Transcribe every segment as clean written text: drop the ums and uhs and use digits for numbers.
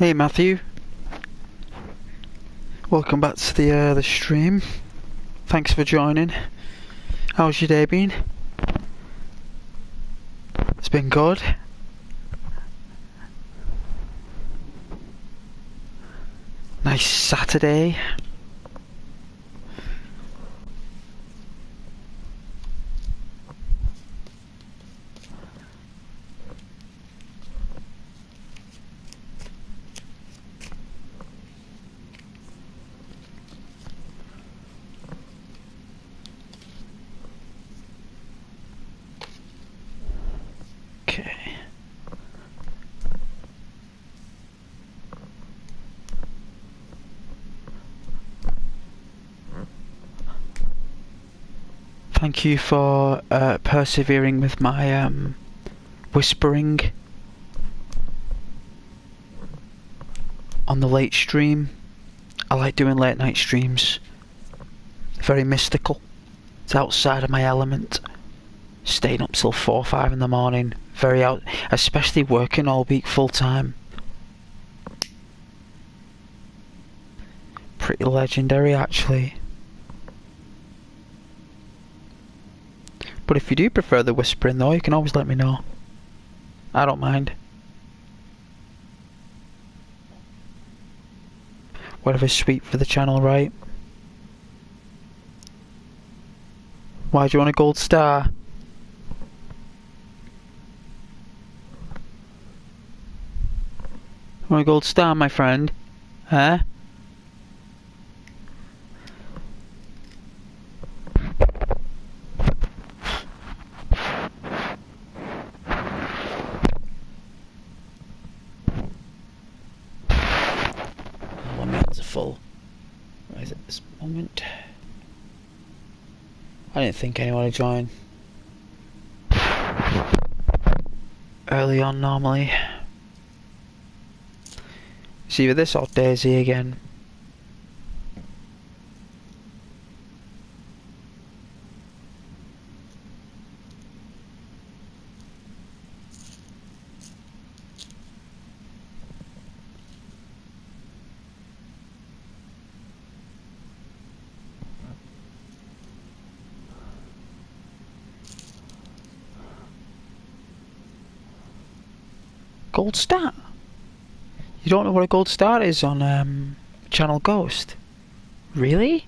Hey Matthew, welcome back to the stream. Thanks for joining. How's your day been? It's been good. Nice Saturday. Okay. Thank you for persevering with my whispering on the late stream. I like doing late night streams. Very mystical. It's outside of my element. Staying up till 4 or 5 in the morning. Very out, especially working all week full time. Pretty legendary actually. But if you do prefer the whispering though, you can always let me know. I don't mind. Whatever's sweet for the channel, right? Why do you want a gold star? Want a gold star, my friend? Huh? Oh, my hands are full. Where is it this moment? I didn't think anyone would join. Early on normally. It's either this or Daisy again. Gold star? You don't know what a gold star is on Channel Ghost? Really?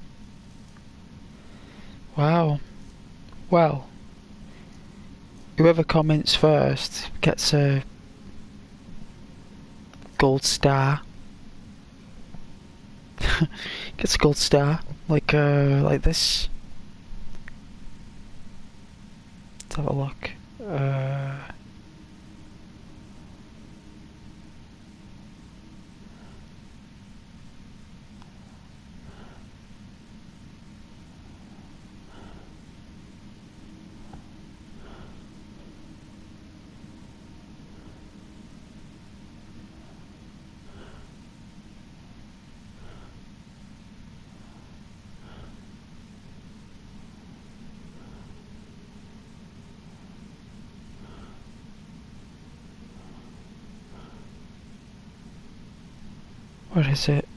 Wow. Well, whoever comments first gets a gold star. Gets a gold star, like this. Let's have a look. Where is it?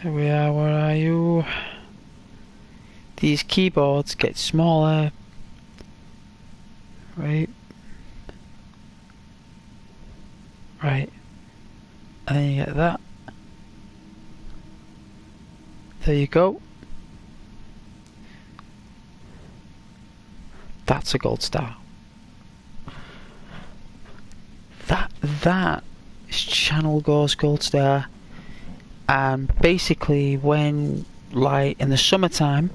Here we are, where are you? These keyboards get smaller. Right. Right. And then you get that. There you go. That's a gold star. That is Channel Ghost gold star. And basically when, like, in the summertime,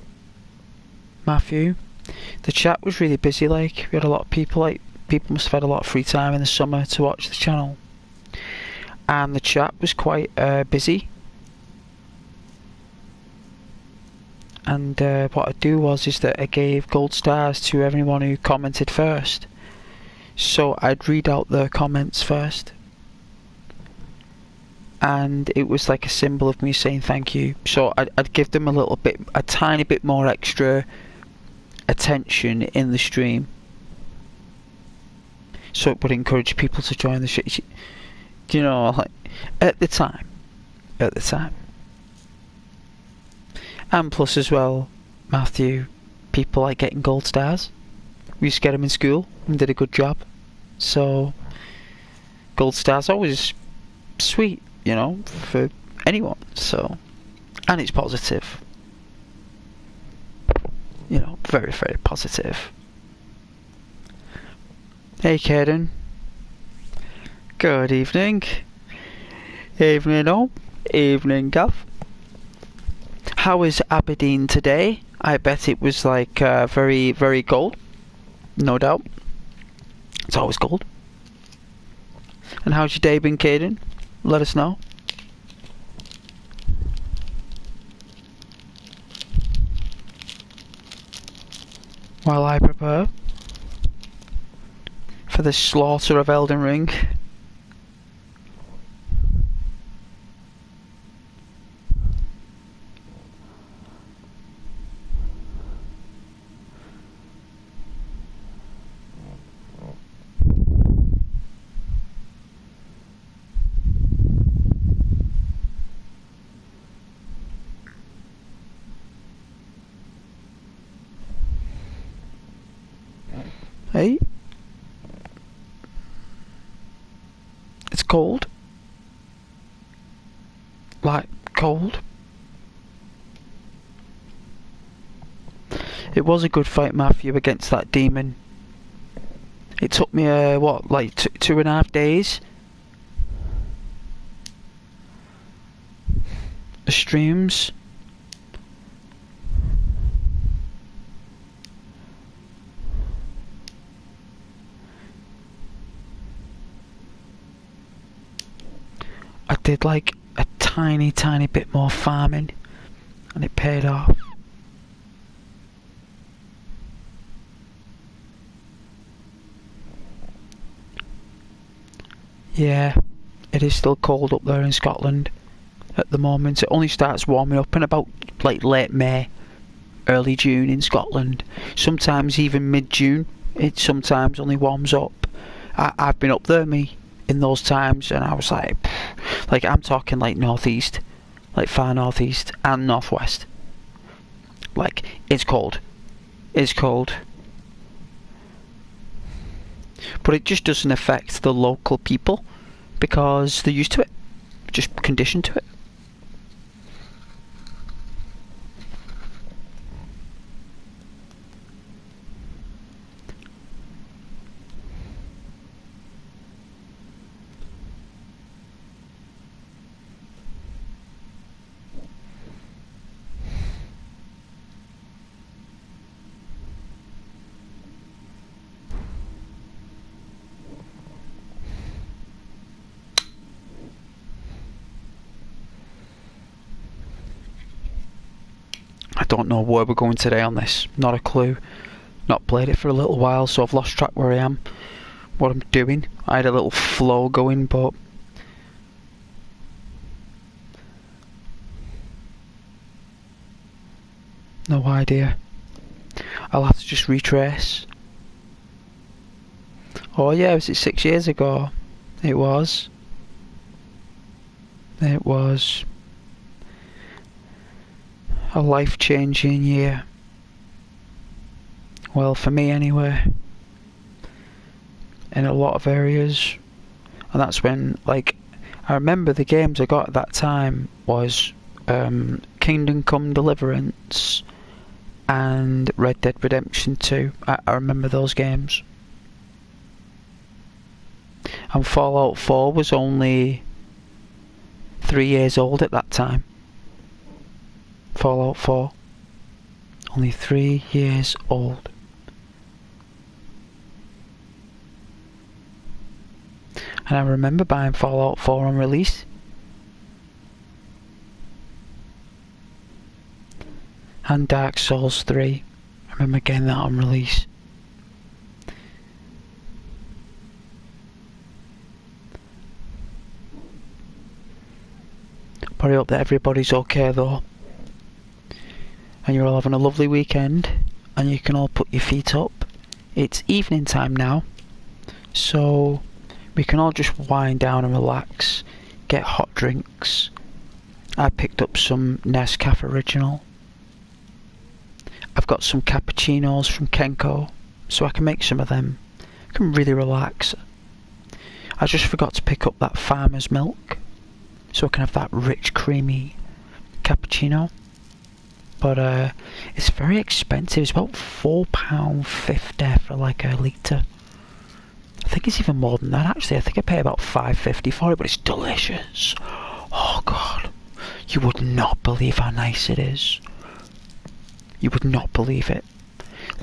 Matthew, the chat was really busy. Like, we had a lot of people, like, people must have had a lot of free time in the summer to watch the channel. And the chat was quite busy. And what I'd do is that I gave gold stars to everyone who commented first. So I'd read out the comments first. and it was like a symbol of me saying thank you. So I'd give them a tiny bit more extra attention in the stream, so it would encourage people to join the shit. You know, like at the time, and plus as well, Matthew, people like getting gold stars. We used to get them in school and did a good job. So gold stars always sweet, you know, for anyone. So, and it's positive. You know, very, very positive. Hey, Kaden. Good evening. Evening all. Evening, Gav. How is Aberdeen today? I bet it was like very, very cold. No doubt. It's always cold. And how's your day been, Caden? Let us know. While I prepare for the slaughter of Elden Ring. Hey? It's cold. Like, cold. It was a good fight, Matthew, against that demon. It took me, what, like 2.5 days? The streams. I did like a tiny bit more farming and it paid off. Yeah, it is still cold up there in Scotland at the moment. It only starts warming up in about like late May, early June in Scotland. Sometimes even mid-June. It sometimes only warms up. I've been up there, in those times, and I was like I'm talking like northeast, like far northeast and northwest. Like, it's cold. It's cold. But it just doesn't affect the local people because they're used to it. Just conditioned to it. I don't know where we're going today on this. Not a clue. Not played it for a little while, so I've lost track where I am, what I'm doing. I had a little flow going, but no idea. I'll have to just retrace. Oh yeah, was it 6 years ago? It was. It was a life-changing year. Well, for me anyway. In a lot of areas. And that's when, like, I remember the games I got at that time was Kingdom Come Deliverance and Red Dead Redemption 2. I remember those games. And Fallout 4 was only 3 years old at that time. Fallout 4. Only 3 years old. And I remember buying Fallout 4 on release. And Dark Souls 3. I remember getting that on release. But I hope that everybody's okay though, and you're all having a lovely weekend, and you can all put your feet up. It's evening time now, so we can all just wind down and relax, get hot drinks. I picked up some Nescafe Original. I've got some cappuccinos from Kenko, so I can make some of them. I can really relax. I just forgot to pick up that farmer's milk, so I can have that rich, creamy cappuccino. But it's very expensive. It's about £4.50 for like a litre. I think it's even more than that actually. I think I pay about £5.50 for it, but it's delicious. Oh god, you would not believe how nice it is. You would not believe it.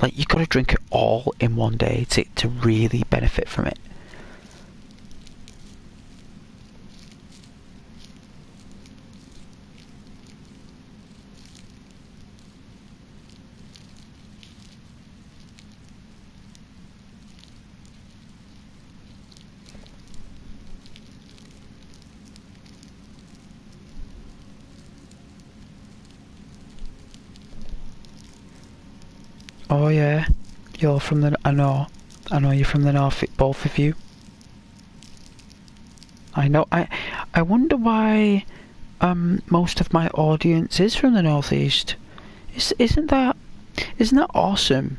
Like, you gotta drink it all in one day to really benefit from it. Oh yeah, you're from the... I know you're from the north, both of you. I know, I wonder why most of my audience is from the northeast. Isn't that awesome?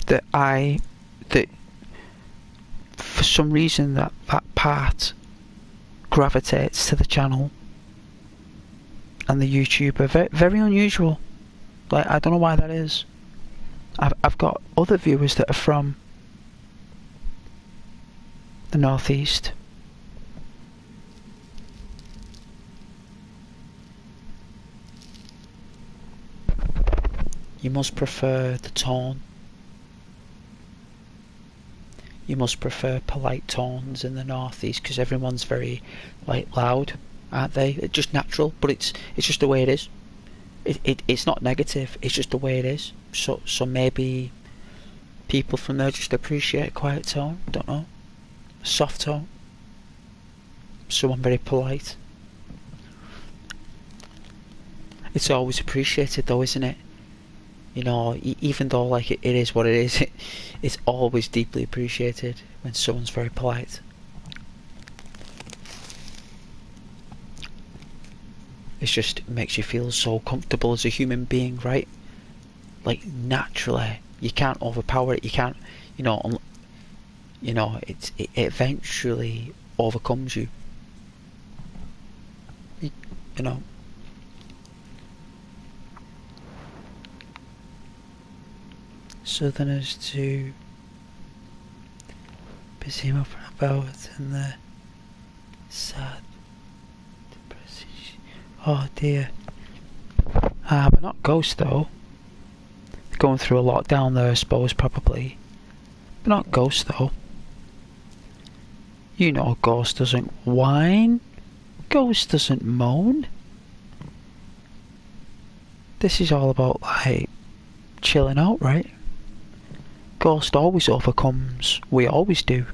That for some reason that part gravitates to the channel and the YouTuber. Very, very unusual. Like, I don't know why that is. I've got other viewers that are from the northeast. You must prefer the tone. You must prefer polite tones in the northeast because everyone's very like loud, aren't they? It's just natural, but it's just the way it is. It's not negative. It's just the way it is. So maybe people from there just appreciate a quiet tone. Don't know, a soft tone. Someone very polite. It's always appreciated, though, isn't it? You know, even though like it is what it is, it's always deeply appreciated when someone's very polite. It just makes you feel so comfortable as a human being, right? Like, naturally, you can't overpower it. You can't, you know, it eventually overcomes you. You know. Southerners too busy up about and the sad depressing. Oh dear. But not Ghost though. Going through a lot down there, I suppose, probably. But not Ghost though. You know Ghost doesn't whine. Ghost doesn't moan. This is all about like chilling out, right? Ghost always overcomes. We always do.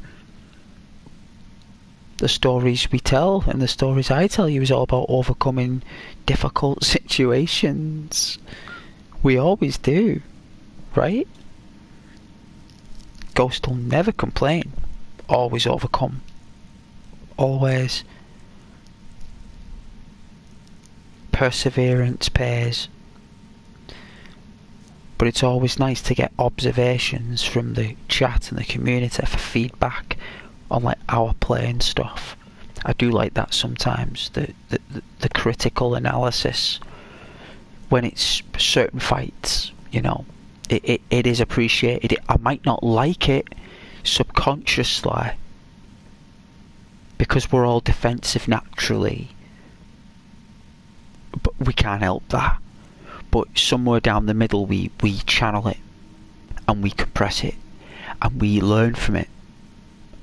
The stories we tell and the stories I tell you is all about overcoming difficult situations. We always do, right? Ghost will never complain. Always overcome. Always. Perseverance pays. But it's always nice to get observations from the chat and the community for feedback on like our play and stuff. I do like that sometimes, the critical analysis when it's certain fights, you know. It is appreciated. I might not like it subconsciously because we're all defensive naturally, but we can't help that. But somewhere down the middle we channel it and we compress it and we learn from it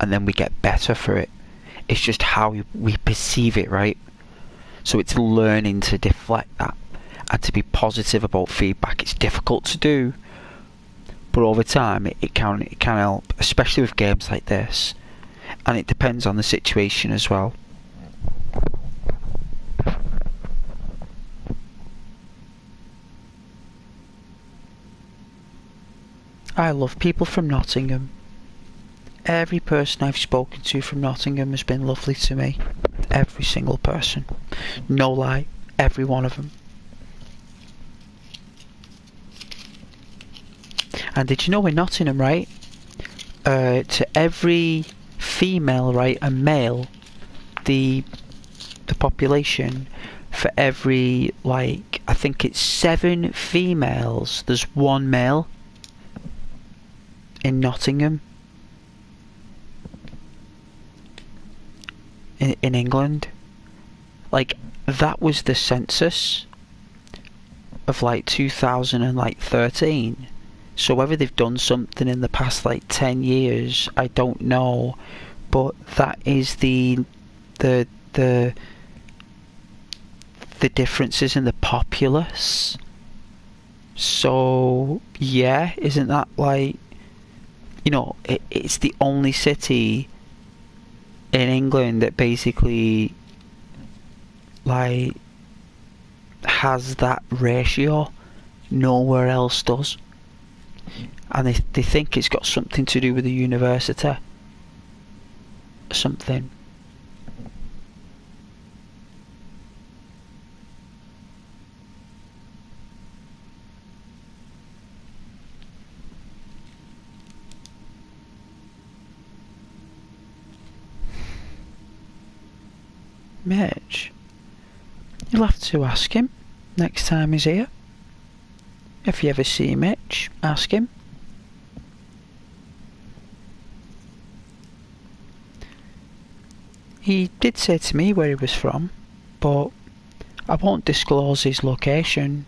and then we get better for it. It's just how we perceive it, right? So it's learning to deflect that and to be positive about feedback. It's difficult to do, but over time it can help, especially with games like this. And it depends on the situation as well. I love people from Nottingham. Every person I've spoken to from Nottingham has been lovely to me. Every single person. No lie, every one of them. And did you know in Nottingham, right, to every female, right, and male, the population, for every, like, I think it's 7 females, there's 1 male in Nottingham. In England. Like, that was the census of like 2013. So whether they've done something in the past like 10 years, I don't know. But that is the differences in the populace. So yeah, isn't that like, you know, it's the only city in England that basically like has that ratio. Nowhere else does. And they think it's got something to do with the university. Something. Mitch, you'll have to ask him next time he's here. If you ever see Mitch, ask him. He did say to me where he was from, but I won't disclose his location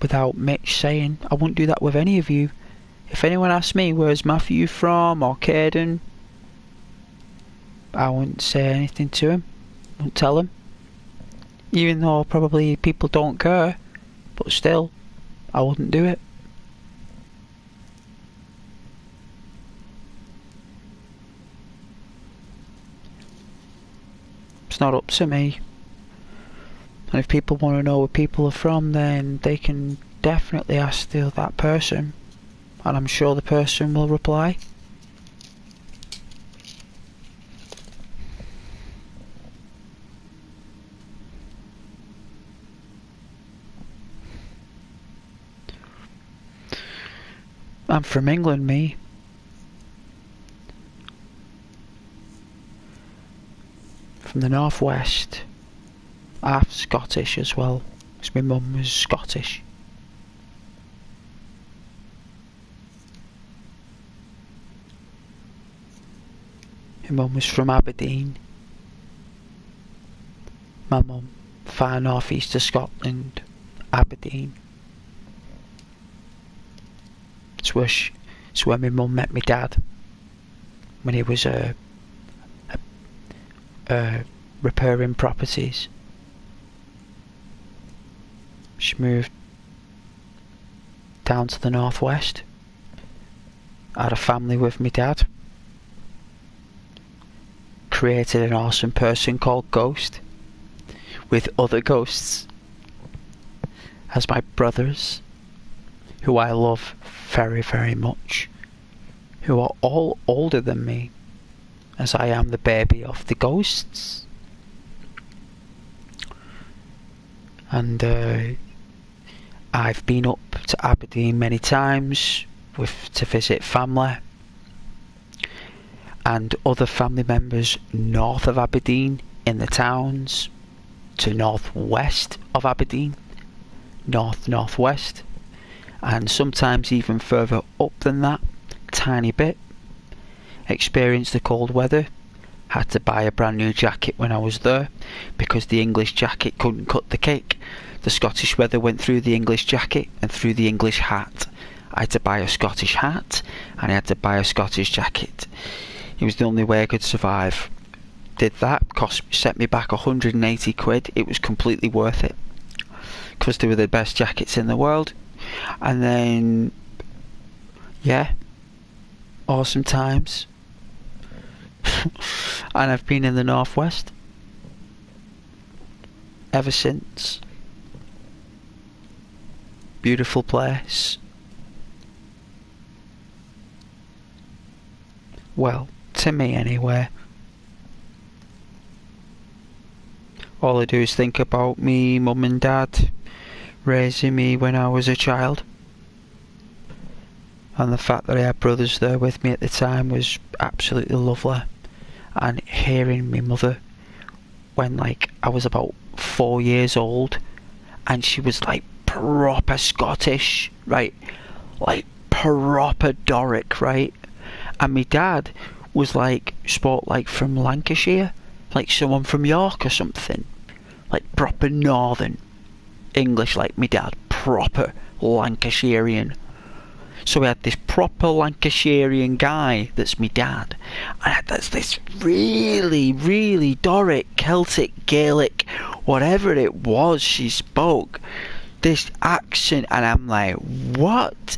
without Mitch saying. I won't do that with any of you. If anyone asks me where's Matthew from or Caden, I wouldn't say anything to him. I wouldn't tell him. Even though probably people don't care, but still, I wouldn't do it. It's not up to me. And if people want to know where people are from, then they can definitely ask that person. And I'm sure the person will reply. I'm from England, me. From the northwest. Half Scottish as well, because my mum was Scottish. My mum was from Aberdeen. My mum, far north east of Scotland, Aberdeen. It's where my mum met my dad when he was repairing properties. She moved down to the northwest. I had a family with my dad. Created an awesome person called Ghost, with other ghosts as my brothers, who I love very, very much, who are all older than me, as I am the baby of the ghosts. And I've been up to Aberdeen many times to visit family and other family members north of Aberdeen in the towns, to northwest of Aberdeen, northwest, and sometimes even further up than that, tiny bit. Experienced the cold weather. Had to buy a brand new jacket when I was there because the English jacket couldn't cut the cake. The Scottish weather went through the English jacket and through the English hat. I had to buy a Scottish hat and I had to buy a Scottish jacket. It was the only way I could survive. Did that, set me back 180 quid. It was completely worth it because they were the best jackets in the world. And then, yeah, awesome times. And I've been in the northwest ever since. Beautiful place. Well, to me anyway. All I do is think about me mum and dad raising me when I was a child. And the fact that I had brothers there with me at the time was absolutely lovely. And hearing my mother when like I was about 4 years old, and she was like proper Scottish, right? Like proper Doric, right? And my dad was like spoke like from Lancashire, like someone from York or something, like proper northern English, like my dad, proper Lancashirean. So we had this proper Lancashirean guy that's my dad, and that's this really, really Doric, Celtic, Gaelic, whatever it was she spoke, this accent, and I'm like, what?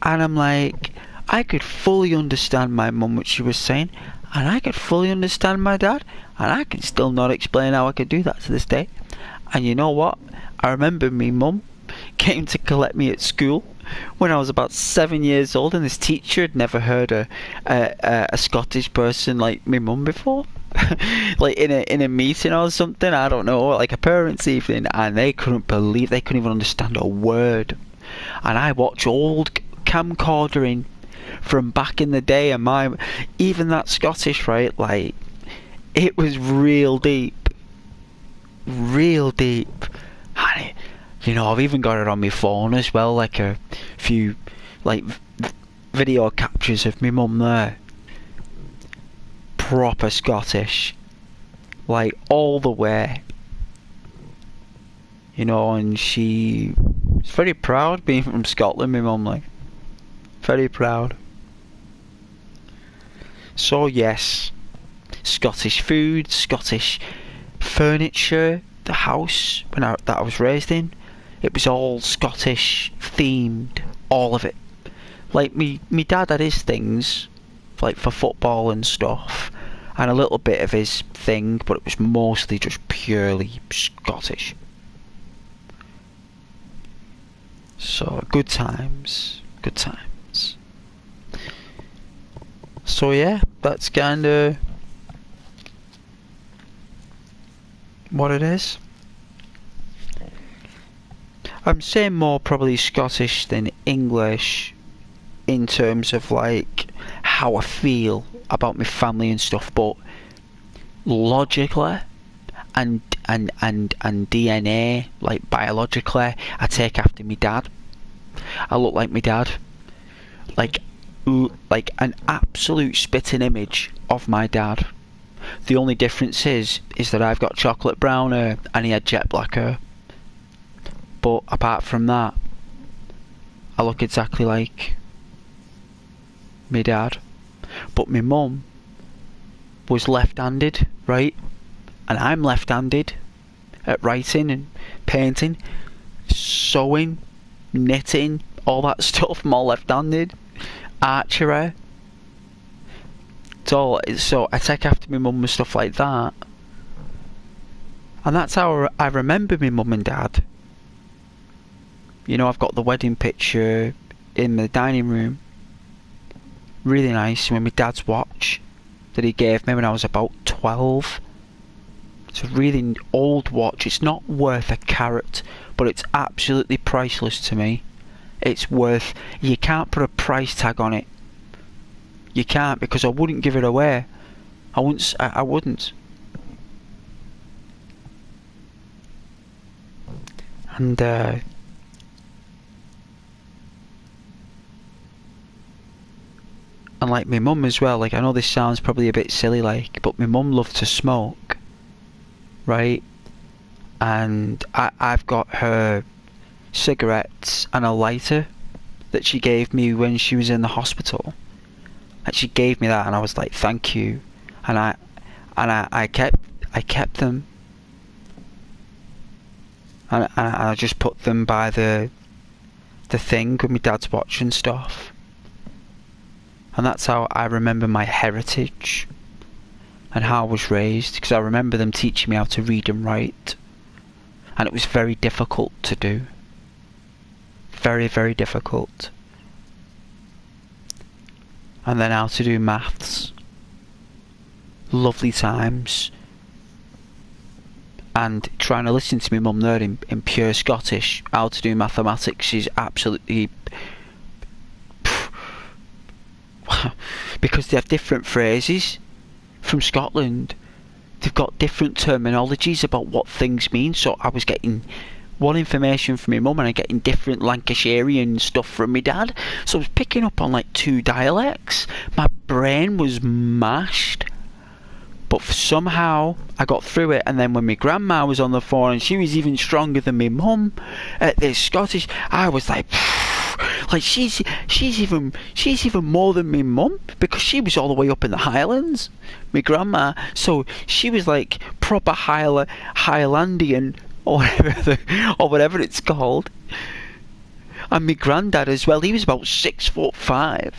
And I'm like, I could fully understand my mum what she was saying, and I could fully understand my dad, and I can still not explain how I could do that to this day. And you know what? I remember me mum came to collect me at school when I was about 7 years old, and this teacher had never heard a Scottish person like my mum before. Like in a meeting or something, I don't know, like a parents' evening, and they couldn't even understand a word. And I watch old camcordering from back in the day, and even that Scottish, right? Like it was real deep, real deep. And you know, I've even got it on my phone as well, like a few like video captures of my mum there. Proper Scottish, like all the way. You know, and she's very proud being from Scotland, my mum, like. Very proud. So yes, Scottish food, Scottish furniture, the house that I was raised in, it was all Scottish themed, all of it. Like me dad had his things, like for football and stuff, and a little bit of his thing, but it was mostly just purely Scottish. So good times, good times. So yeah, that's kinda what it is. I'm saying more probably Scottish than English in terms of like how I feel about my family and stuff, but logically and DNA, like biologically, I take after my dad. I look like my dad, like an absolute spitting image of my dad. The only difference is that I've got chocolate brown hair and he had jet black hair. But apart from that, I look exactly like my dad. But my mum was left-handed, right? And I'm left-handed at writing and painting, sewing, knitting, all that stuff. I'm all left-handed. Archery. So I take after my mum and stuff like that. And that's how I remember my mum and dad. You know, I've got the wedding picture in the dining room. Really nice. With my dad's watch that he gave me when I was about 12. It's a really old watch. It's not worth a carrot, but it's absolutely priceless to me. It's worth... You can't put a price tag on it. You can't, because I wouldn't give it away. I wouldn't. And like my mum as well, like I know this sounds probably a bit silly, like, but my mum loved to smoke, right? And I've got her cigarettes and a lighter that she gave me when she was in the hospital. And she gave me that, and I was like, thank you. And I kept them, and I just put them by the thing with my dad's watch and stuff. And that's how I remember my heritage and how I was raised, because I remember them teaching me how to read and write, and it was very difficult to do. Very, very difficult. And then how to do maths lovely times. And trying to listen to my mum there in pure Scottish, how to do mathematics is absolutely... because they have different phrases from Scotland. They've got different terminologies about what things mean, so I was getting one information from my mum and I'm getting different Lancashirian stuff from my dad. So I was picking up on like 2 dialects. My brain was mashed. But somehow I got through it, and then when my grandma was on the phone and she was even stronger than my mum at this Scottish, I was like she's even more than my mum, because she was all the way up in the Highlands, my grandma, so she was like proper Highlandian or whatever it's called. And my granddad as well, he was about 6'5",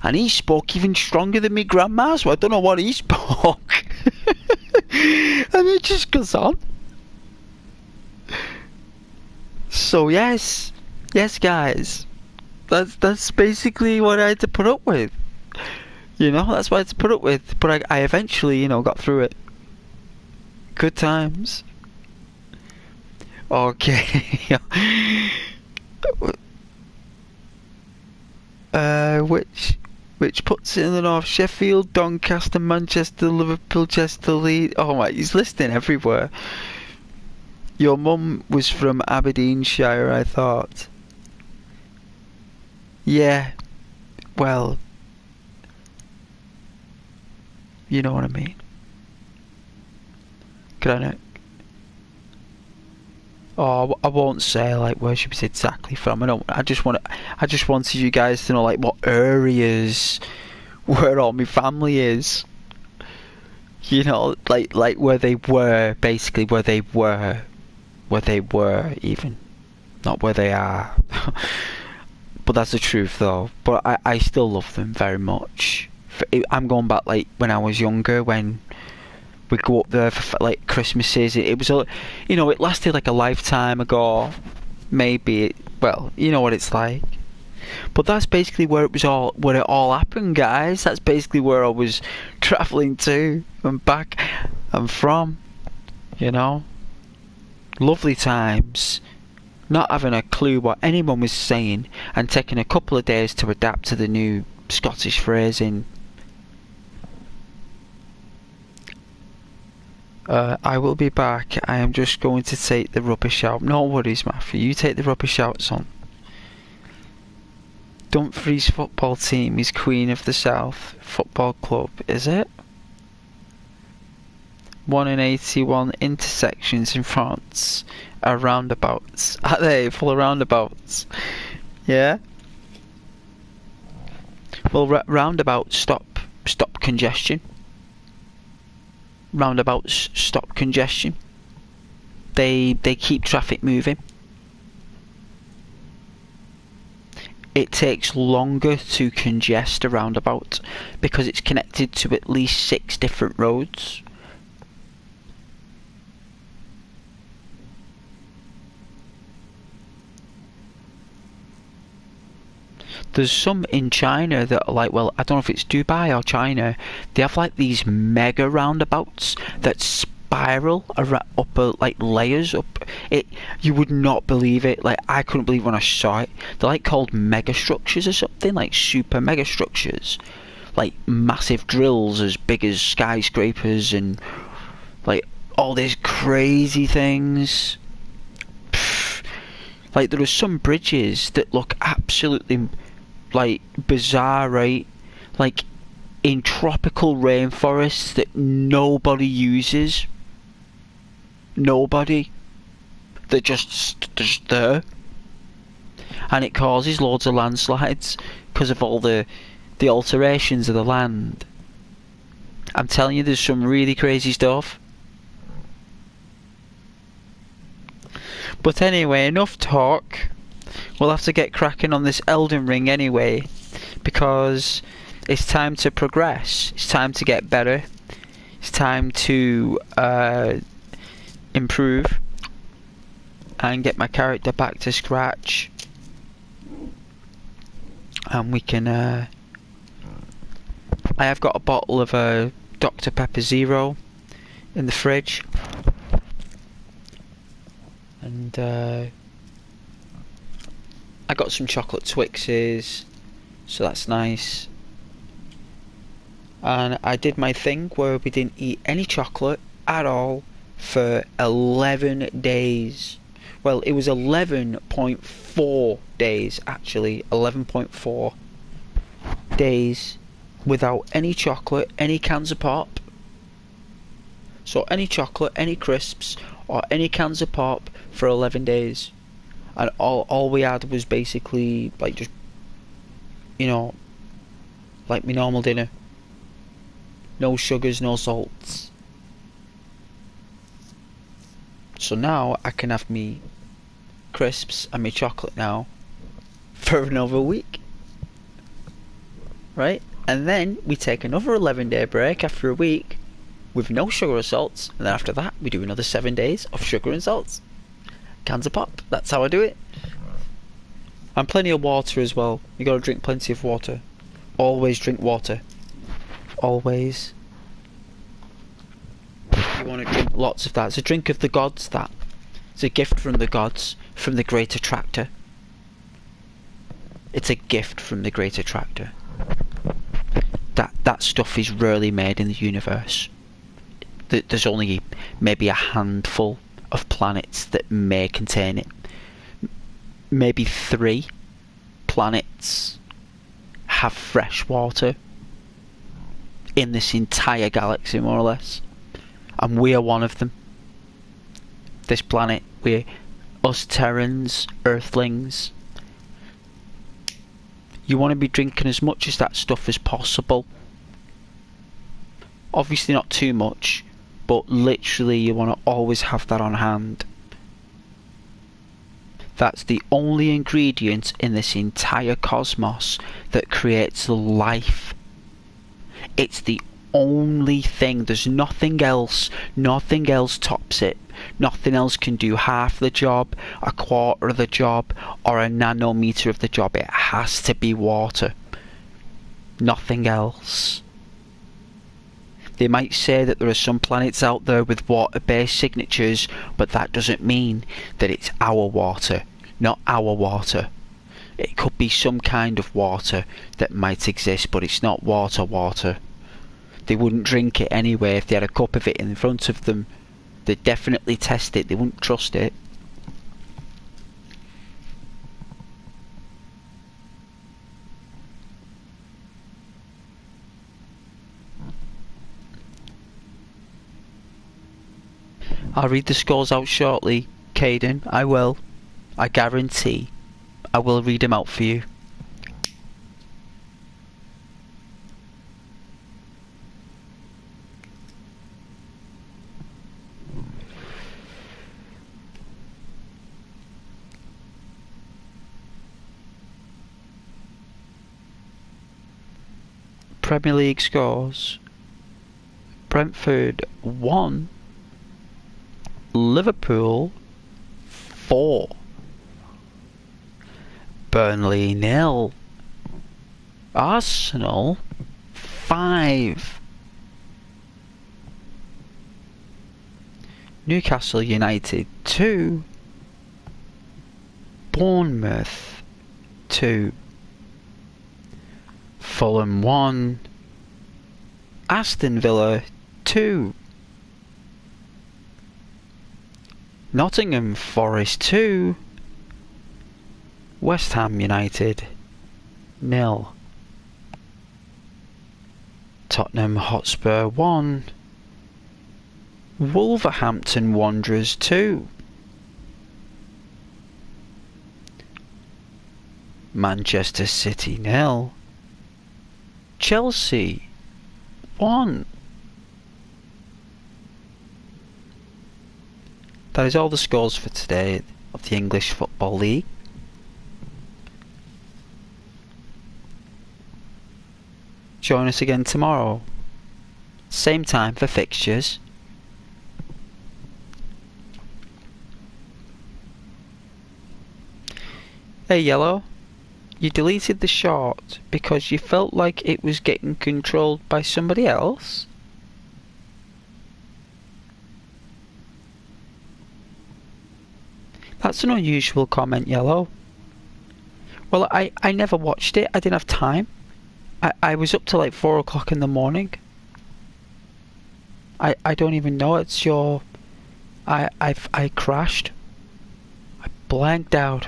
and he spoke even stronger than my grandma, so I don't know what he spoke. And it just goes on. So yes guys, that's basically what I had to put up with. You know, that's what I had to put up with. But I eventually, you know, got through it. Good times. Okay. Which puts it in the north: Sheffield, Doncaster, Manchester, Liverpool, Chester, Leeds. Oh my, he's listing everywhere. Your mum was from Aberdeenshire, I thought. Yeah, well, you know what I mean. Can I? Oh, I won't say like where she was exactly from. I just wanted you guys to know like what areas where all my family is. You know, like where they were, basically where they were even, not where they are. But that's the truth though. But I still love them very much. I'm going back like when I was younger, when we go up there for like Christmases. It was you know, it lasted like a lifetime ago. Maybe well, you know what it's like. But that's basically where it all happened, guys. That's basically where I was travelling to and back and from. You know, lovely times. Not having a clue what anyone was saying, and taking a couple of days to adapt to the new Scottish phrasing. I will be back. I am just going to take the rubbish out. No worries, Matthew. You take the rubbish out, son. Dumfries football team is Queen of the South Football Club, is it? 1 in 81 intersections in France are roundabouts. Are they full of roundabouts? Yeah? Well, roundabouts stop congestion. Roundabouts stop congestion. They keep traffic moving. It takes longer to congest a roundabout because it's connected to at least 6 different roads. There's some in China that are like, well, I don't know if it's Dubai or China, they have like these mega roundabouts that spiral up like layers up. You would not believe it. Like, I couldn't believe when I saw it. They're like called mega structures or something, like super mega structures, like massive drills as big as skyscrapers and like all these crazy things. Like, there are some bridges that look absolutely like bizarre, right? Like in tropical rainforests that nobody uses. Nobody. They're just there. And it causes loads of landslides because of all the alterations of the land. I'm telling you, there's some really crazy stuff. But anyway, enough talk. We'll have to get cracking on this Elden Ring anyway, because it's time to progress. It's time to get better. It's time to improve and get my character back to scratch. And we can... I have got a bottle of Dr. Pepper Zero in the fridge. And I got some chocolate Twixes, so that's nice. And I did my thing where we didn't eat any chocolate at all for 11 days. Well, it was 11.4 days actually, 11.4 days without any chocolate, any cans of pop. So any chocolate, any crisps, or any cans of pop for 11 days. And all we had was basically like just, you know, like my normal dinner. No sugars, no salts. So now I can have me crisps and my chocolate now for another week. Right? And then we take another 11-day break after a week with no sugar or salts, and then after that we do another 7 days of sugar and salts. Cans of pop. That's how I do it. And plenty of water as well. You gotta drink plenty of water. Always drink water. Always. You want to drink lots of that. It's a drink of the gods, that. It's a gift from the gods, from the great attractor. It's a gift from the great attractor. That stuff is rarely made in the universe. There's only maybe a handful of planets that may contain it. Maybe 3 planets have fresh water in this entire galaxy, more or less. And we are one of them. This planet, us Terrans, Earthlings. You want to be drinking as much as that stuff as possible. Obviously not too much, but literally you want to always have that on hand. That's the only ingredient in this entire cosmos that creates life. It's the only thing. There's nothing else. Nothing else tops it. Nothing else can do half the job, a quarter of the job, or a nanometer of the job. It has to be water. Nothing else. They might say that there are some planets out there with water-based signatures, but that doesn't mean that it's our water, not our water. It could be some kind of water that might exist, but it's not water. They wouldn't drink it anyway if they had a cup of it in front of them. They'd definitely test it, they wouldn't trust it. I'll read the scores out shortly, Caden. I will. I guarantee. I will read them out for you. Premier League scores. Brentford 1. Liverpool 4. Burnley 0. Arsenal 5. Newcastle United 2. Bournemouth 2. Fulham 1. Aston Villa 2. Nottingham Forest 2. West Ham United 0. Tottenham Hotspur 1. Wolverhampton Wanderers 2. Manchester City 0. Chelsea 1. That is all the scores for today of the English Football League. Join us again tomorrow. Same time for fixtures. Hey Yellow, you deleted the short because you felt like it was getting controlled by somebody else? That's an unusual comment, Yellow. Well, I never watched it. I didn't have time. I was up till like 4 o'clock in the morning. I don't even know it's your... I crashed. I blanked out.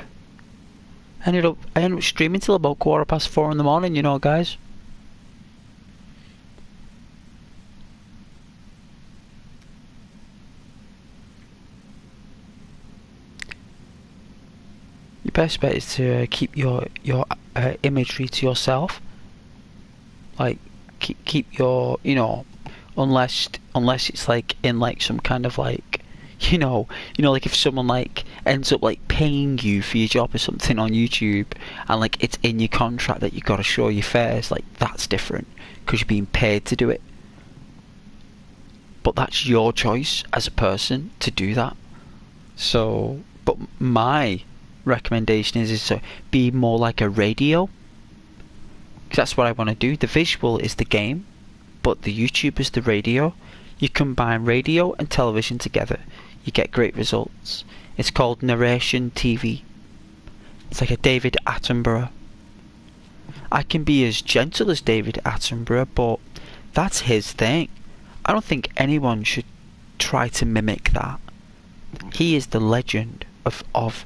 I ended up streaming till about 4:15 in the morning, you know, guys. Your best bet is to keep your imagery to yourself. Like keep your, you know, unless it's like in like some kind of like, you know, like if someone like ends up like paying you for your job or something on YouTube, and like it's in your contract that you got to show your face, like that's different because you're being paid to do it. But that's your choice as a person to do that. So, but my recommendation is to be more like a radio, because that's what I want to do. The visual is the game, but the YouTube is the radio. You combine radio and television together, you get great results. It's called Narration TV. It's like a David Attenborough. I can be as gentle as David Attenborough, but that's his thing. I don't think anyone should try to mimic that. He is the legend of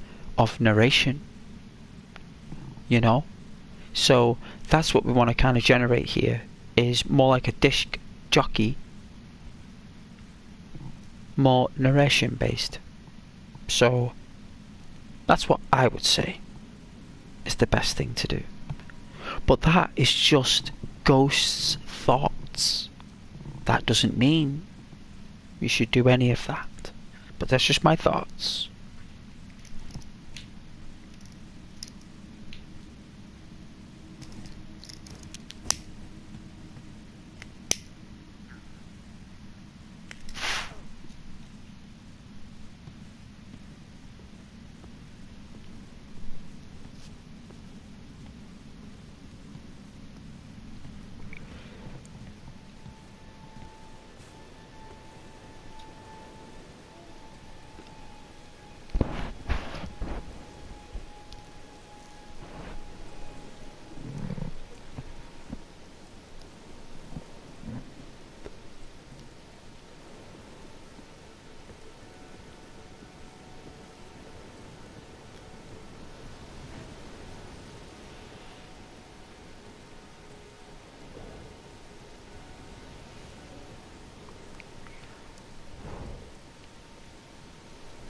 narration, you know. So that's what we want to kind of generate here, is more like a disc jockey, more narration based. So that's what I would say is the best thing to do. But that is just Ghost's thoughts. That doesn't mean you should do any of that. But that's just my thoughts.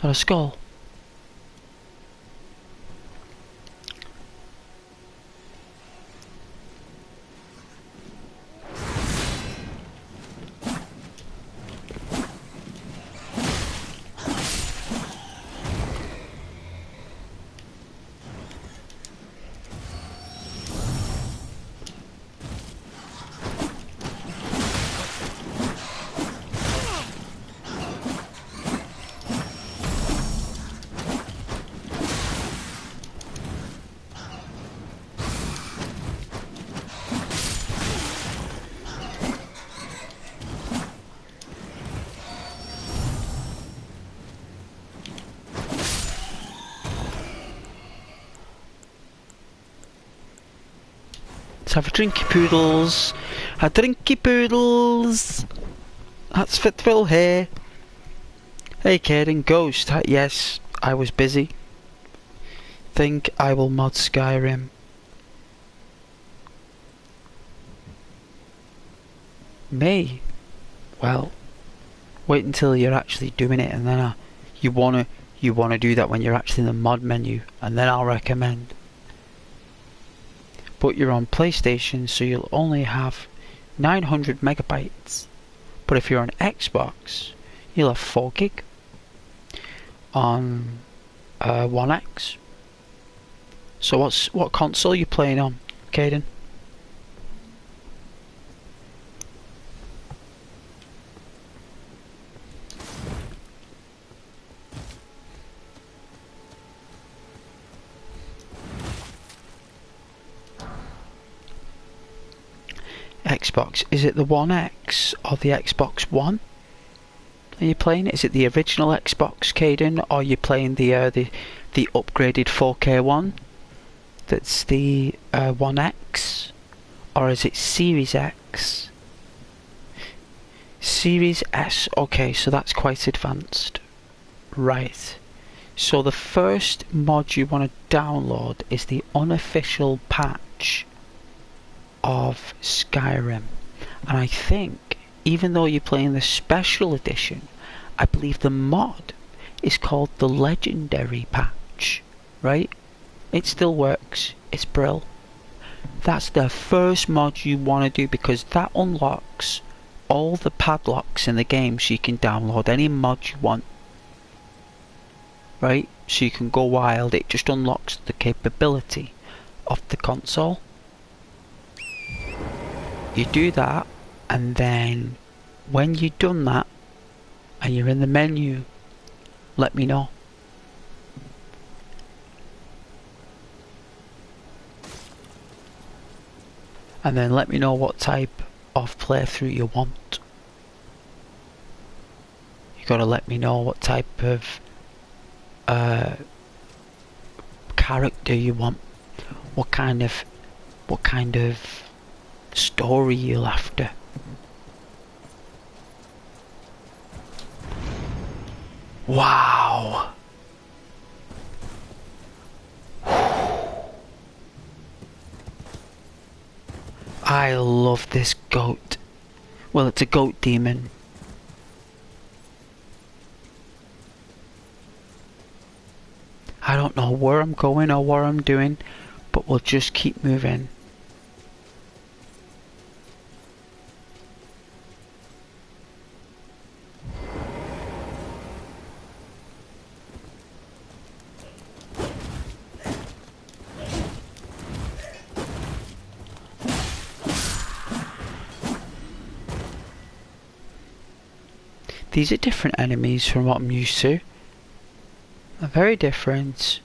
Not a skull. Let's have a drinky poodles. A drinky poodles. That's for thrill here. Hey Kaden, Ghost. Yes, I was busy. Think I will mod Skyrim. Me? Well, wait until you're actually doing it, and then you wanna do that when you're actually in the mod menu, and then I'll recommend. But you're on PlayStation, so you'll only have 900 megabytes. But if you're on Xbox, you'll have 4 gig on One X. So what console are you playing on, Caden? Xbox, is it the One X or the Xbox One? are you playing? Is it the original Xbox, Caden, or are you playing the upgraded 4K one? That's the One X, or is it Series X? Series S. Okay, so that's quite advanced. Right. So the first mod you want to download is the unofficial patch of Skyrim, and I think even though you're playing the special edition, I believe the mod is called the legendary patch, right? It still works, it's brill. That's the first mod you want to do, because that unlocks all the padlocks in the game, so you can download any mod you want, right? So you can go wild. It just unlocks the capability of the console. You do that, and then when you've done that and you're in the menu, let me know. And then let me know what type of playthrough you want. You gotta let me know what type of character you want, what kind of story you're after. Wow. I love this goat. Well, it's a goat demon. I don't know where I'm going or what I'm doing, but we'll just keep moving. These are different enemies from what I'm used to. They're very different.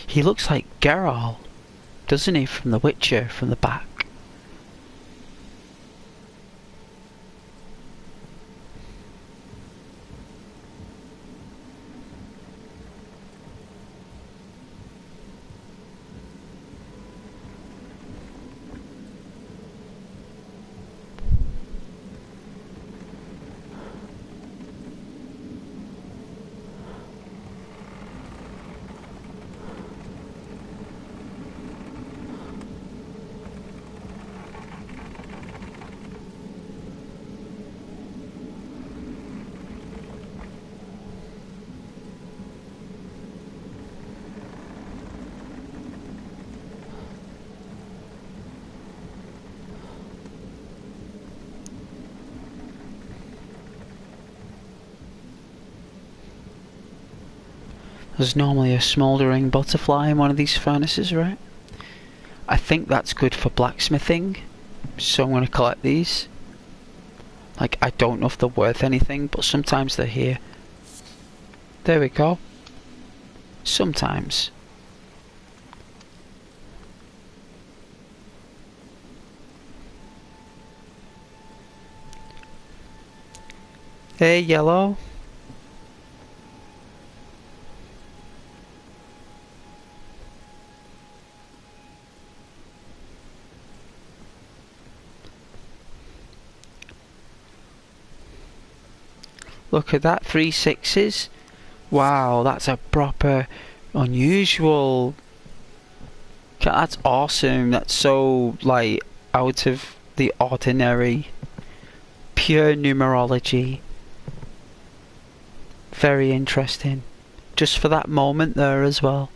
He looks like Geralt, doesn't he, from The Witcher, from the back? There's normally a smouldering butterfly in one of these furnaces, right? I think that's good for blacksmithing, so I'm going to collect these. Like, I don't know if they're worth anything, but sometimes they're here. There we go. Sometimes. Hey, yellow. Look at that, 3 6s. Wow, that's a proper unusual. That's awesome. That's so, like, out of the ordinary. Pure numerology. Very interesting. Just for that moment there as well.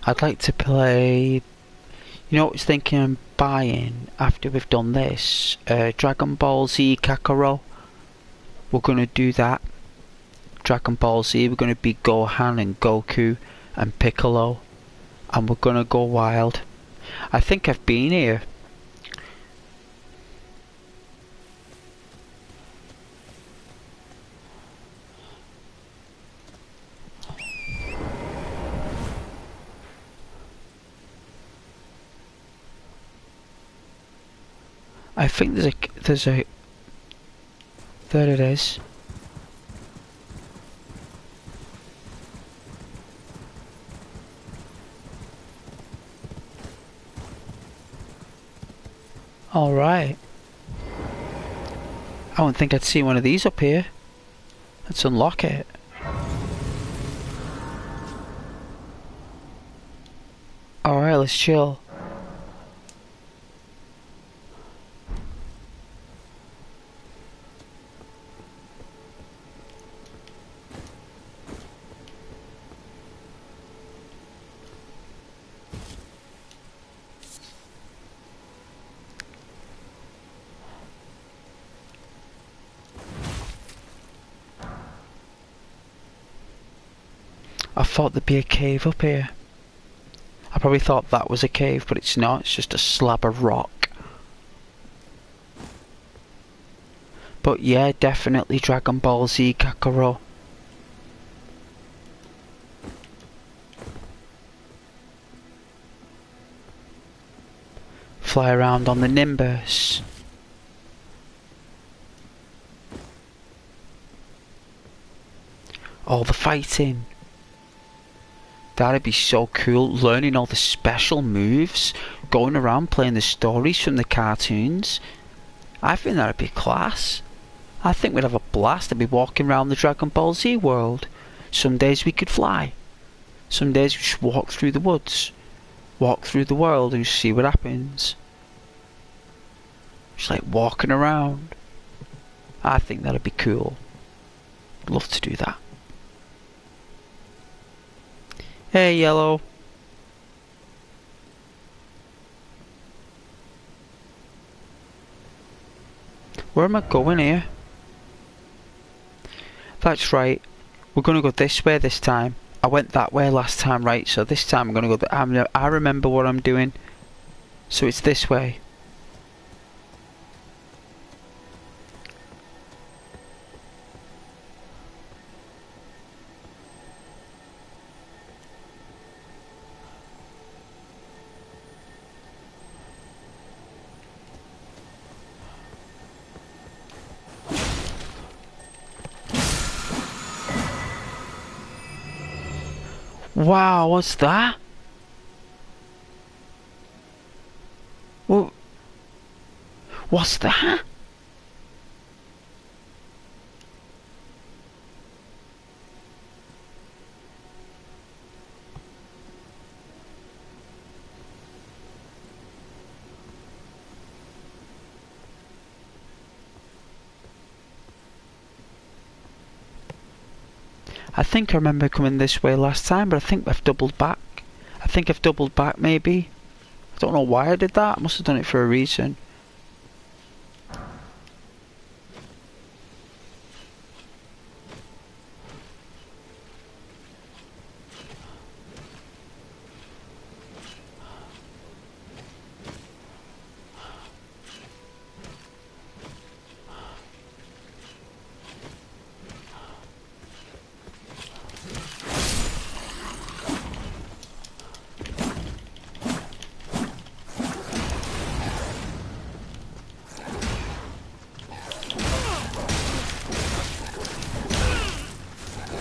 I'd like to play... You know what I was thinking of buying after we've done this? Dragon Ball Z Kakarot. We're going to do that. Dragon Ball Z, we're going to be Gohan and Goku and Piccolo. And we're going to go wild. I think I've been here. I think there's a there it is. Alright. I don't think I'd see one of these up here. Let's unlock it. Alright, let's chill. I thought there'd be a cave up here. I probably thought that was a cave, but it's not. It's just a slab of rock. But yeah, definitely Dragon Ball Z Kakarot. Fly around on the Nimbus. All the fighting. That'd be so cool, learning all the special moves, going around playing the stories from the cartoons. I think that'd be class. I think we'd have a blast to be walking around the Dragon Ball Z world. Some days we could fly. Some days we just walk through the woods. Walk through the world and see what happens. Just like walking around. I think that'd be cool. I'd love to do that. Hey, Yellow. Where am I going here? That's right. We're going to go this way this time. I went that way last time, right? So this time I'm going to go... I remember what I'm doing. So it's this way. Wow, what's that? What's that? I think I remember coming this way last time, but I think I've doubled back. I think I've doubled back, maybe. I don't know why I did that. I must have done it for a reason.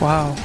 Wow.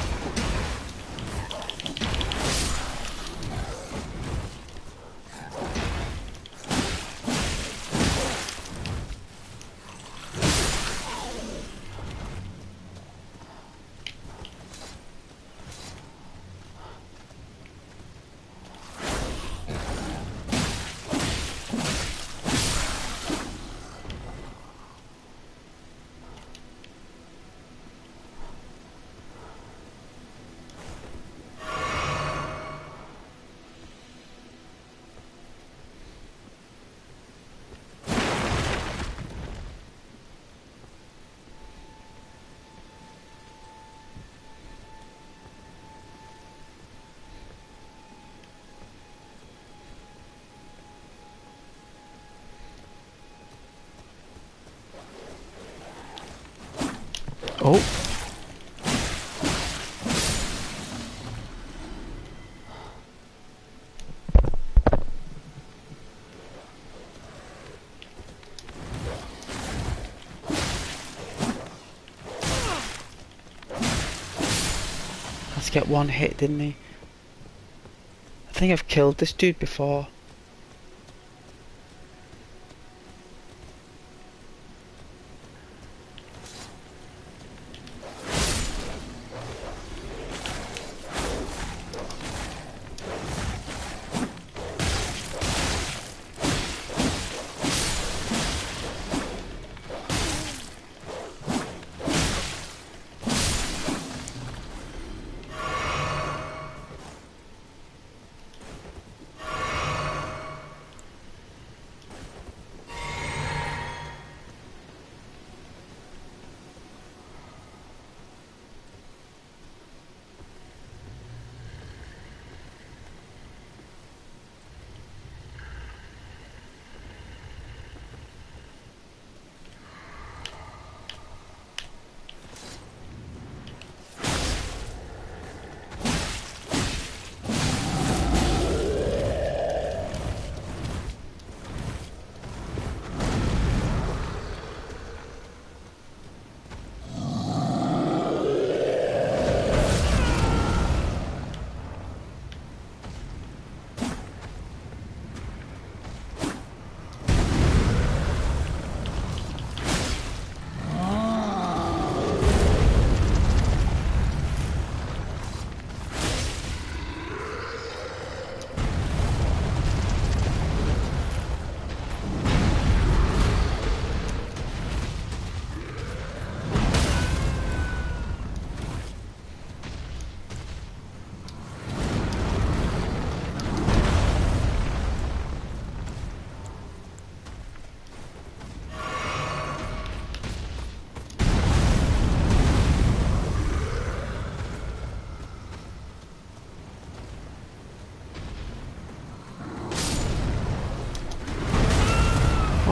Oh. Had to get one hit, didn't he? I think I've killed this dude before.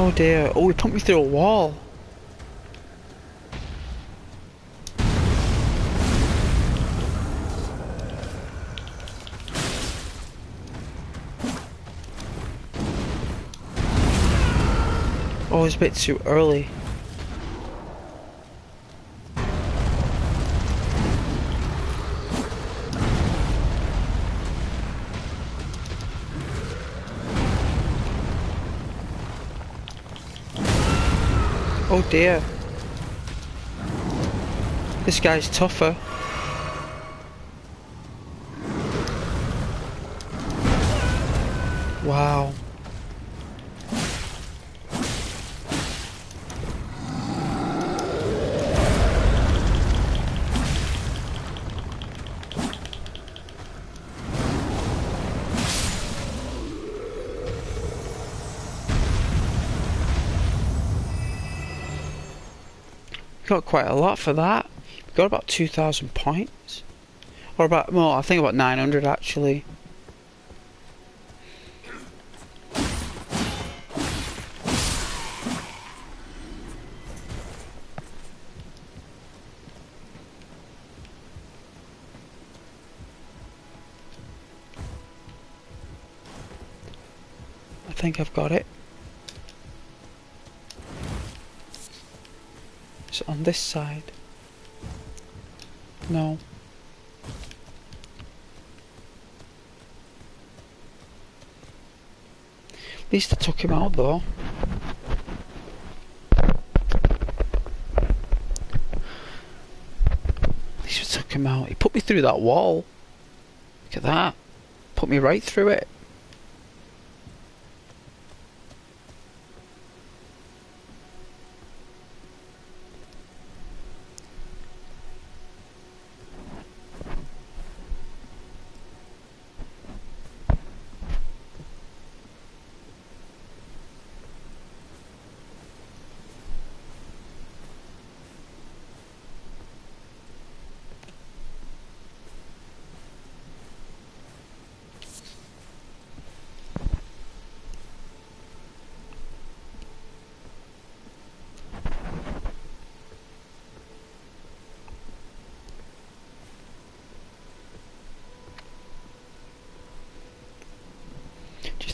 Oh dear. Oh, he put me through a wall. Oh, it's a bit too early. Oh dear. This guy's tougher. Wow. Got quite a lot for that. Got about 2,000 points. Or about, well, I think about 900 actually. I think I've got it. It's on this side. No. At least I took him out though. At least I took him out. He put me through that wall. Look at that. Put me right through it.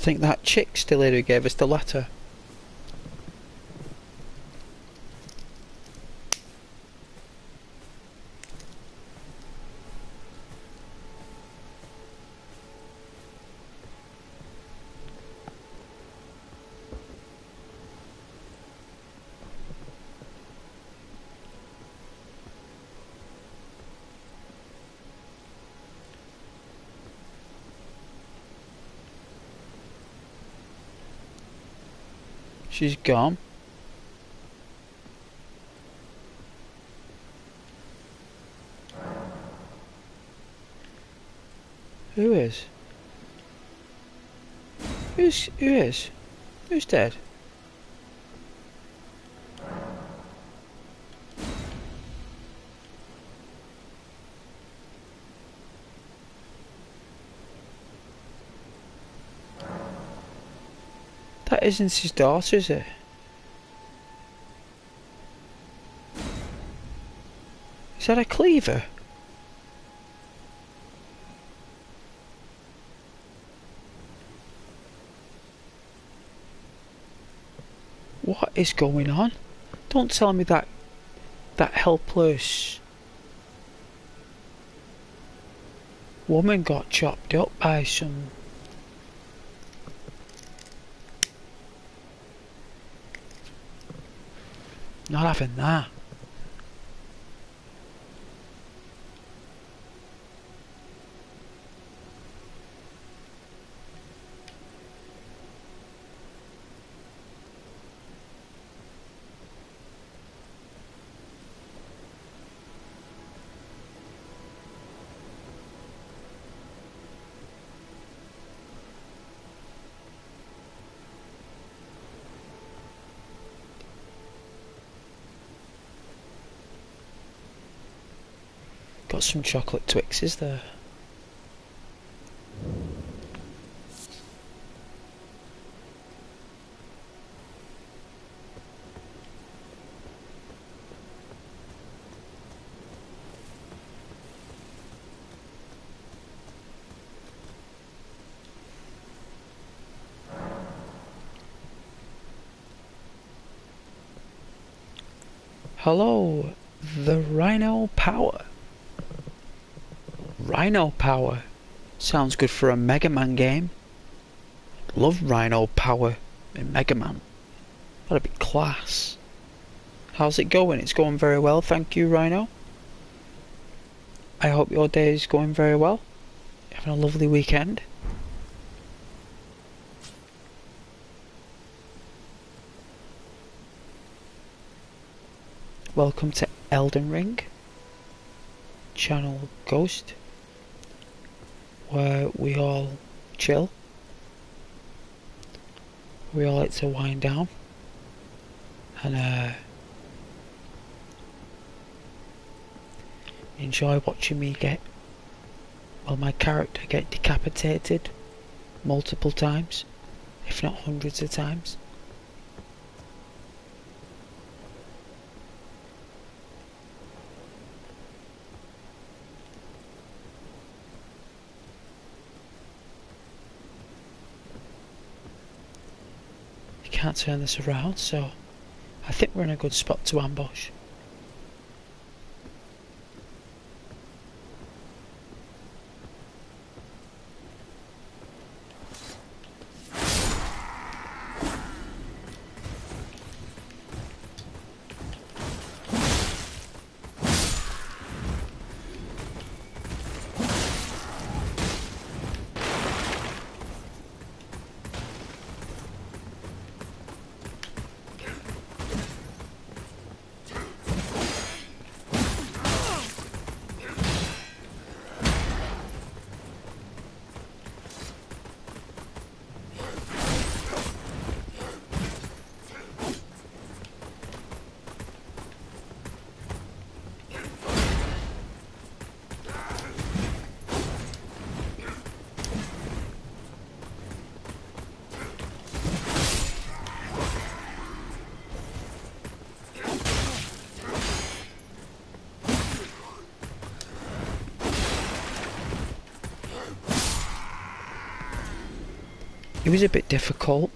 think that chick's still here who gave us the letter. She's gone. Who is? Who is? Who's dead? That isn't his daughter, is it? Is that a cleaver? What is going on? Don't tell me that helpless woman got chopped up by some... Not having that. Got some chocolate Twixes there. Hello, the Rhino Power. Rhino Power. Sounds good for a Mega Man game. Love Rhino Power in Mega Man. That'd be class. How's it going? It's going very well, thank you, Rhino. I hope your day is going very well. Having a lovely weekend. Welcome to Elden Ring, Channel Ghost, where we all chill. We all like to wind down and enjoy watching me my character get decapitated multiple times, if not hundreds of times. Can't turn this around, so I think we're in a good spot to ambush. it was a bit difficult.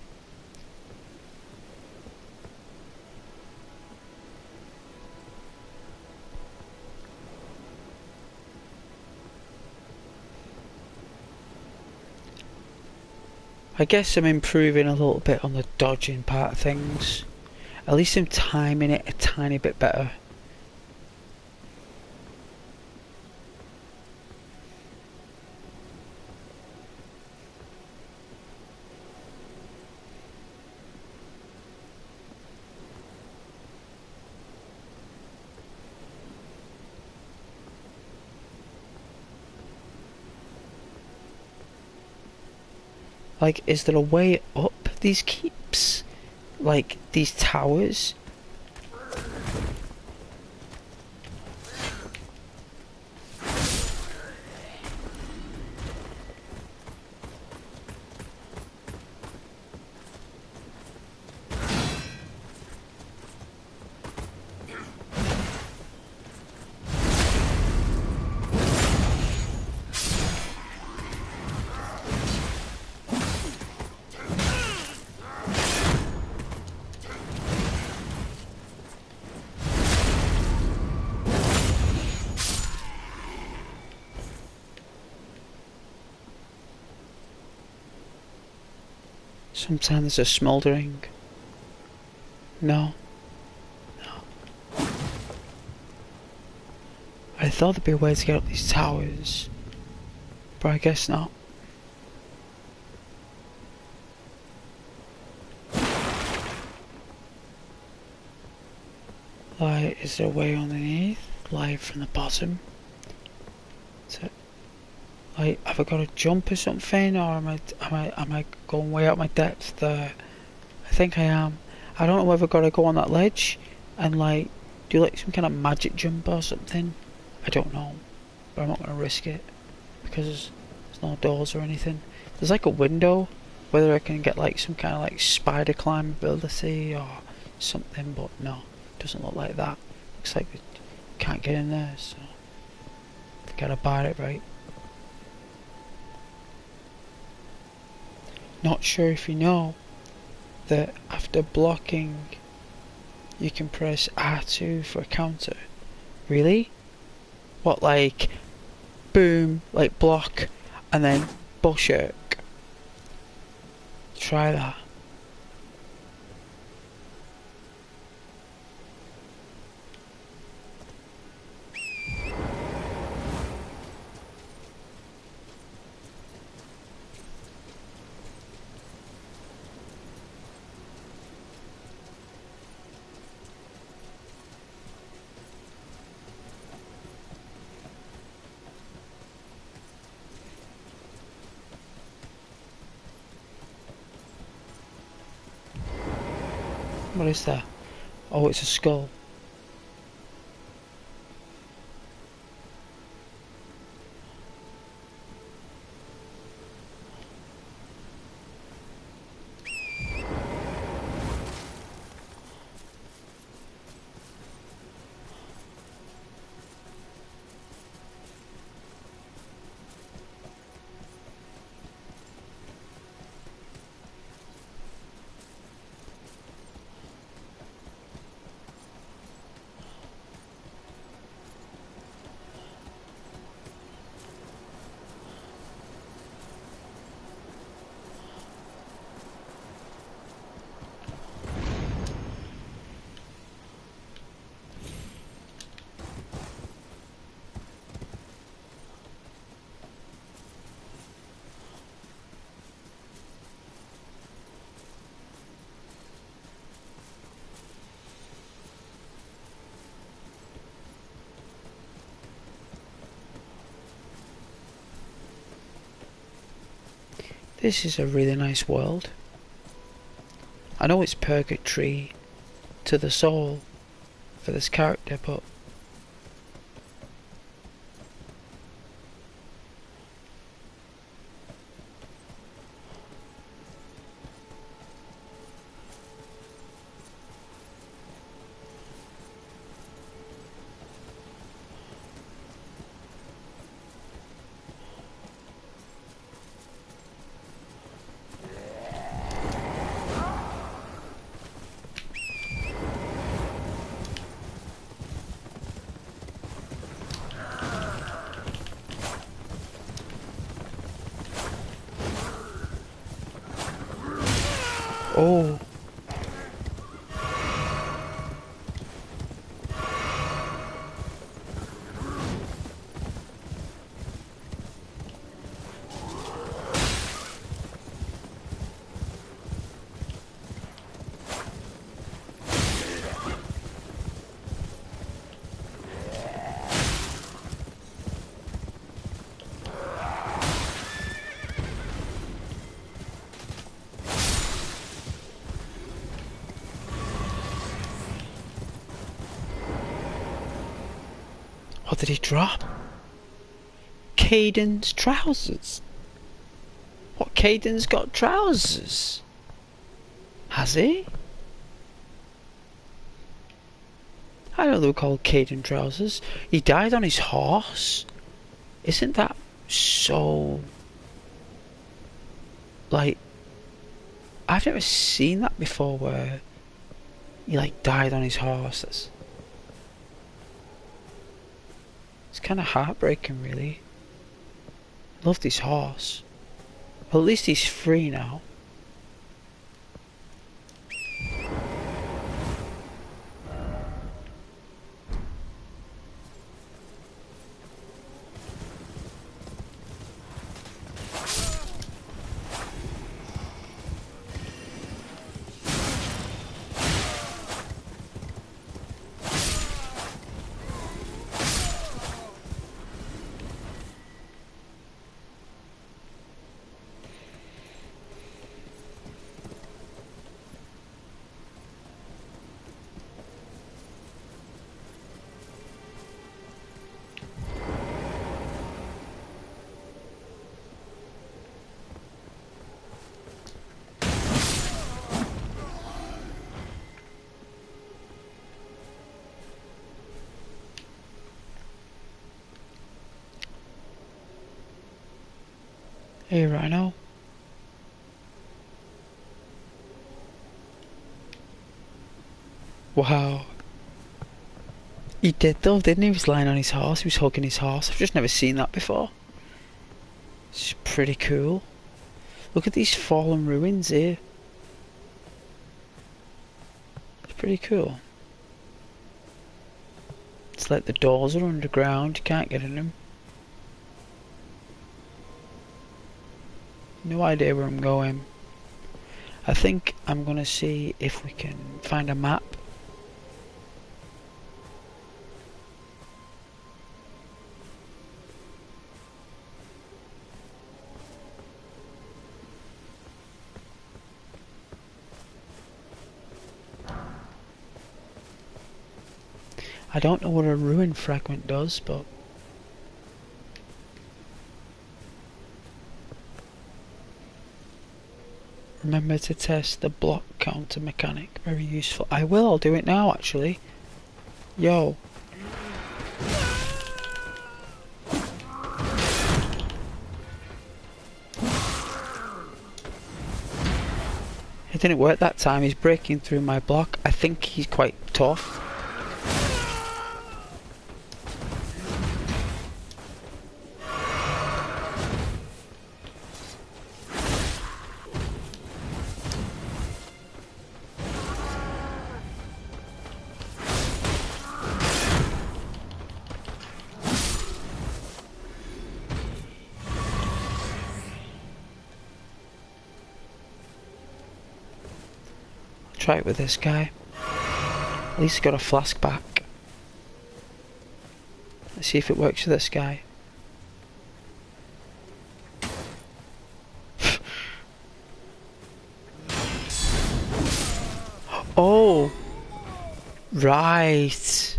I guess I'm improving a little bit on the dodging part of things. At least I'm timing it a tiny bit better. Like, is there a way up these keeps? Like, these towers? Sometimes there's a smouldering. No. No. I thought there'd be a way to get up these towers, but I guess not. Like, is there a way underneath? Like, from the bottom? Like, have I got to jump or something, or am I going way out my depth there? I think I am. I don't know whether I've got to go on that ledge and like do like some kind of magic jump or something. I don't know, but I'm not going to risk it because there's no doors or anything. There's like a window, whether I can get like some kind of like spider climb ability or something, but no, it doesn't look like that. Looks like we can't get in there, so forget about it, right? Not sure if you know that after blocking you can press R2 for a counter. Really? What, like boom, like block and then bullshirk? Try that. What is that? Oh, it's a skull. This is a really nice world. I know it's purgatory to the soul for this character, but Oh. What did he drop? Caden's trousers. What, Caden's got trousers? Has he? I know they were called Caden trousers. He died on his horse. Isn't that so... like... I've never seen that before where he like died on his horse. It's kind of heartbreaking, really. Loved his horse. Well, at least he's free now. Hey, Rhino. Wow. He did though, didn't he? He was lying on his horse, he was hugging his horse. I've just never seen that before. It's pretty cool. Look at these fallen ruins here. It's pretty cool. It's like the doors are underground, you can't get in them. No idea where I'm going. I think I'm gonna see if we can find a map. I don't know what a ruin fragment does, but remember to test the block counter mechanic. Very useful. I will, I'll do it now actually. Yo. It didn't work that time, he's breaking through my block. I think he's quite tough. Try it with this guy. At least he's got a flask back. Let's see if it works for this guy. Oh! Right!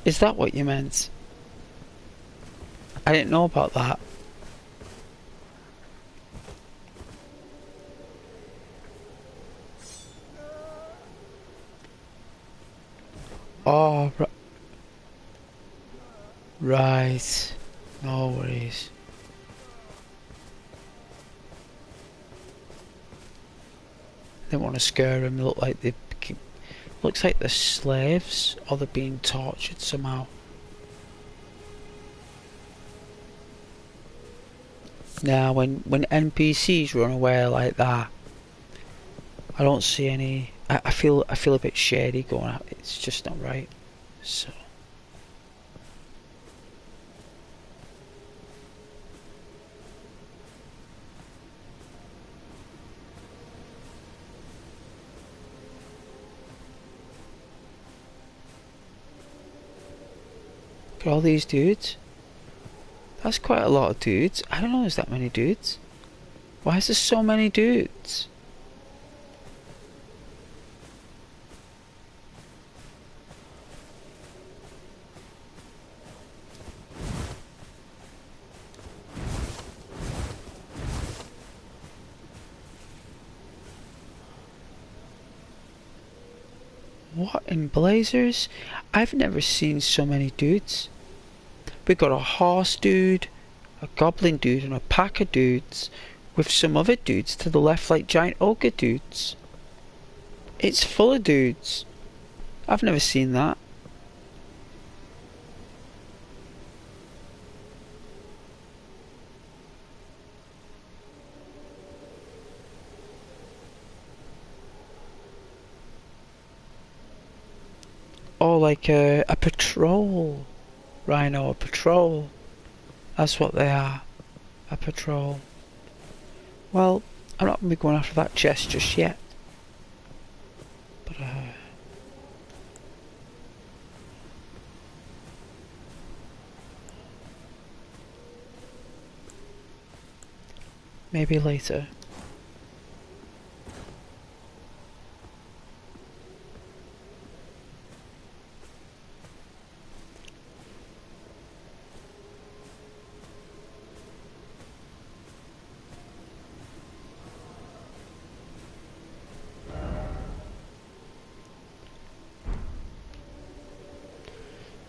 Is that what you meant? I didn't know about that. Oh, right. No worries. Didn't want to scare him. They look like they looks like they're slaves or they're being tortured somehow. Now, when NPCs run away like that, I don't see any. I feel a bit shady going out. It's just not right. So. Look at all these dudes. That's quite a lot of dudes. I don't know there's that many dudes. Why is there so many dudes? What in blazers? I've never seen so many dudes. We've got a horse dude, a goblin dude, and a pack of dudes, with some other dudes to the left like giant ogre dudes. It's full of dudes. I've never seen that. Oh, like a patrol. Rhino, a patrol. That's what they are. A patrol. Well, I'm not going to be going after that chest just yet. But, maybe later.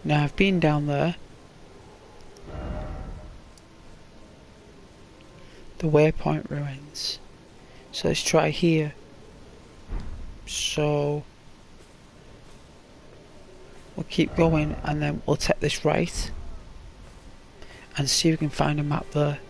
Now I've been down there. The waypoint ruins. So let's try here. So we'll keep going and then we'll take this right and see if we can find a map there.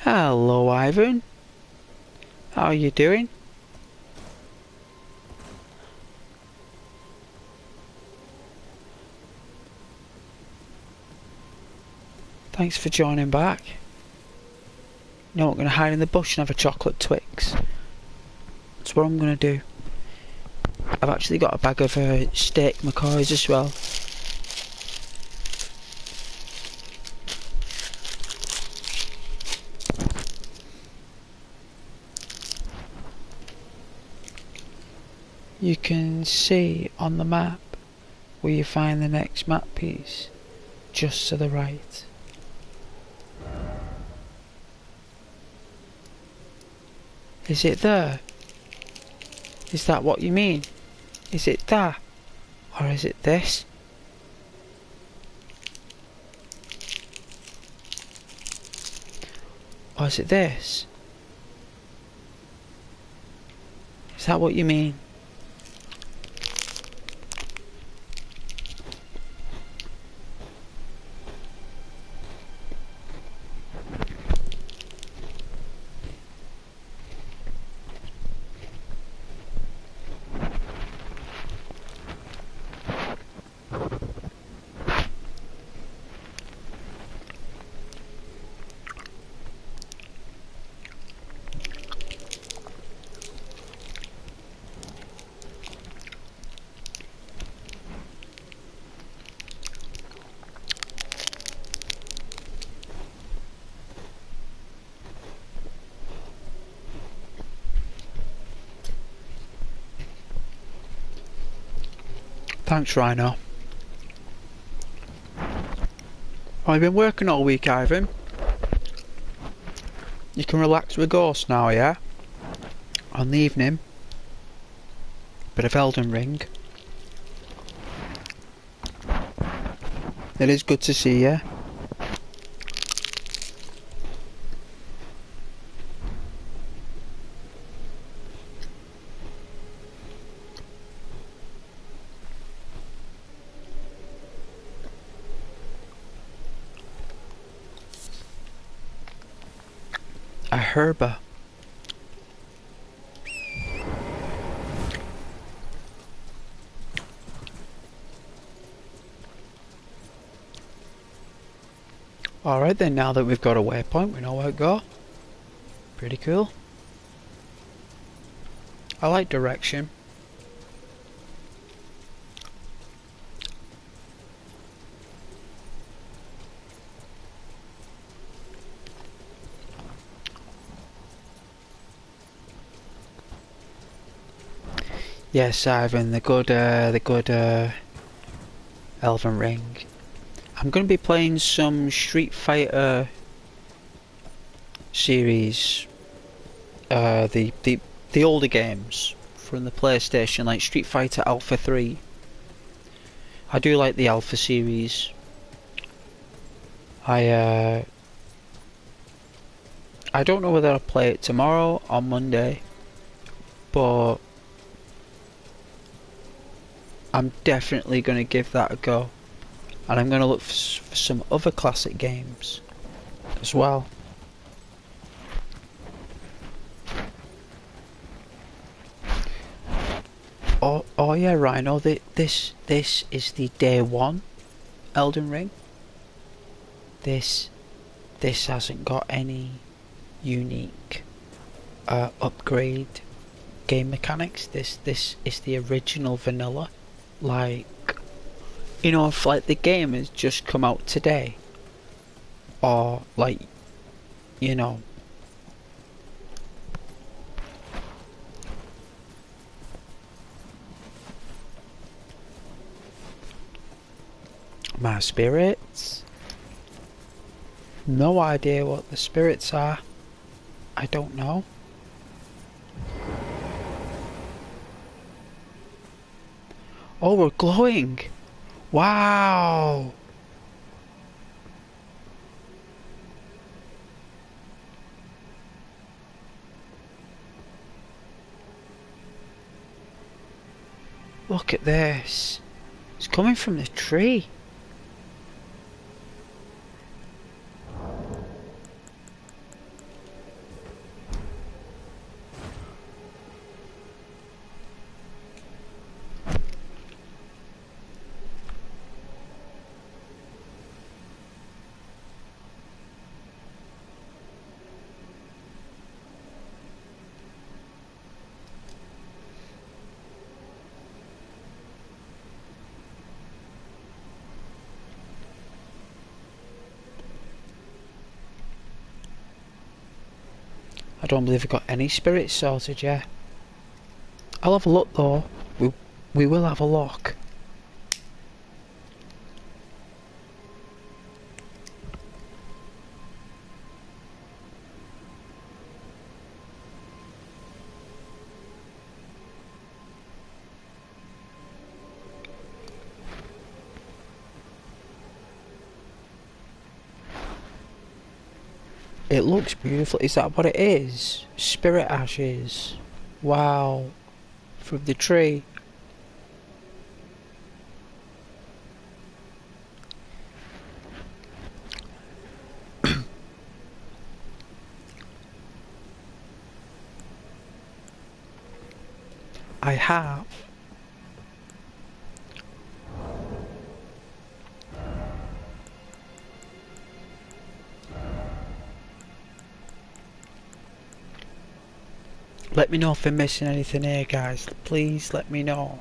Hello Ivan, how are you doing? Thanks for joining back. No, I'm going to hide in the bush and have a chocolate Twix. That's what I'm going to do. I've actually got a bag of steak McCoys as well. You can see on the map where you find the next map piece, just to the right. Is it there? Is that what you mean? Is it that? Or is it this? Or is it this? Is that what you mean? Thanks, Rhino. I've been working all week, Ivan. You can relax with Ghost now, yeah? On the evening. Bit of Elden Ring. It is good to see you. A herba. Alright then, now that we've got a waypoint, we know where to go. Pretty cool. I like direction. Yes, Ivan, the good Elden Ring. I'm going to be playing some Street Fighter series, the older games from the PlayStation, like Street Fighter Alpha 3. I do like the Alpha series. I don't know whether I'll play it tomorrow or Monday, but I'm definitely going to give that a go, and I'm going to look for some other classic games as well. Oh yeah, Rhino, this is the day one Elden Ring. This hasn't got any unique upgrade game mechanics. This is the original vanilla. Like, you know, if like the game has just come out today, or like, you know, my spirits, no idea what the spirits are. I don't know. Oh, we're glowing. Wow. Look at this. It's coming from the tree. I don't believe I've got any spirits sorted yet. I'll have a look though. We will have a look. It looks beautiful. Is that what it is? Spirit ashes. Wow. From the tree. I have. Let me know if I'm missing anything here, guys. Please let me know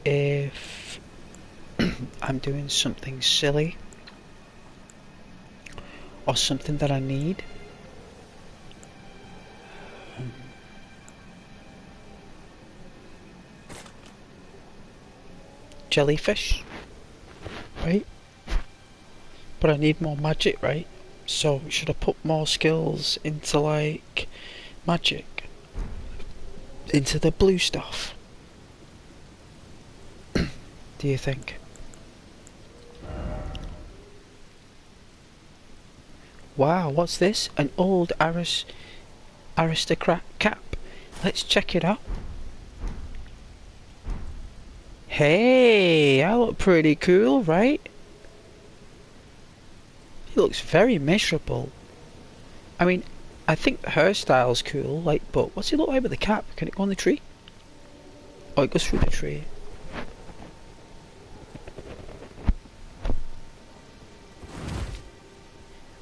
if I'm doing something silly or something that I need. jellyfish, right? But I need more magic, right? So should I put more skills into like magic? Into the blue stuff? Do you think? Wow, what's this? An old aristocrat cap. Let's check it out. Hey, I look pretty cool, right? He looks very miserable. I mean, I think the hairstyle's cool, like, but what's he look like with the cap? Can it go on the tree? Oh, it goes through the tree.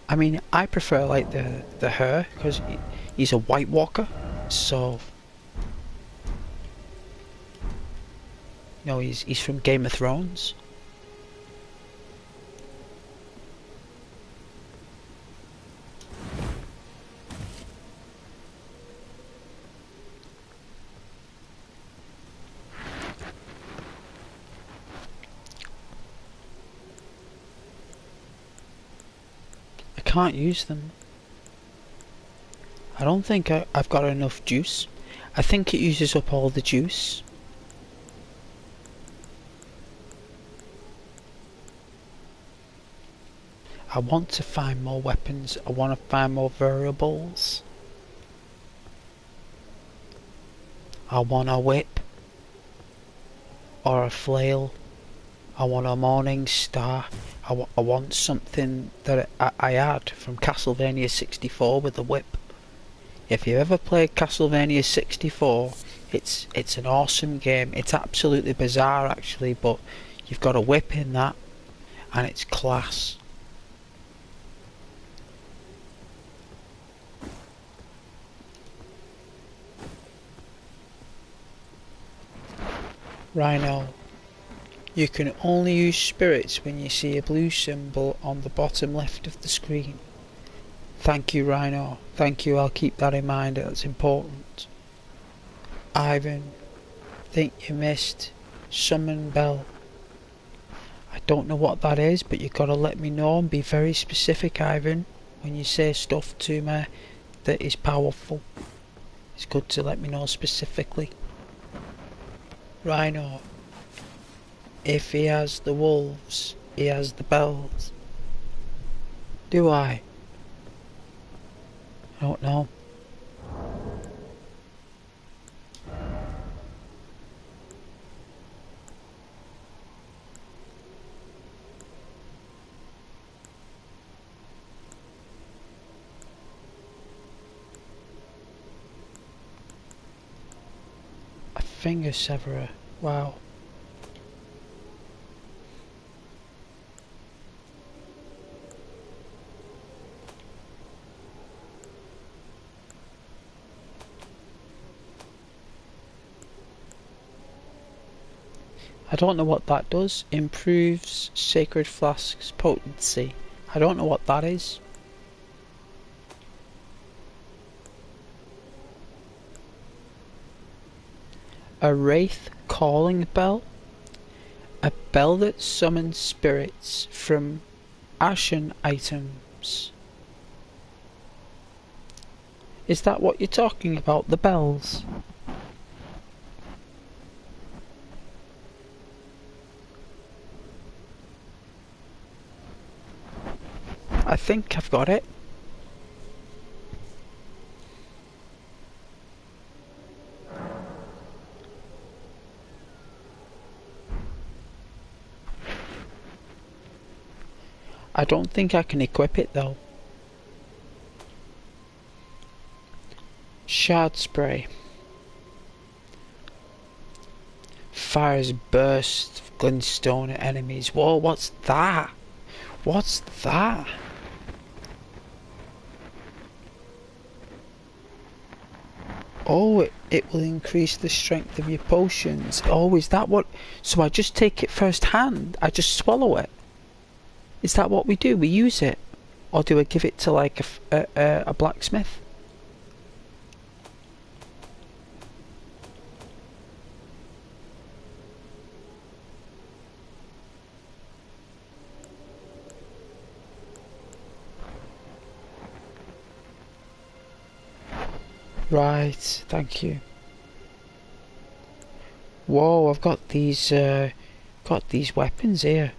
I mean, I prefer like the hair because he's a White Walker, so no, he's from Game of Thrones. I can't use them. I don't think I've got enough juice. I think it uses up all the juice. I want to find more weapons. I want to find more variables. I want a whip. Or a flail. I want a morning star. I want something that I had from Castlevania 64 with the whip. If you ever played Castlevania 64, it's an awesome game. It's absolutely bizarre actually, but you've got a whip in that and it's class. Rhino. You can only use spirits when you see a blue symbol on the bottom left of the screen. Thank you, Rhino. Thank you, I'll keep that in mind, that's important. Ivan, think you missed Summon Bell. I don't know what that is, but you gotta let me know and be very specific, Ivan, when you say stuff to me that is powerful. It's good to let me know specifically. Rhino. If he has the wolves, he has the bells. Do I? I don't know. A finger severer. Wow. I don't know what that does. Improves Sacred Flask's potency. I don't know what that is. A Wraith Calling Bell. A bell that summons spirits from Ashen items. Is that what you're talking about? The bells? I think I've got it. I don't think I can equip it though. Shard spray. Fires burst glintstone at enemies. Whoa, what's that? What's that? Oh, it will increase the strength of your potions. Oh, is that what... So I just take it first hand? I just swallow it? Is that what we do? We use it? Or do I give it to like a blacksmith? Right, thank you. Whoa, I've got these weapons here.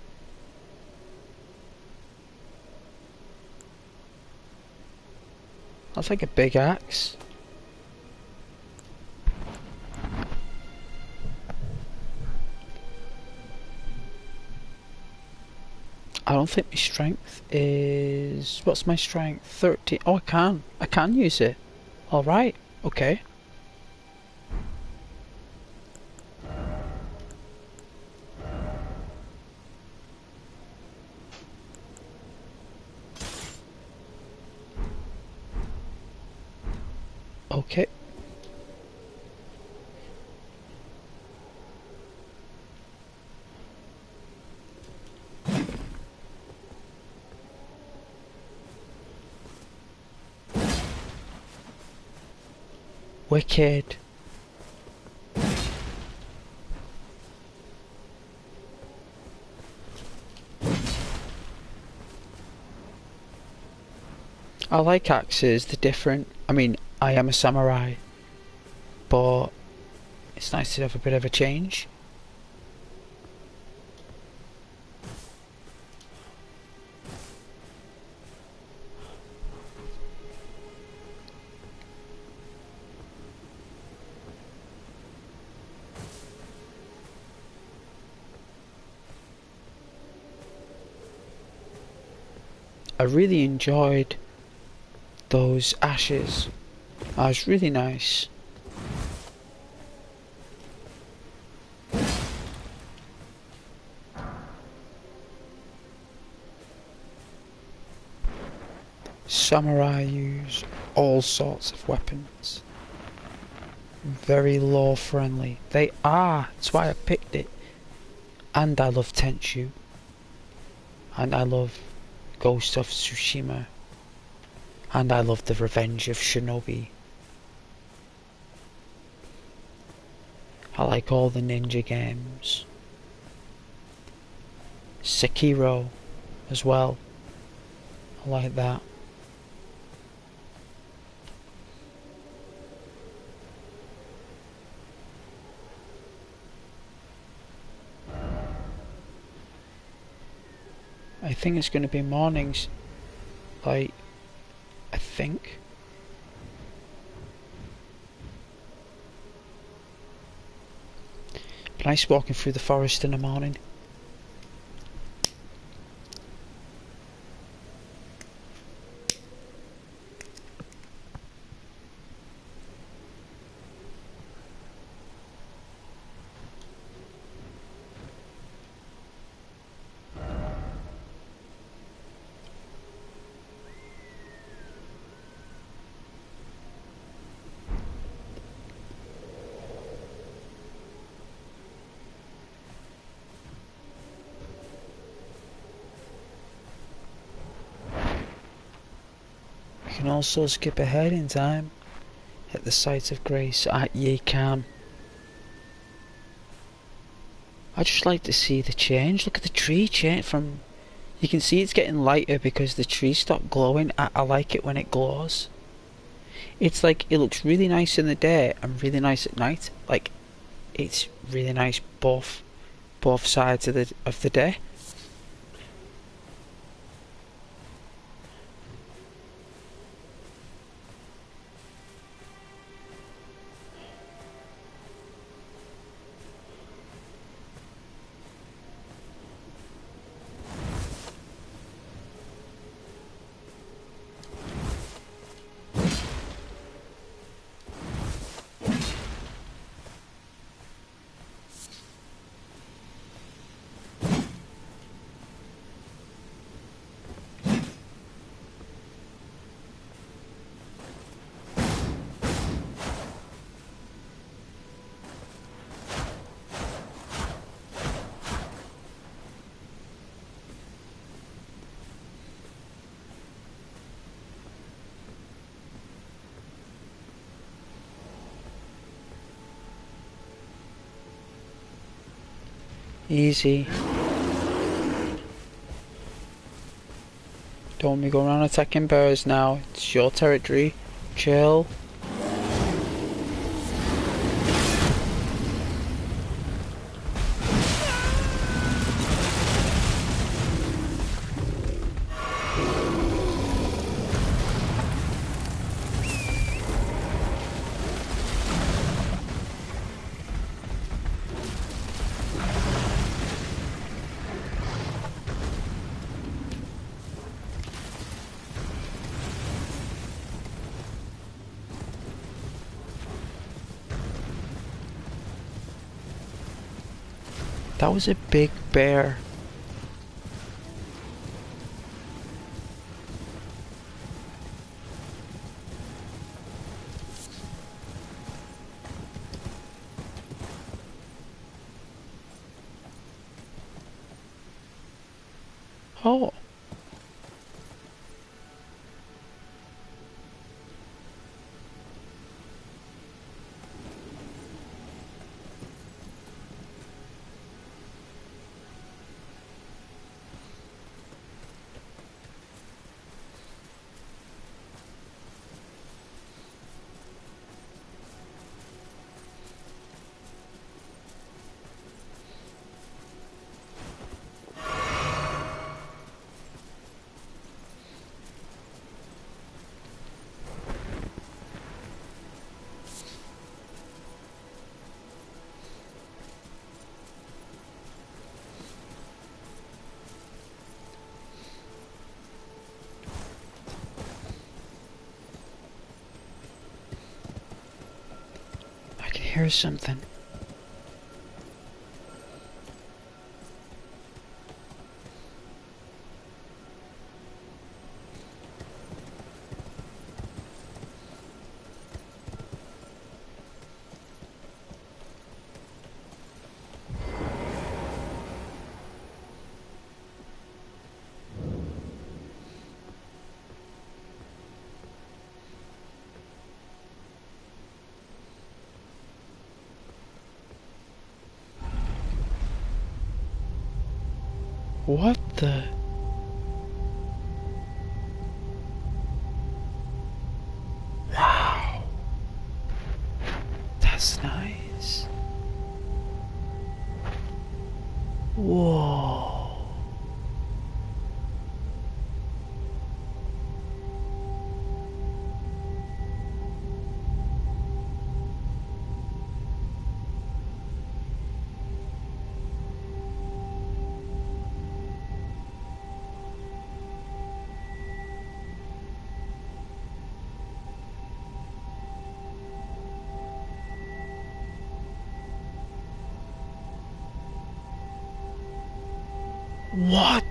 That's like a big axe. I don't think my strength is... What's my strength? 13. Oh, I can use it. Alright, okay. Okay. Wicked. I like axes, they're different. I mean, I am a samurai, but it's nice to have a bit of a change. I really enjoyed those ashes. That was really nice. Samurai use all sorts of weapons. Very law friendly. They are. That's why I picked it. And I love Tenchu. And I love Ghost of Tsushima. And I love The Revenge of Shinobi. I like all the ninja games. Sekiro as well. I like that. I think it's going to be mornings. Like, I think. Nice walking through the forest in the morning. You can also skip ahead in time at the site of grace at Ye Can. I just like to see the change. Look at the tree change from... You can see it's getting lighter because the tree stopped glowing. I like it when it glows. It's like, it looks really nice in the day and really nice at night. Like, it's really nice both sides of the day. Easy. Don't be going around attacking bears now. It's your territory. Chill. That was a big bear. Oh. Here's something. What the? Wow. That's nice. Whoa. What?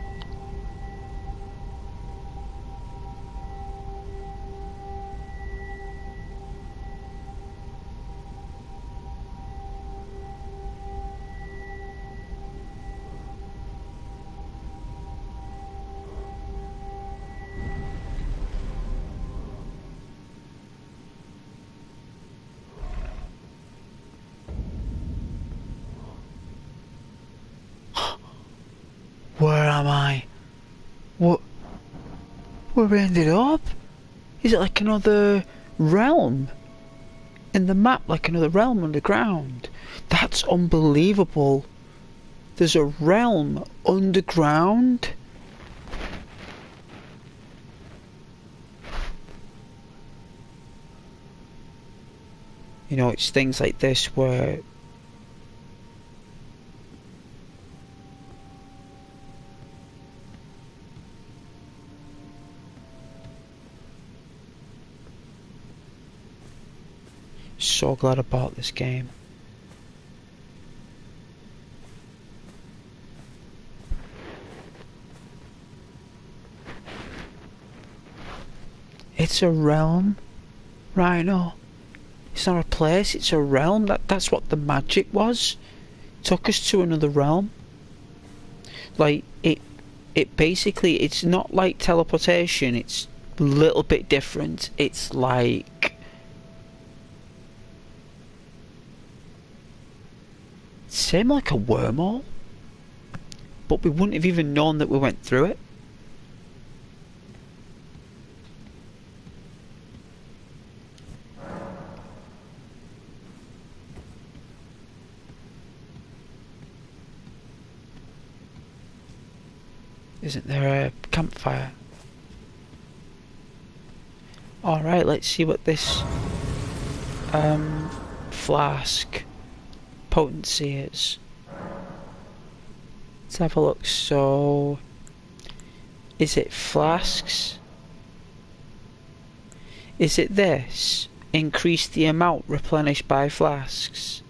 Where am I? What? Where we ended up? Is it like another realm in the map, like another realm underground? That's unbelievable. There's a realm underground? You know, it's things like this where so glad I bought this game. It's a realm, Rhino. It's not a place, it's a realm. That's what the magic was. Took us to another realm. Like it basically, it's not like teleportation, it's a little bit different. It's like same like a wormhole, but we wouldn't have even known that we went through it. Isn't there a campfire? Alright, let's see what this flask potency is. Let's have a look. So is it flasks? Is it this? Increase the amount replenished by flasks.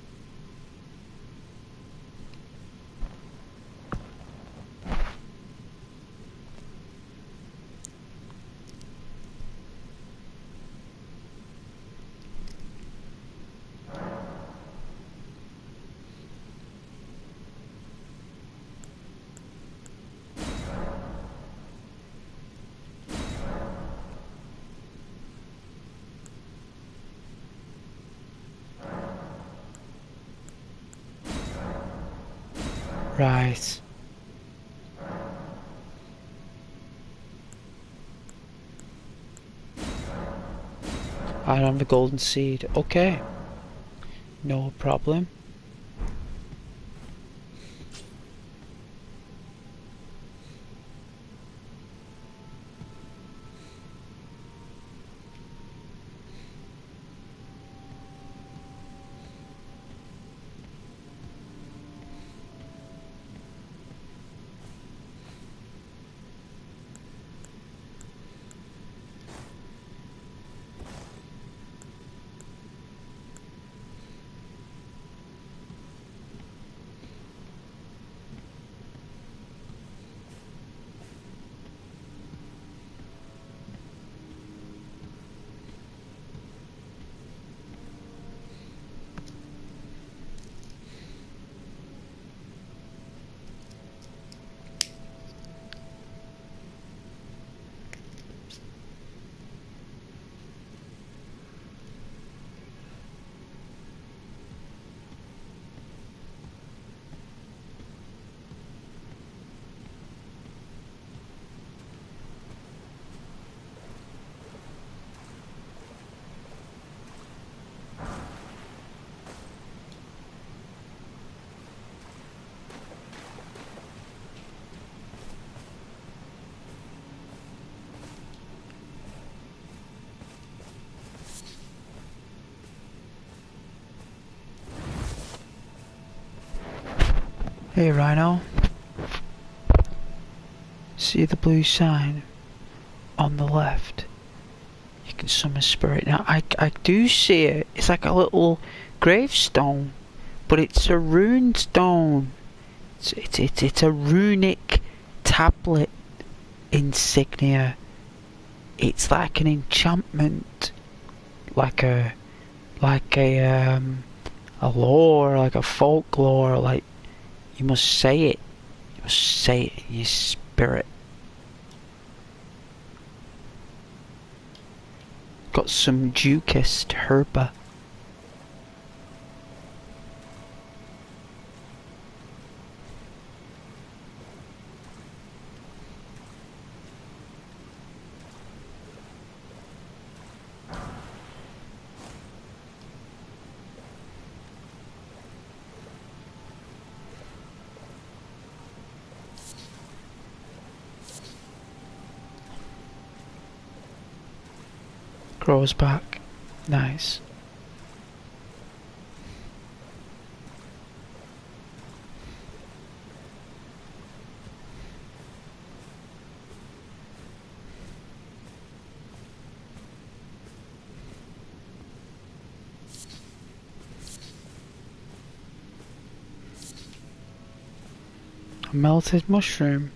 Right. I am the golden seed. Okay. No problem. Hey Rhino, see the blue sign on the left? You can summon spirit. Now I do see it. It's like a little gravestone, but it's a rune stone. It's a runic tablet insignia. It's like an enchantment, like a lore, like a folklore, like. You must say it. You must say it in your spirit. Got some Ducist herba. Grows back. Nice. A melted mushroom.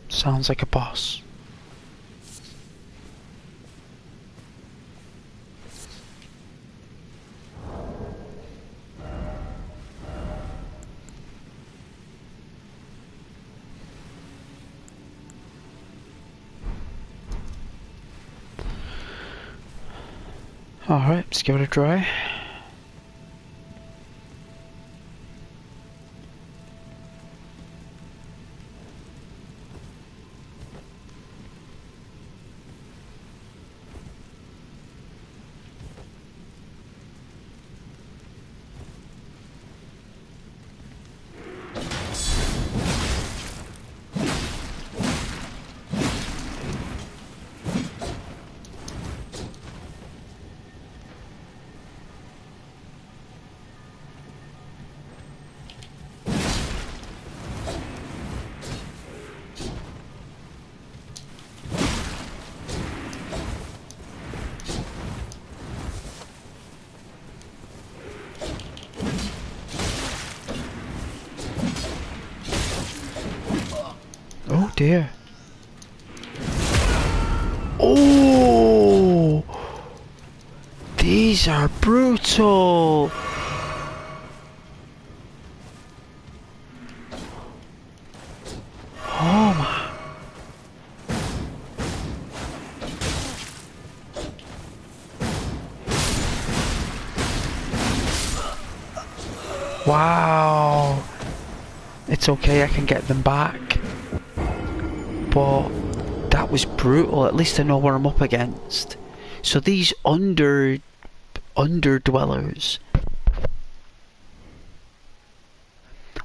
Sounds like a boss. Alright, let's give it a try. Oh dear. Oh! These are brutal! Oh my... Wow! It's okay, I can get them back. But that was brutal. At least I know what I'm up against. So these underdwellers.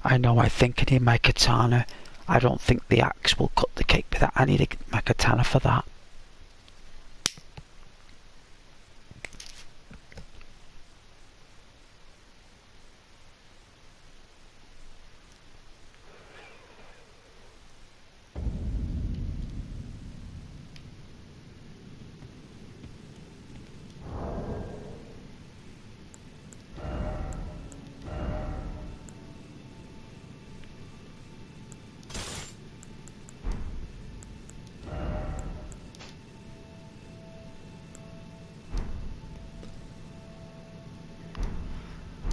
I know, I think I need my katana. I don't think the axe will cut the cake with that. I need my katana for that.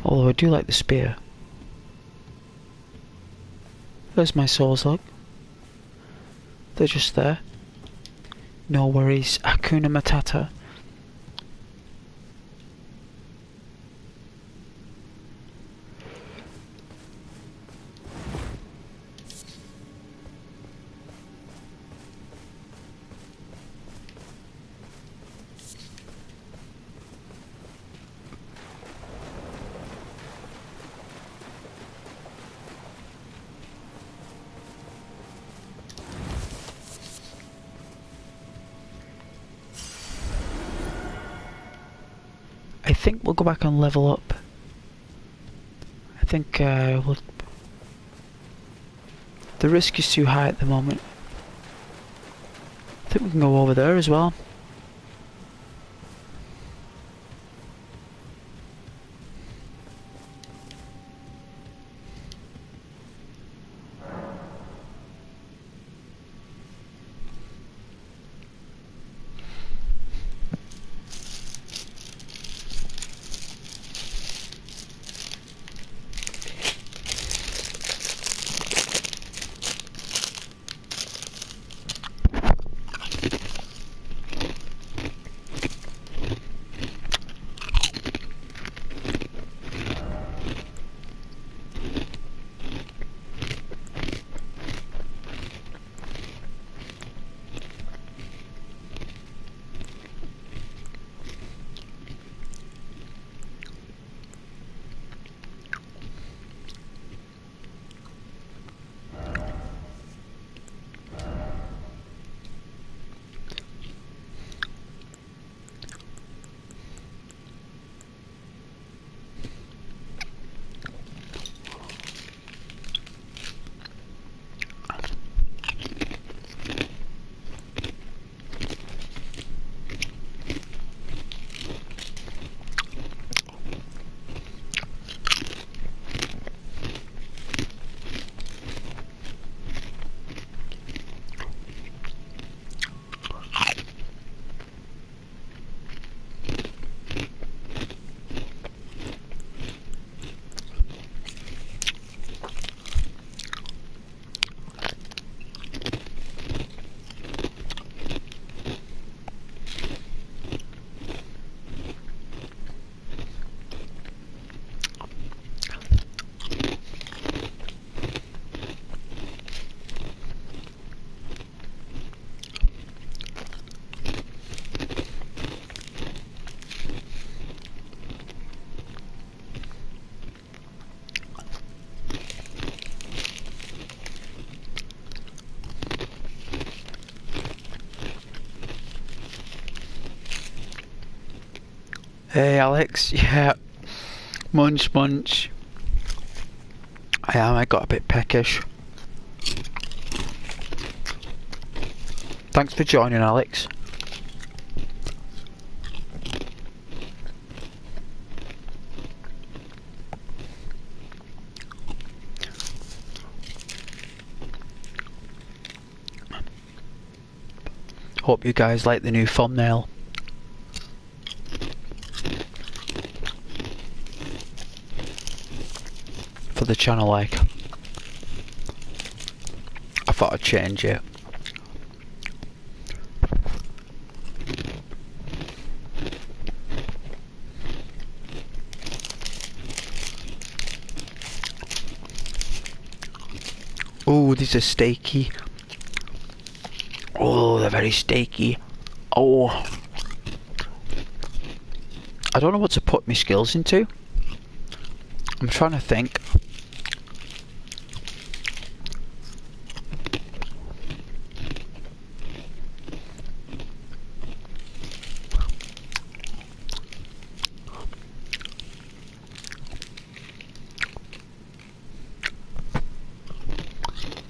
Although I do like the spear. There's my souls, look. They're just there. No worries. Hakuna Matata. I think we'll go back and level up. I think the risk is too high at the moment. I think we can go over there as well. Hey Alex, yeah, munch munch. I got a bit peckish. Thanks for joining, Alex. Hope you guys like the new thumbnail. For the channel, like. I thought I'd change it. Oh, these are steaky. Oh, they're very steaky. Oh. I don't know what to put my skills into. I'm trying to think.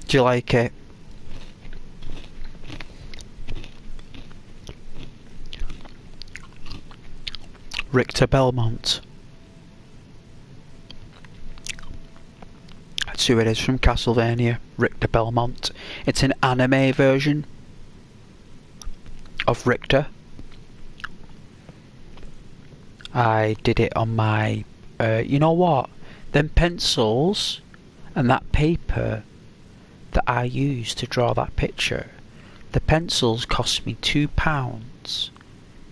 Do you like it? Richter Belmont. That's who it is from Castlevania, Richter Belmont. It's an anime version of Richter. I did it on my, you know what? Them pencils and that paper that I used to draw that picture, the pencils cost me £2.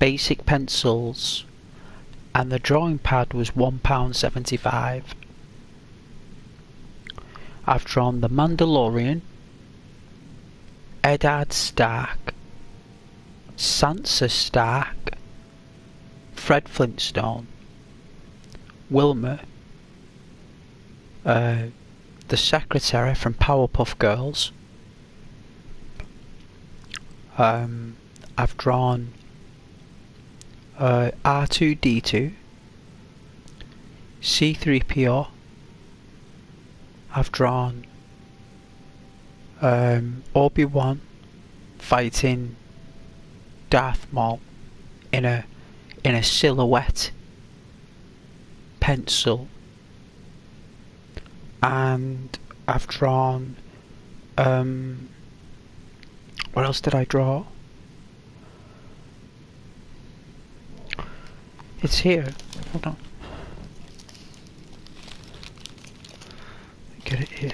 Basic pencils. And the drawing pad was £1.75. I've drawn the Mandalorian, Eddard Stark, Sansa Stark, Fred Flintstone, Wilma, the secretary from Powerpuff Girls. I've drawn R2-D2, C3PO. I've drawn Obi-Wan fighting Darth Maul in a silhouette pencil, and I've drawn what else did I draw? It's here. Hold on. Get it here.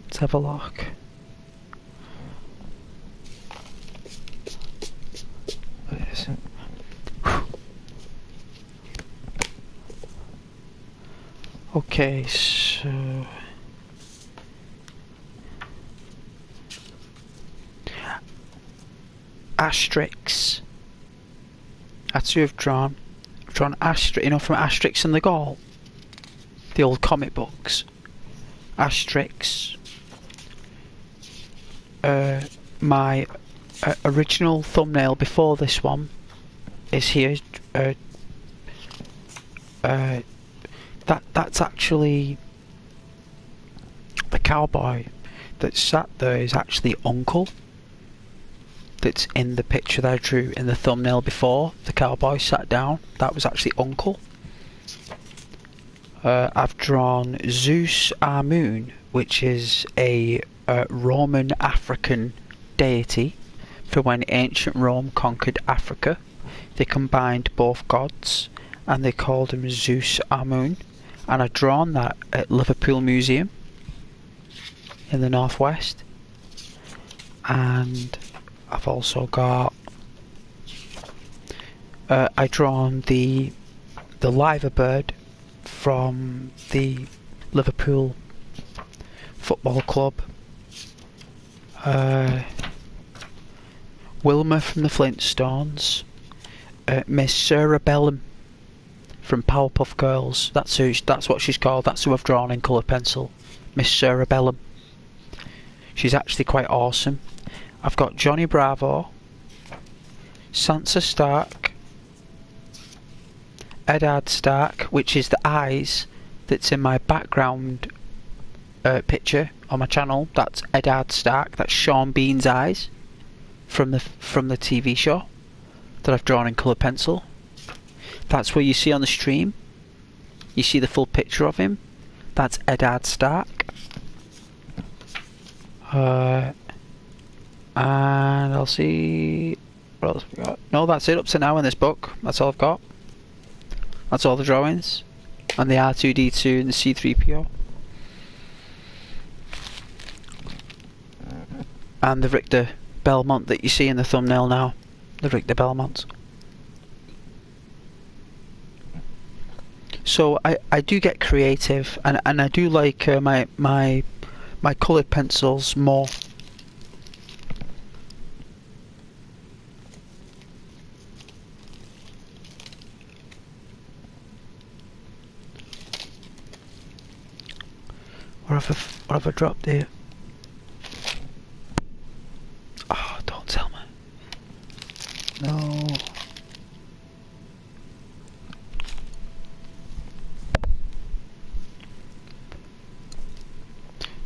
Let's have a look. Wait a second. Okay, so Asterix. That's who I've drawn. I've drawn Asterix, you know, from Asterix and the Gaul, the old comic books. Asterix. My original thumbnail before this one is here. That's actually the cowboy that sat there is actually Uncle. That's in the picture that I drew in the thumbnail before. The cowboy sat down. That was actually Uncle. I've drawn Zeus Amun, which is a Roman African deity for when ancient Rome conquered Africa. They combined both gods and they called him Zeus Amun. And I've drawn that at Liverpool Museum in the northwest. And I've also got I drawn the liver bird from the Liverpool Football Club, Wilma from the Flintstones, Miss Cerebellum from Powerpuff Girls. That's what she's called. That's who I've drawn in colour pencil, Miss Cerebellum. She's actually quite awesome. I've got Johnny Bravo, Sansa Stark, Eddard Stark, which is the eyes that's in my background picture on my channel. That's Eddard Stark. That's Sean Bean's eyes from the TV show that I've drawn in colour pencil. That's what you see on the stream. You see the full picture of him. That's Eddard Stark. And I'll see what else we got. No, that's it up to now in this book. That's all I've got. That's all the drawings. And the R2-D2 and the C-3PO. And the Richter Belmont that you see in the thumbnail now. The Richter Belmont. So I do get creative, and I do like my coloured pencils more. What have I dropped here? Oh, don't tell me. No.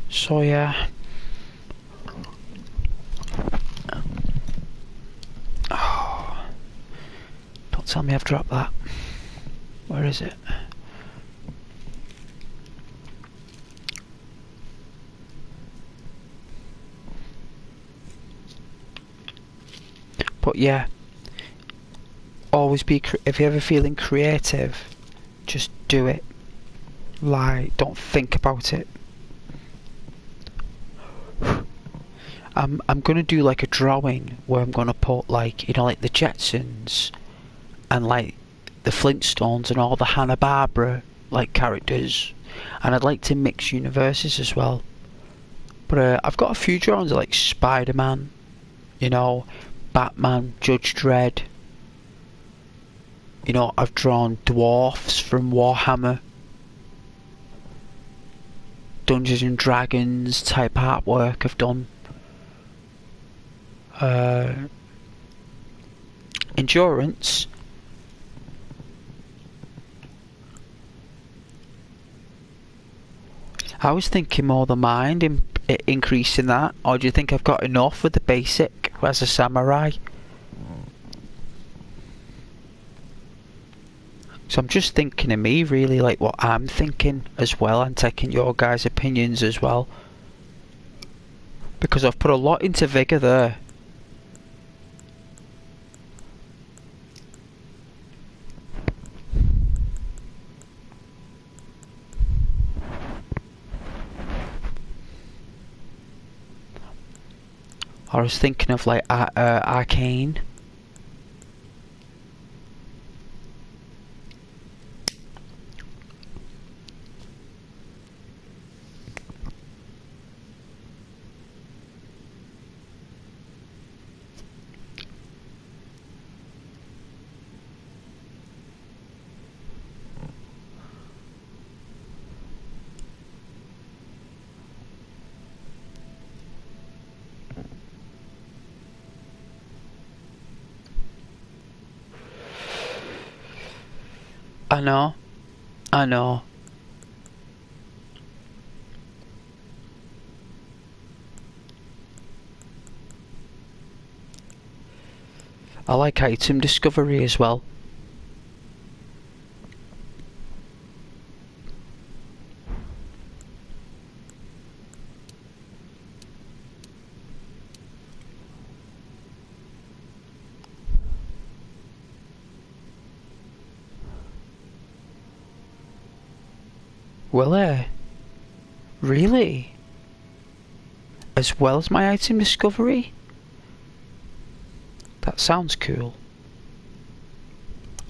So yeah. Oh, don't tell me I've dropped that. Where is it? But yeah, always be, if you're ever feeling creative, just do it. Like, don't think about it. I'm gonna do like a drawing where I'm gonna put like, you know, like the Jetsons and like the Flintstones and all the Hanna-Barbera like characters, and I'd like to mix universes as well. But I've got a few drawings of like Spider-Man, you know, Batman, Judge Dredd. You know, I've drawn dwarfs from Warhammer, Dungeons and Dragons type artwork I've done. Endurance. I was thinking more the mind, increasing that, or do you think I've got enough with the basic as a samurai? So I'm just thinking of me, really, like what I'm thinking as well, and taking your guys' opinions as well. Because I've put a lot into Vigor there. I was thinking of like Arcane. I know. I know. I like item discovery as well. Will I? Really? As well as my item discovery? That sounds cool.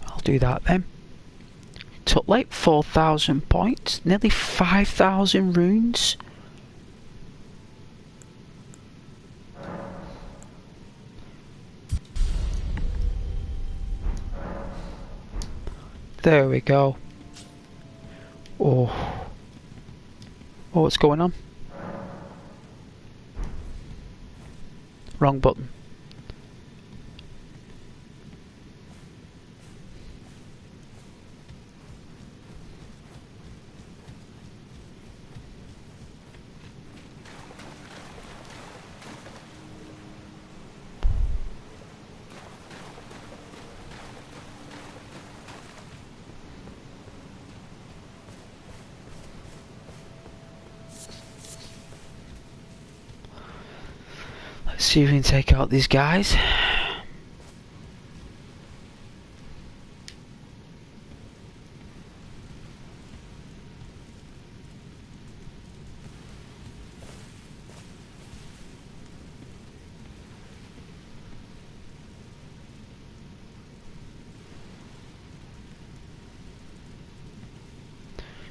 I'll do that then. Took like 4,000 points, nearly 5,000 runes. There we go. Oh. Oh, what's going on? Wrong button. See if we can take out these guys.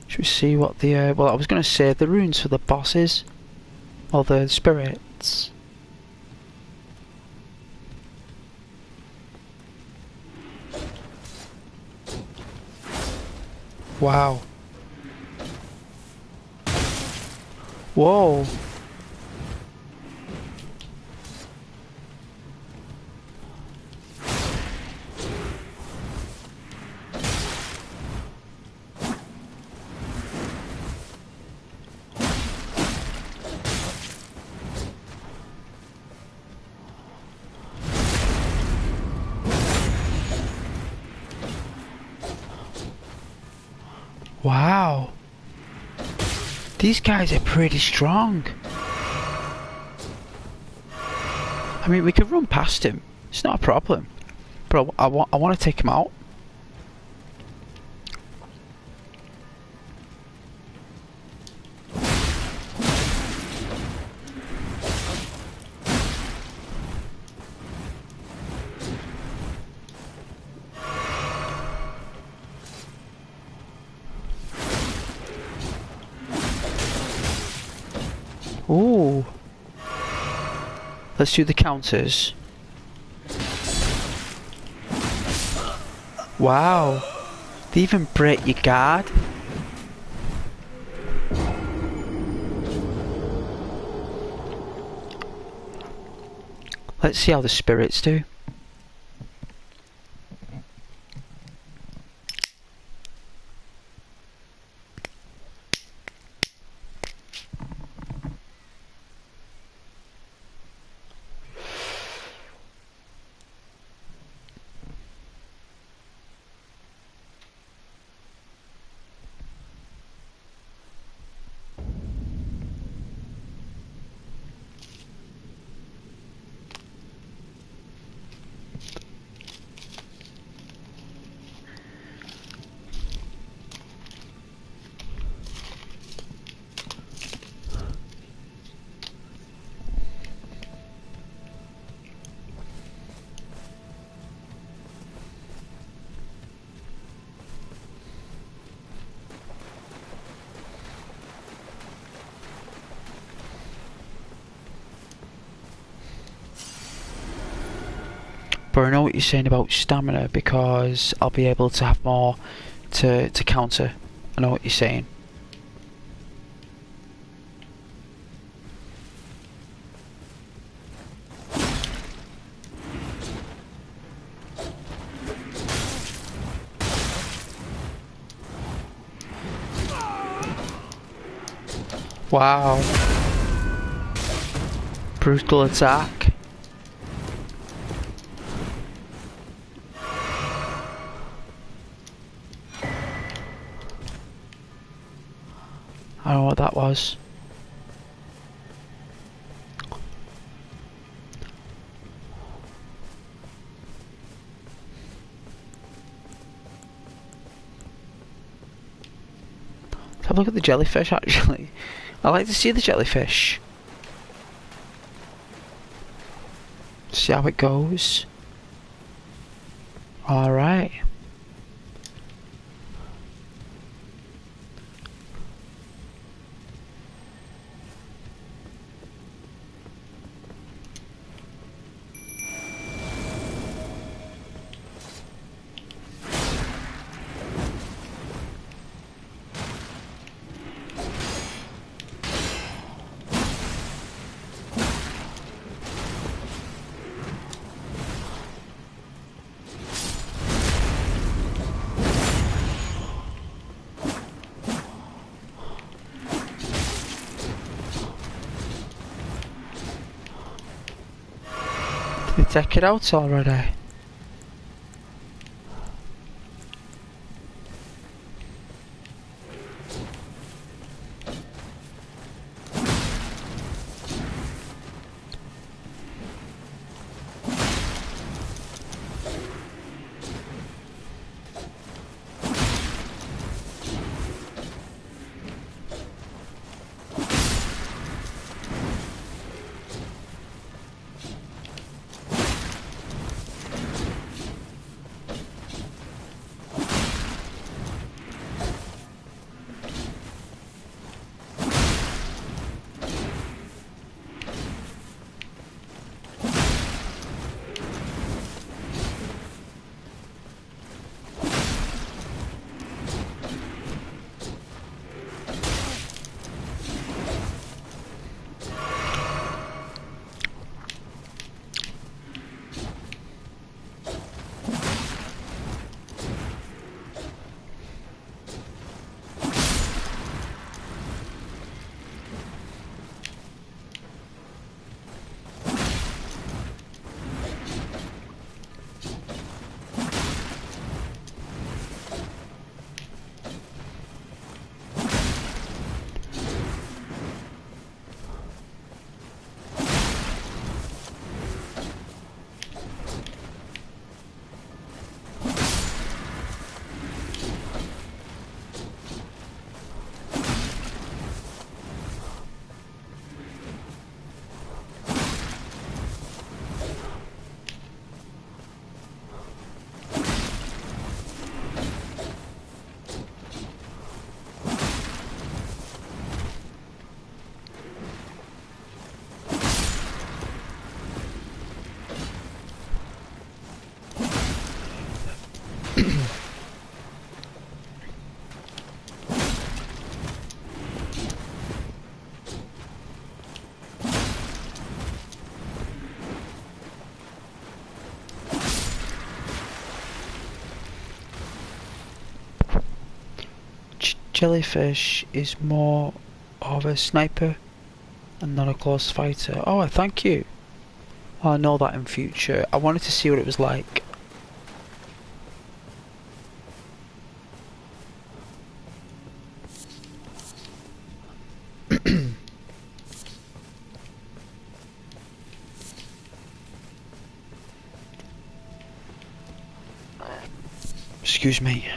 Should we see what the, well, I was going to save the runes for the bosses, or the spirits. Wow. Whoa. Wow. These guys are pretty strong. I mean, we could run past him. It's not a problem. But I want to take him out. Ooh. Let's do the counters. Wow. They even break your guard. Let's see how the spirits do. But I know what you're saying about stamina, because I'll be able to have more to counter. I know what you're saying. Wow. Brutal attack. I don't know what that was. Let's have a look at the jellyfish actually. I like to see the jellyfish. See how it goes. Alright. Did they take it out already? Jellyfish is more of a sniper and not a close fighter. Oh, thank you. I'll know that in future. I wanted to see what it was like. Excuse me.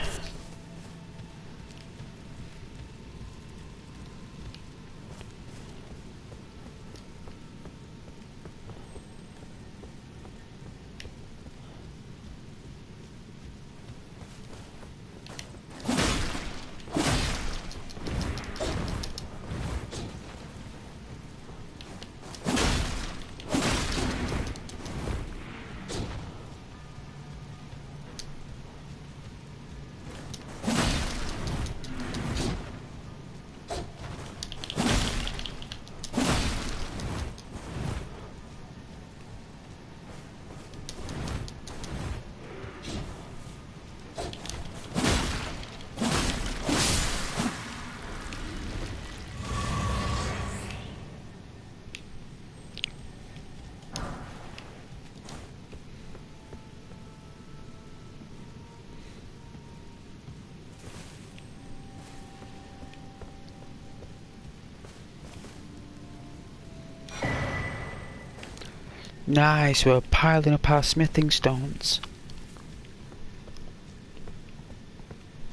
Nice, we're piling up our smithing stones.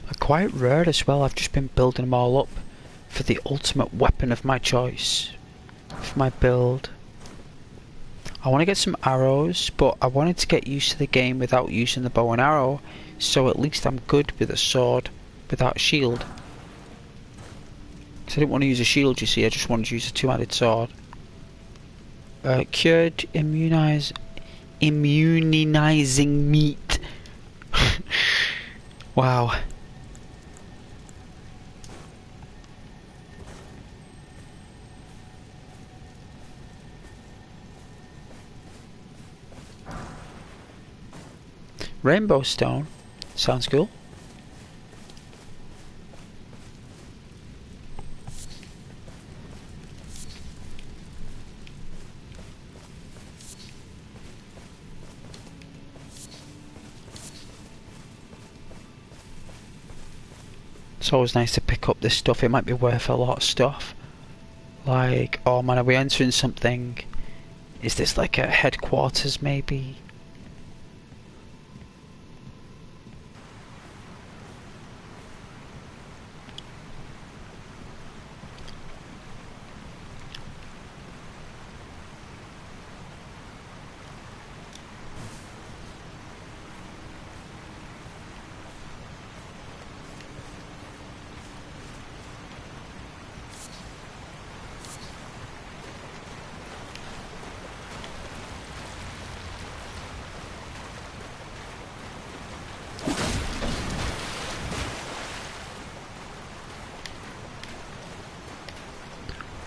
They're quite rare as well. I've just been building them all up for the ultimate weapon of my choice. For my build. I want to get some arrows, but I wanted to get used to the game without using the bow and arrow, so at least I'm good with a sword without a shield. Because I didn't want to use a shield, you see, I just wanted to use a two-handed sword. Cured immunizing meat. Wow. Rainbow stone. Sounds cool. It's always nice to pick up this stuff. It might be worth a lot of stuff. Like, oh man, are we entering something? Is this like a headquarters maybe?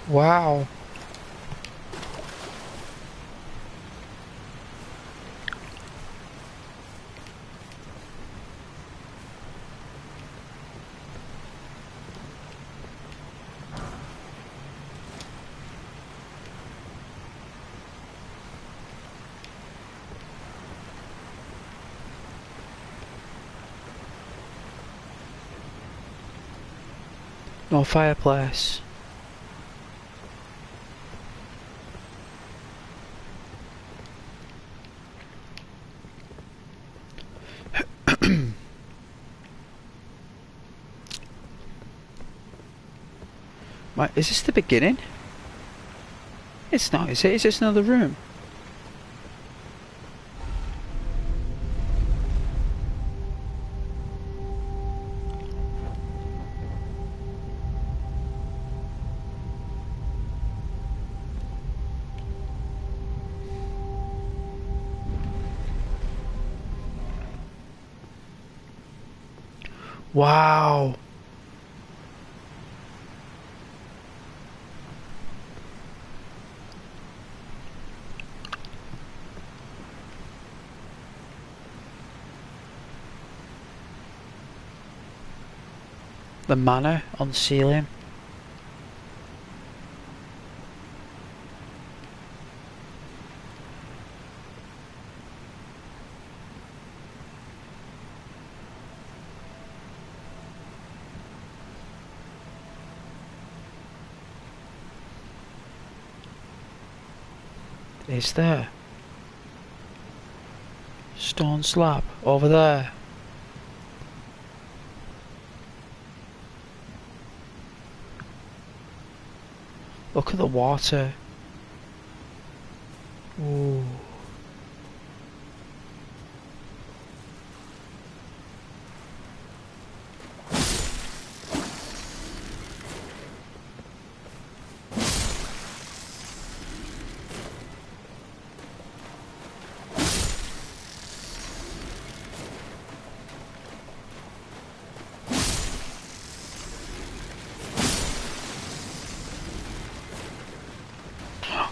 Wow. No fireplace. Right, is this the beginning? It's not, is it? Is this another room? Wow. The manor on the ceiling. Is there? Stone slab over there. Look at the water. Ooh.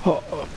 Oh, oh.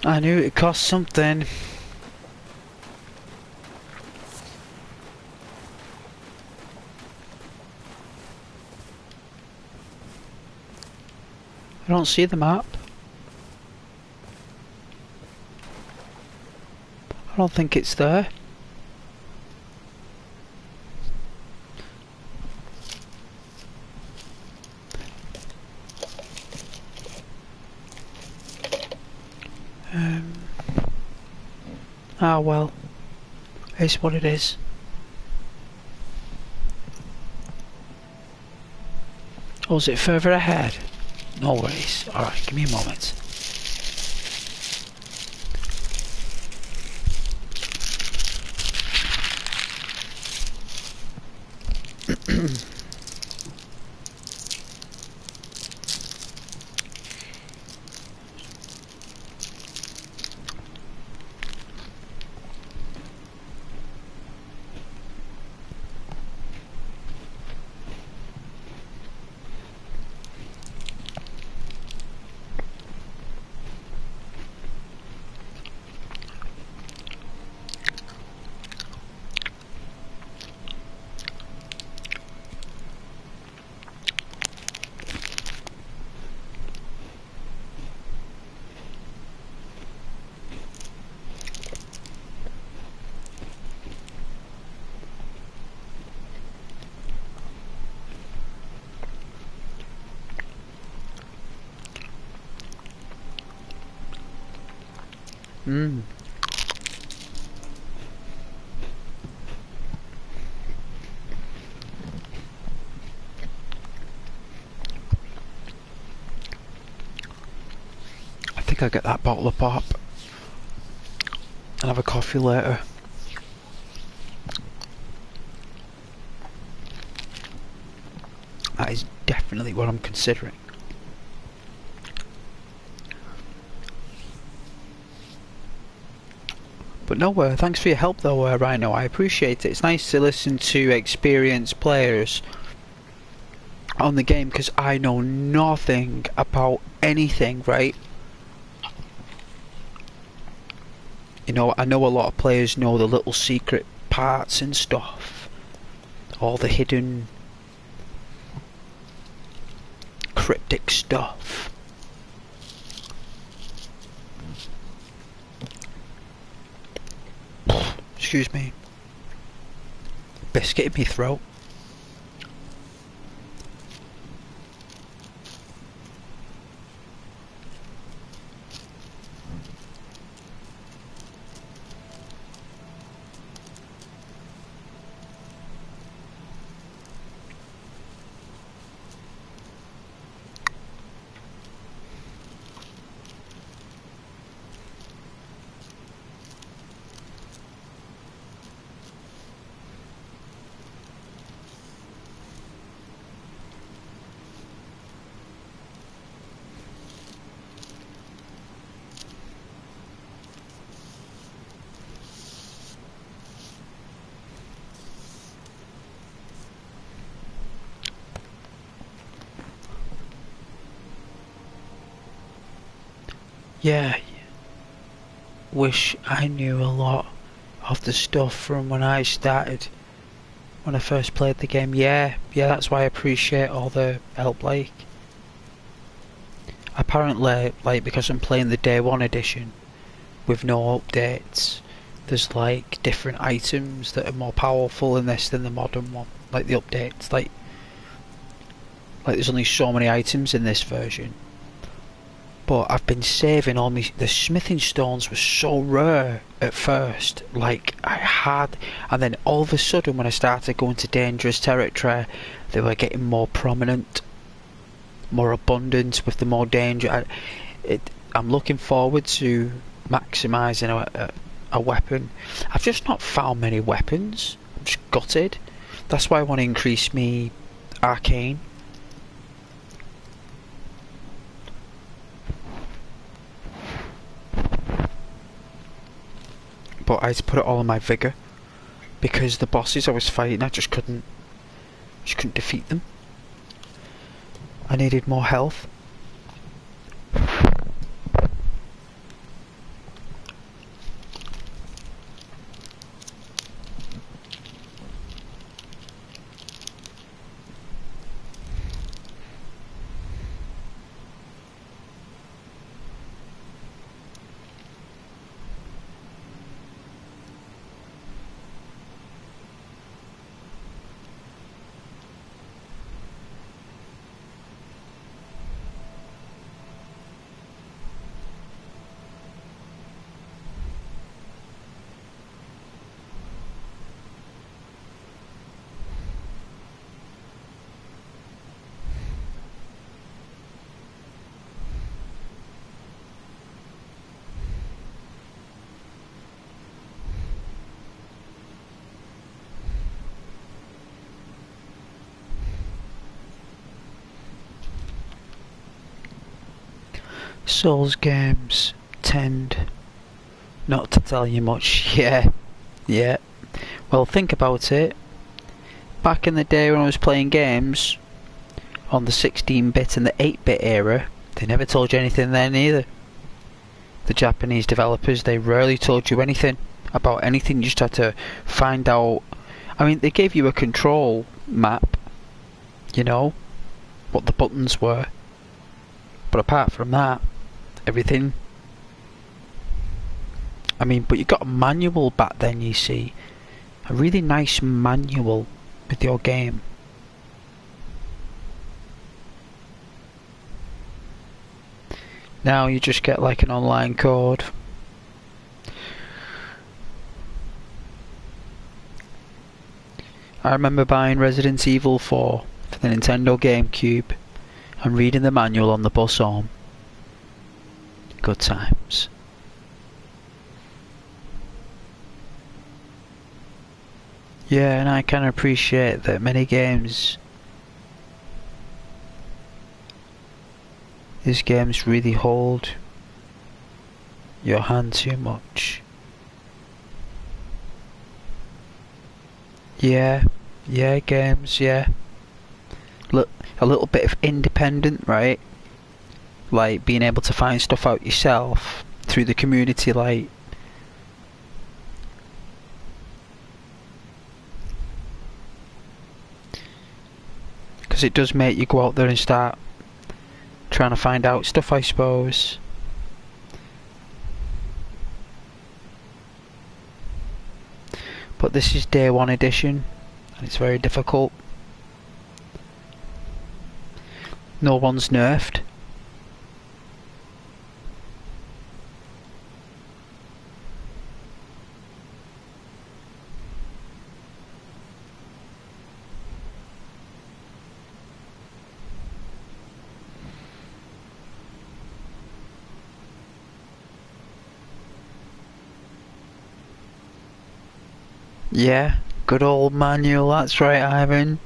I knew it cost something. I don't see the map. I don't think it's there. Ah well, it's what it is. Oh, is it further ahead? No worries. Alright, give me a moment. Mmm. I think I'll get that bottle of pop and have a coffee later. That is definitely what I'm considering. But no, thanks for your help though, Rhino. I appreciate it. It's nice to listen to experienced players on the game because I know nothing about anything, right? You know, I know a lot of players know the little secret parts and stuff. All the hidden cryptic stuff. Excuse me. Biscuit in my throat. Yeah, wish I knew a lot of the stuff from when I started, when I first played the game. Yeah, that's why I appreciate all the help, like. Apparently, like, because I'm playing the day one edition with no updates, there's like different items that are more powerful in this than the modern one. Like the updates, like there's only so many items in this version. But I've been saving all the smithing stones were so rare at first, like I had, and then all of a sudden when I started going to dangerous territory, they were getting more prominent, more abundant with the more danger. I'm looking forward to maximising a weapon. I've just not found many weapons. I'm just gutted. That's why I want to increase me arcane. But I had to put it all in my vigour because the bosses I was fighting, I just couldn't defeat them. I needed more health. Souls games tend not to tell you much. Yeah. Well, think about it. Back in the day when I was playing games on the 16-bit and the 8-bit era, they never told you anything then either. The Japanese developers, they rarely told you anything about anything. You just had to find out. I mean, they gave you a control map, you know, what the buttons were. But apart from that, everything. I mean, but you got a manual back then, you see. A really nice manual with your game. Now you just get like an online code. I remember buying Resident Evil 4 for the Nintendo GameCube and reading the manual on the bus home. Good times. Yeah, and I can appreciate that many games, these games really hold your hand too much. Yeah, games, yeah. Look, a little bit of independent, right? Like being able to find stuff out yourself through the community, like. Because it does make you go out there and start trying to find out stuff, I suppose. But this is day 1 edition, and it's very difficult. No one's nerfed. Yeah, good old manual, that's right, Ivan.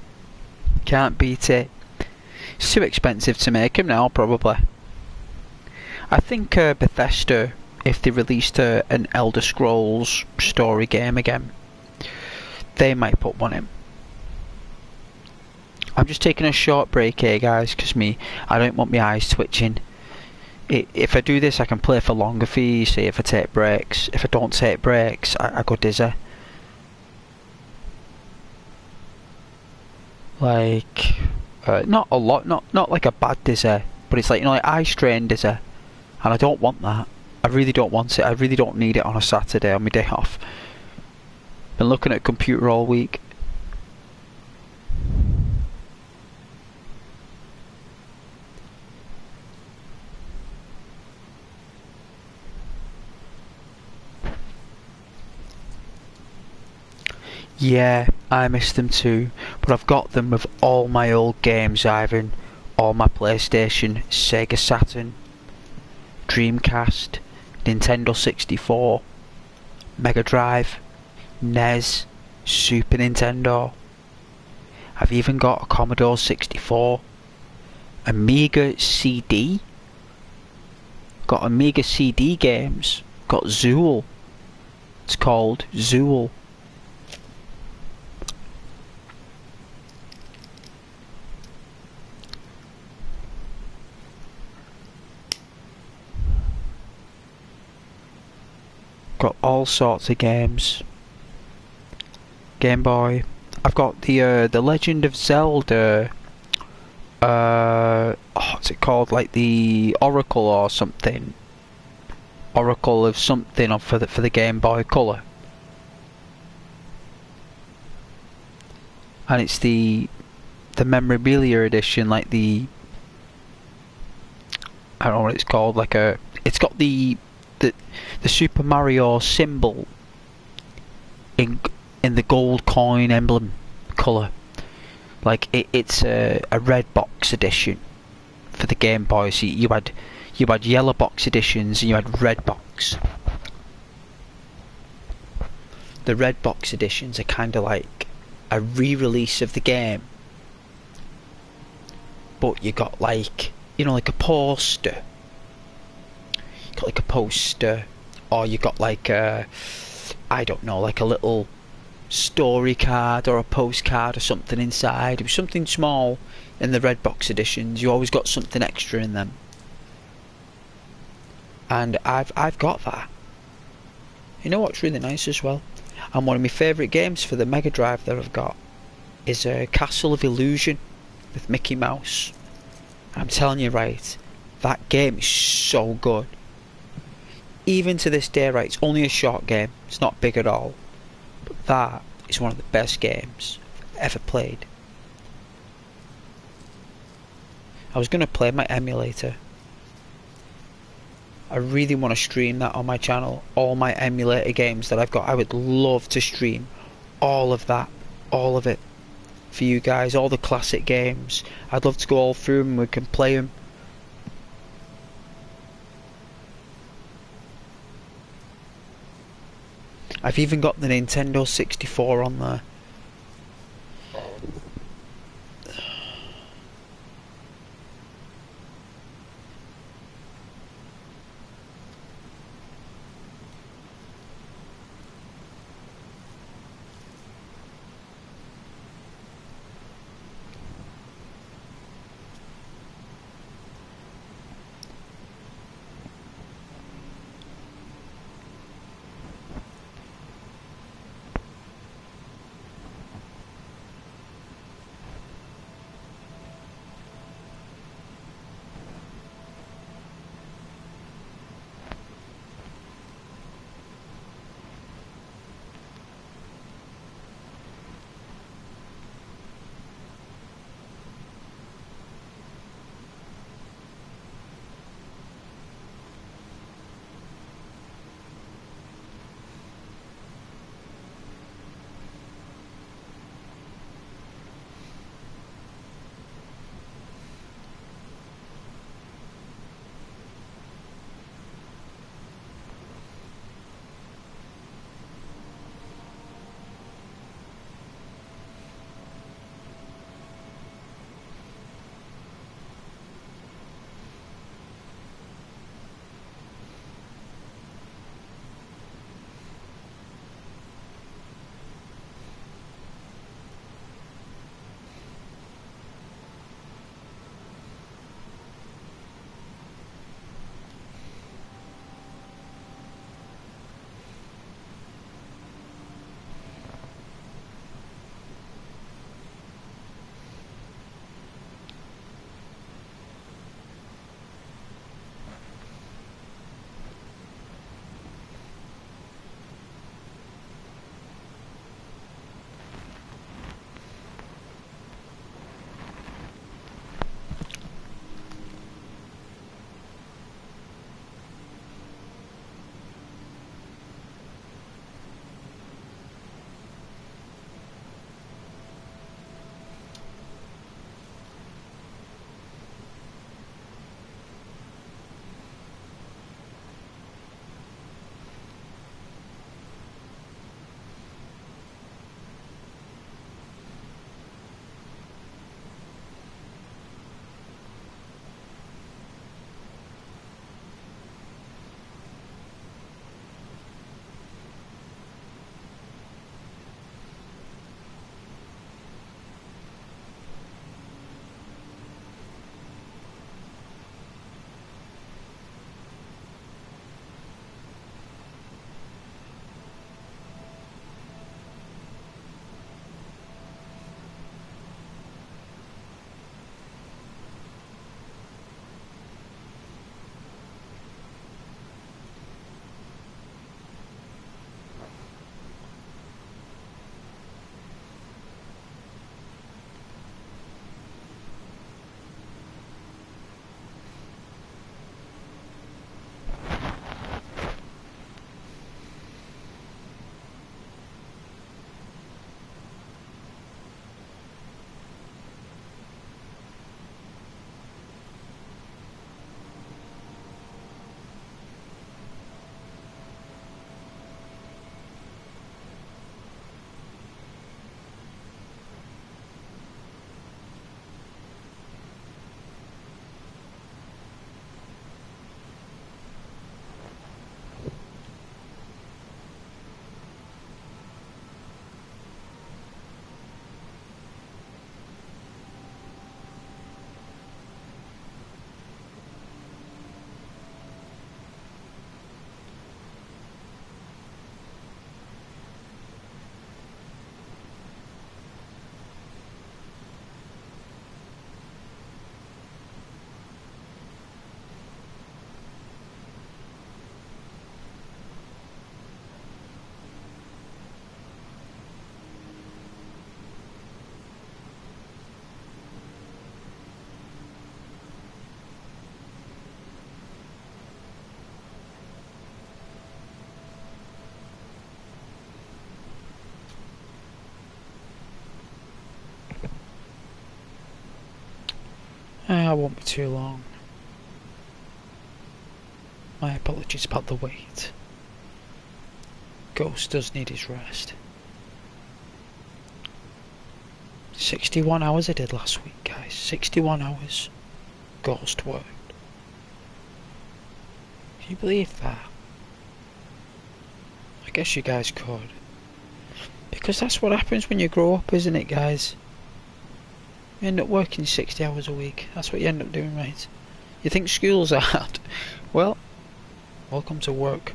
Can't beat it. It's too expensive to make him now, probably. I think Bethesda, if they released an Elder Scrolls story game again, they might put one in. I'm just taking a short break here, guys, because I don't want my eyes twitching. If I do this, I can play for longer for you, see, if I take breaks. If I don't take breaks, I go dizzy. Like, not a lot, not like a bad dizzy, but it's like, you know, like eye strain dizzy, and I don't want that. I really don't want it. I really don't need it on a Saturday on my day off. Been looking at a computer all week. Yeah, I miss them too, but I've got them with all my old games, Ivan. All my PlayStation, Sega Saturn, Dreamcast, Nintendo 64, Mega Drive, NES, Super Nintendo. I've even got a Commodore 64, Amiga CD. Got Amiga CD games. Got Zool. It's called Zool. Got all sorts of games. Game Boy. I've got the Legend of Zelda. What's it called? Like the Oracle or something. Oracle of something for the Game Boy Color. And it's the memorabilia edition, like the, I don't know what it's called. Like it's got the Super Mario symbol in the gold coin emblem colour. Like it's a red box edition for the Game Boy. So you had yellow box editions and you had red box. The red box editions are kind of like a re-release of the game, but you got like, you know, like a poster. You got like a poster, or you got like a, I don't know, like a little story card or a postcard or something inside. It was something small in the red box editions. You always got something extra in them, and I've got that. You know what's really nice as well, and one of my favourite games for the Mega Drive that I've got is Castle of Illusion with Mickey Mouse. I'm telling you, right, that game is so good. Even to this day, right, it's only a short game, it's not big at all, but that is one of the best games I've ever played. I was going to play my emulator. I really want to stream that on my channel, all my emulator games that I've got. I would love to stream all of that, all of it, for you guys, all the classic games. I'd love to go all through them and we can play them. I've even got the Nintendo 64 on there. I won't be too long. My apologies about the wait. Ghost does need his rest. 61 hours I did last week, guys. 61 hours. Ghost worked. Can you believe that? I guess you guys could. Because that's what happens when you grow up, isn't it, guys? You end up working 60 hours a week. That's what you end up doing, right? You think school's hard? Well, welcome to work.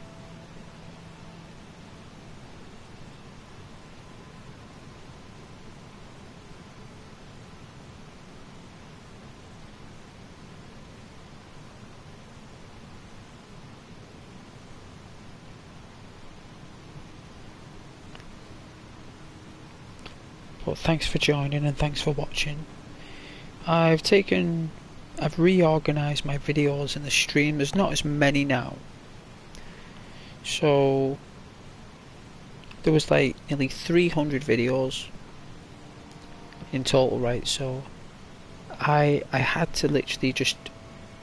But thanks for joining and thanks for watching. I've reorganised my videos in the stream. There's not as many now. So there was like nearly 300 videos in total, right? So I had to literally just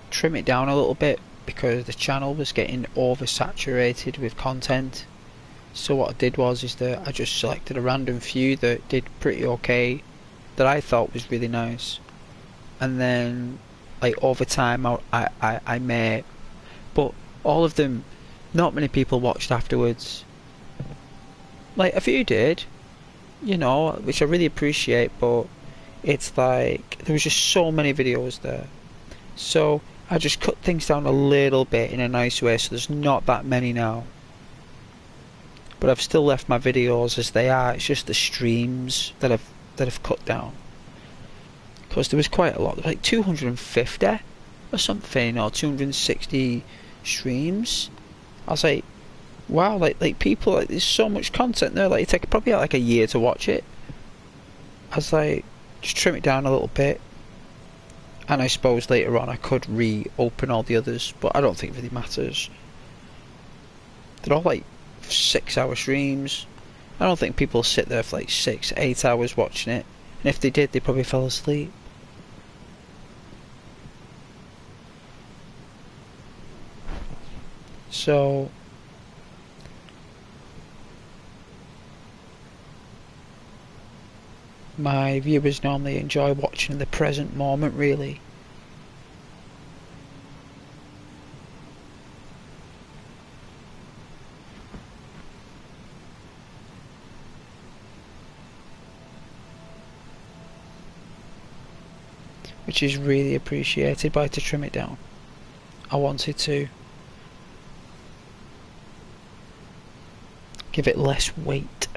trim it down a little bit because the channel was getting oversaturated with content. So what I did was that I just selected a random few that did pretty okay, that I thought was really nice, and then like over time I made, but all of them, not many people watched afterwards. Like a few did, you know, which I really appreciate, but it's like there was just so many videos there, so I just cut things down a little bit in a nice way, so there's not that many now. But I've still left my videos as they are. It's just the streams that I've cut down, because there was quite a lot, like 250 or something, or 260 streams. I was like, wow, like people, like there's so much content there. Like it take probably like a year to watch it. I was like, just trim it down a little bit, and I suppose later on I could reopen all the others, but I don't think it really matters. They're all like 6-hour streams. I don't think people sit there for like 6-8 hours watching it, and if they did, they probably fell asleep. So my viewers normally enjoy watching the present moment, really. Which is really appreciated, but I had to trim it down. I wanted to give it less weight.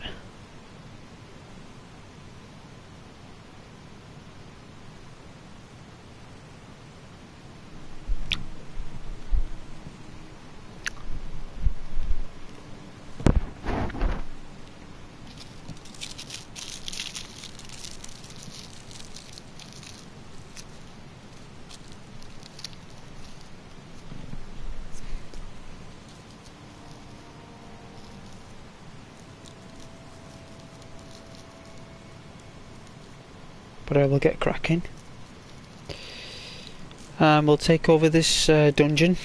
But I will get cracking. We'll take over this dungeon.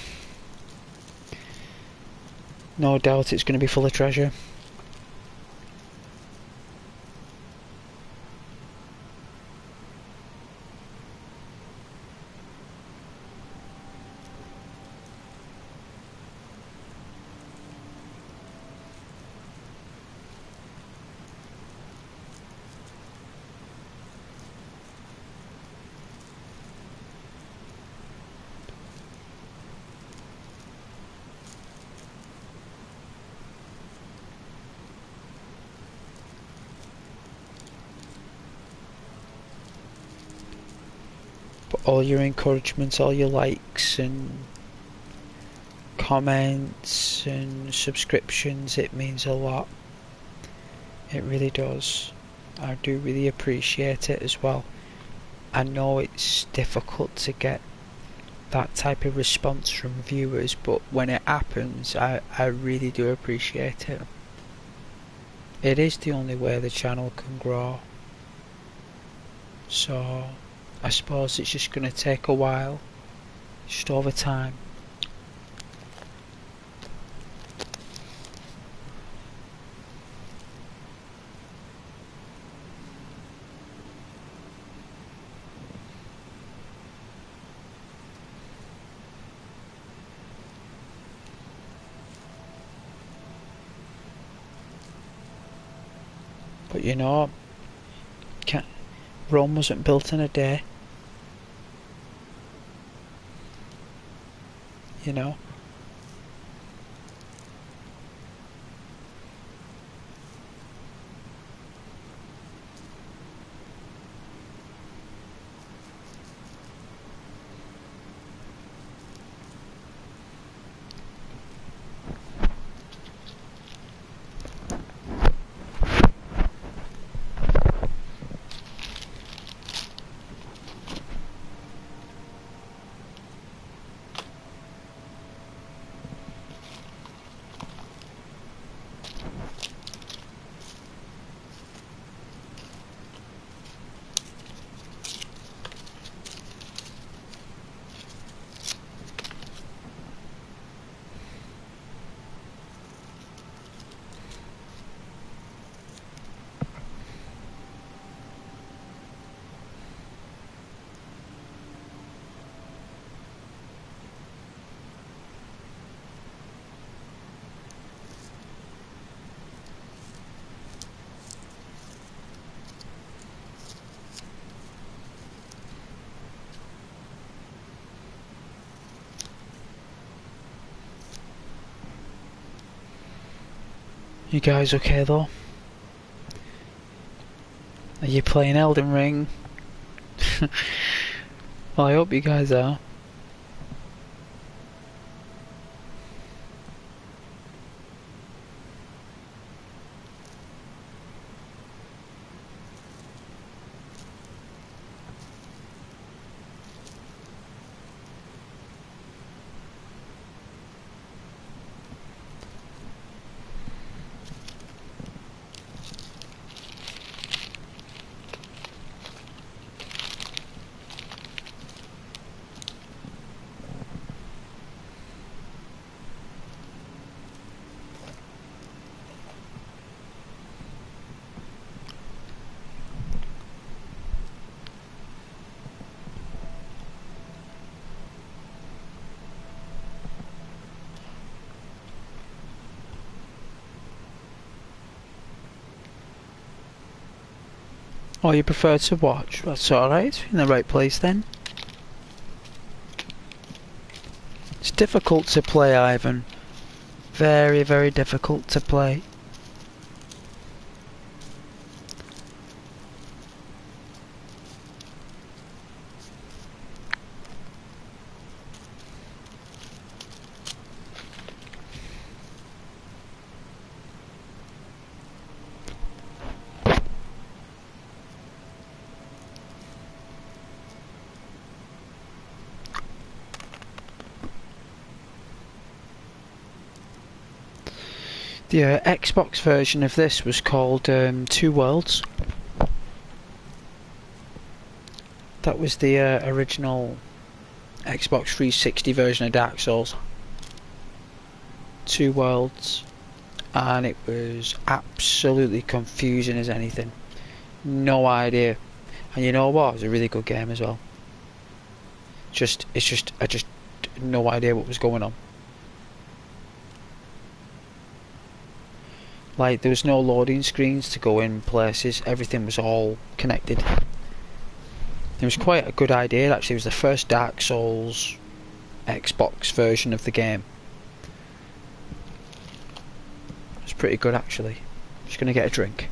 No doubt it's going to be full of treasure. All your encouragements, all your likes and comments and subscriptions, it means a lot. It really does. I do really appreciate it as well. I know it's difficult to get that type of response from viewers, but when it happens, I really do appreciate it. It is the only way the channel can grow. So I suppose it's just going to take a while, just over time. But you know, Rome wasn't built in a day. You know. You guys okay though? Are you playing Elden Ring? Well, I hope you guys are. Oh, you prefer to watch? That's alright, in the right place then. It's difficult to play, Ivan. Very, very difficult to play. The Xbox version of this was called Two Worlds. That was the original Xbox 360 version of Dark Souls. Two Worlds. And it was absolutely confusing as anything. No idea. And you know what? It was a really good game as well. I just had no idea what was going on. Like, there was no loading screens to go in places, everything was all connected. It was quite a good idea actually. It was the first Dark Souls Xbox version of the game. It was pretty good actually. Just gonna get a drink.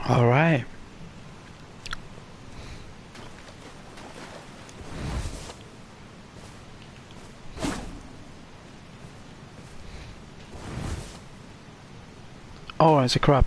Alright. Oh, it's a crab.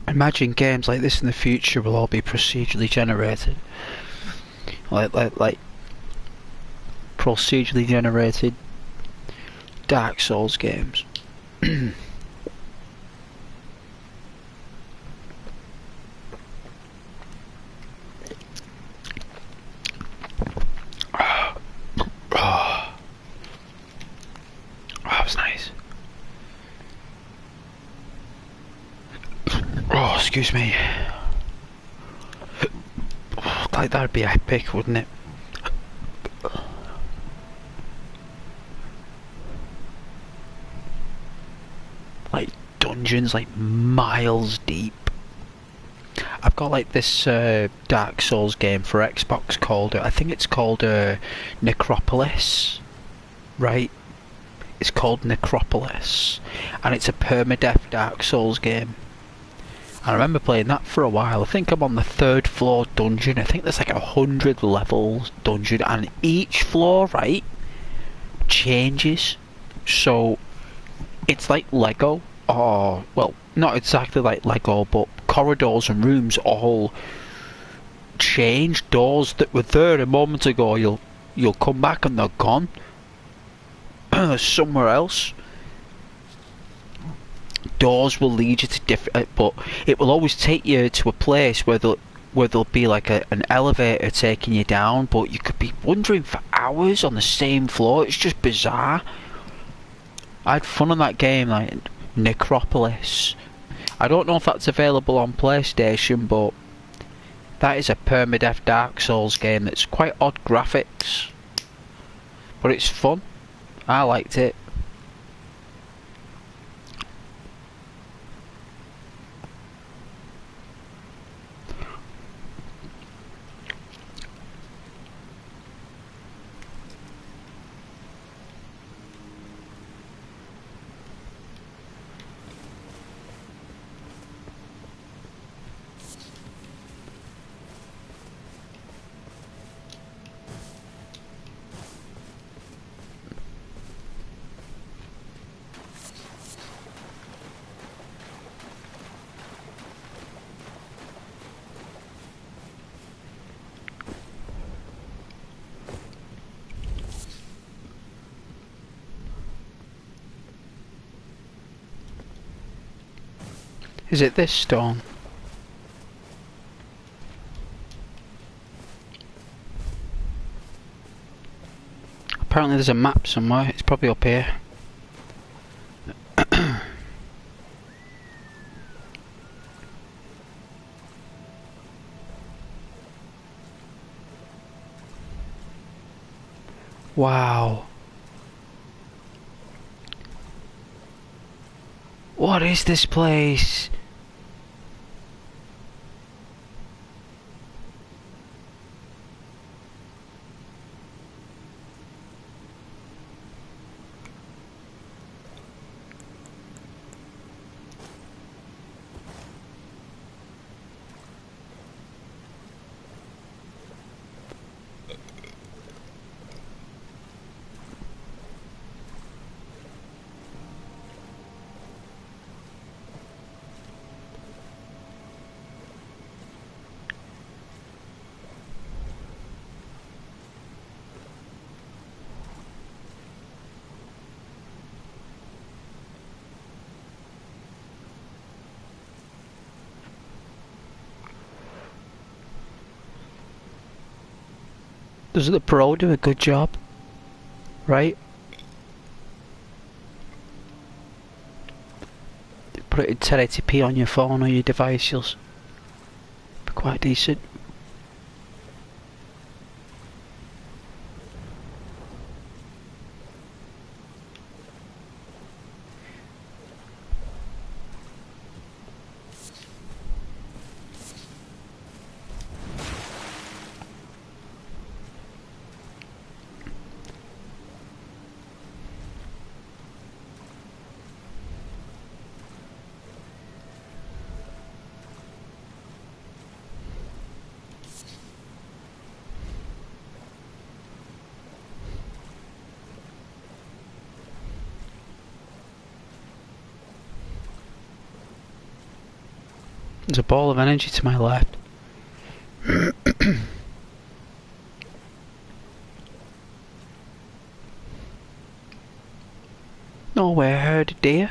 Imagine games like this in the future will all be procedurally generated. Like procedurally generated Dark Souls games. That was nice. Oh, excuse me. Like that'd be epic, wouldn't it? Like dungeons like miles deep. I've got like this Dark Souls game for Xbox called, I think it's called Necropolis, right? It's called Necropolis, and it's a permadeath Dark Souls game. I remember playing that for a while. I think I'm on the 3rd floor dungeon. I think there's like 100 levels dungeon, and each floor, right, changes. So it's like Lego, or well, not exactly like Lego, but corridors and rooms all change. Doors that were there a moment ago, you'll come back and they're gone somewhere else. Doors will lead you to different, but it will always take you to a place where there'll be like an elevator taking you down, but you could be wandering for hours on the same floor. It's just bizarre. I had fun on that game, like Necropolis. I don't know if that's available on PlayStation, but that is a permadeath Dark Souls game that's quite odd graphics, but it's fun. I liked it. Is it this stone? Apparently there's a map somewhere. It's probably up here. Wow. What is this place? Does the Pro do a good job? Right? Put it in 1080p on your phone or your device, you'll be quite decent. There's a ball of energy to my left. Nowhere I heard a deer.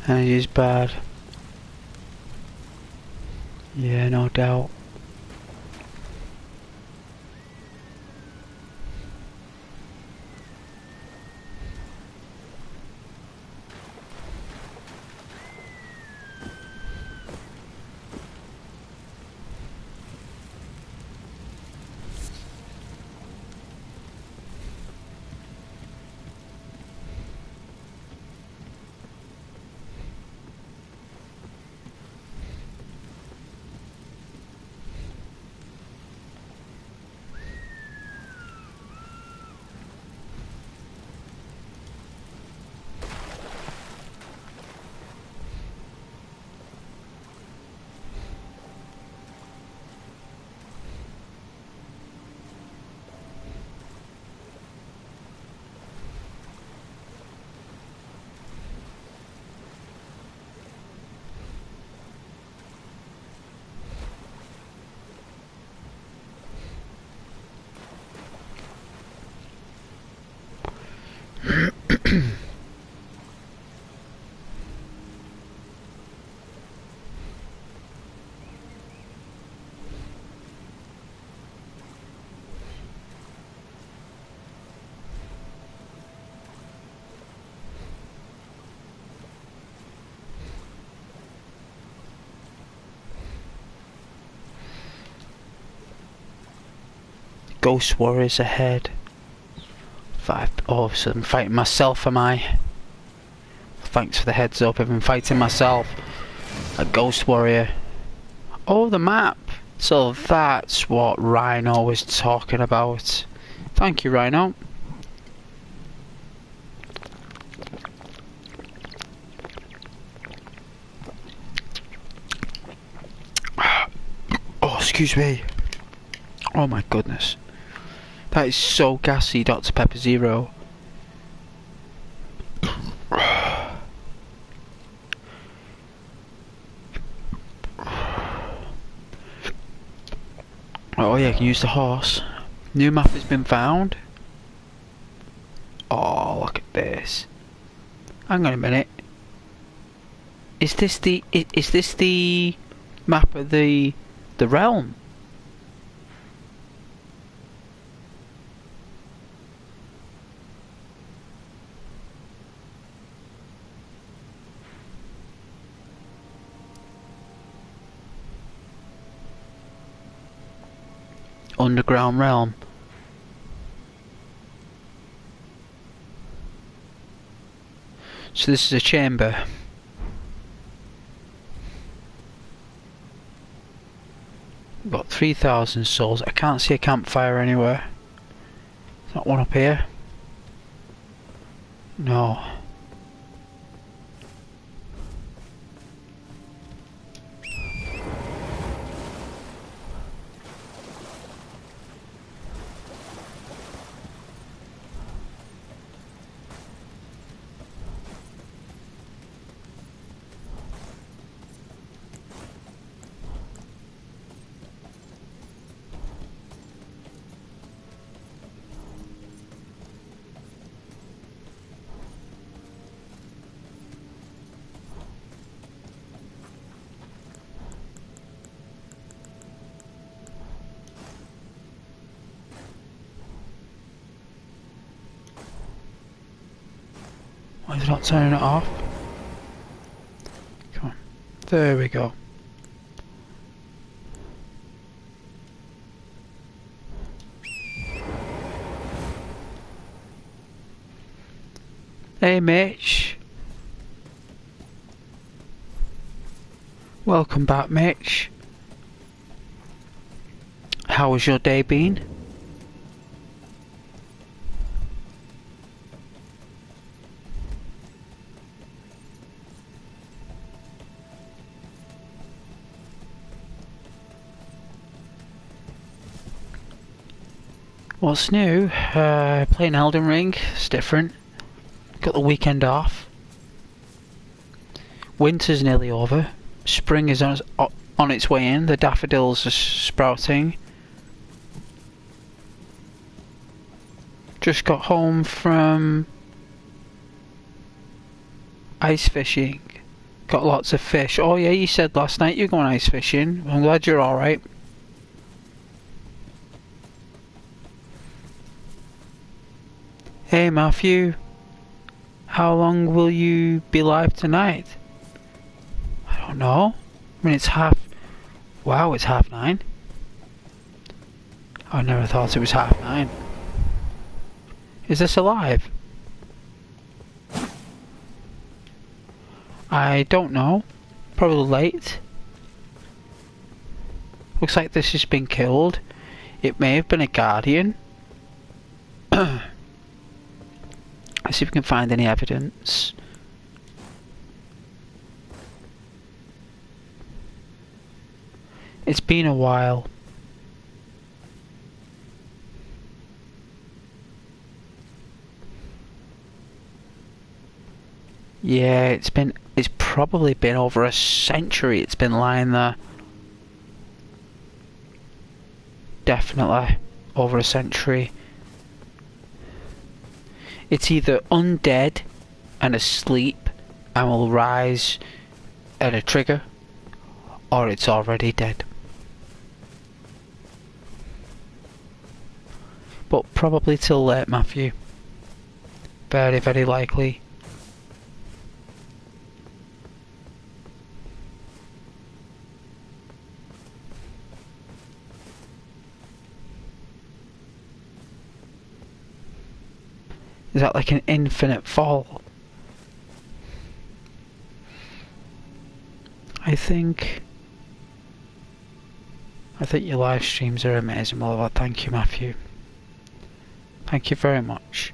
Energy's bad. Yeah, no doubt. Ghost warriors ahead. Oh, so I'm fighting myself, am I? Thanks for the heads up, I've been fighting myself. A ghost warrior. Oh, the map! So that's what Rhino was talking about. Thank you, Rhino. Oh, excuse me. Oh my goodness. That is so gassy, Dr. Pepper Zero. Oh yeah, I can use the horse. New map has been found. Oh, look at this. Hang on a minute. Is this the map of the realm? Underground realm. So this is a chamber. Got 3,000 souls. I can't see a campfire anywhere. Is that one up here? No. Why is it not turning it off? Come on. There we go. Hey Mitch. Welcome back, Mitch. How has your day been? What's new? Playing Elden Ring. It's different. Got the weekend off. Winter's nearly over. Spring is on its way in. The daffodils are sprouting. Just got home from ice fishing. Got lots of fish. Oh yeah, you said last night you're going ice fishing. I'm glad you're alright. Hey Matthew. How long will you be live tonight? I don't know. I mean, it's half... Wow, it's 9:30. I never thought it was 9:30. Is this alive? I don't know. Probably late. Looks like this has been killed. It may have been a guardian. Let's see if we can find any evidence. It's been a while. Yeah, it's probably been over a century it's been lying there. Definitely over a century. It's either undead and asleep and will rise at a trigger, or it's already dead. But probably till late, Matthew. Very, very likely. Is that like an infinite fall? I think your live streams are amazing. Well, thank you, Matthew. Thank you very much.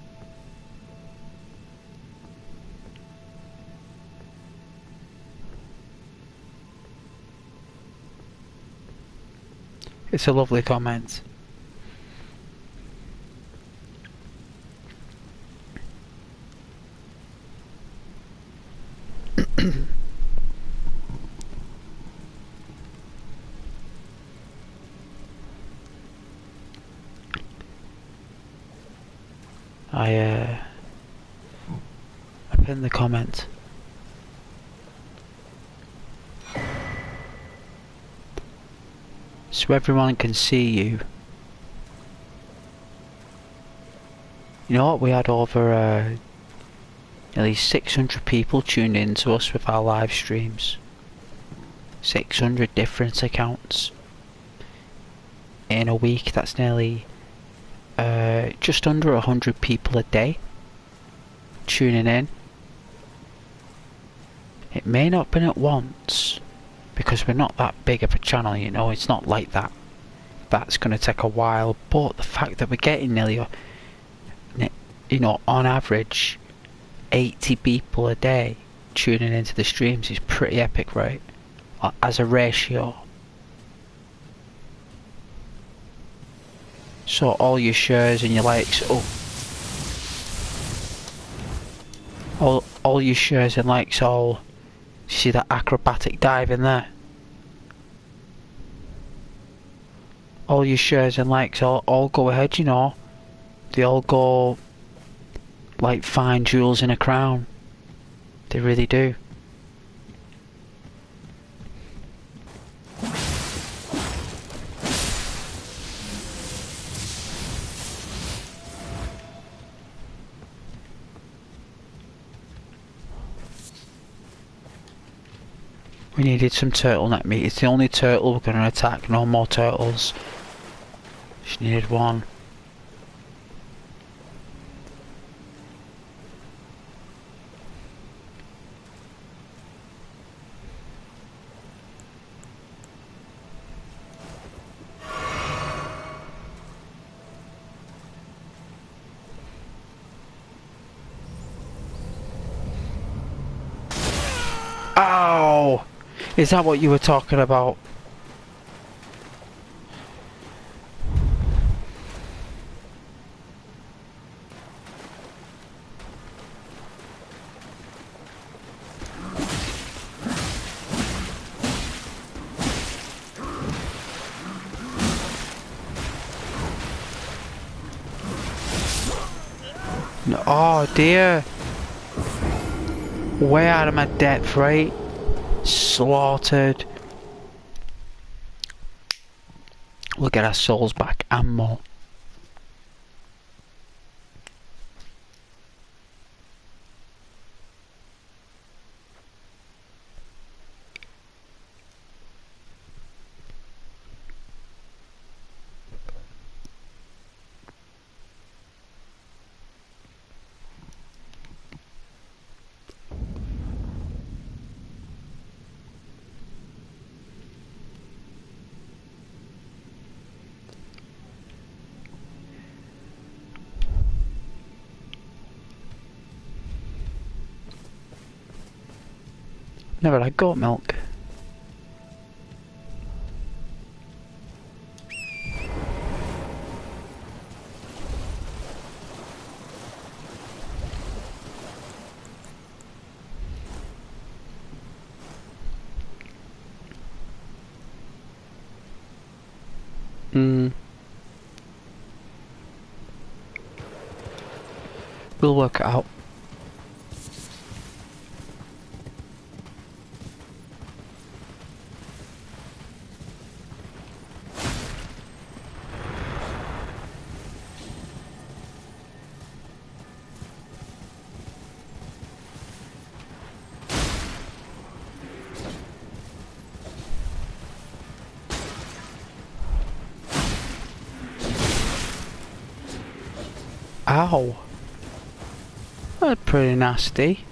It's a lovely comment. I pinned the comment. So everyone can see you. You know what? We had over nearly 600 people tuned in to us with our live streams. 600 different accounts. In a week, that's nearly just under 100 people a day tuning in. It may not have been at once, because we're not that big of a channel, you know, it's not like that. That's going to take a while, but the fact that we're getting nearly, you know, on average 80 people a day tuning into the streams is pretty epic, right? As a ratio. So all your shares and your likes, all your shares and likes, all, see that acrobatic dive in there? All your shares and likes all go ahead, you know. They all go like fine jewels in a crown. They really do. We needed some turtleneck meat. It's the only turtle we're gonna attack. No more turtles. Just needed one. Ow! Is that what you were talking about? No, oh dear. Way out of my depth, right? Slaughtered. We'll get our souls back and more. Never had goat milk. We'll work it out. Ow. That's pretty nasty.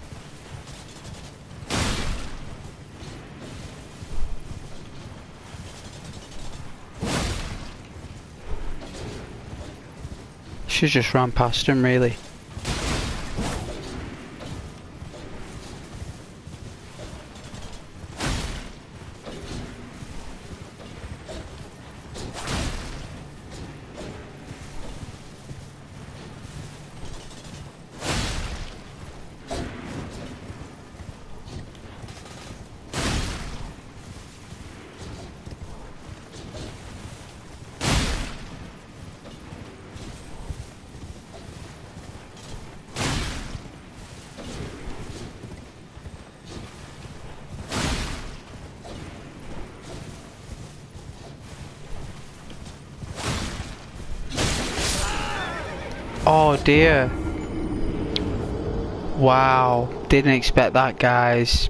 Should just run past him, really. Oh dear. Wow. Didn't expect that, guys.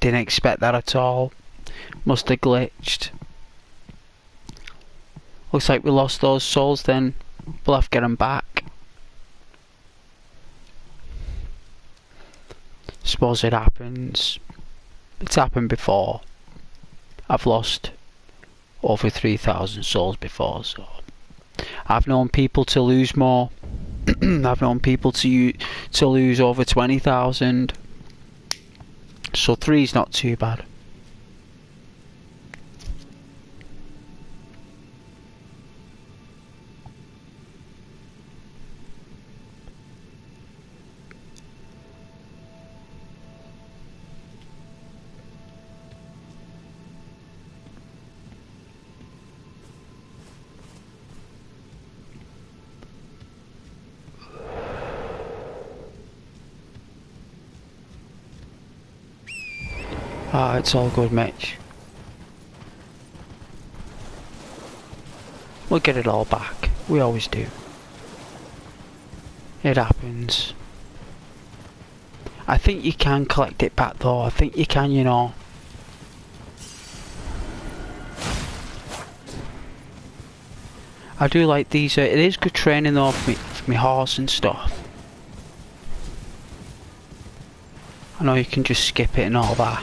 Didn't expect that at all. Must have glitched. Looks like we lost those souls then. We'll have to get them back. Suppose it happens. It's happened before. I've lost over 3,000 souls before, so I've known people to lose more. I've known people to lose over 20,000. So 3's not too bad. Ah, it's all good, Mitch. We'll get it all back. We always do. It happens. I think you can collect it back though. I think you can, you know. I do like these. It is good training though for me horse and stuff. I know you can just skip it and all that,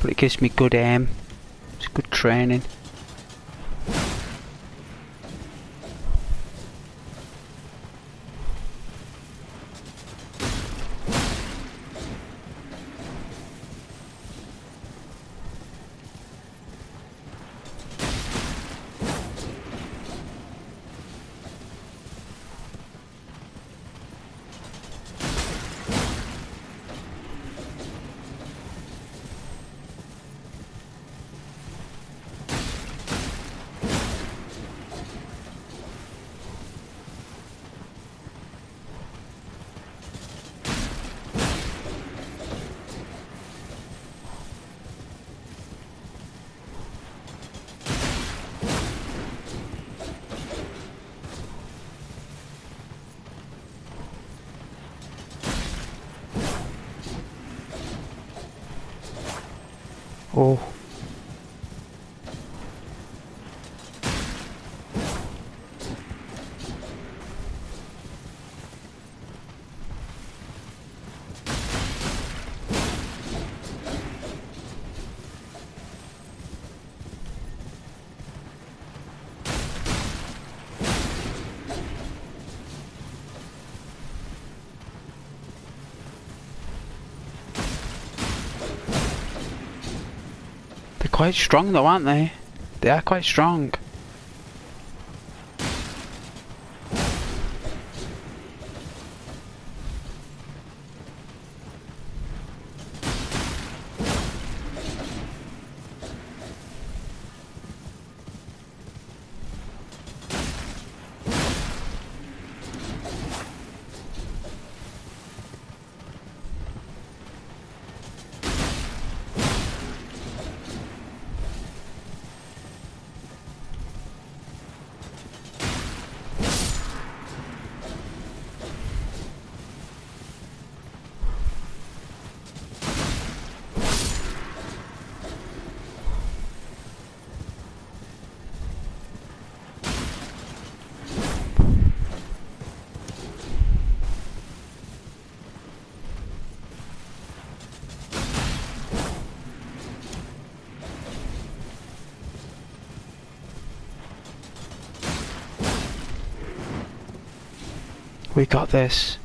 but it gives me good aim. It's good training. Oh. They're quite strong though, aren't they? They are quite strong. We got this.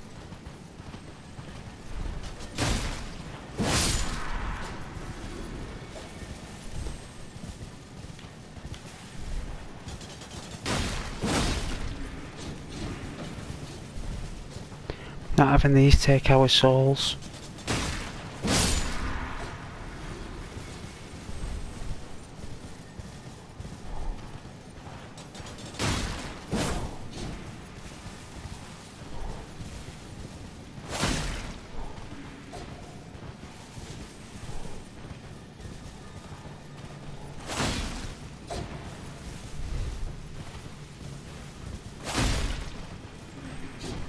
Not having these take our souls.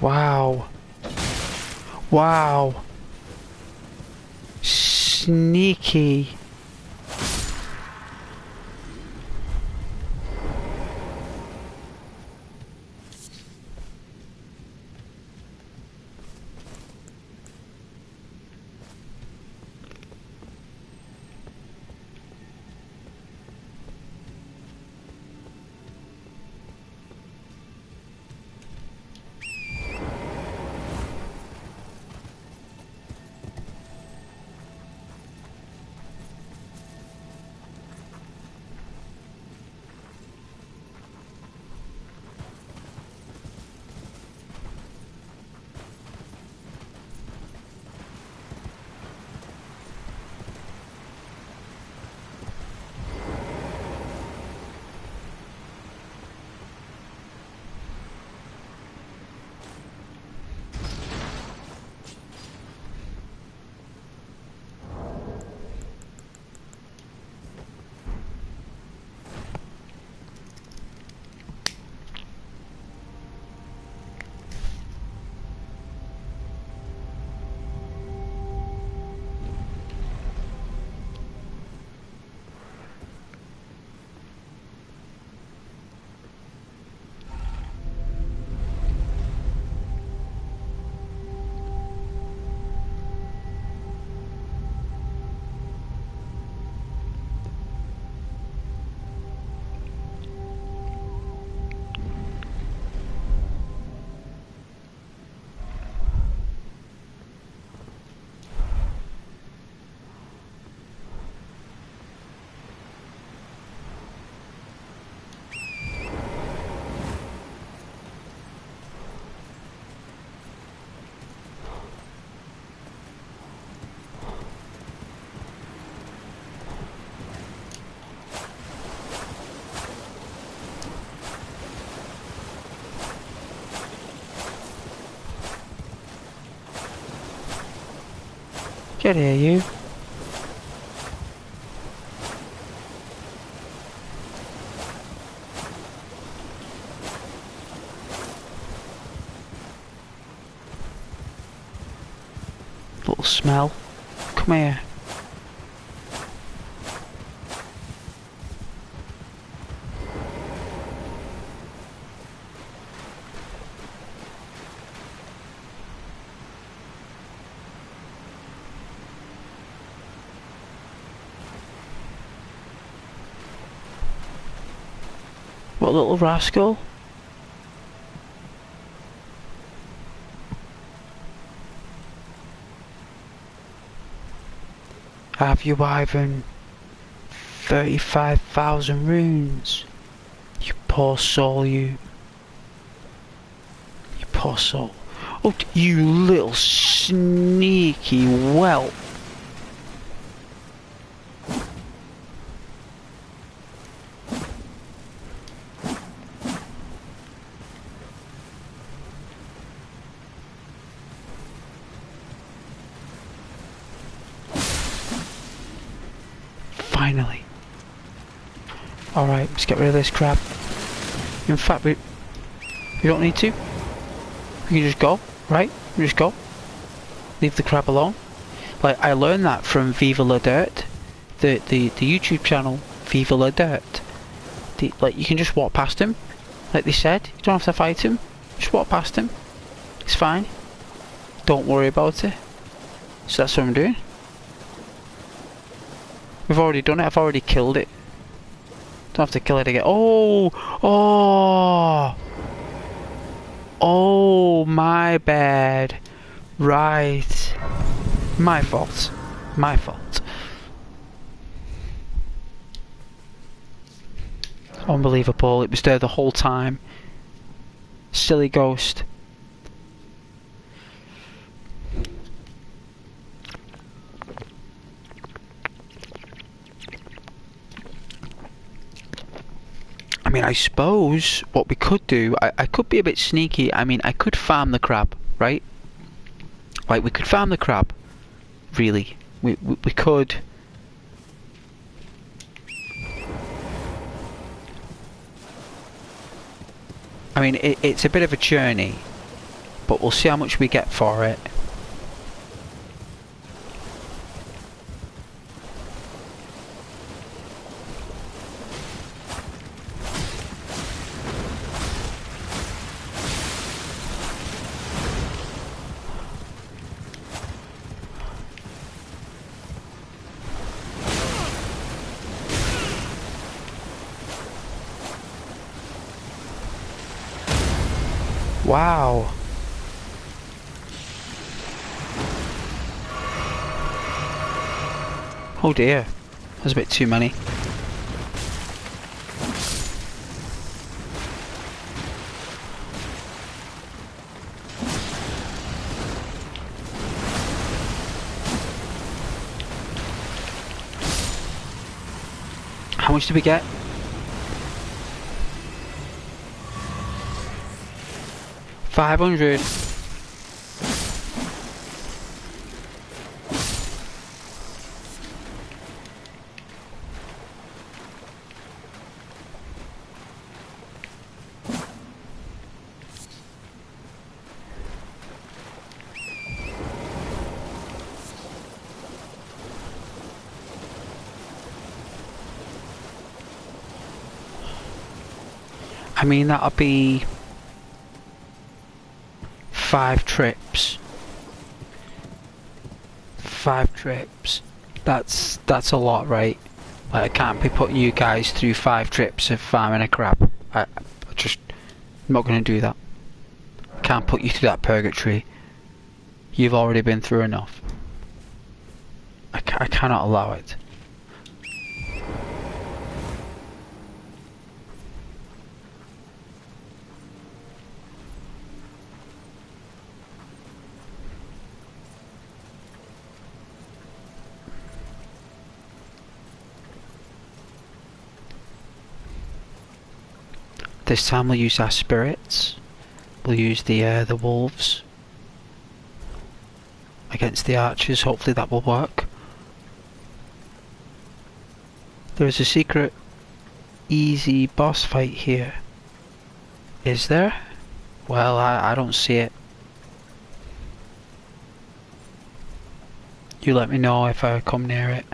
Wow. Wow. Sneaky. Get here, you. Little smell. Come here. What little rascal? Have you Ivan 35,000 runes? You poor soul, you. You poor soul. Oh, you little sneaky whelp. Finally. Alright, let's get rid of this crap. In fact, we don't need to. We can just go, right? We just go. Leave the crab alone. Like, I learned that from Viva La Dirt. The YouTube channel, Viva La Dirt. Like, you can just walk past him. Like they said, you don't have to fight him. Just walk past him. It's fine. Don't worry about it. So that's what I'm doing. We've already done it. I've already killed it. Don't have to kill it again. Oh! Oh! Oh, my bad. Right. My fault. My fault. Unbelievable. It was there the whole time. Silly ghost. I mean, I suppose what we could do, I could be a bit sneaky. I mean, I could farm the crab, right? Like, we could farm the crab. Really. We could. I mean, it's a bit of a journey, but we'll see how much we get for it. Wow. Oh dear. That's a bit too many. How much did we get? $500. I mean, that'll be 5 trips. 5 trips. That's a lot, right? Like, I can't be putting you guys through 5 trips of farming a crab. I'm not going to do that. I can't put you through that purgatory. You've already been through enough. I cannot allow it. This time we'll use our spirits. We'll use the wolves. against the archers. Hopefully that will work. There is a secret easy boss fight here. Is there? Well, I don't see it. You let me know if I come near it.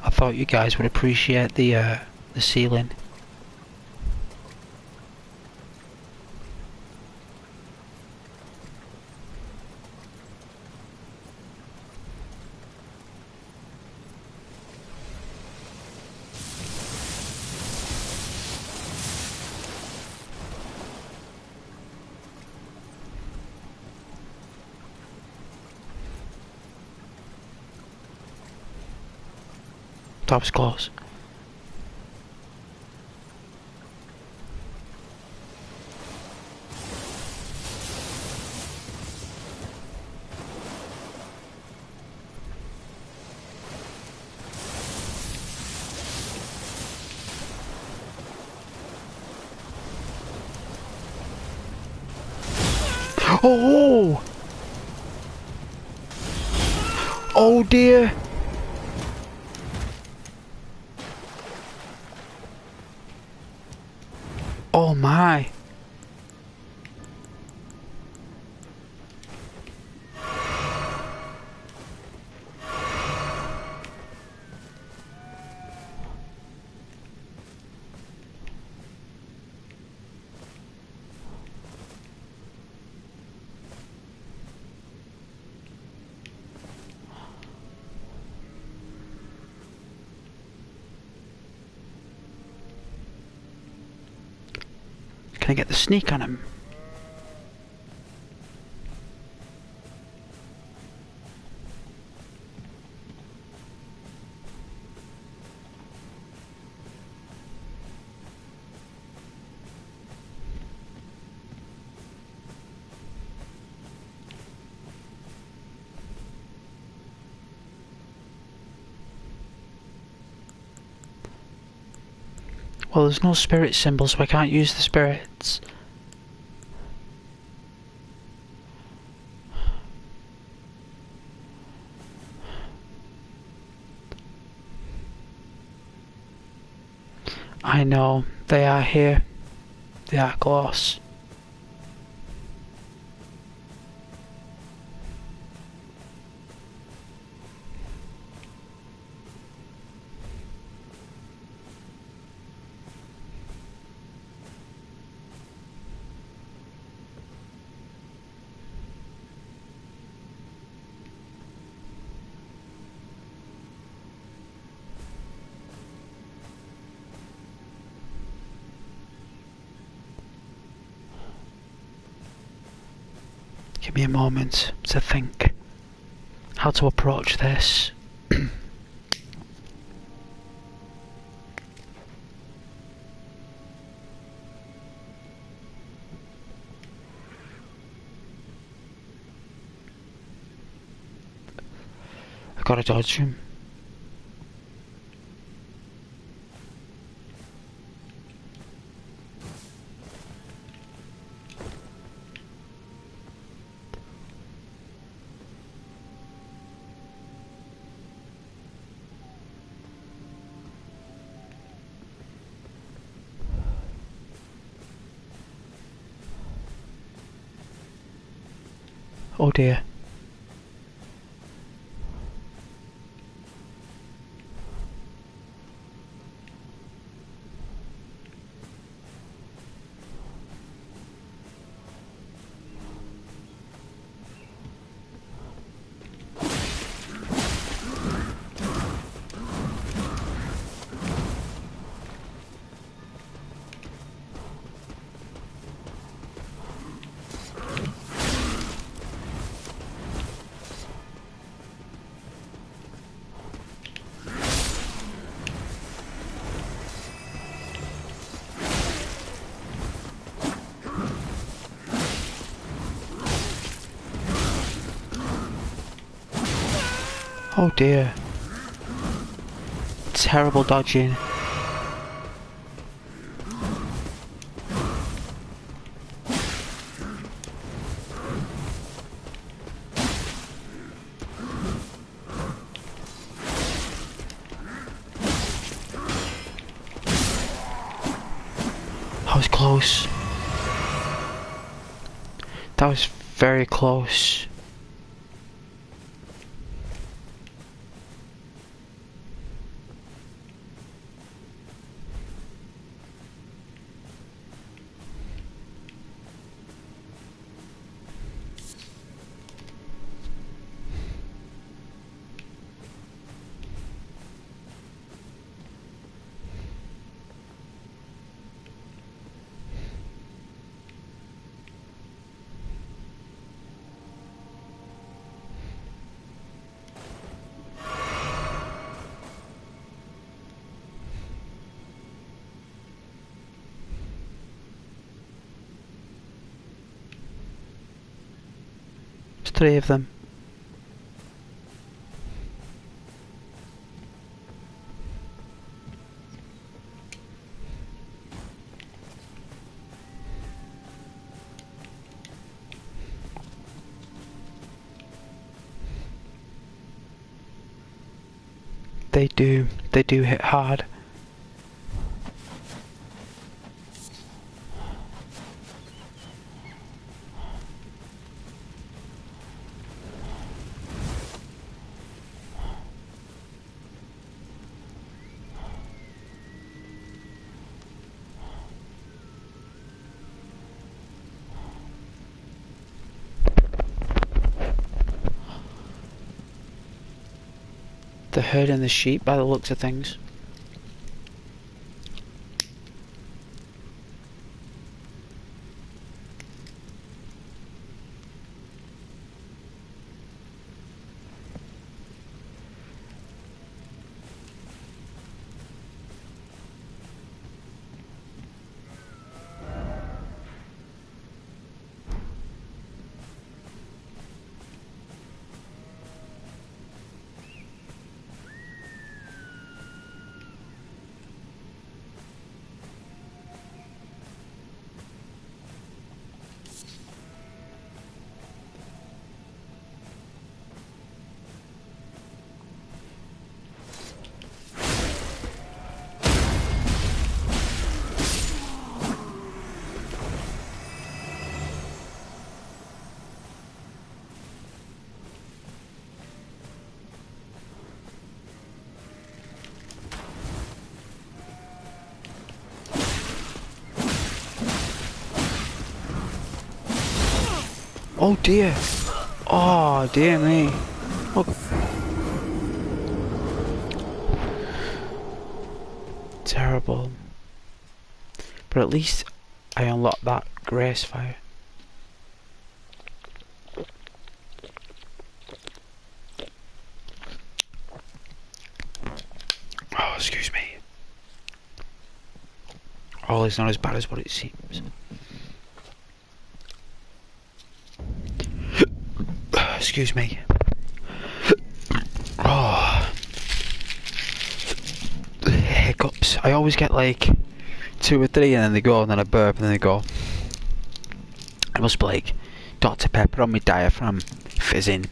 I thought you guys would appreciate the ceiling. That was close. Oh! Oh dear! Oh my! Can I get the sneak on him? Well, there's no spirit symbol, so I can't use the spirits. I know, they are here. They are close. Give me a moment to think how to approach this. I gotta dodge him. Oh dear. Oh dear. terrible dodging. That was close. That was very close. There's 3 of them. They do hit hard. They're herding the sheep by the looks of things. Oh dear. Oh dear me. Oh. Terrible. But at least I unlocked that grace fire. Oh, excuse me. All is not as bad as what it seems. Excuse me. Oh. Hiccups. I always get like 2 or 3 and then they go, and then I burp and then they go. I must be like Dr. Pepper on my diaphragm fizzing.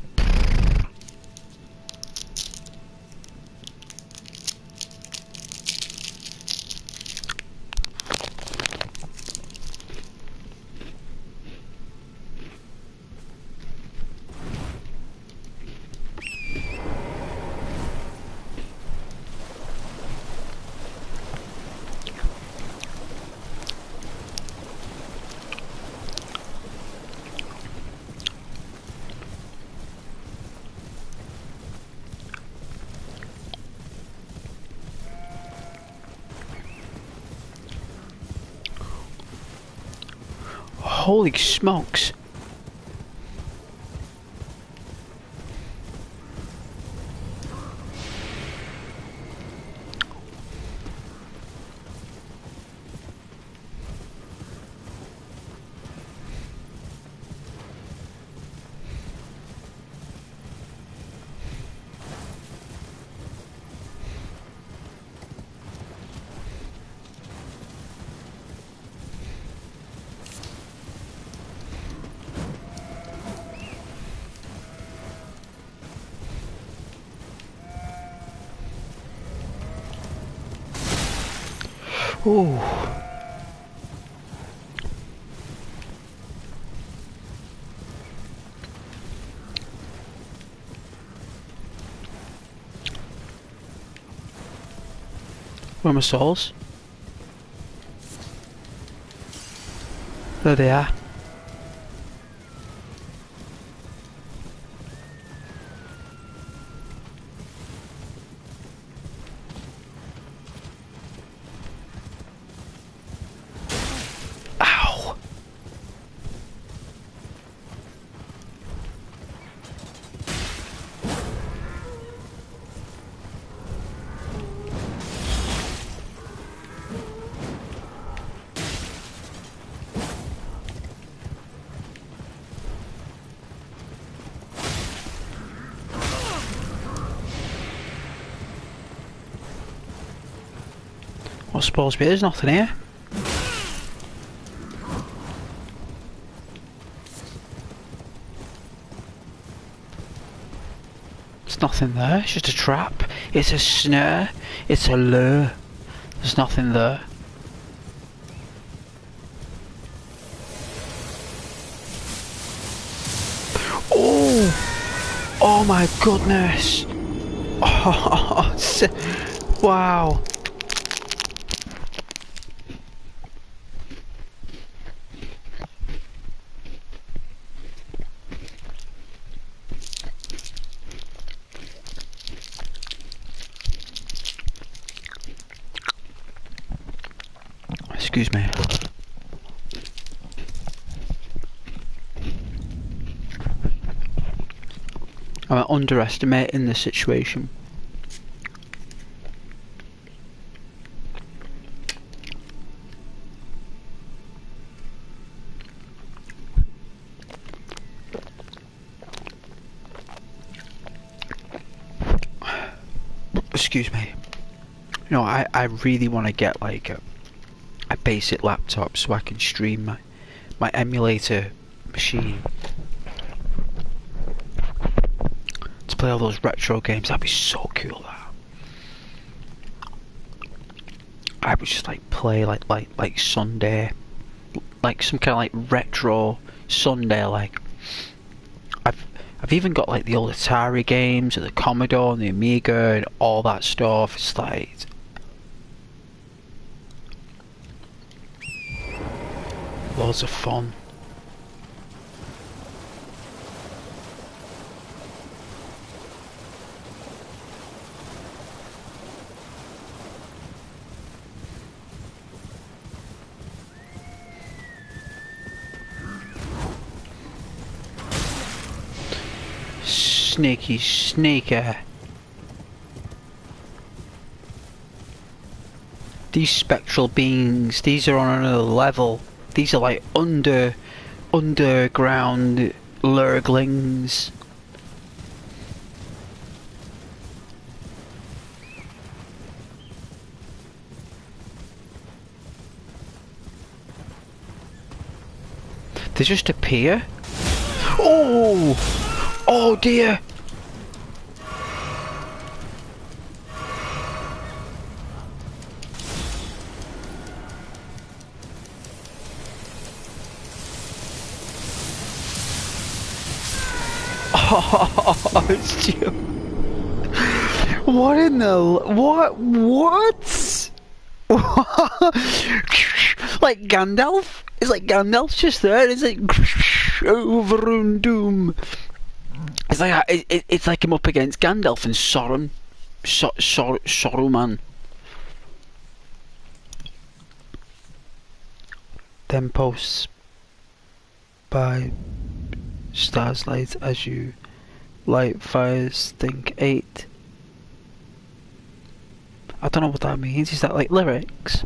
Holy smokes. Ooh. Where are my souls? There they are. Ow! What's supposed to be? There's nothing here. There's nothing there. It's just a trap. It's a snare. It's a lure. There's nothing there. Oh! Oh my goodness! Oh, wow! Excuse me. I'm underestimating the situation. Excuse me. You know, I really want to get like a basic laptop so I can stream my emulator machine to play all those retro games. That'd be so cool. That I would just like play like Sunday, like some kind of like retro Sunday. Like I've even got like the old Atari games and the Commodore and the Amiga and all that stuff. It's like loads of fun. Sneaky sneaker. These spectral beings, these are on another level. These are like underground lurglings. They just appear. Oh! Oh dear! Oh, it's you. What in the... What? Like Gandalf? It's like Gandalf's just there. It's like... Over and doom. It's like it's like him up against Gandalf and Saruman. Then posts by stars light as you light fires think 8. I don't know what that means. Is that like lyrics?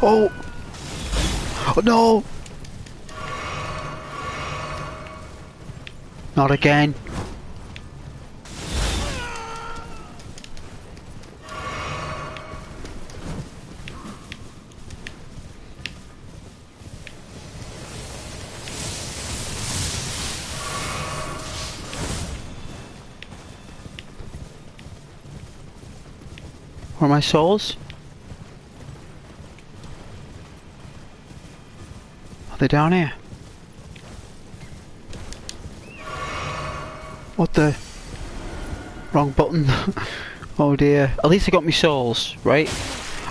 Oh! Oh no! Not again. Where are my souls? Are they down here? What the? Wrong button. Oh dear. At least I got my souls, right?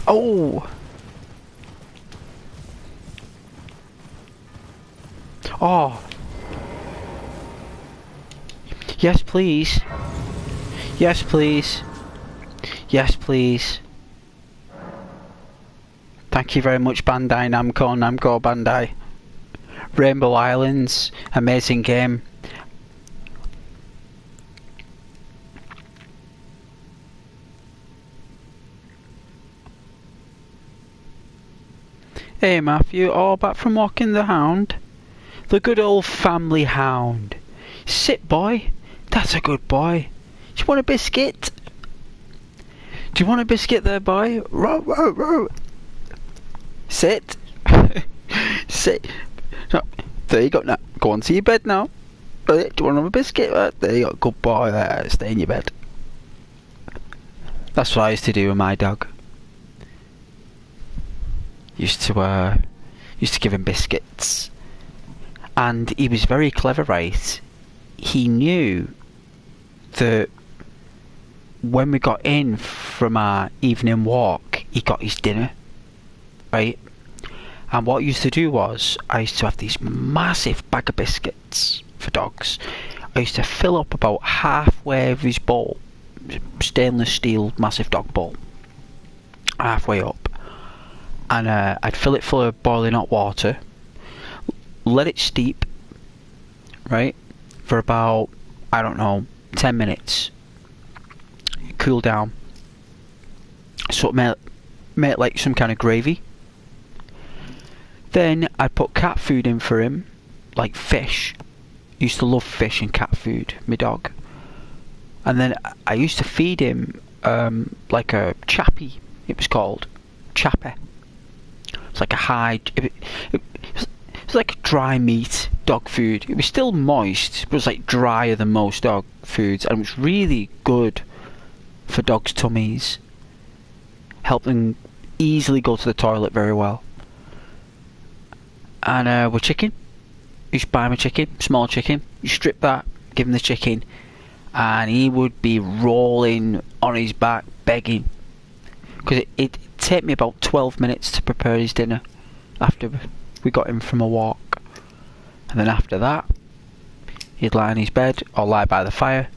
Oh! Oh! Yes, please. Yes, please. Yes, please. Thank you very much, Bandai Namco Bandai. Rainbow Islands, amazing game. Hey Matthew, all back from walking the hound? The good old family hound. Sit boy, that's a good boy. Do you want a biscuit? Do you want a biscuit there boy? Row, row, row. Sit. Sit. No, there you go now. Go on to your bed now. Do you want to have a biscuit? There you go, good boy there, stay in your bed. That's what I used to do with my dog. Used to give him biscuits, and he was very clever, right? He knew that when we got in from our evening walk, he got his dinner, right? And what I used to do was, I used to have these massive bag of biscuits for dogs. I used to fill up about halfway of his bowl, stainless steel massive dog bowl, halfway up. And I'd fill it full of boiling hot water, let it steep, right, for about, I don't know, 10 minutes, cool down, so it made like some kind of gravy. Then I'd put cat food in for him, like fish. Used to love fish and cat food, my dog. And then I used to feed him like a chappy, it was called, chappy. It's like a high, it was like a dry meat dog food. It was still moist, but it was like drier than most dog foods, and it was really good for dogs' tummies. Helped them easily go to the toilet very well. And with chicken, you just buy him a chicken, small chicken, you strip that, give him the chicken, and he would be rolling on his back, begging. Because it take me about 12 minutes to prepare his dinner after we got him from a walk. And then after that, he'd lie in his bed or lie by the fire.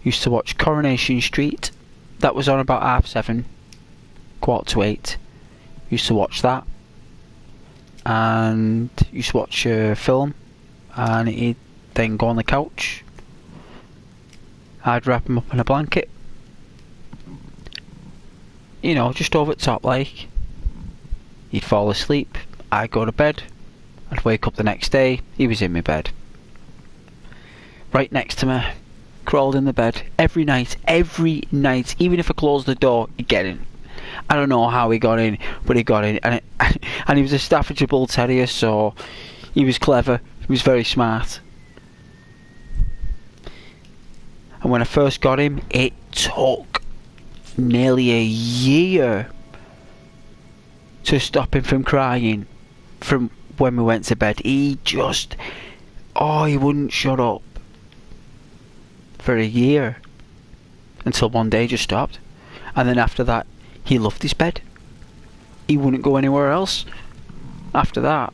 Used to watch Coronation Street. That was on about 7:30, 7:45. Used to watch that. And used to watch a film. And he'd then go on the couch. I'd wrap him up in a blanket. You know, just over the top like. He'd fall asleep, I'd go to bed, I'd wake up the next day, he was in my bed. Right next to me, crawled in the bed, every night, even if I closed the door, he'd get in. I don't know how he got in, but he got in, and he was a Staffordshire Bull Terrier, so he was clever, he was very smart. And when I first got him, it took nearly a year to stop him from crying from when we went to bed. He wouldn't shut up for a year until one day just stopped. And then after that, he loved his bed. He wouldn't go anywhere else after that.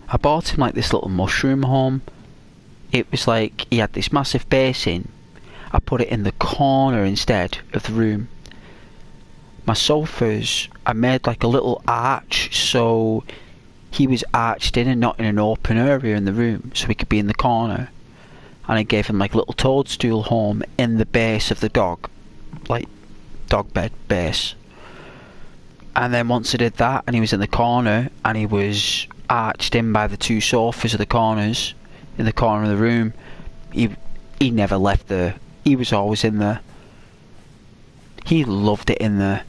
I bought him like this little mushroom home. It was like he had this massive basin. I put it in the corner instead of the room. My sofas, I made like a little arch so he was arched in and not in an open area in the room, so he could be in the corner. and I gave him like a little toadstool home in the base of the dog, like dog bed base. And then once I did that, and he was in the corner, and he was arched in by the two sofas of the corners, in the corner of the room, he never left there. He was always in there. He loved it in there.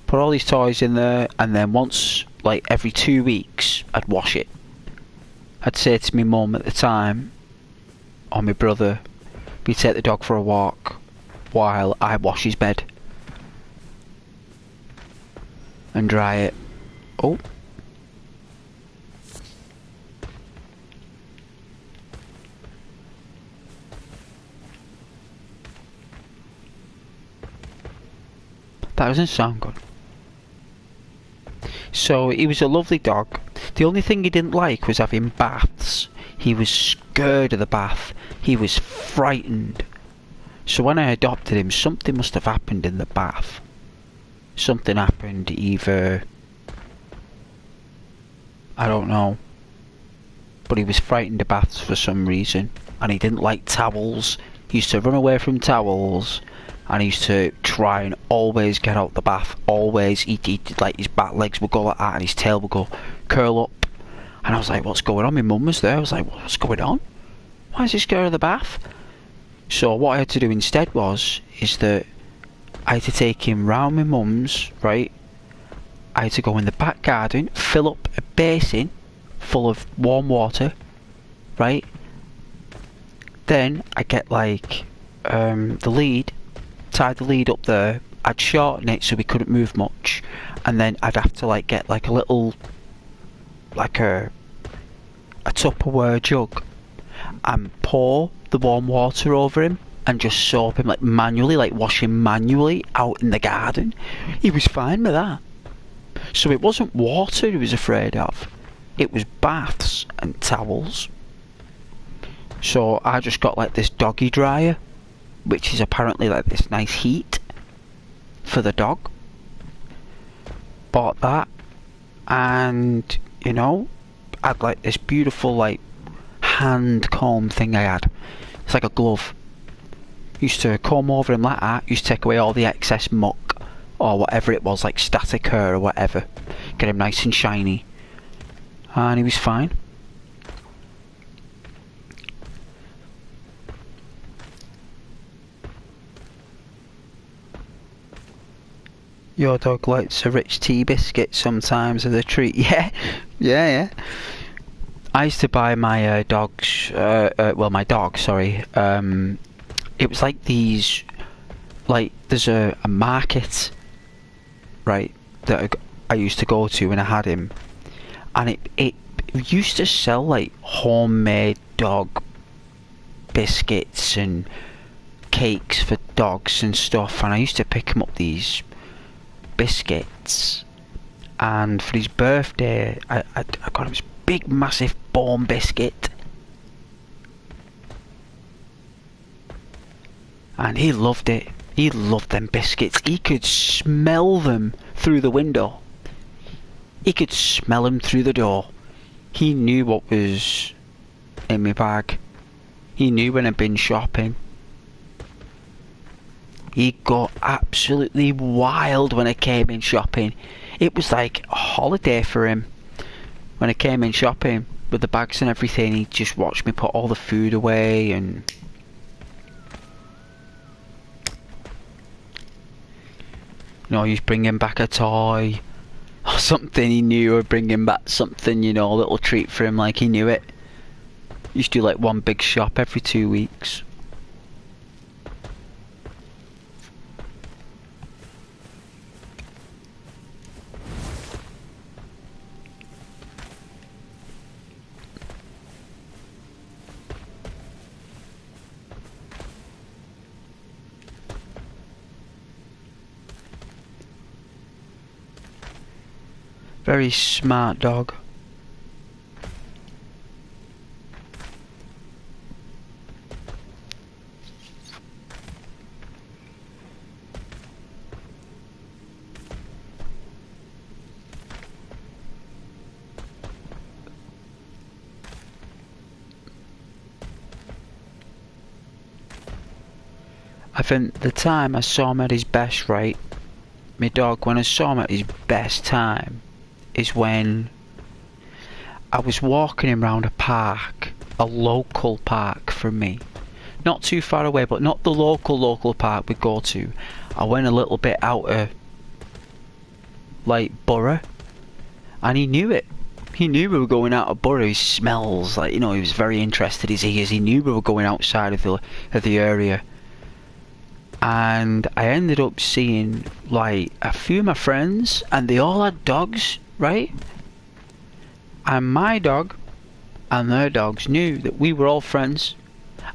Put all these toys in there, and then once, like every 2 weeks, I'd wash it. I'd say to my mum at the time, or my brother, we take the dog for a walk while I wash his bed and dry it. Oh. That doesn't sound good. So he was a lovely dog. The only thing he didn't like was having baths. He was scared of the bath. He was frightened. So when I adopted him, something must have happened in the bath. Something happened, either, I don't know, but he was frightened of baths for some reason, and he didn't like towels. He used to run away from towels, and he used to try and always get out the bath. Always, he'd like his back legs would go like that, and his tail would go curl up. And I was like, what's going on? My mum was there. I was like, what's going on? Why is he scared of the bath? So what I had to do instead is that I had to take him round my mum's, right? I had to go in the back garden, fill up a basin full of warm water, right? Then I get like the lead, tie the lead up there. I'd shorten it so we couldn't move much, and then I'd have to like get like a little, like a Tupperware jug, and pour the warm water over him and just soap him, like manually, like wash him manually out in the garden. He was fine with that. So it wasn't water he was afraid of, it was baths and towels. So I just got like this doggy dryer, which is apparently like this nice heat for the dog. Bought that, and you know, I had like this beautiful like hand comb thing I had. It's like a glove. Used to comb over him like that. Used to take away all the excess muck or whatever it was, like static hair or whatever. Get him nice and shiny, and he was fine. Your dog likes a rich tea biscuit sometimes as a treat. Yeah, yeah. I used to buy my my dog, sorry. It was like these, like there's a market, right, that I used to go to when I had him, and it used to sell like homemade dog biscuits and cakes for dogs and stuff, and I used to pick him up these biscuits, and for his birthday I got him this big massive bone biscuit, and he loved it. He loved them biscuits. He could smell them through the window. He could smell them through the door. He knew what was in my bag. He knew when I'd been shopping. He got absolutely wild when I came in shopping. It was like a holiday for him. When I came in shopping with the bags and everything, he just watched me put all the food away, and you know, he's bringing back a toy or something. He knew I'd bring him back something, you know, a little treat for him, like he knew it. Used to do like one big shop every 2 weeks. Very smart dog. I think the time I saw him at his best, right, my dog, when I saw him at his best time, is when I was walking him around a park, a local park from me. Not too far away, but not the local park we go to. I went a little bit out of, like, Borough, and he knew it. He knew we were going out of Borough. He smells, like, you know, he was very interested, his ears. He knew we were going outside of the area. And I ended up seeing, like, a few of my friends, and they all had dogs, right? And my dog and their dogs knew that we were all friends.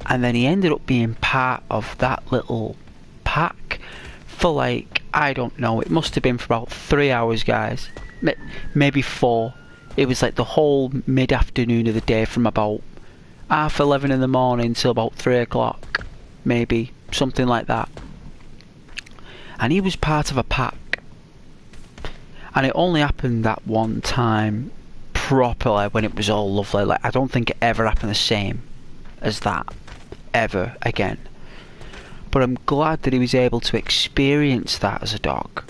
And then he ended up being part of that little pack for, like, I don't know, it must have been for about 3 hours, guys. Maybe 4. It was like the whole mid-afternoon of the day, from about 11:30 in the morning till about 3 o'clock, maybe, something like that. And he was part of a pack. And it only happened that one time properly, when it was all lovely. Like, I don't think it ever happened the same as that ever again. But I'm glad that he was able to experience that as a dog,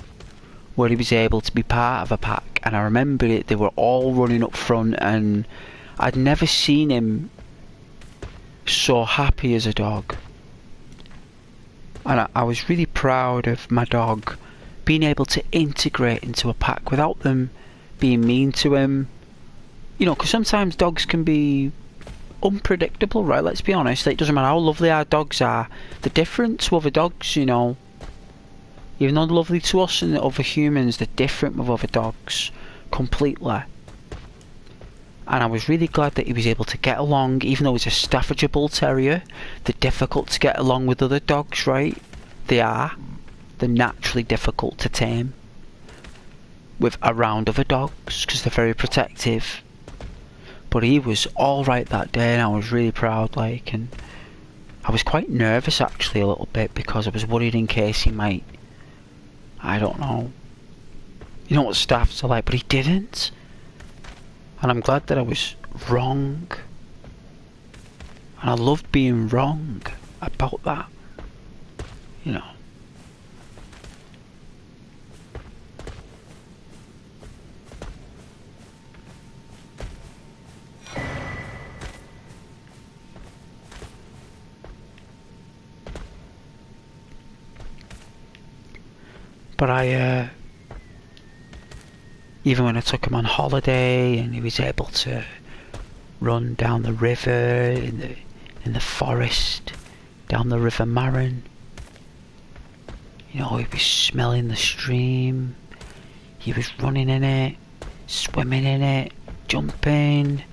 where he was able to be part of a pack. And I remember it, they were all running up front, and I'd never seen him so happy as a dog. And I was really proud of my dog being able to integrate into a pack without them being mean to him. You know, because sometimes dogs can be unpredictable, right? Let's be honest. It doesn't matter how lovely our dogs are, they're different to other dogs, you know. Even though they're lovely to us and other humans, they're different with other dogs completely. And I was really glad that he was able to get along, even though he's a Staffordshire Bull Terrier. They're difficult to get along with other dogs, right? They are. They're naturally difficult to tame around other dogs, because they're very protective. But he was alright that day, and I was really proud, like, and I was quite nervous actually a little bit, because I was worried in case he might, I don't know, you know what staffs are like, but he didn't. And I'm glad that I was wrong. And I loved being wrong about that, you know. But even when I took him on holiday and he was able to run down the river in the forest, down the River Marron, you know, he was smelling the stream, he was running in it, swimming in it, jumping.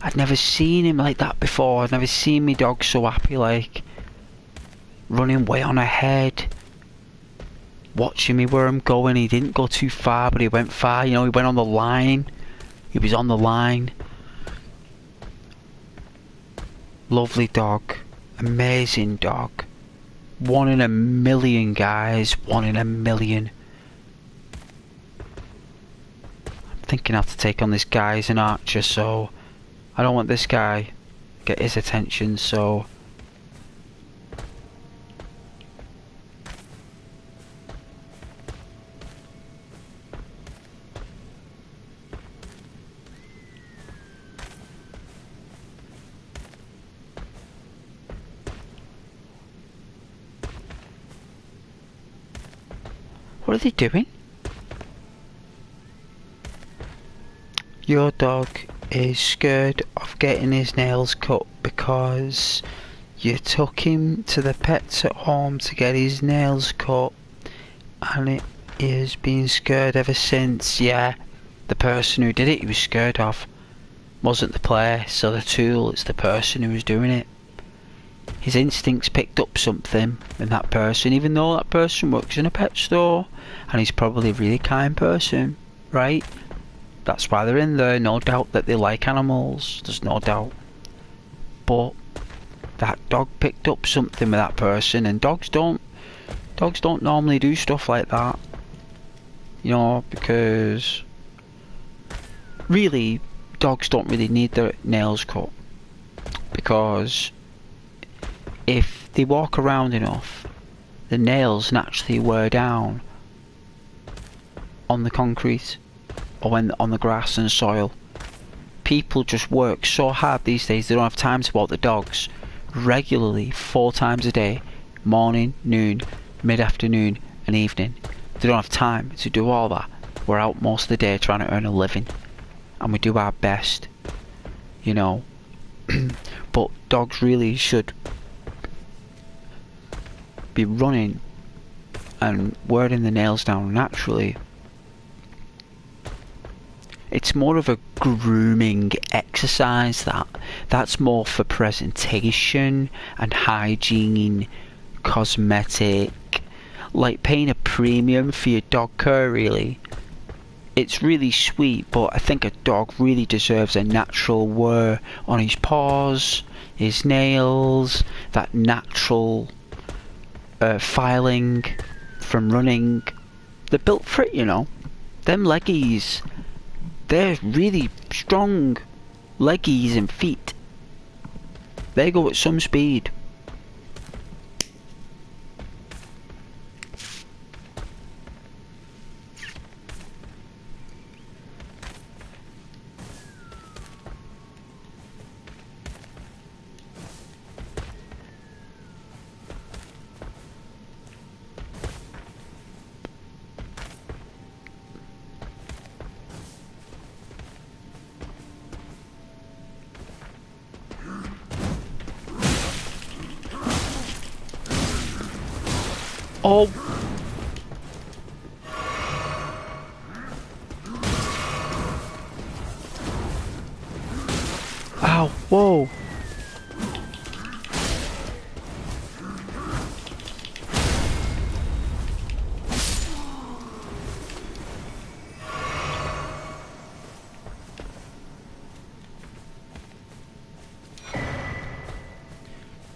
I'd never seen him like that before. I'd never seen my dog so happy, like, running way on ahead, watching me where I'm going. He didn't go too far, but he went far, you know, he went on the line. He was on the line. Lovely dog. Amazing dog. 1 in a million, guys. 1 in a million. I'm thinking how to take on this guy as an archer, so I don't want this guy to get his attention, so what are they doing? Your dog is scared of getting his nails cut because you took him to the pets at home to get his nails cut, and he has been scared ever since. Yeah, the person who did it he was scared of wasn't the place or the tool, it's the person who was doing it. His instincts picked up something in that person, even though that person works in a pet store and he's probably a really kind person, right? That's why they're in there, no doubt that they like animals, there's no doubt. But that dog picked up something with that person, and dogs don't normally do stuff like that, you know, because really dogs don't really need their nails cut, because if they walk around enough the nails naturally wear down on the concrete or when on the grass and soil. People just work so hard these days, they don't have time to walk the dogs regularly 4 times a day, morning, noon, mid-afternoon and evening. They don't have time to do all that. We're out most of the day trying to earn a living, and we do our best, you know. But dogs really should be running and wearing the nails down naturally. It's more of a grooming exercise. That's more for presentation and hygiene, cosmetic, like paying a premium for your dog care really. It's really sweet, but I think a dog really deserves a natural wear on his paws, his nails, that natural filing from running. They're built for it, you know. Them leggies, they're really strong leggies and feet. They go at some speed. Oh! Ow! Whoa!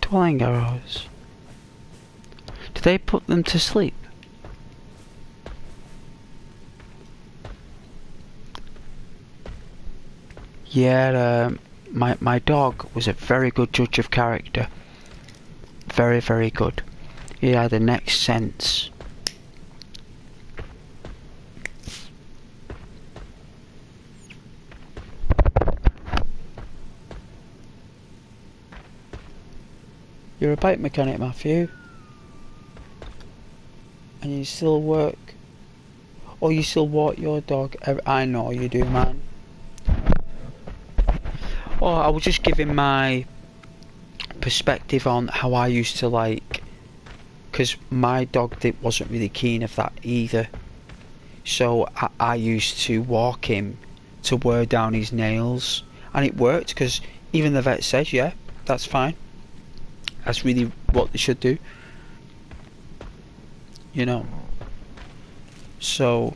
Dwelling arrows. They put them to sleep. Yeah, my dog was a very good judge of character. Very, very good. He had a next sense. You're a bike mechanic, Matthew. And you still work, or you still walk your dog. I know you do, man. Oh, I was just giving my perspective on how I used to like, because my dog wasn't really keen of that either. So I used to walk him to wear down his nails, and it worked because even the vet says, yeah, that's fine. That's really what they should do. You know, so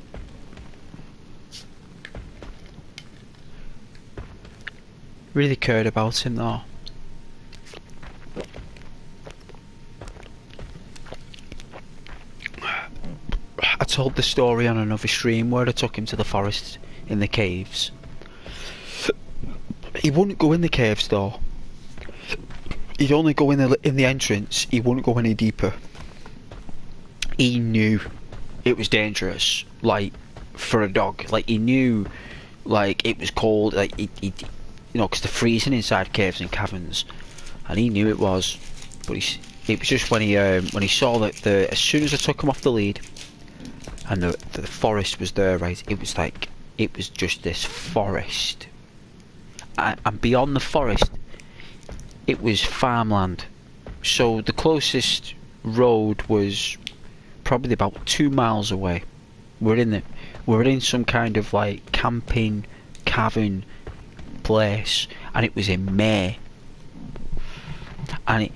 really cared about him though. I told the story on another stream where I took him to the forest in the caves. He wouldn't go in the caves though. He'd only go in the entrance. He wouldn't go any deeper. He knew it was dangerous, like, for a dog. Like, he knew, like, it was cold, like, you know, because they're freezing inside caves and caverns, and he knew it was. But it was just when he saw that as soon as I took him off the lead, and the forest was there, right, it was like, it was just this forest. And beyond the forest, it was farmland. So the closest road was probably about 2 miles away. We're in some kind of like camping cavern place, and it was in May. And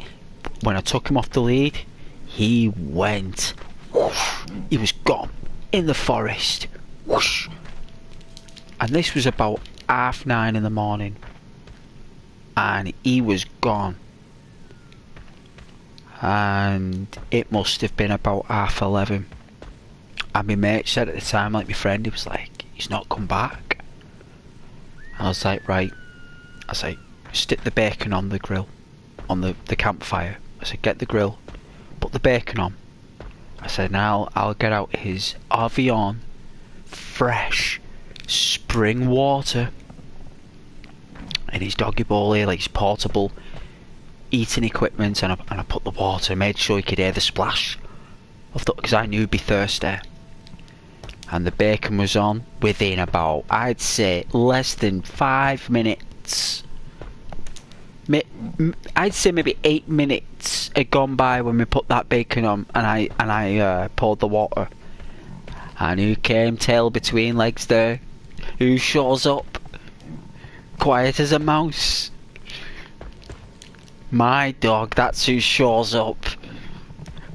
when I took him off the lead, he went whoosh, he was gone in the forest, whoosh. And this was about 9:30 in the morning, and he was gone. And it must have been about 11:30. And my mate said at the time, like my friend, he was like, he's not come back. And I was like, right. I said, stick the bacon on the grill, on the campfire. I said, get the grill, put the bacon on, I said, now I'll get out his Avion fresh spring water in his doggy bowl here, like his portable eating equipment, and I put the water, made sure he could hear the splash of the, because I knew he'd be thirsty. And the bacon was on within about, I'd say, less than 5 minutes. I'd say maybe 8 minutes had gone by when we put that bacon on, and I poured the water. And who came tail between legs there? Who shows up? Quiet as a mouse. My dog, that's who shows up.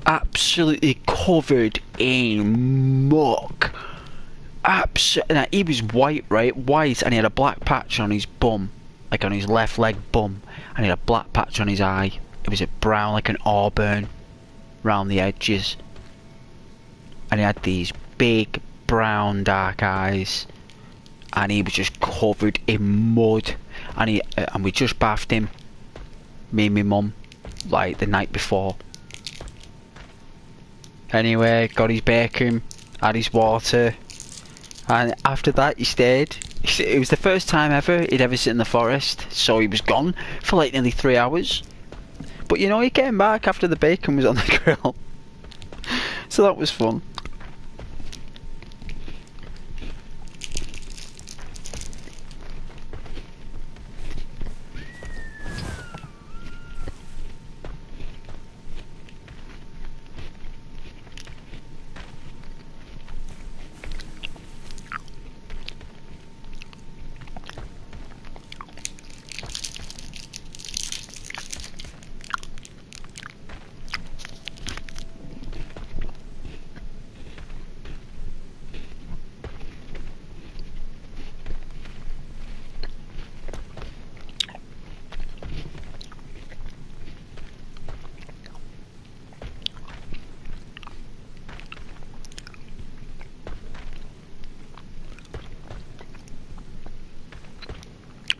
Absolutely covered in muck. Now, he was white, right? White, and he had a black patch on his bum. Like on his left leg bum. And he had a black patch on his eye. It was a brown, like an auburn, round the edges. And he had these big, brown, dark eyes. And he was just covered in mud. And we just bathed him, me and my mum, like the night before. Anyway, got his bacon, had his water, and after that he stayed. It was the first time ever he'd ever sit in the forest, so he was gone for like nearly 3 hours. But you know, he came back after the bacon was on the grill. So that was fun.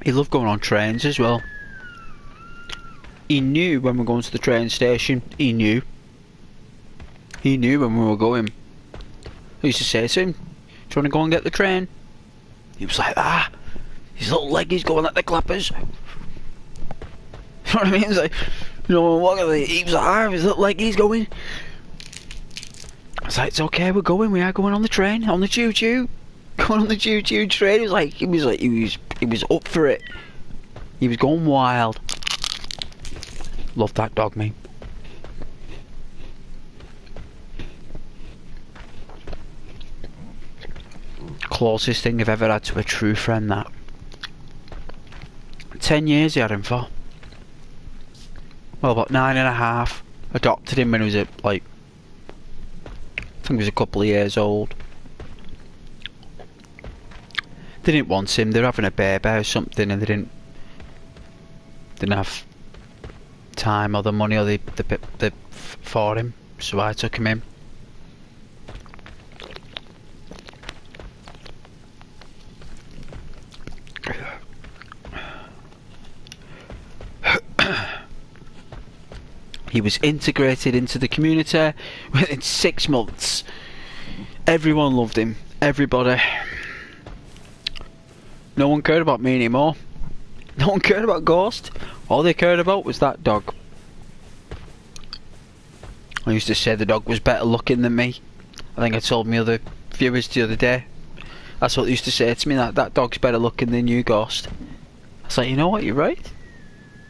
He loved going on trains as well. He knew when we were going to the train station. He knew. He knew when we were going. I used to say to him, "Do you want to go and get the train?" He was like, "Ah, his little leggies going like the clappers." You know what I mean? It's like, you know, what are they? He was like, "Ah, his little leggies going." I was like, "It's okay, we're going. We are going on the train, on the choo-choo." Going on the choo-choo train. He was up for it. He was going wild. Love that dog, mate. Closest thing I've ever had to a true friend, that. 10 years he had him for. Well, about 9.5. Adopted him when he was at, like, I think he was a couple of years old. They didn't want him. They were having a baby or something, and they didn't have time or the money or the for him. So I took him in. He was integrated into the community within 6 months. Everyone loved him. Everybody. No one cared about me anymore. No one cared about Ghost. All they cared about was that dog. I used to say the dog was better looking than me. I think I told my other viewers the other day. That's what they used to say to me, that dog's better looking than you, Ghost. I was like, you know what, you're right.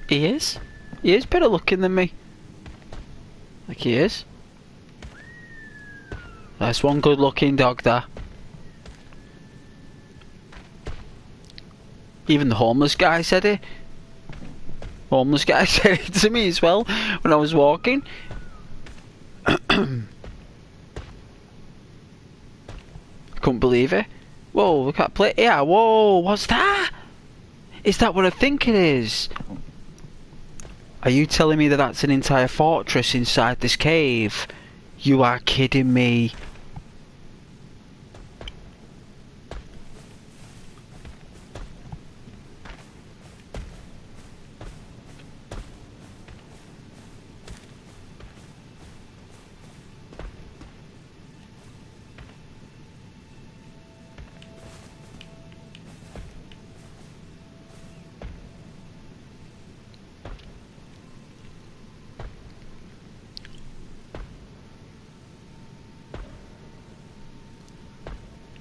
He is. He is better looking than me. Like he is. That's one good looking dog there. Even the homeless guy said it. Homeless guy said it to me as well when I was walking. Couldn't believe it. Whoa, look at play. Yeah, whoa, what's that? Is that what I think it is? Are you telling me that that's an entire fortress inside this cave? You are kidding me.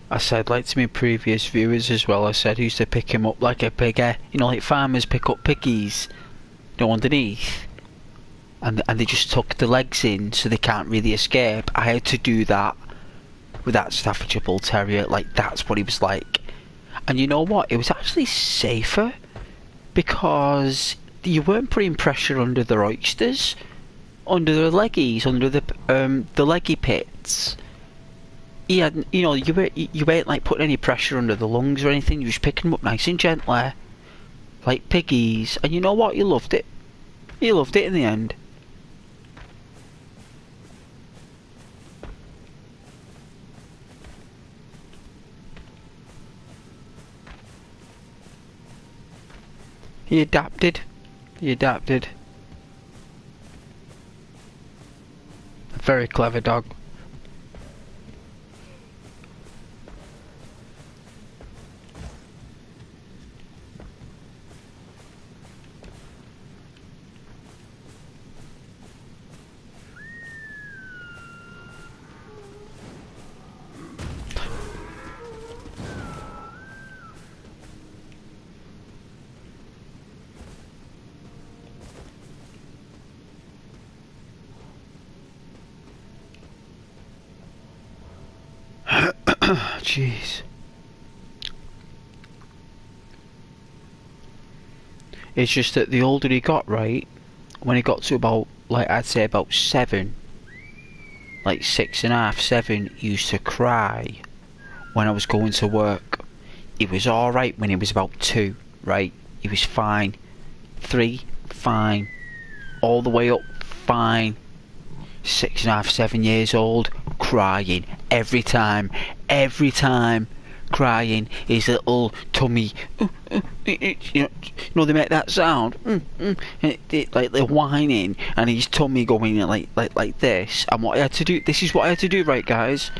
I said, like to my previous viewers as well, I said, I used to pick him up like a piggy. You know, like farmers pick up piggies, you know, underneath. And they just tuck the legs in so they can't really escape. I had to do that with that Staffordshire Bull Terrier. Like, that's what he was like. And you know what? It was actually safer because you weren't putting pressure under the oysters, under the leggies, under the leggy pits. He hadn't, you know, you weren't like putting any pressure under the lungs or anything. You was picking them up nice and gently, like piggies. And you know what? You loved it. You loved it in the end. He adapted. He adapted. A very clever dog. Jeez. It's just that the older he got, right, when he got to about, like, I'd say about 7, like 6.5, 7, he used to cry when I was going to work. He was alright when he was about 2, right? He was fine. 3, fine. All the way up, fine. 6.5, 7 years old, crying every time, crying. His little tummy, you know they make that sound, like they're whining, and his tummy going like this. And what I had to do, this is what I had to do, right, guys?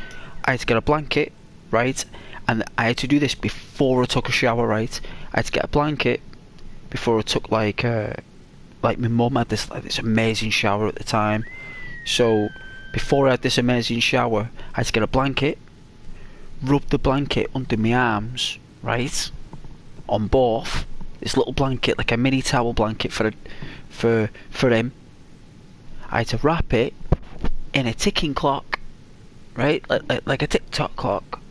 I had to get a blanket, right, and I had to do this before I took a shower, right? I had to get a blanket before I took like my mum had this amazing shower at the time. So before I had this amazing shower, I had to get a blanket, rub the blanket under my arms, right, on both. This little blanket, like a mini towel blanket for him. I had to wrap it in a ticking clock, right, like a tick-tock clock.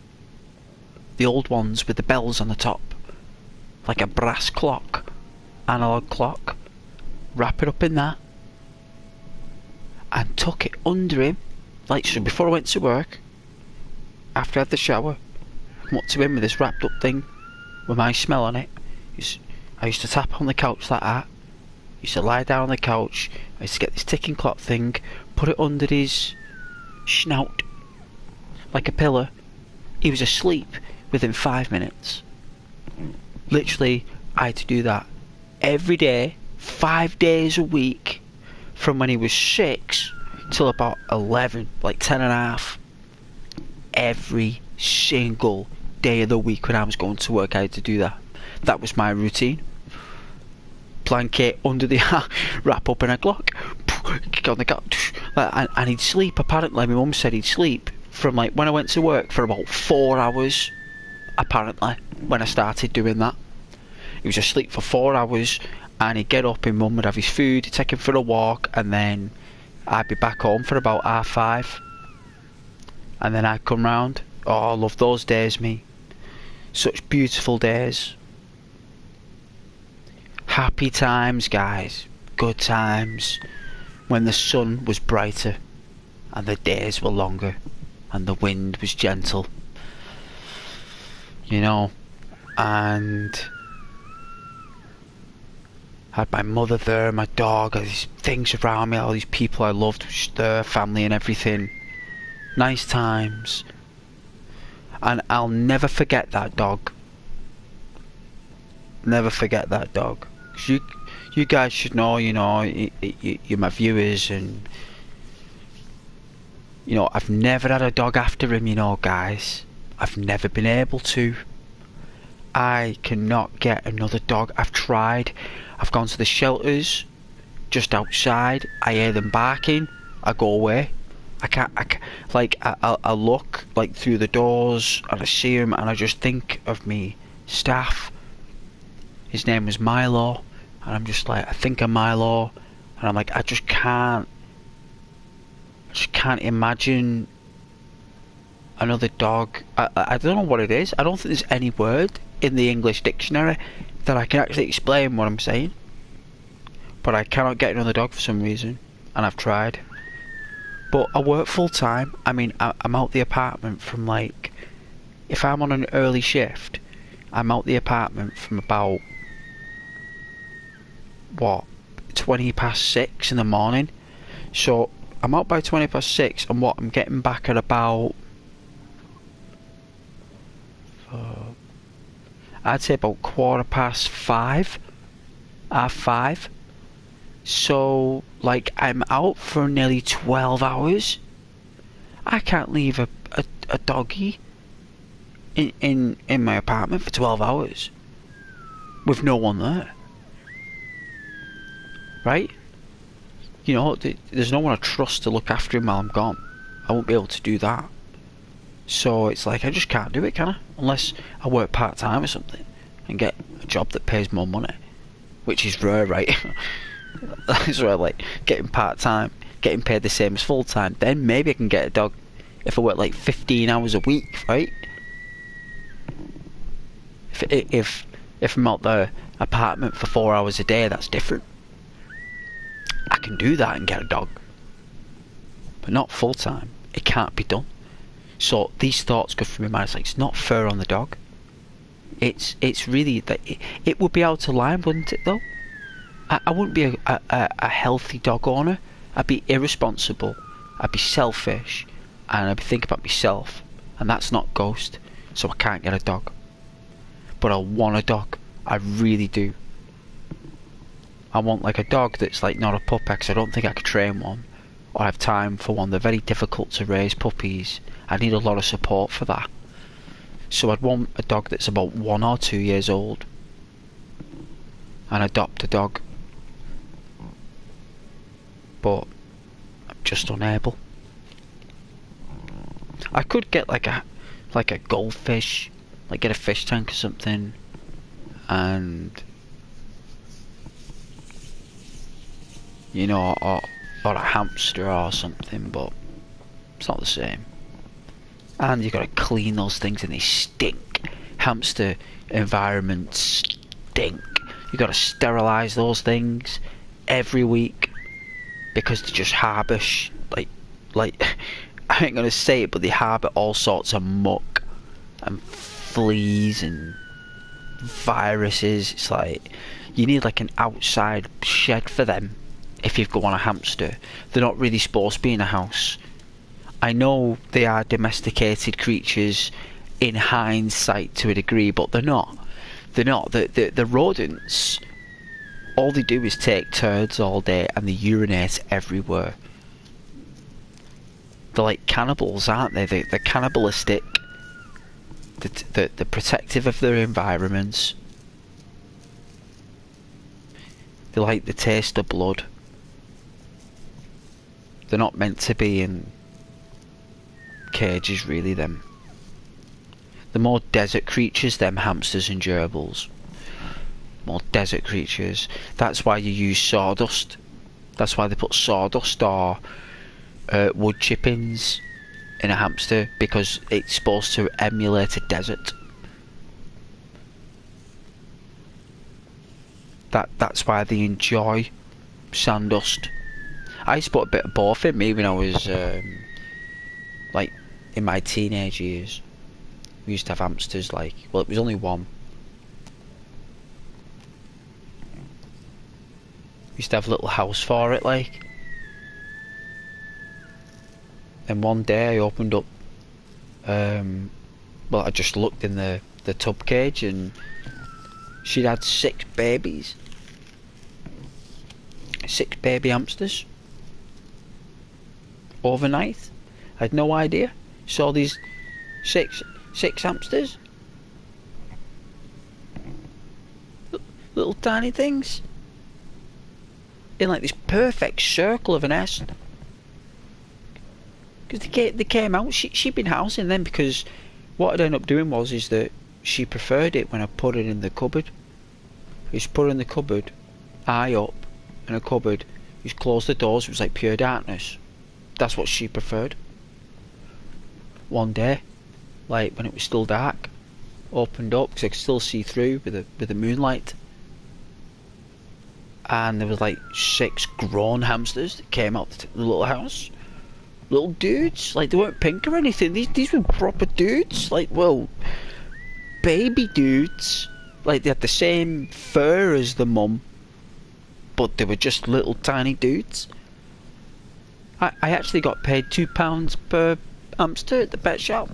The old ones with the bells on the top, like a brass clock, analog clock. Wrap it up in that. And tuck it under him, like so. Before I went to work, after I had the shower, I come up to him with this wrapped up thing with my smell on it. I used to tap on the couch like that. I used to lie down on the couch. I used to get this ticking clock thing, put it under his snout like a pillar. He was asleep within 5 minutes. Literally, I had to do that every day, 5 days a week. From when he was 6 till about 11, like 10.5. Every single day of the week when I was going to work, I had to do that. That was my routine. Blanket under the wrap up in a clock, get on the couch, and he'd sleep. Apparently, my mum said he'd sleep from like when I went to work for about 4 hours. Apparently, when I started doing that, he was asleep for 4 hours. And he'd get up and mum would have his food, he'd take him for a walk, and then I'd be back home for about 5:30. And then I'd come round. Oh, I love those days, me. Such beautiful days. Happy times, guys. Good times. When the sun was brighter, and the days were longer, and the wind was gentle. You know, and had my mother there, my dog, all these things around me, all these people I loved, their family and everything. Nice times. And I'll never forget that dog. Never forget that dog. 'Cause you guys should know, you know, you're my viewers, and you know, I've never had a dog after him, you know, guys. I've never been able to. I cannot get another dog. I've tried. I've gone to the shelters just outside. I hear them barking. I go away. I look like through the doors and I see him and I just think of me staff. His name was Milo, and I'm just like, I think of Milo, and I'm like, I just can't imagine another dog. I don't know what it is. I don't think there's any word in the English dictionary that I can actually explain what I'm saying. But I cannot get another dog for some reason, and I've tried. But I work full time. I mean, I'm out the apartment from like, if I'm on an early shift, I'm out the apartment from about, what, 20 past 6 in the morning. So I'm out by 20 past 6, and what, I'm getting back at about, I'd say about 5:15, half 5. So, like, I'm out for nearly 12 hours. I can't leave a doggy in my apartment for 12 hours with no one there. Right? You know, there's no one I trust to look after him while I'm gone. I won't be able to do that. So it's like, I just can't do it, can I? Unless I work part-time or something and get a job that pays more money. Which is rare, right? That's where, like, getting part-time, getting paid the same as full-time. Then maybe I can get a dog if I work like 15 hours a week, right? If I'm out the apartment for 4 hours a day, that's different. I can do that and get a dog. But not full-time. It can't be done. So these thoughts go through my mind. It's like, it's not fair on the dog. It's really that it would be out of line, wouldn't it? Though I wouldn't be a healthy dog owner. I'd be irresponsible. I'd be selfish, and I'd be thinking about myself. And that's not Ghost. So I can't get a dog. But I want a dog. I really do. I want like a dog that's like not a puppy, because I don't think I could train one or have time for one. They're very difficult to raise, puppies. I need a lot of support for that. So I'd want a dog that's about 1 or 2 years old and adopt a dog. But I'm just unable. I could get like a goldfish, like get a fish tank or something, and you know, or a hamster or something, but it's not the same. And you've got to clean those things and they stink. Hamster environments stink. You've got to sterilise those things every week because they just harbour like I ain't gonna say it, but they harbour all sorts of muck and fleas and viruses. It's like you need like an outside shed for them. If you've got a hamster, they're not really supposed to be in a house. I know they are domesticated creatures in hindsight to a degree, but they're not. They're not. The rodents, all they do is take turds all day and they urinate everywhere. They're like cannibals, aren't they? They're cannibalistic. They're protective of their environments. They like the taste of blood. They're not meant to be in cages, really, them. They're more desert creatures, them hamsters and gerbils. More desert creatures. That's why you use sawdust. That's why they put sawdust or wood chippings in a hamster, because it's supposed to emulate a desert. That's why they enjoy sandust. I used to put a bit of both in me when I was like in my teenage years. We used to have hamsters, like, well, it was only one. We used to have a little house for it, like. And one day I opened up, well, I just looked in the tub cage and she'd had 6 babies. 6 baby hamsters. Overnight. I had no idea. Saw these six hamsters. Little tiny things. In like this perfect circle of a nest. Because they came out, she'd been housing them because what I'd end up doing is that she preferred it when I put it in the cupboard. You just put it in the cupboard, eye up, in a cupboard, you just close the doors, it was like pure darkness. That's what she preferred. One day, like when it was still dark, opened up because I could still see through with the moonlight. And there was like 6 grown hamsters that came out the little house. Little dudes, like they weren't pink or anything. These were proper dudes, like well, baby dudes. Like they had the same fur as the mum, but they were just little tiny dudes. I actually got paid £2 per hamster at the pet shop.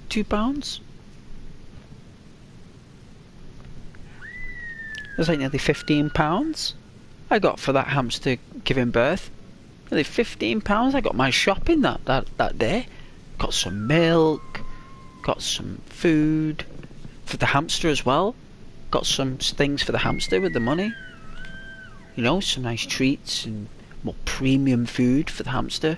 £2. That's like nearly £15 I got for that hamster giving birth. Nearly £15 I got my shopping that day. Got some milk, got some food for the hamster as well. Got some things for the hamster with the money. You know, some nice treats and more premium food for the hamster.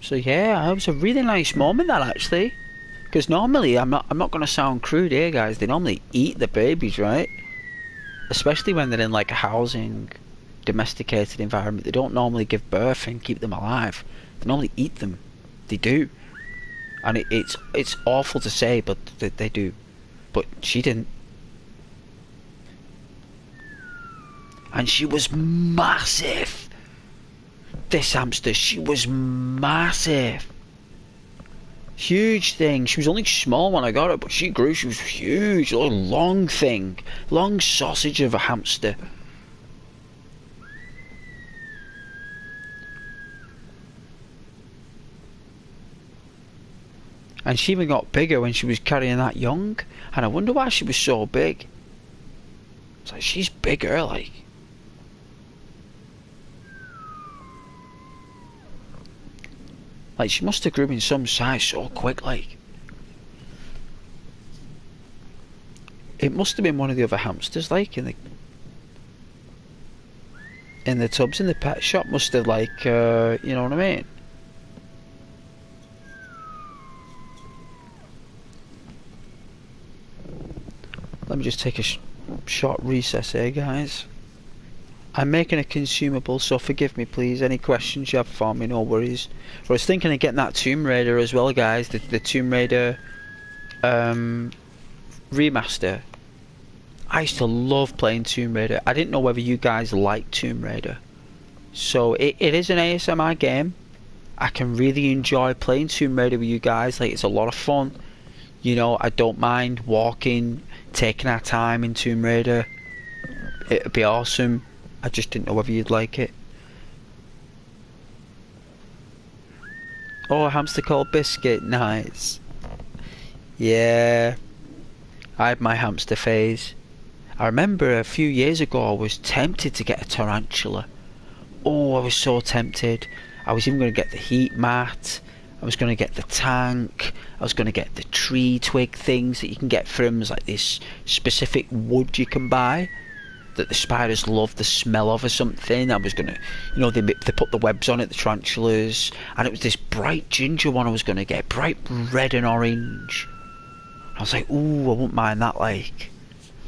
So yeah, it was a really nice moment that actually. Because normally, I'm not going to sound crude here, guys. They normally eat the babies, right? Especially when they're in like a housing, domesticated environment. They don't normally give birth and keep them alive. They normally eat them. They do. And it's awful to say, but they do. But she didn't. And she was massive. This hamster, she was massive. Huge thing. She was only small when I got her, but she grew. She was huge. A long thing. Long sausage of a hamster. And she even got bigger when she was carrying that young. And I wonder why she was so big. It's like, she's bigger, like. Like, she must have grew in some size so quick, like. It must have been one of the other hamsters, like, in the tubs in the pet shop. Must have, like, you know what I mean? Let me just take a short recess here, guys. I'm making a consumable, so forgive me please. Any questions you have for me, no worries. I was thinking of getting that Tomb Raider as well, guys. The Tomb Raider remaster. I used to love playing Tomb Raider. I didn't know whether you guys like Tomb Raider. So it is an ASMR game. I can really enjoy playing Tomb Raider with you guys. Like, it's a lot of fun. You know, I don't mind walking, taking our time in Tomb Raider. It'd be awesome. I just didn't know whether you'd like it. Oh, a hamster called Biscuit. Nice. Yeah. I had my hamster phase. I remember a few years ago I was tempted to get a tarantula. Oh, I was so tempted. I was even going to get the heat mat. I was going to get the tank. I was going to get the tree twig things that you can get from. There's like this specific wood you can buy that the spiders love the smell of or something. I was going to, you know, they put the webs on it, the tarantulas. And it was this bright ginger one I was going to get. Bright red and orange. I was like, ooh, I wouldn't mind that, like.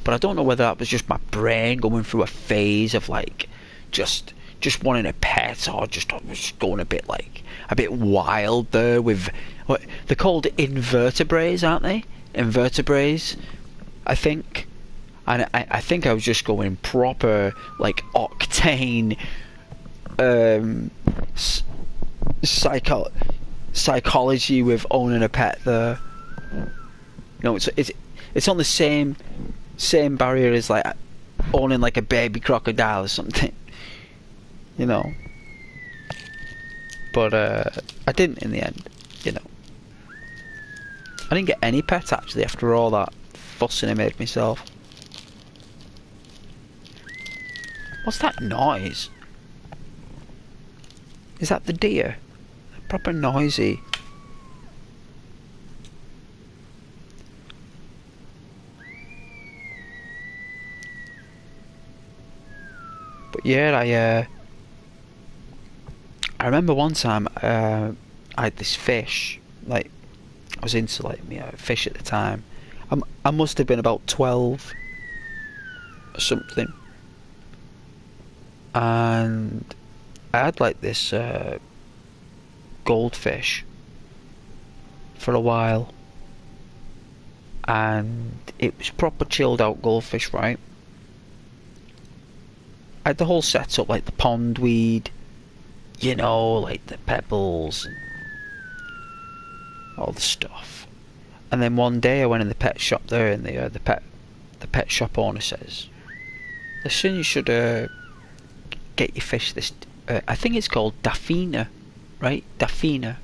But I don't know whether that was just my brain going through a phase of like just wanting a pet, or just I was going a bit wild there with what they're called, invertebrates, aren't they? Invertebrates, I think. And I think I was just going proper like octane psychology with owning a pet there. No, it's on the same barrier as like owning like a baby crocodile or something, you know. But I didn't in the end, you know. I didn't get any pets actually after all that fussing I made myself. What's that noise? Is that the deer? They're proper noisy. But yeah, I remember one time I had this fish. Like, I was into like fish at the time. I must have been about 12 or something, and I had like this goldfish for a while, and it was proper chilled out goldfish, right? I had the whole setup, like the pond weed, you know, like the pebbles and all the stuff. And then one day I went in the pet shop there, and the pet shop owner says, "Listen, you should get your fish this. I think it's called Daphnia, right? Daphnia.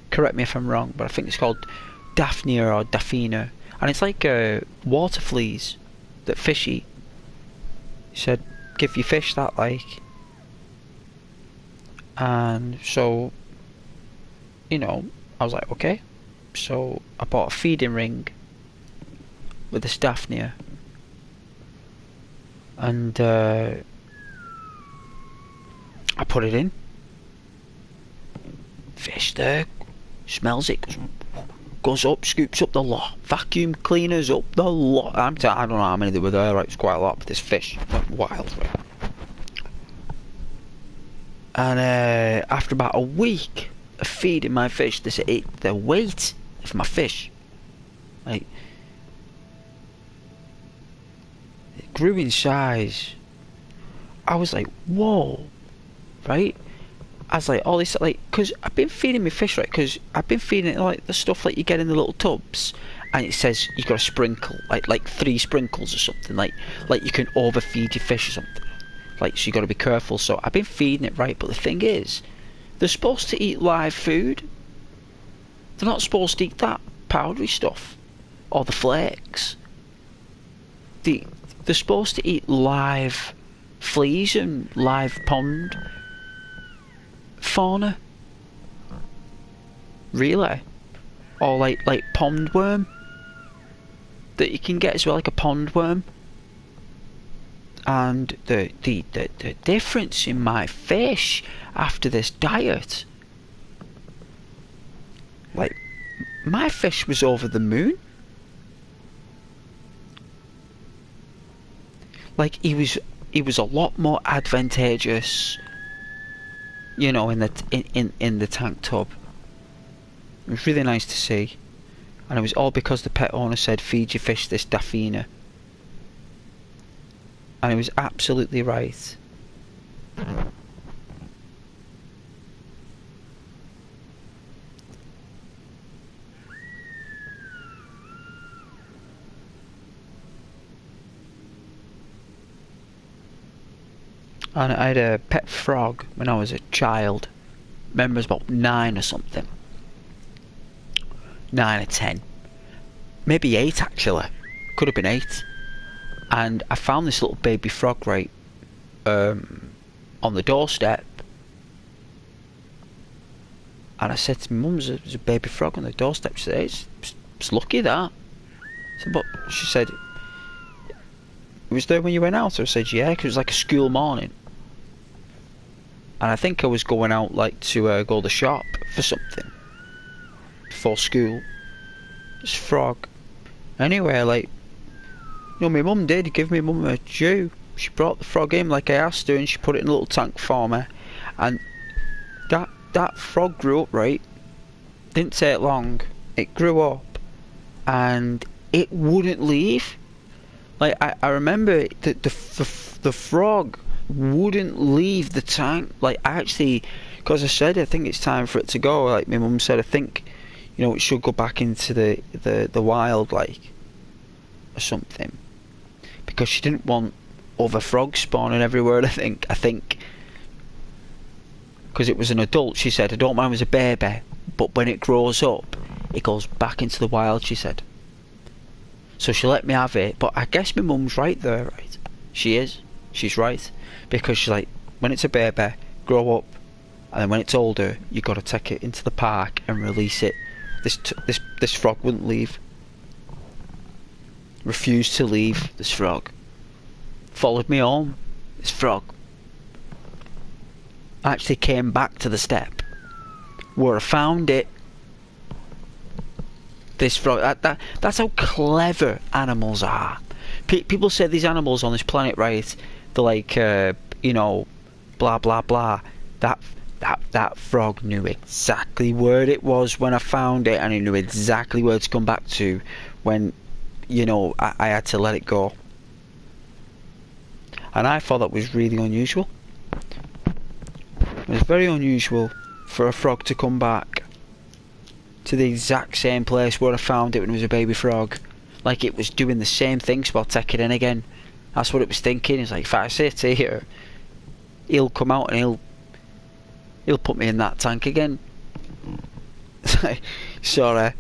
Correct me if I'm wrong, but I think it's called Daphnia or Daphina, and it's like water fleas that fish eat." He said, "Give your fish that, like." And so, you know, I was like, okay. So I bought a feeding ring with this Daphnia, and I put it in. Fish there, smells it, goes up, scoops up the lot, vacuum cleaners up the lot. I don't know how many there were there, right? It was quite a lot, but this fish went wild, right? And after about a week of feeding my fish, this ate the weight of my fish. Like, it grew in size. I was like, whoa, right? I was like, all this, like, because I've been feeding my fish, right? Because I've been feeding it like the stuff like you get in the little tubs, and it says you got to sprinkle, like 3 sprinkles or something, like you can overfeed your fish or something. Like, so you got to be careful. So I've been feeding it, right? But the thing is, they're supposed to eat live food. They're not supposed to eat that powdery stuff or the flakes. They're supposed to eat live fleas and live pond fauna. Really? Or like pond worm that you can get as well, like a pond worm. And the difference in my fish after this diet, like, my fish was over the moon. Like, he was a lot more advantageous, you know, in the tank tub. It was really nice to see, and it was all because the pet owner said, "Feed your fish this Daphina." And it was absolutely right. And I had a pet frog when I was a child. I remember I was about 9 or something. 9 or 10. Maybe 8 actually. Could have been 8. And I found this little baby frog, right, on the doorstep. And I said to my mum, there's a baby frog on the doorstep. She said, it's lucky that. I said, but she said, it was there when you went out? I said, yeah, because it was like a school morning. And I think I was going out like to go to the shop for something before school. This frog. Anyway, like, you know, my mum did give me mum a due. She brought the frog in like I asked her, and she put it in a little tank for me. And that frog grew up, right? Didn't take long. It grew up, and it wouldn't leave. Like, I remember that the frog wouldn't leave the tank. Like, actually, because I said I think it's time for it to go. Like, my mum said, I think, you know, it should go back into the wild, like, or something, because she didn't want other frogs spawning everywhere. I think because it was an adult, she said, I don't mind as a baby, but when it grows up, it goes back into the wild, she said. So she let me have it, but I guess my mum's right there, right? She's right, because she's like, when it's a baby, grow up, and then when it's older, you got to take it into the park and release it. This frog wouldn't leave. Refused to leave, this frog. Followed me home, this frog. I actually came back to the step where I found it. This frog, that's how clever animals are. People say these animals on this planet, right? They're like, you know, blah blah blah. That frog knew exactly where it was when I found it, and it knew exactly where to come back to when, you know, I had to let it go. And I thought that was really unusual. It was very unusual for a frog to come back to the exact same place where I found it when it was a baby frog. Like it was doing the same things while taking in again. That's what it was thinking. It's like, if I sit here, he'll come out and he'll put me in that tank again. Sorry,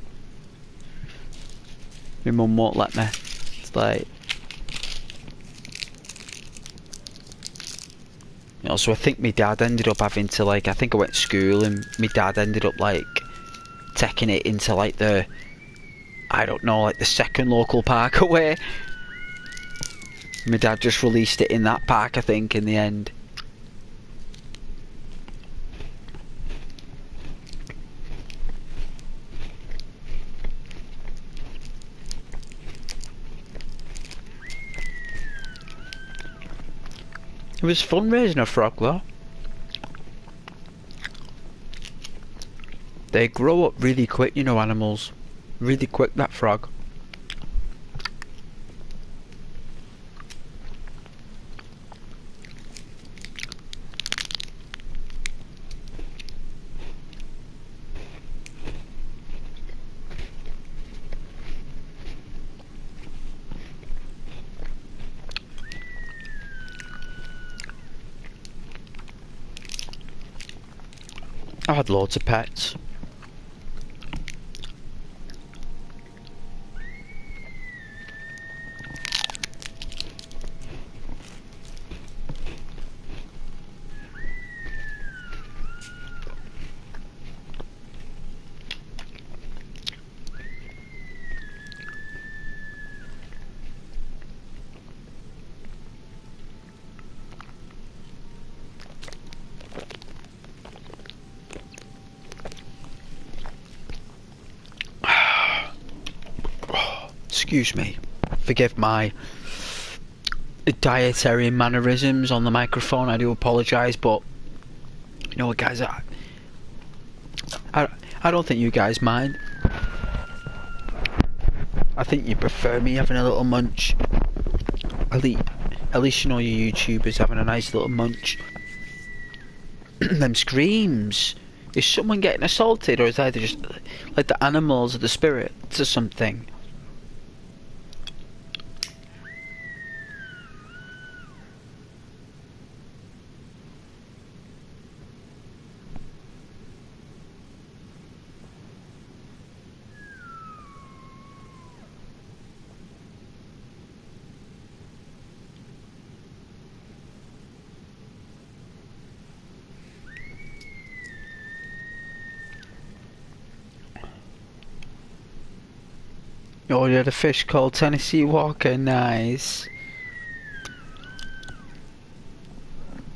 my mum won't let me. It's like, you know, so I think my dad ended up having to, like, I think I went to school and my dad ended up like taking it into like the, I don't know, like the second local park away. My dad just released it in that park, I think, in the end. It was fun raising a frog though. They grow up really quick, you know, animals. Really quick, that frog. I had loads of pets. Excuse me, forgive my dietary mannerisms on the microphone, I do apologise, but you know what, guys, I don't think you guys mind. I think you prefer me having a little munch. At least you know your YouTubers having a nice little munch. Them screams. Is someone getting assaulted, or is either just like the animals or the spirits or something? Oh, you had a fish called Tennessee Walker, nice.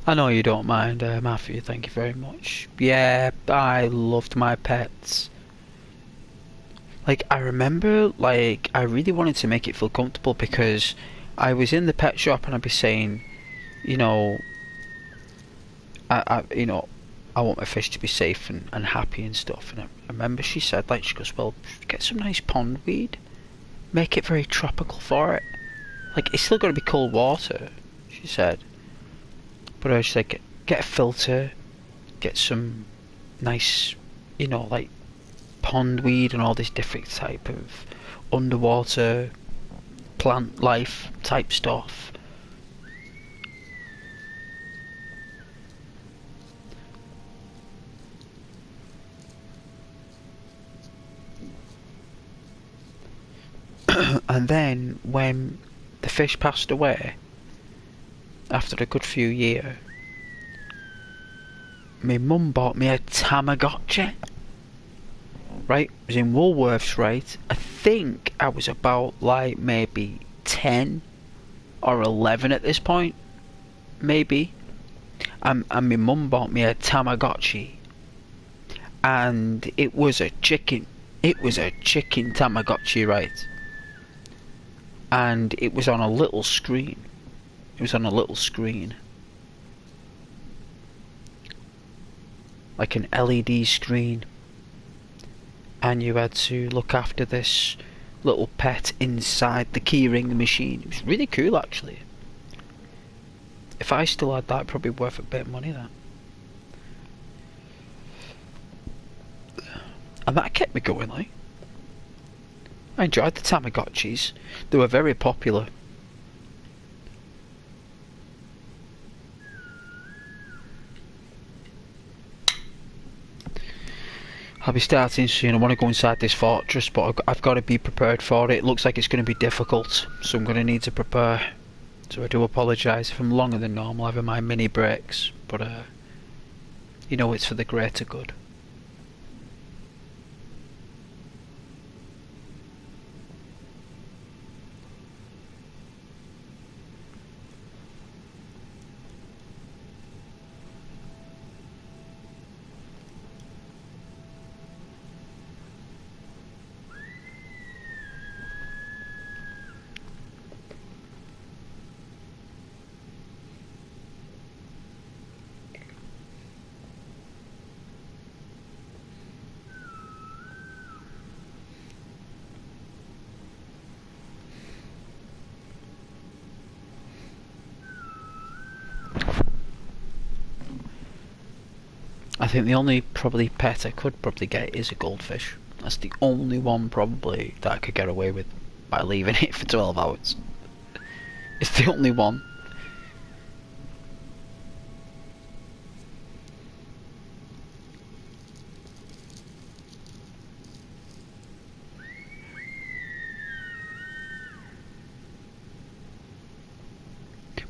I know you don't mind, Matthew, thank you very much. Yeah, I loved my pets. Like, I remember, like, I really wanted to make it feel comfortable because I was in the pet shop and I'd be saying, you know, you know, I want my fish to be safe and happy and stuff. And I remember she said, like, she goes, well, get some nice pondweed. Make it very tropical for it. Like, it's still got to be cold water, she said. But I was like, get a filter, get some nice, you know, like pondweed and all this different type of underwater plant life type stuff. And then when the fish passed away, after a good few years, my mum bought me a Tamagotchi. Right, it was in Woolworths, right? I think I was about like maybe 10 or 11 at this point, maybe. And my mum bought me a Tamagotchi, and it was a chicken. It was a chicken Tamagotchi, right? And it was on a little screen. It was on a little screen. Like an LED screen. And you had to look after this little pet inside the keyring machine. It was really cool, actually. If I still had that, it'd probably be worth a bit of money, that. And that kept me going, like. I enjoyed the Tamagotchis. They were very popular. I'll be starting soon. I want to go inside this fortress, but I've got to be prepared for it. It looks like it's going to be difficult, so I'm going to need to prepare. So I do apologise if I'm longer than normal having my mini breaks, but you know it's for the greater good. I think the only probably pet I could probably get is a goldfish. That's the only one probably that I could get away with by leaving it for 12 hours. It's the only one.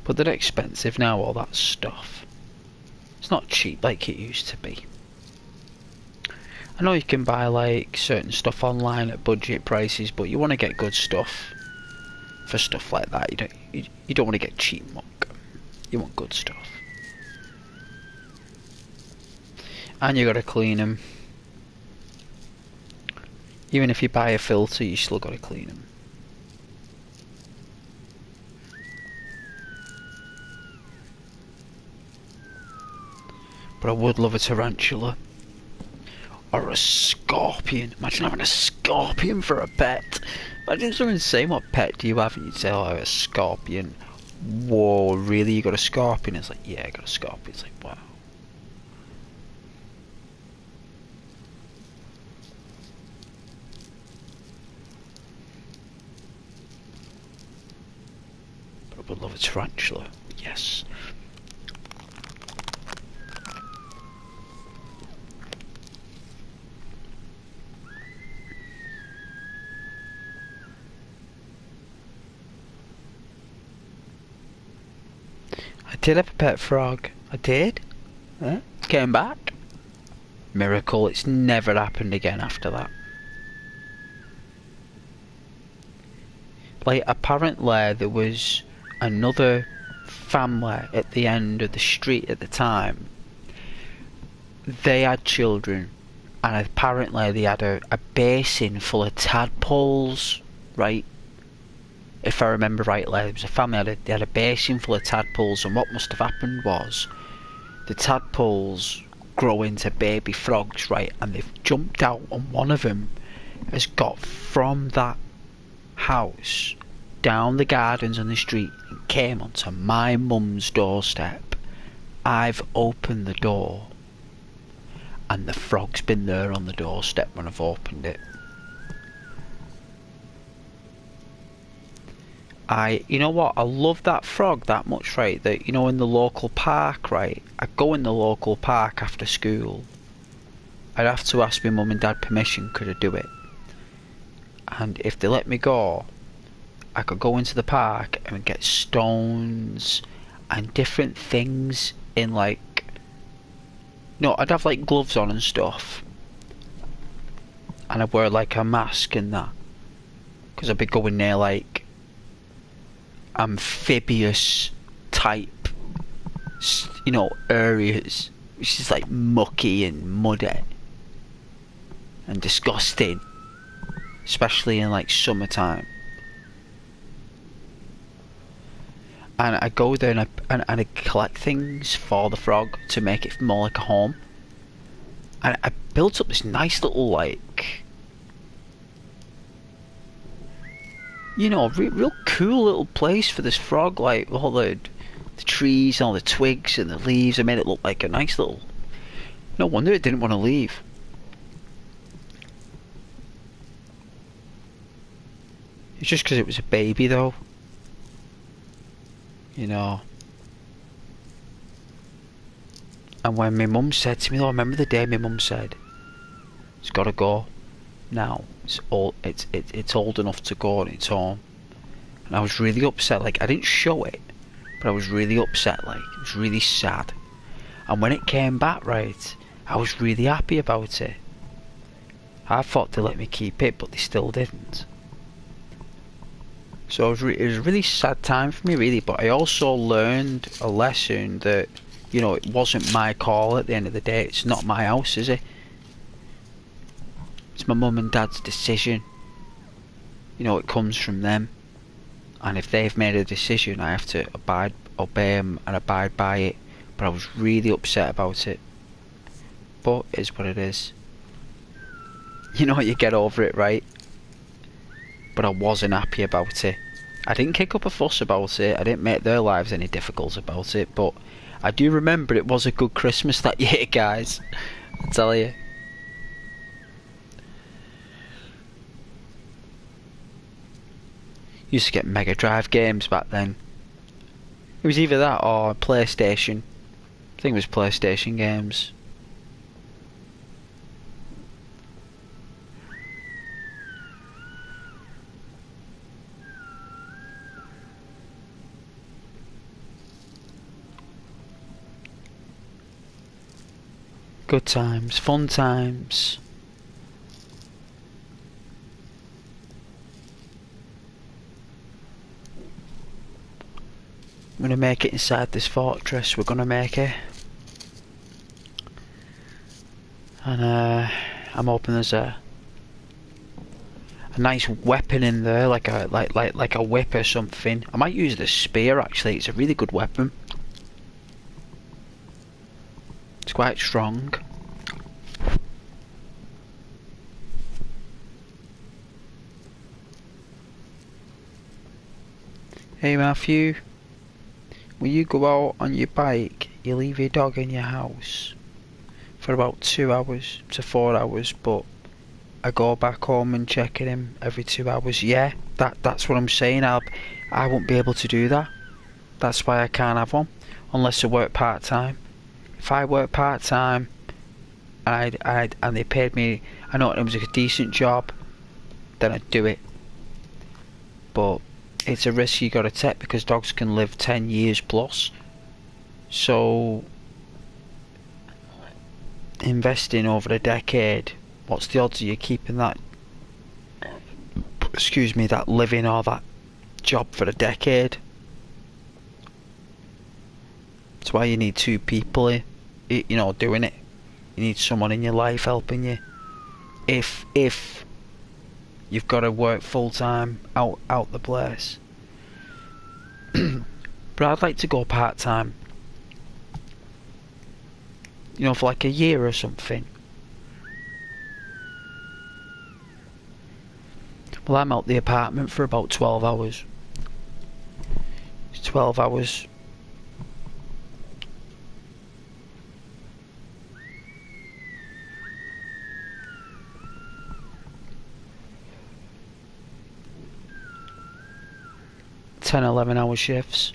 But they're expensive now, all that stuff. It's not cheap like it used to be. I know you can buy like certain stuff online at budget prices, but you want to get good stuff for stuff like that. You don't want to get cheap muck. You want good stuff. And you got to clean them. Even if you buy a filter, you still got to clean them. But I would love a tarantula. Or a scorpion. Imagine having a scorpion for a pet. Imagine someone saying, what pet do you have? And you'd say, oh, I have a scorpion. Whoa, really? You got a scorpion? It's like, yeah, I got a scorpion. It's like, wow. But I would love a tarantula. Yes. I did have a pet frog. I did. Yeah. Came back. Miracle. It's never happened again after that. Like, apparently there was another family at the end of the street at the time. They had children, and apparently they had a basin full of tadpoles, right? If I remember rightly, there was a family, they had a basin full of tadpoles, and what must have happened was the tadpoles grow into baby frogs, right? And they've jumped out, and one of them has got from that house down the gardens on the street and came onto my mum's doorstep. I've opened the door, and the frog's been there on the doorstep when I've opened it. You know what, I love that frog that much, right, that, you know, in the local park, right, I go in the local park after school, I'd have to ask my mum and dad permission, could I do it, and if they let me go, I could go into the park and get stones and different things in, like, no, I'd have like gloves on and stuff, and I'd wear like a mask and that, because I'd be going near, like, amphibious type you know, areas which is like mucky and muddy and disgusting, especially in like summertime. And I go there and I collect things for the frog to make it more like a home. And I built up this nice little, like, you know, real cool little place for this frog. Like all the trees, all the twigs and the leaves. I made it look like a nice little. No wonder it didn't want to leave. It's just because it was a baby, though. You know. And when my mum said to me, though, I remember the day my mum said, "It's got to go now. It's old enough to go on its own." And I was really upset. Like, I didn't show it, but I was really upset. Like, it was really sad. And when it came back, right, I was really happy about it. I thought they let me keep it, but they still didn't. So it was a really sad time for me, really. But I also learned a lesson that, you know, it wasn't my call at the end of the day. It's not my house, is it? It's my mum and dad's decision. You know, it comes from them. And if they've made a decision, I have to obey them and abide by it. But I was really upset about it. But it is what it is. You know, you get over it, right? But I wasn't happy about it. I didn't kick up a fuss about it. I didn't make their lives any difficult about it. But I do remember it was a good Christmas that year, guys. I tell you. Used to get Mega Drive games back then. It was either that or PlayStation. I think it was PlayStation games. Good times, fun times. I'm gonna make it inside this fortress. We're gonna make it, and I'm hoping there's a nice weapon in there, like a whip or something. I might use the spear. Actually, it's a really good weapon. It's quite strong. Hey Matthew, when you go out on your bike, you leave your dog in your house for about 2 hours to 4 hours, but I go back home and check on him every 2 hours. Yeah, that's what I'm saying. I won't be able to do that. That's why I can't have one unless I work part time. If I work part time and they paid me, I know it was a decent job, then I'd do it. But it's a risk you gotta take because dogs can live 10 years plus. So investing over a decade, what's the odds of you keeping that, excuse me, that living or that job for a decade? That's why you need 2 people, you know, doing it. You need someone in your life helping you. If you've got to work full time out the place. But I'd like to go part time. You know, for like a year or something. Well, I'm out the apartment for about 12 hours. It's 12 hours. Ten, 11-hour shifts.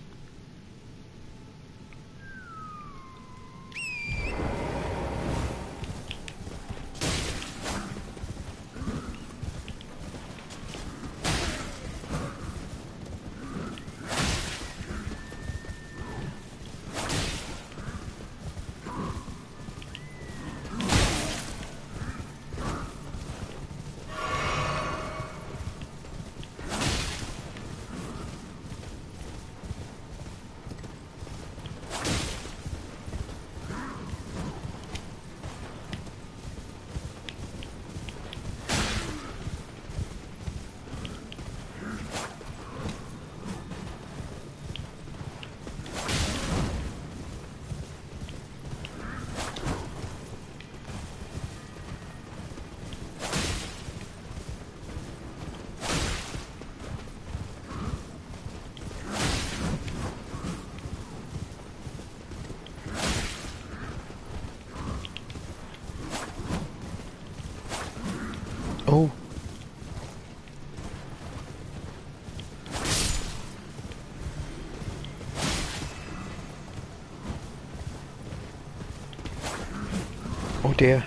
Oh dear.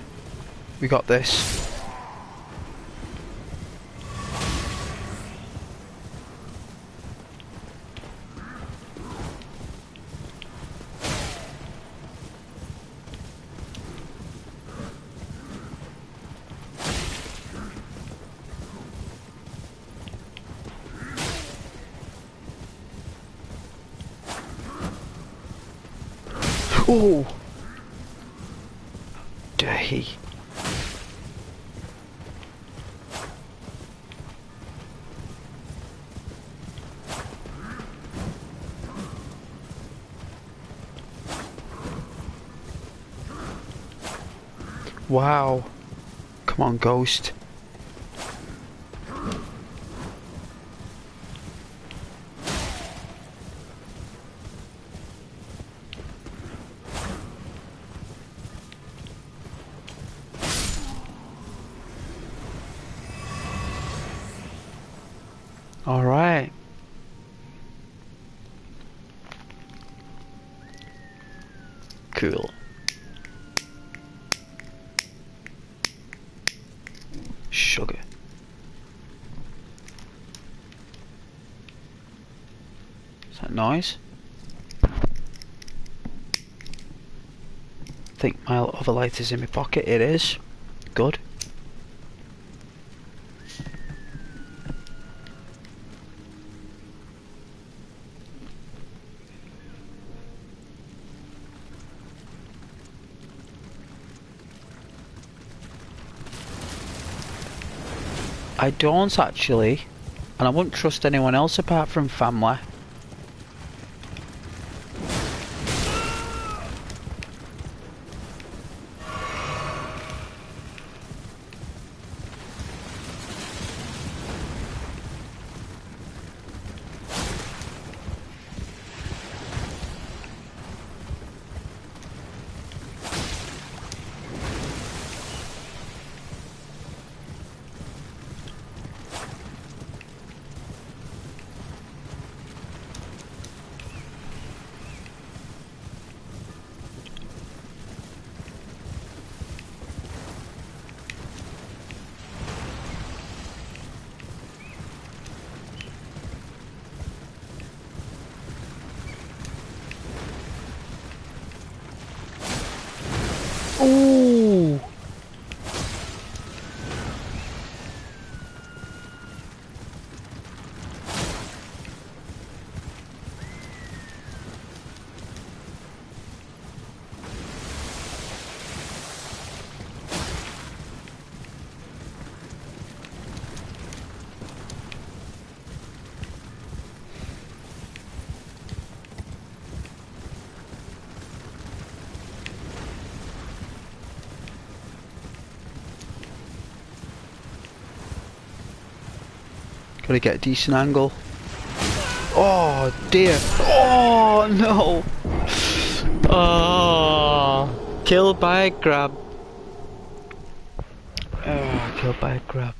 We got this. Oh! Dare he? Wow. Come on, ghost. All right. Cool. Sugar. Is that noise? I think my other light is in my pocket. It is. Good. I don't actually, and I wouldn't trust anyone else apart from family. Ooh. Gotta get a decent angle. Oh dear. Oh no. Oh, killed by a grab. Oh, killed by a grab.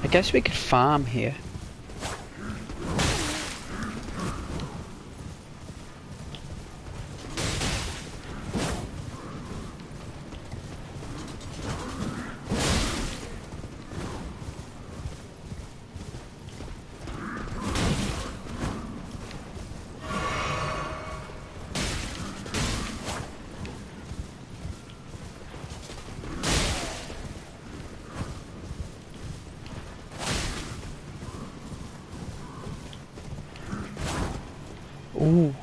I guess we could farm here. Ooh.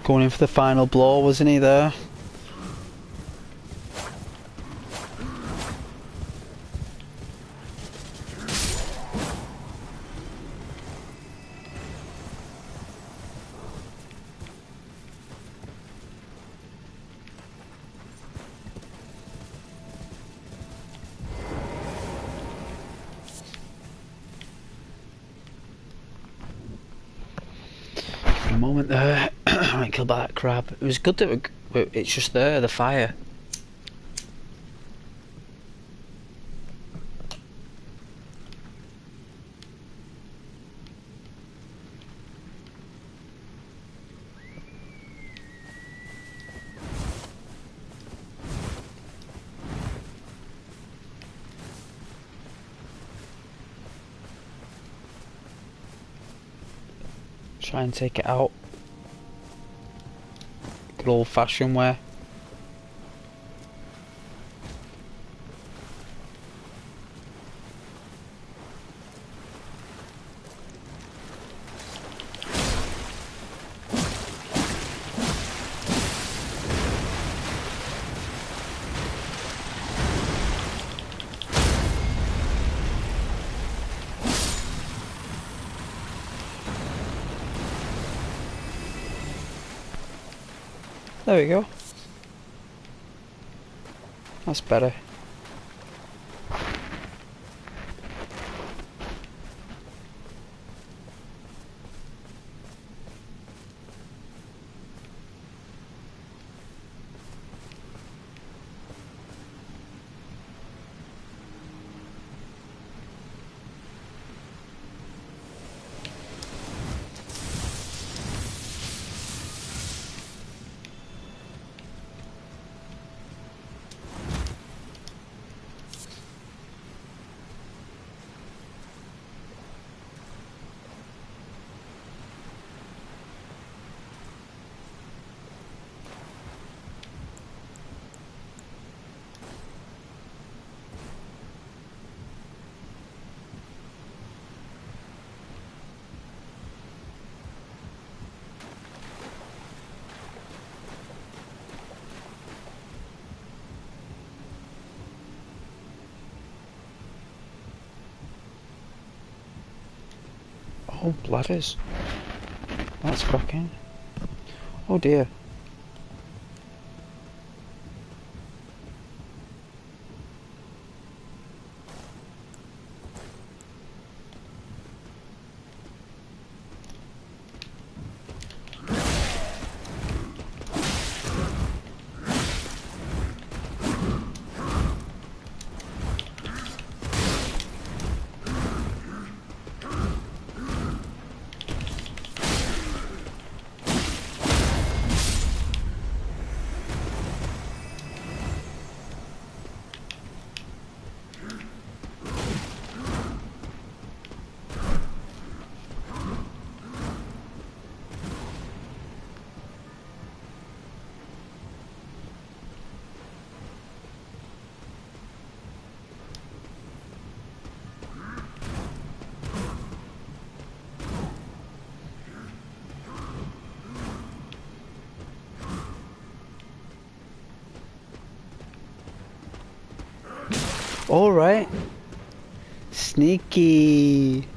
Going in for the final blow, wasn't he there? A moment there. I ain't killed by that crab. It was good that it's just there, the fire. Try and take it out. Good old fashioned way. There we go. That's better. Oh, bladders. That's cracking. Oh dear. Alright. Sneaky.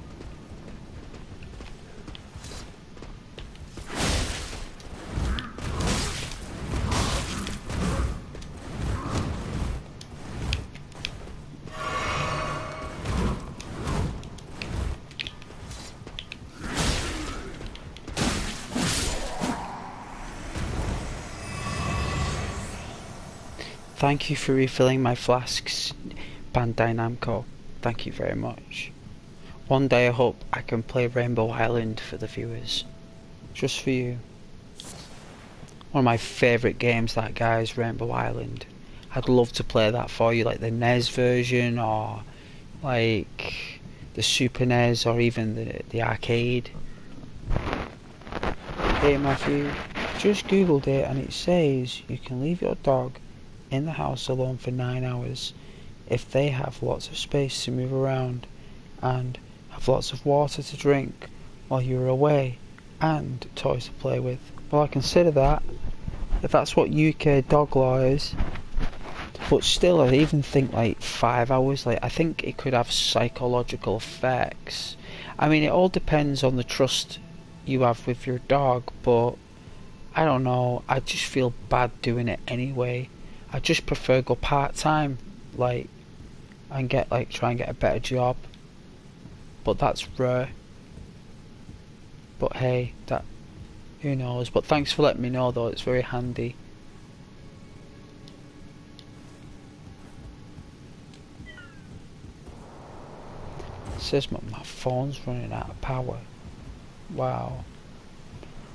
Thank you for refilling my flasks, Bandai Namco. Thank you very much. One day I hope I can play Rainbow Island for the viewers. Just for you. One of my favourite games, that, guys, Rainbow Island. I'd love to play that for you, like the NES version, or like the Super NES, or even the arcade. Hey Matthew, just googled it and it says you can leave your dog in the house alone for 9 hours if they have lots of space to move around and have lots of water to drink while you're away and toys to play with. Well, I consider that, if that's what UK dog law is. But still, I even think like 5 hours, like I think it could have psychological effects. I mean, it all depends on the trust you have with your dog, but I don't know, I just feel bad doing it anyway. I just prefer go part-time, like, and get like try and get a better job. But that's rare. But hey, that, who knows. But thanks for letting me know though, it's very handy. It says my phone's running out of power. Wow.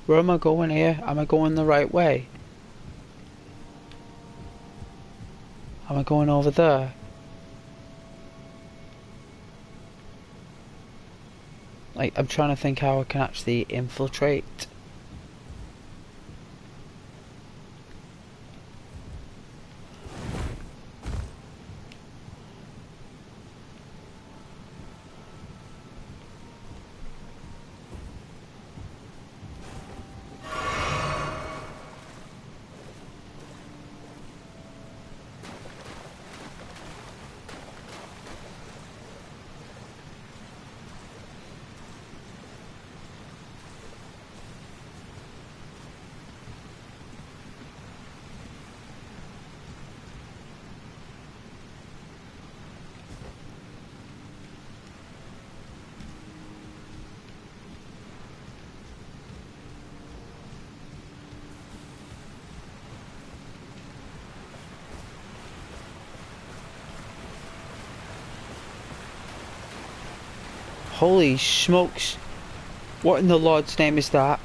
Where am I going here? Am I going the right way? Am I going over there? Like, I'm trying to think how I can actually infiltrate. Holy smokes. What in the Lord's name is that?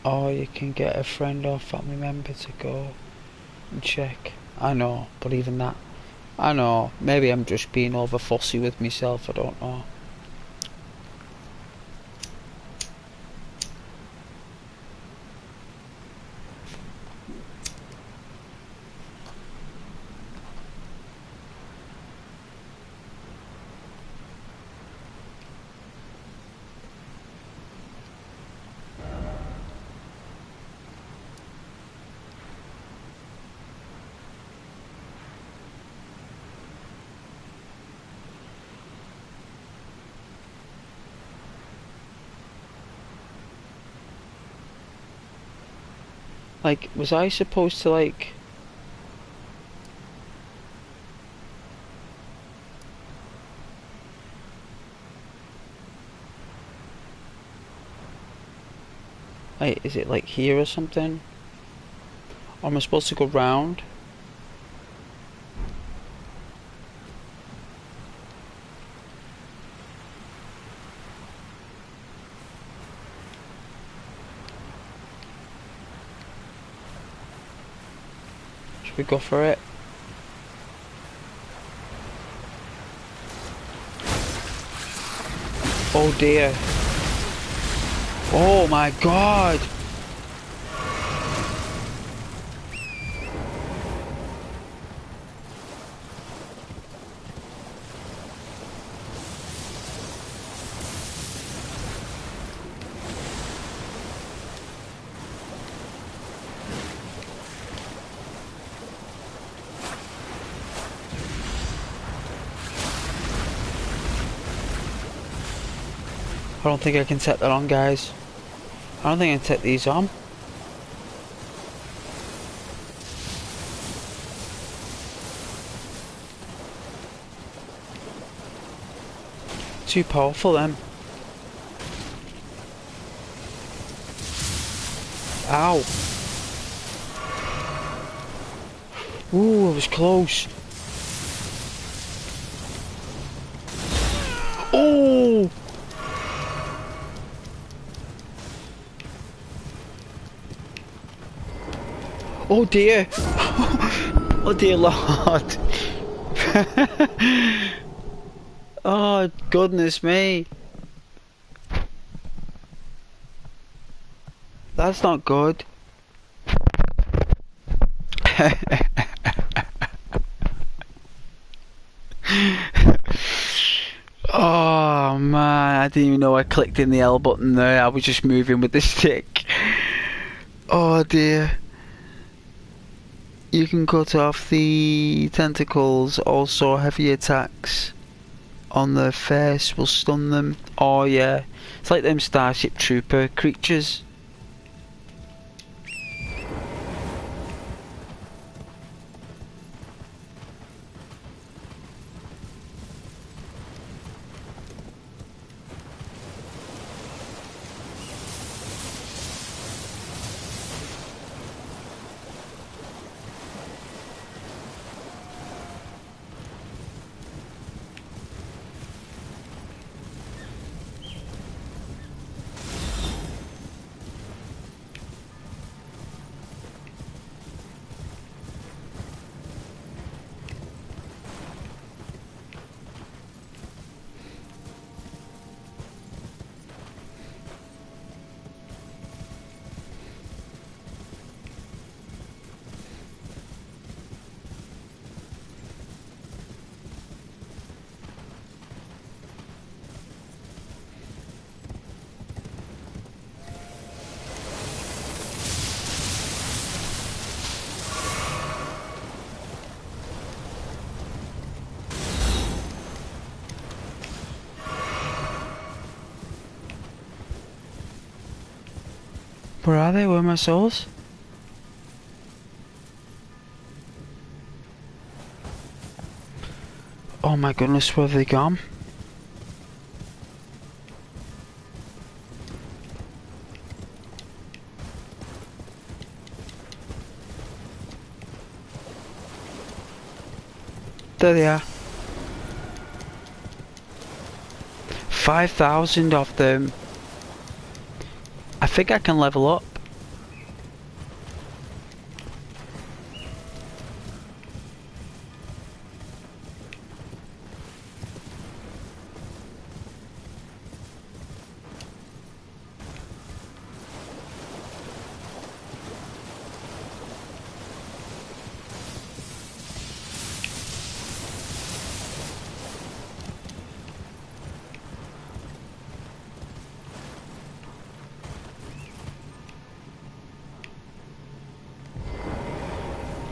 Or you can get a friend or family member to go and check. I know, but even that, I know, maybe I'm just being over fussy with myself, I don't know. Like, was I supposed to, like... Wait, is it like here or something? Or am I supposed to go round? Should we go for it? Oh dear. Oh my god! I don't think I can set that on, guys. I don't think I can set these on. Too powerful then. Ow. Ooh, it was close. Oh! Oh dear. Oh dear Lord. Oh goodness me. That's not good. Oh man, I didn't even know I clicked in the L button there. I was just moving with the stick. Oh dear. You can cut off the tentacles, also heavy attacks on their face will stun them. Oh yeah, it's like them Starship Trooper creatures. Where are they? Where are my souls? Oh my goodness, where have they gone? There they are. 5,000 of them. I think I can level up.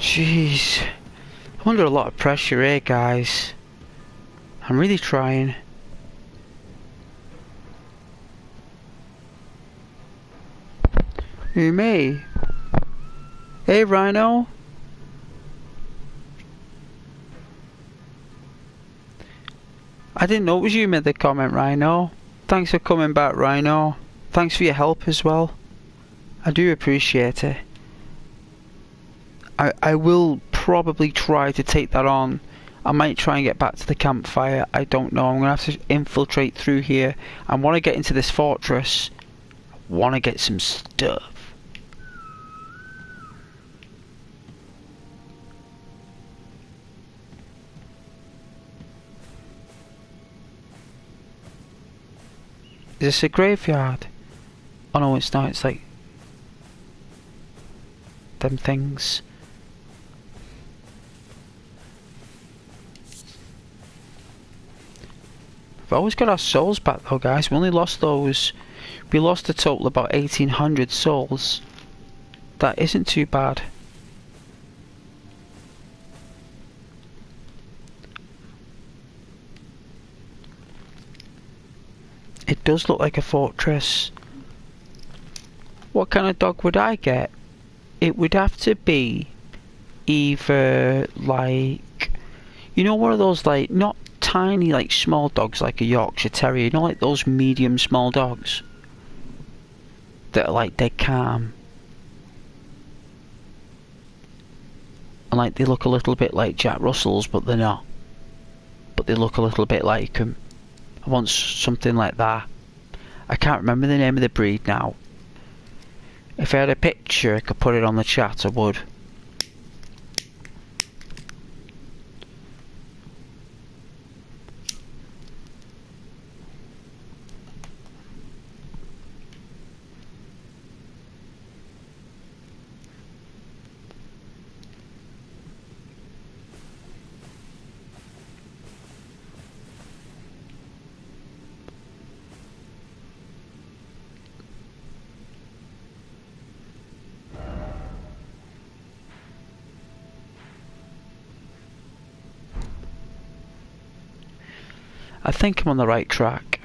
Jeez, I'm under a lot of pressure here, guys. I'm really trying. Who, me? Hey, Rhino. I didn't know it was you made the comment, Rhino. Thanks for coming back, Rhino. Thanks for your help as well. I do appreciate it. I will probably try to take that on. I might try and get back to the campfire. I don't know. I'm going to have to infiltrate through here. I want to get into this fortress. I want to get some stuff. Is this a graveyard? Oh no, it's not. It's like them things. We've always got our souls back though, guys. We only lost those. We lost a total of about 1,800 souls. That isn't too bad. It does look like a fortress. What kind of dog would I get? It would have to be either like, you know, one of those like not tiny like small dogs like a Yorkshire Terrier, you know, like those medium small dogs that are like dead calm and like they look a little bit like Jack Russells but they're not, but they look a little bit like them. I want something like that. I can't remember the name of the breed now. If I had a picture I could put it on the chat, I would. I think I'm on the right track.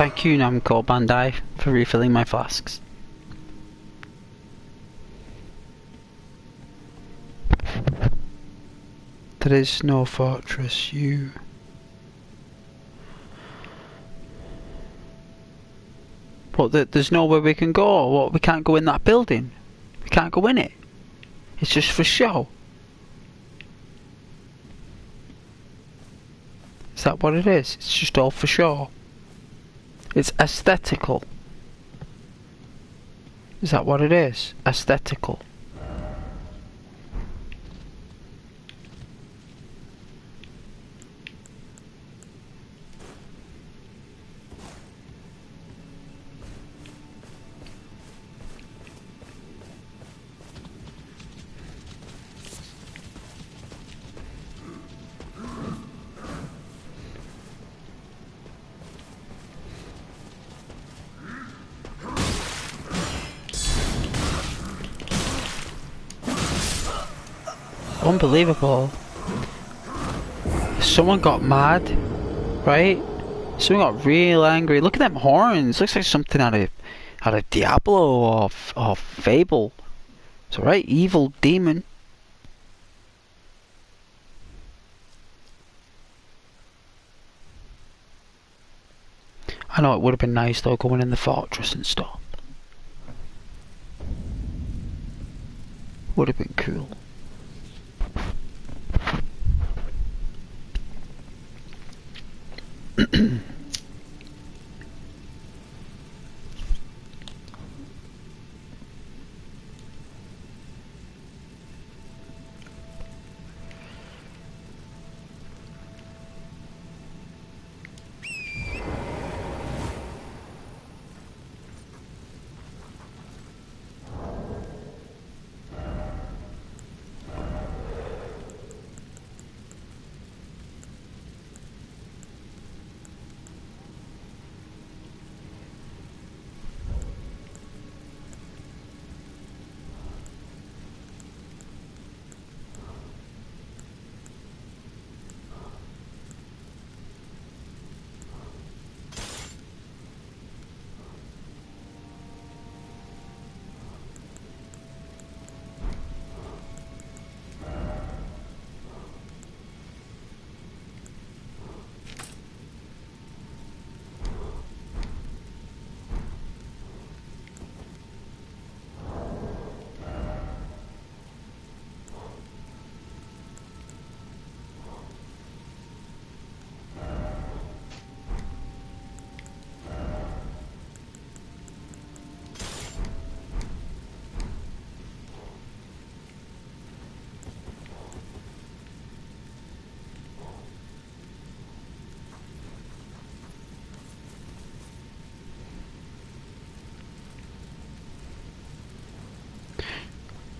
Thank you, Namco Bandai, for refilling my flasks. There is no fortress, you... What, there's nowhere we can go? What, we can't go in that building? We can't go in it? It's just for show? Is that what it is? It's just all for show? It's aesthetical. Is that what it is? Aesthetical. Unbelievable. Someone got mad, right? Someone got real angry. Look at them horns. Looks like something out of Diablo or Fable. It's a right evil demon. I know it would have been nice though going in the fortress and stuff. Would have been cool.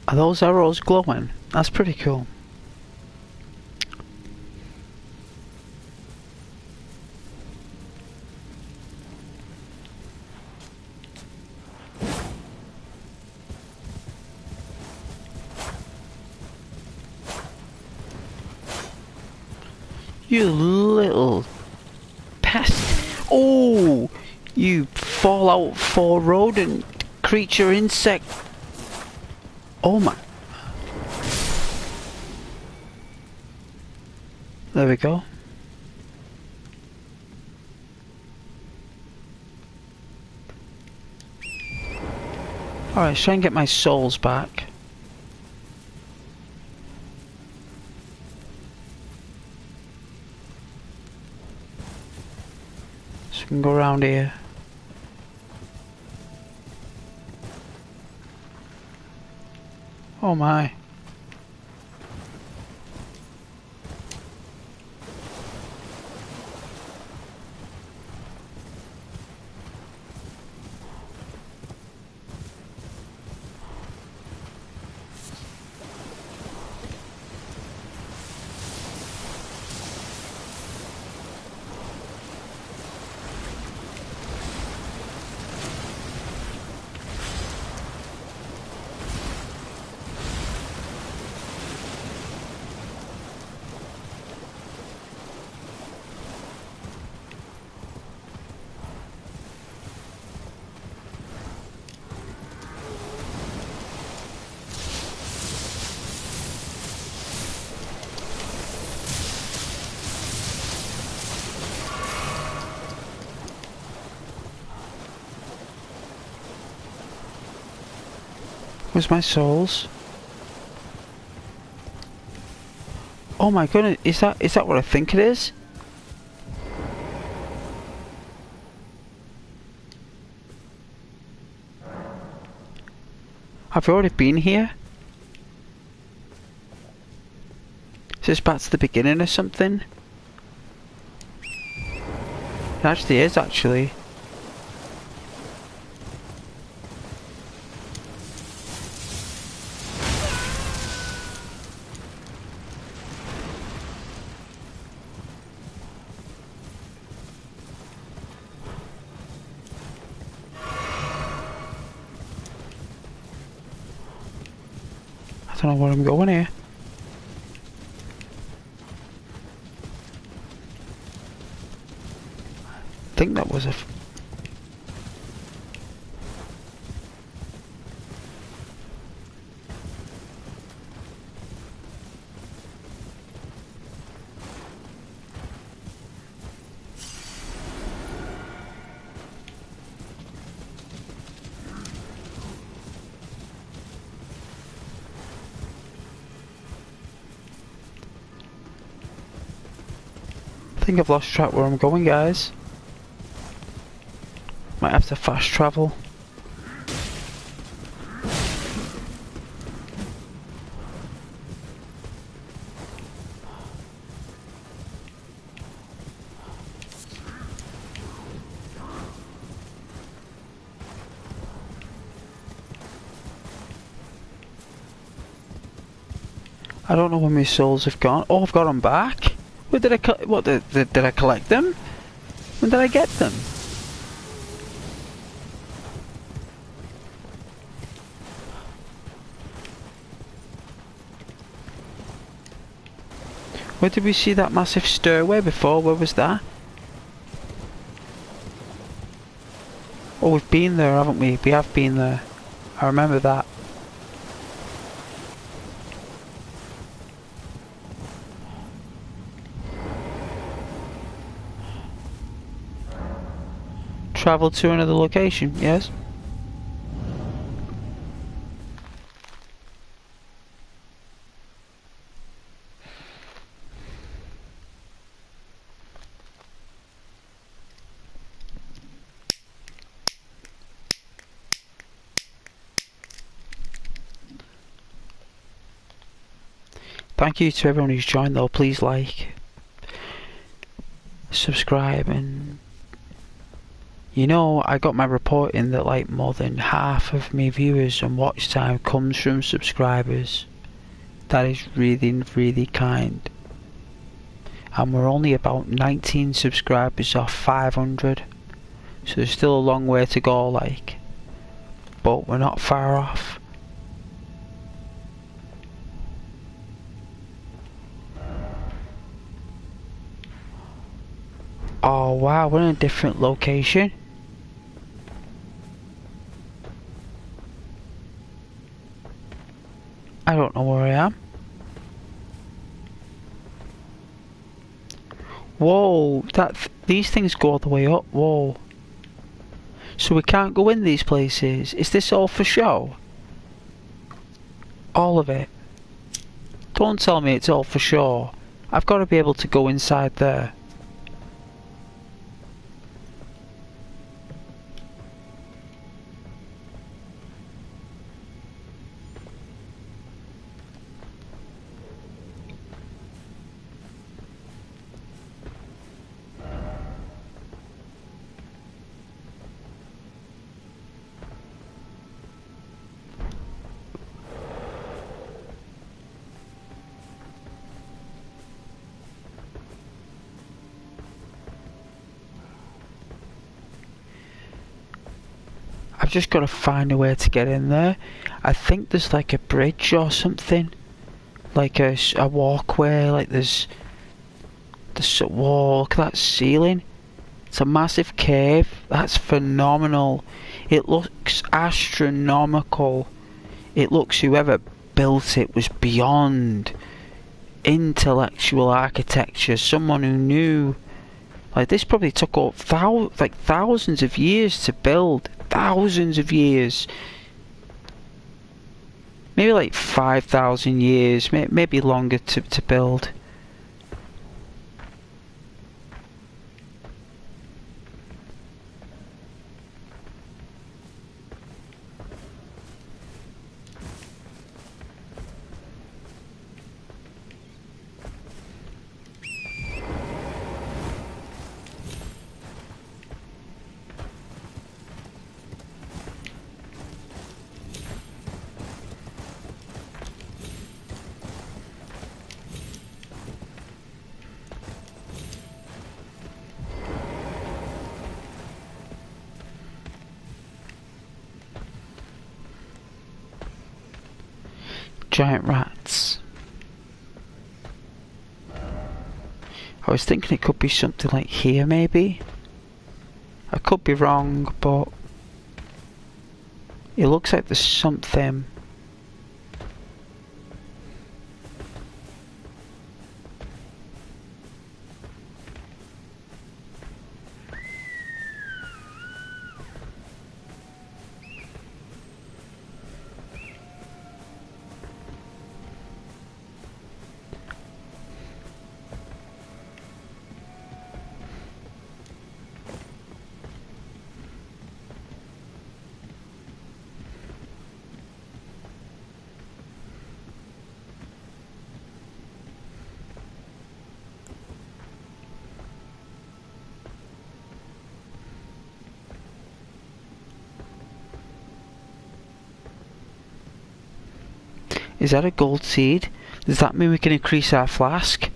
Are those arrows glowing? That's pretty cool. You little pest. Oh! You Fallout 4 rodent creature insect. Oh my. There we go. Alright, let's try and get my souls back. So we can go around here. Oh my. Where's my souls? Oh my goodness, is that what I think it is? I've already been here? Is this back to the beginning or something? It actually is, actually. I don't know where I'm going here. I think that was a... I think I've lost track where I'm going, guys. Might have to fast travel. I don't know where my souls have gone. Oh, I've got them back. Where did did I collect them? When did I get them? Where did we see that massive stairway before? Where was that? Oh, we've been there, haven't we? We have been there. I remember that. Travel to another location, yes? Thank you to everyone who's joined though. Please like, subscribe and You know, I got my report in that like more than half of my viewers and watch time comes from subscribers. That is really, really kind. And we're only about 19 subscribers off 500. So there's still a long way to go, like. But we're not far off. Oh wow, we're in a different location. I don't know where I am. Whoa, these things go all the way up. Whoa. So we can't go in these places. Is this all for show? All of it? Don't tell me it's all for show. I've got to be able to go inside there. I've just got to find a way to get in there. I think there's like a bridge or something. Like a walkway, like there's a wall. Look at that ceiling. It's a massive cave. That's phenomenal. It looks astronomical. It looks, whoever built it was beyond intellectual architecture. Someone who knew. Like this probably took up thousands of years to build. Thousands of years. Maybe like 5,000 years. Maybe longer to build. Giant rats. I was thinking it could be something like here maybe. I could be wrong, but it looks like there's something. Is that a gold seed? Does that mean we can increase our flask?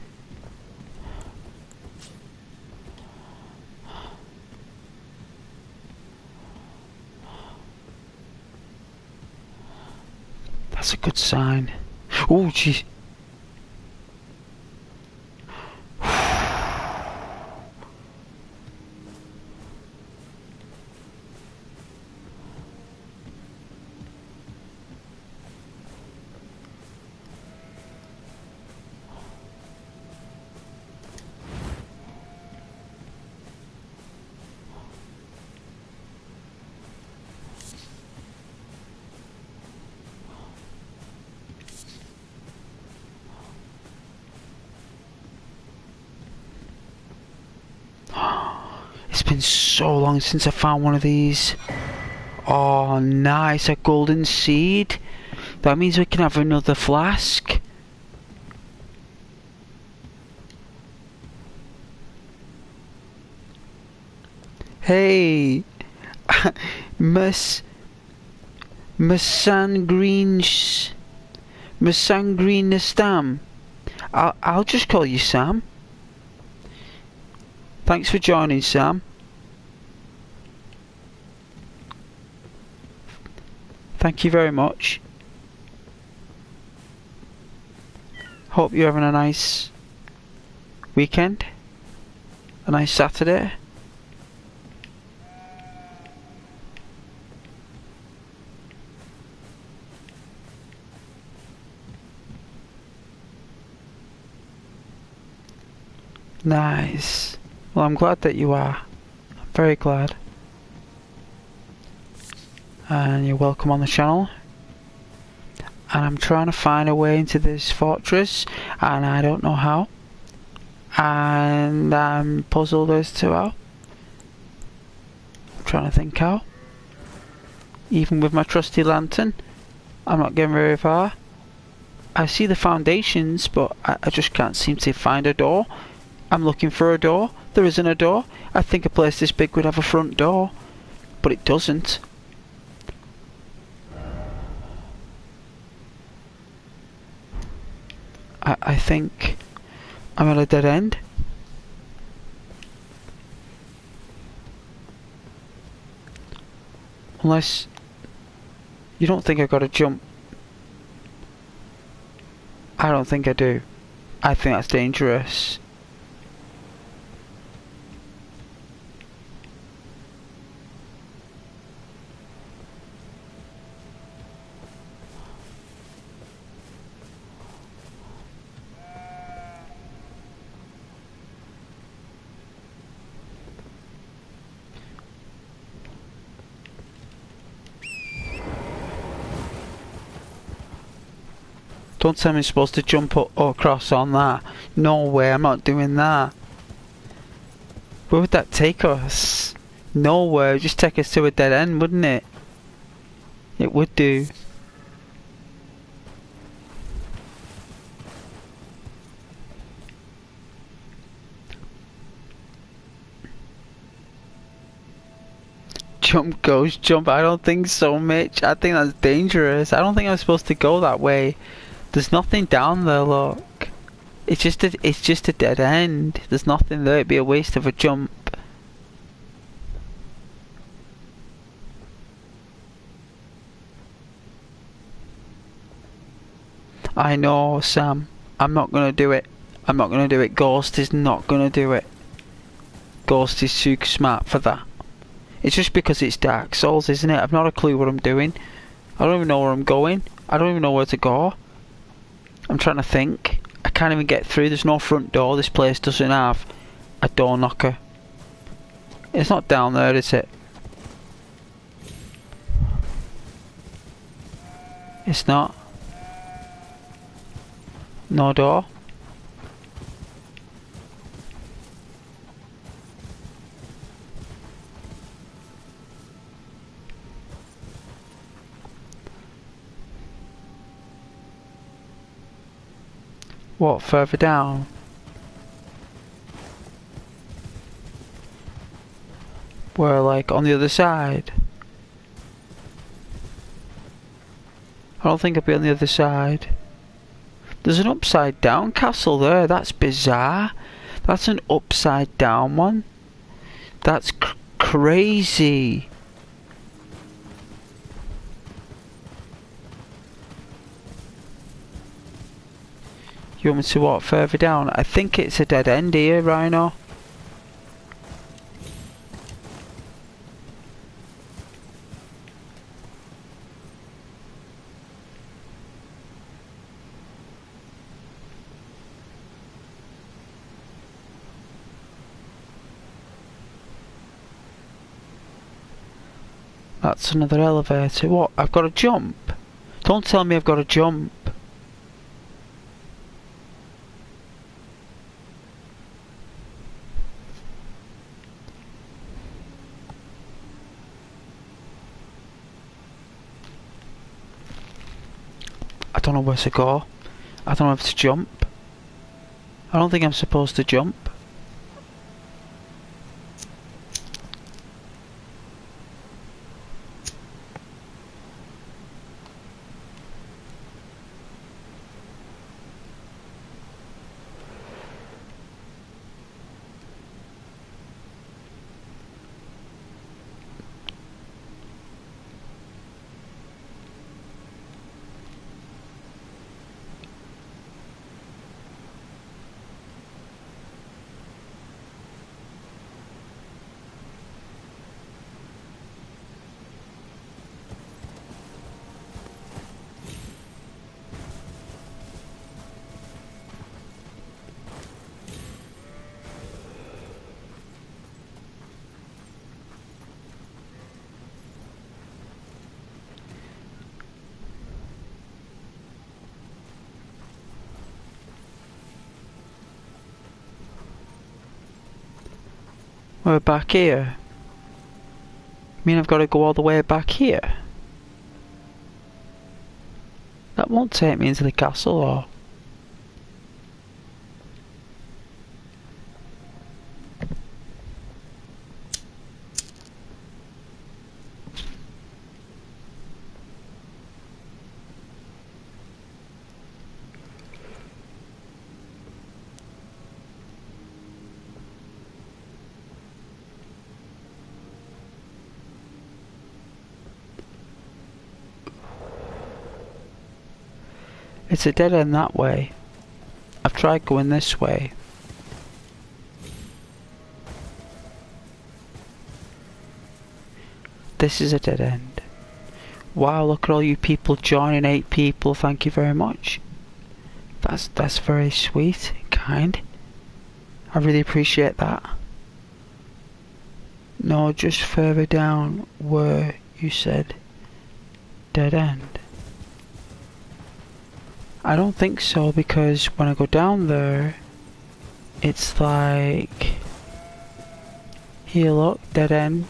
That's a good sign. Oh, jeez. It's been so long since I found one of these. Oh, nice, a golden seed. That means we can have another flask. Hey, Miss Massangreen Stam. I'll just call you Sam. Thanks for joining, Sam. Thank you very much. Hope you're having a nice weekend. A nice Saturday. Nice. Well, I'm glad that you are. I'm very glad. And you're welcome on the channel. And I'm trying to find a way into this fortress, and I don't know how. And I'm puzzled as to how. I'm trying to think how. Even with my trusty lantern, I'm not getting very far. I see the foundations, but I just can't seem to find a door. I'm looking for a door. There isn't a door. I think a place this big would have a front door, but it doesn't. I think I'm at a dead end. Unless you don't think I've got to jump. I don't think I do. I think that's dangerous. Don't tell me I'm supposed to jump up or across on that. No way, I'm not doing that. Where would that take us? Nowhere, it'd just take us to a dead end, wouldn't it? It would do. Jump goes jump. I don't think so, Mitch. I think that's dangerous. I don't think I'm supposed to go that way. There's nothing down there, look. It's just a dead end. There's nothing there. It'd be a waste of a jump. I know, Sam. I'm not gonna do it. I'm not gonna do it. Ghost is not gonna do it. Ghost is too smart for that. It's just because it's Dark Souls, isn't it? I've not a clue what I'm doing. I don't even know where I'm going. I don't even know where to go. I'm trying to think. I can't even get through. There's no front door. This place doesn't have a door knocker. It's not down there, is it? It's not. No door. What, further down? Where, like, on the other side? I don't think I'll be on the other side. There's an upside down castle there. That's bizarre. That's an upside down one. That's crazy. You want me to walk further down? I think it's a dead end here, Rhino. That's another elevator. What? I've got to jump? Don't tell me I've got to jump. I don't know where to go. I don't know if to jump. I don't think I'm supposed to jump. We're back here. I mean, I've got to go all the way back here. That won't take me into the castle, or... It's a dead end that way. I've tried going this way. This is a dead end. Wow, look at all you people joining, 8 people, thank you very much. That's very sweet, kind. I really appreciate that. No, just further down where you said dead end. I don't think so, because when I go down there, it's like... Here, look, dead end.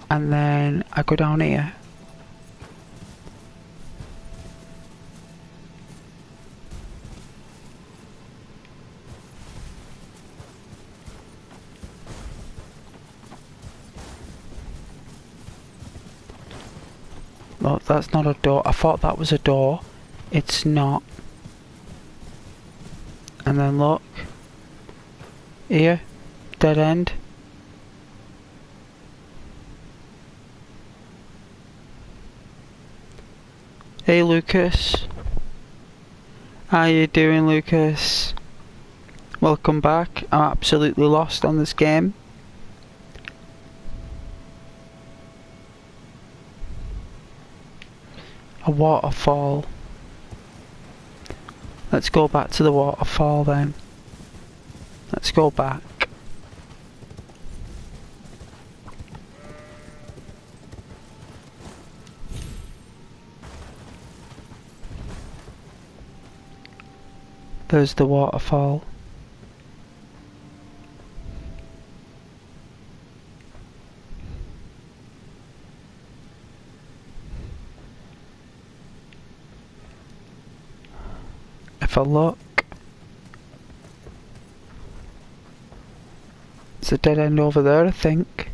And then I go down here. Well, that's not a door. I thought that was a door. It's not. And then look. Here. Dead end. Hey Lucas. How you doing, Lucas? Welcome back. I'm absolutely lost on this game. A waterfall. Let's go back to the waterfall then. Let's go back. There's the waterfall. If I look, it's a dead end over there, I think.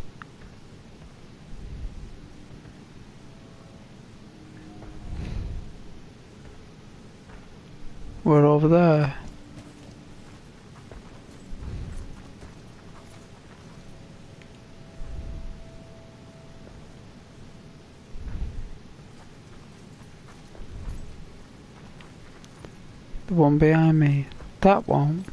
We're over there. The one behind me. That one.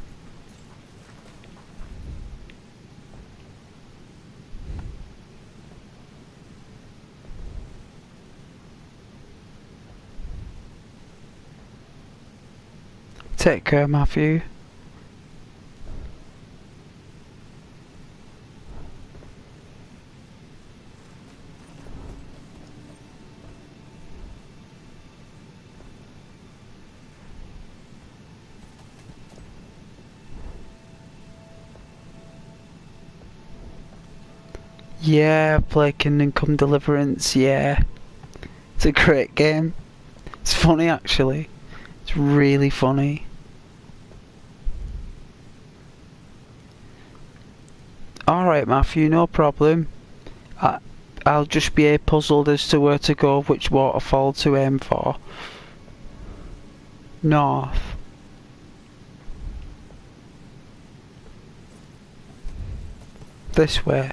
Take care, Matthew. Yeah, play Kingdom Come Deliverance, yeah. It's a great game. It's funny actually. It's really funny. Alright Matthew, no problem. I'll just be puzzled as to where to go, which waterfall to aim for. North. This way.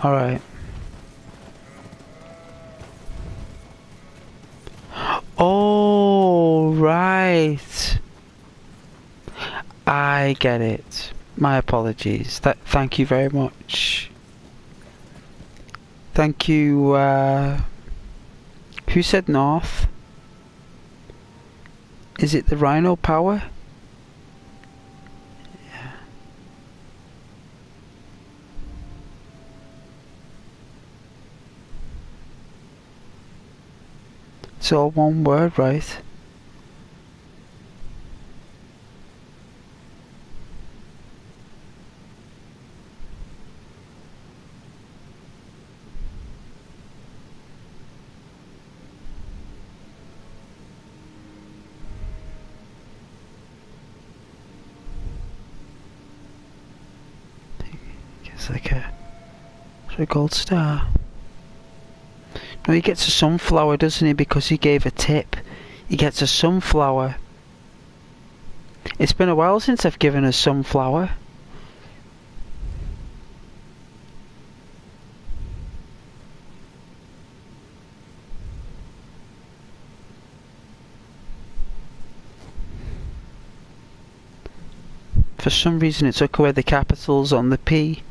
Alright. Oh, right. I get it. My apologies. Thank you very much. Thank you, who said north? Is it the Rhino Power? Yeah. It's all one word, right? It's like a gold star. No, he gets a sunflower, doesn't he? Because he gave a tip. He gets a sunflower. It's been a while since I've given a sunflower. For some reason it took away the capitals on the P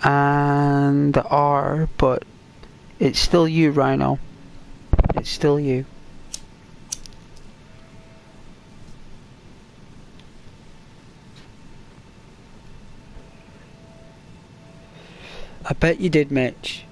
and the R, but it's still you, Rhino. It's still you. I bet you did, Mitch.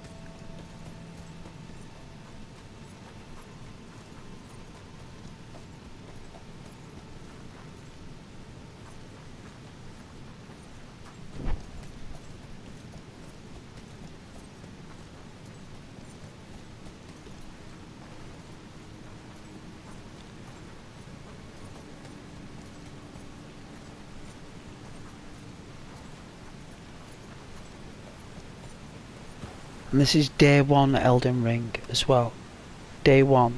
And this is day 1 Elden Ring as well. Day 1.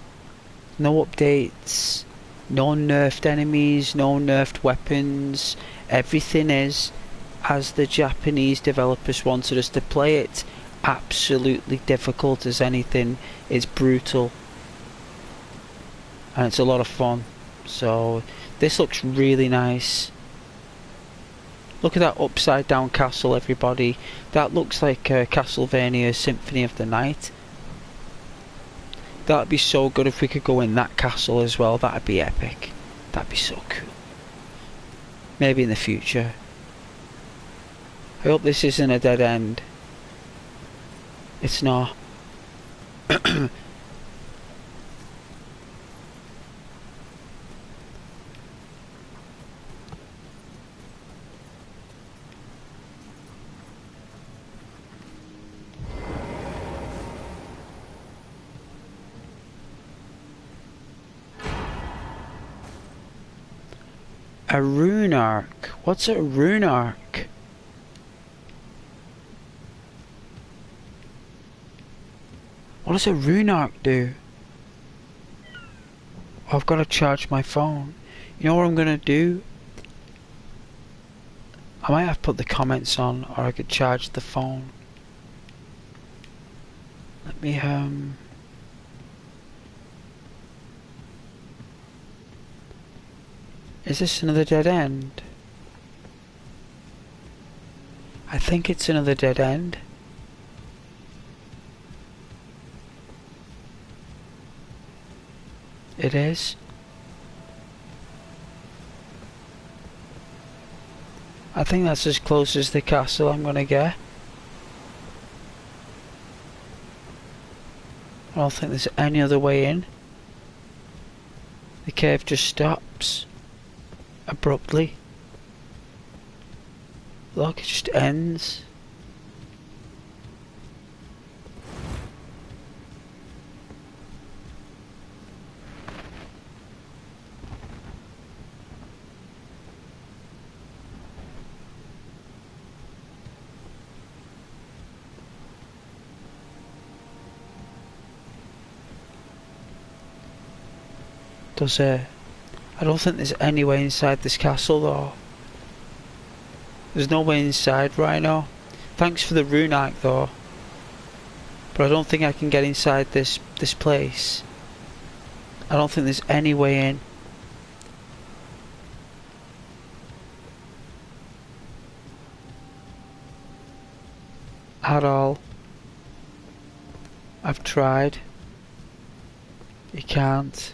No updates, no nerfed enemies, no nerfed weapons. Everything is as the Japanese developers wanted us to play it. Absolutely difficult as anything. It's brutal. And it's a lot of fun. So this looks really nice. Look at that upside down castle, everybody. That looks like Castlevania Symphony of the Night. That'd be so good if we could go in that castle as well. That'd be epic. That'd be so cool. Maybe in the future. I hope this isn't a dead end. It's not. A rune arc? What's a rune arc? What does a rune arc do? Oh, I've got to charge my phone. You know what I'm going to do? I might have to put the comments on, or I could charge the phone. Let me Is this another dead end? I think it's another dead end. It is. I think that's as close as the castle I'm gonna get. I don't think there's any other way in. The cave just stops abruptly. Look, it just ends. Does it? I don't think there's any way inside this castle though. There's no way inside, Rhino. Thanks for the rune arc though. But I don't think I can get inside this place. I don't think there's any way in. At all. I've tried. You can't.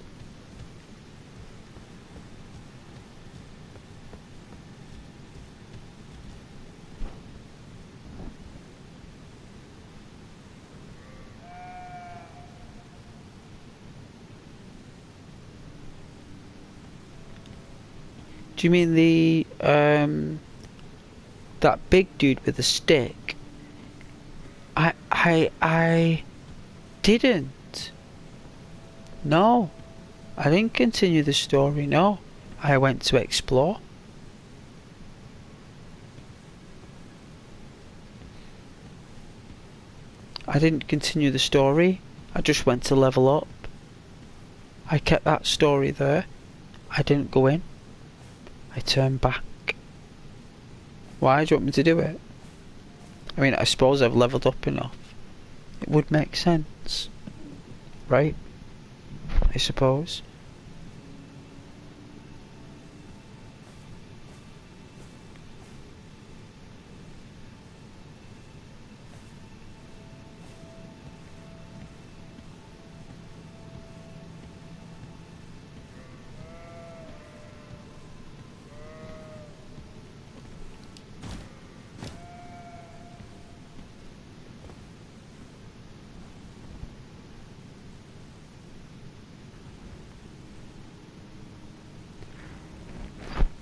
Do you mean the that big dude with the stick? I didn't. No, I didn't continue the story. No, I went to explore. I didn't continue the story. I just went to level up. I kept that story there. I didn't go in. I turned back. Why do you want me to do it? I mean, I suppose I've leveled up enough. It would make sense. Right? I suppose.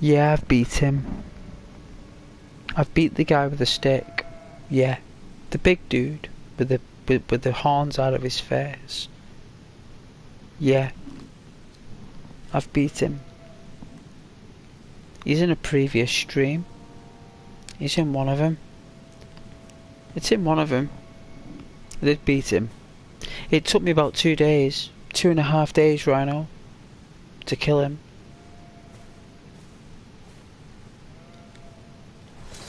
Yeah, I've beat him. I've beat the guy with the stick. Yeah. The big dude with the horns out of his face. Yeah. I've beat him. He's in a previous stream. He's in one of them. It's in one of them. I did beat him. It took me about 2 days. 2.5 days, Rhino. To kill him.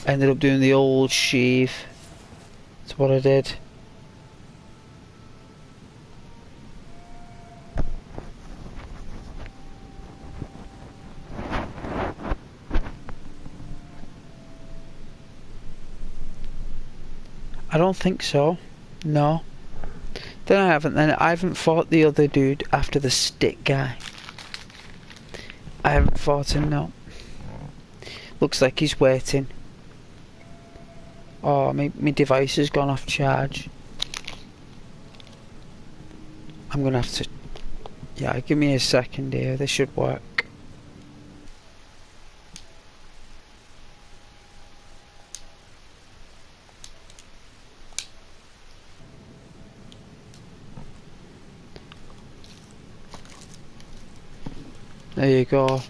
I ended up doing the old sheath. That's what I did. I don't think so. No. Then I haven't fought the other dude after the stick guy. I haven't fought him, no. Looks like he's waiting. Oh, my device has gone off charge. I'm gonna have to... Yeah, give me a second here. This should work. There you go.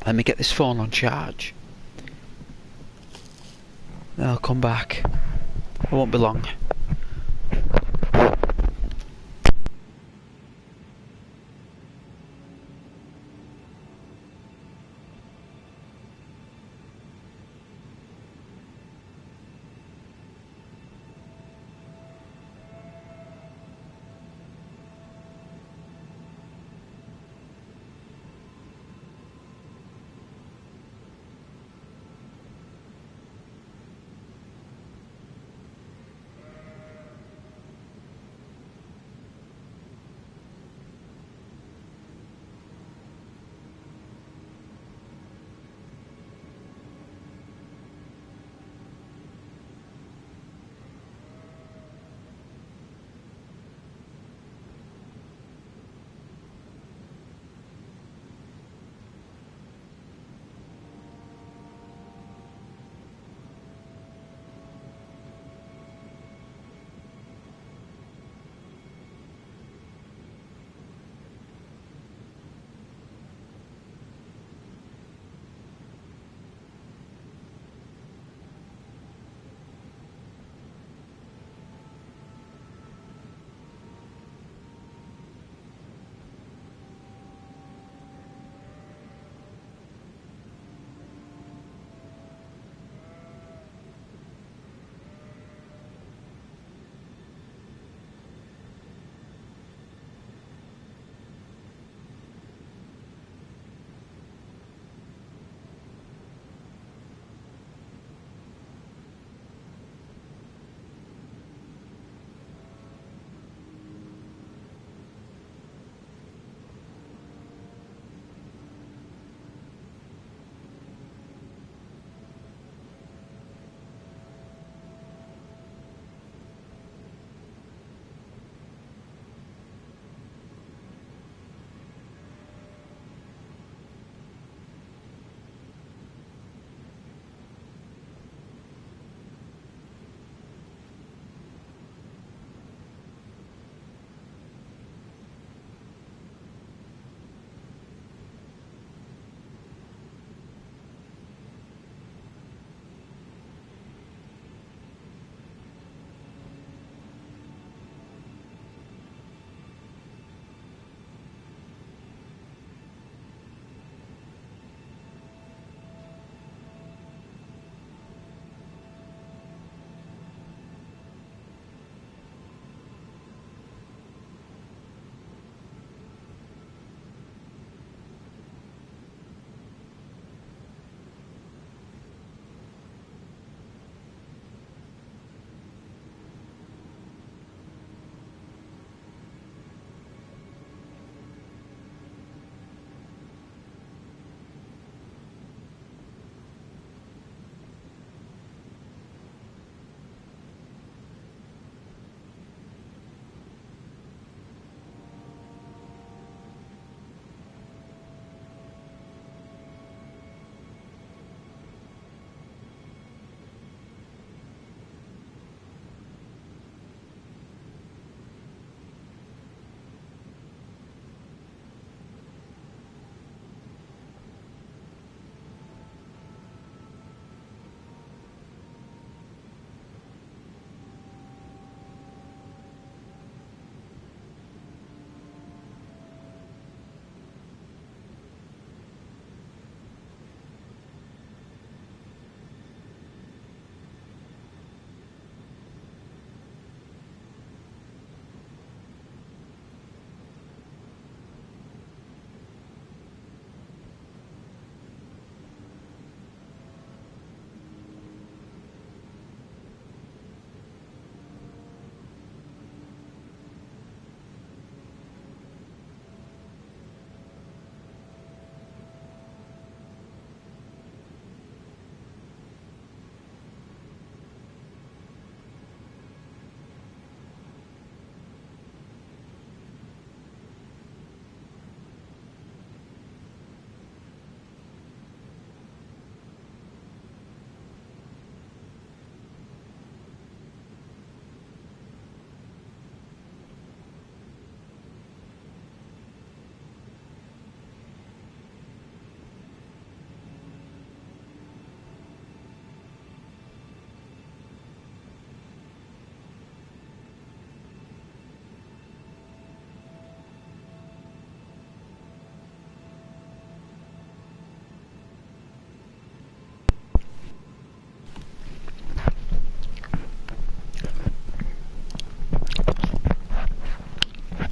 Let me get this phone on charge. Then I'll come back. It won't be long.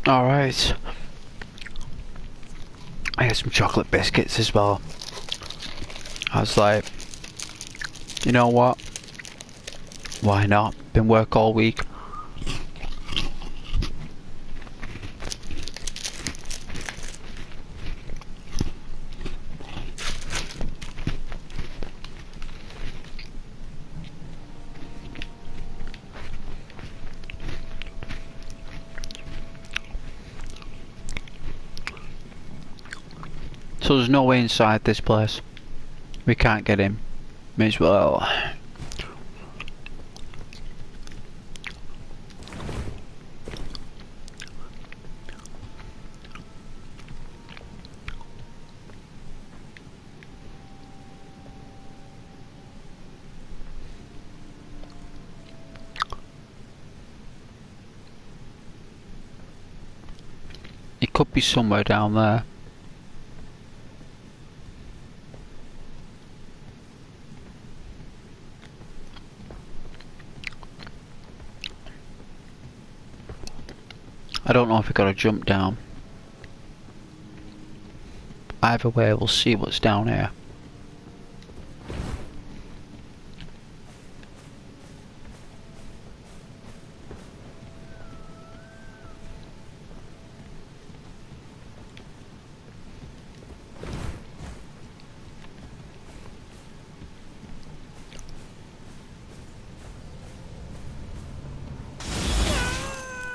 Alright. I had some chocolate biscuits as well. I was like, you know what? Why not? Been work all week. So there's no way inside this place. We can't get in. May as well. It could be somewhere down there. I don't know if we gotta jump down. Either way, we'll see what's down here.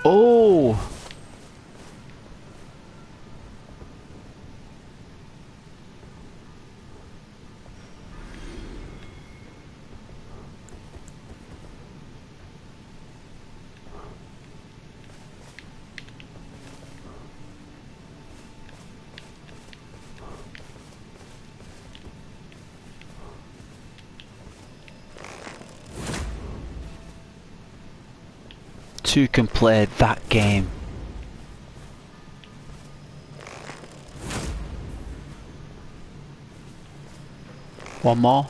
Oh! Two can play that game. One more.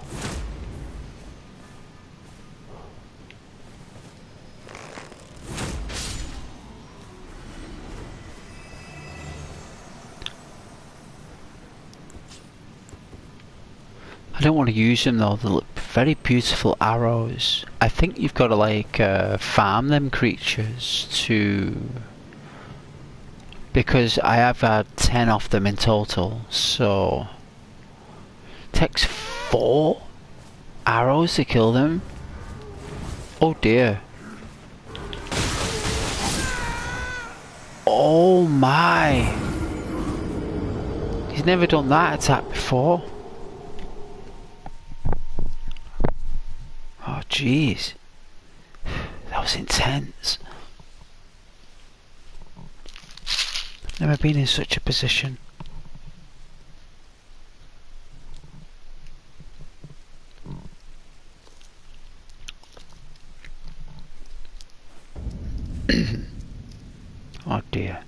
I don't want to use them though, they look very beautiful arrows. I think you've got to like farm them creatures to... Because I have had 10 off them in total, so... Takes 4 arrows to kill them? Oh dear. Oh my! He's never done that attack before. Oh jeez, that was intense. Never been in such a position. Oh dear.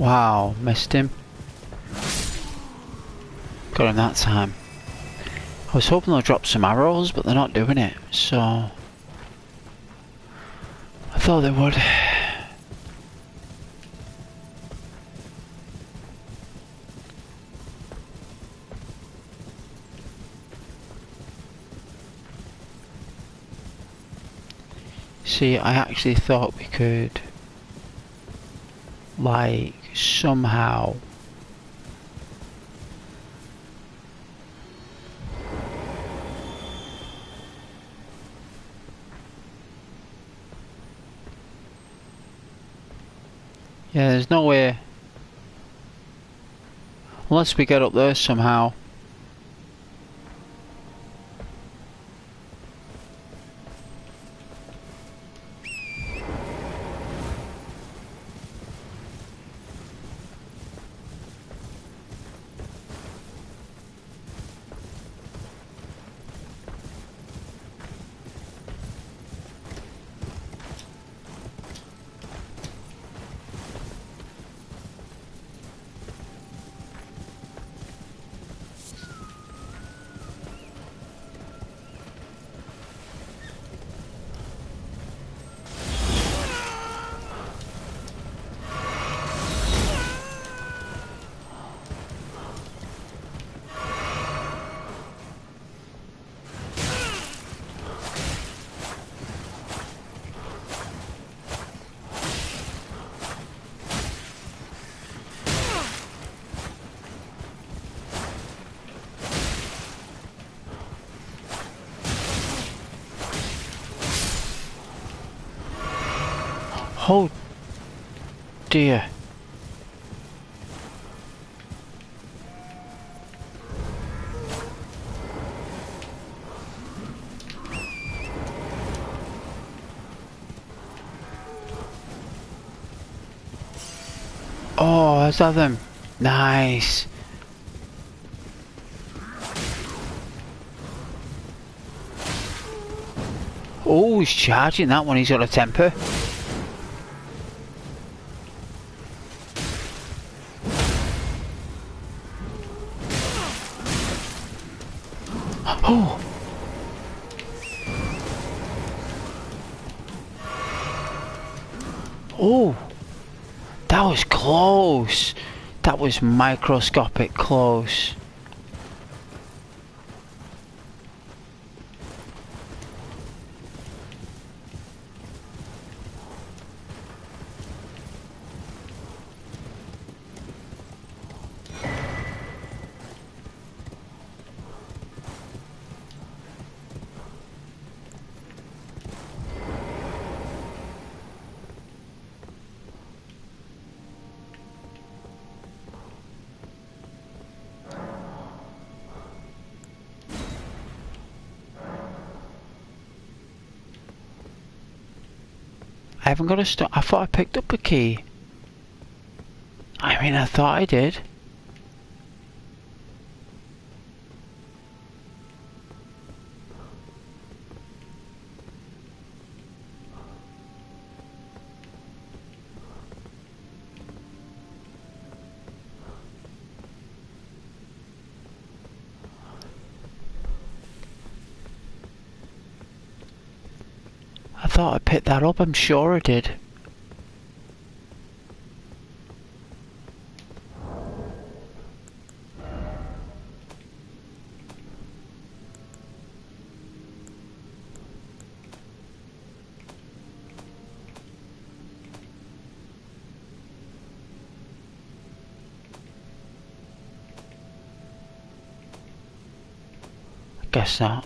Wow, missed him. Got him that time. I was hoping they'll drop some arrows, but they're not doing it, so I thought they would. See, I actually thought we could, like, somehow yeah, there's no way unless we get up there somehow. Oh dear. Oh, I saw them. Nice. Oh, he's charging that one. He's got a temper. Oh. Oh. That was close. That was microscopic close. I haven't got a stop. I thought I picked up a key. I mean, I thought I did. I thought I picked that up. I'm sure I did. I guess not.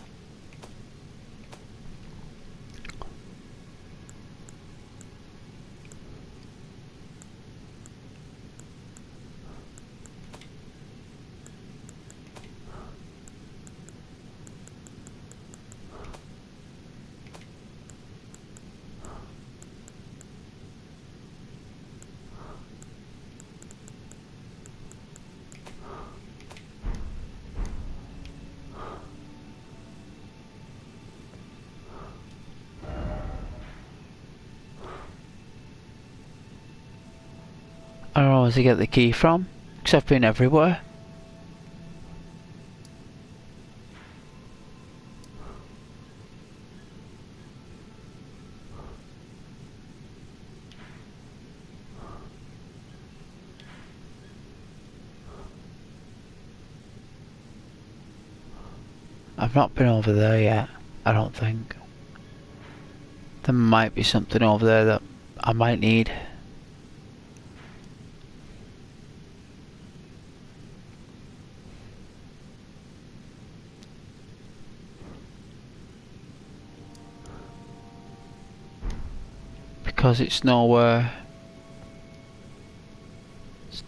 was I get the key from? Because I've been everywhere. I've not been over there yet, I don't think. There might be something over there that I might need. Because it's nowhere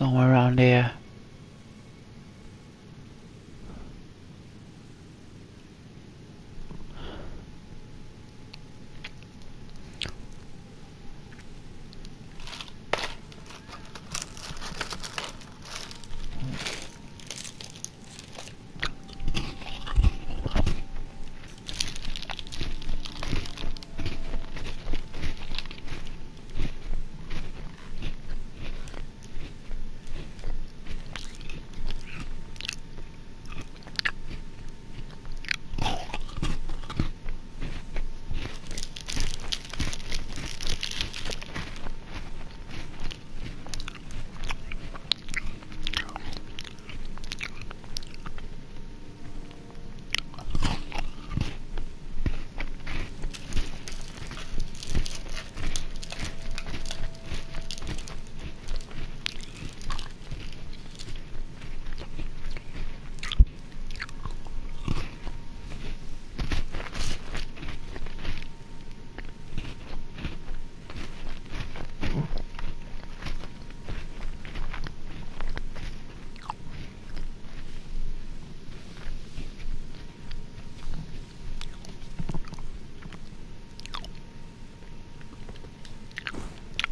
around here.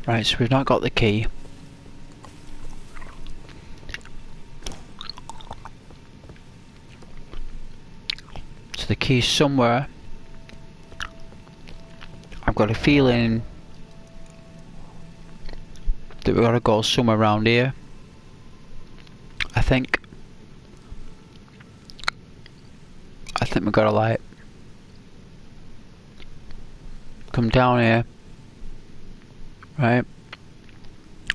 Right, so we've not got the key. So the key's somewhere. I've got a feeling that we've got to go somewhere around here. I think we've got to like come down here. Right,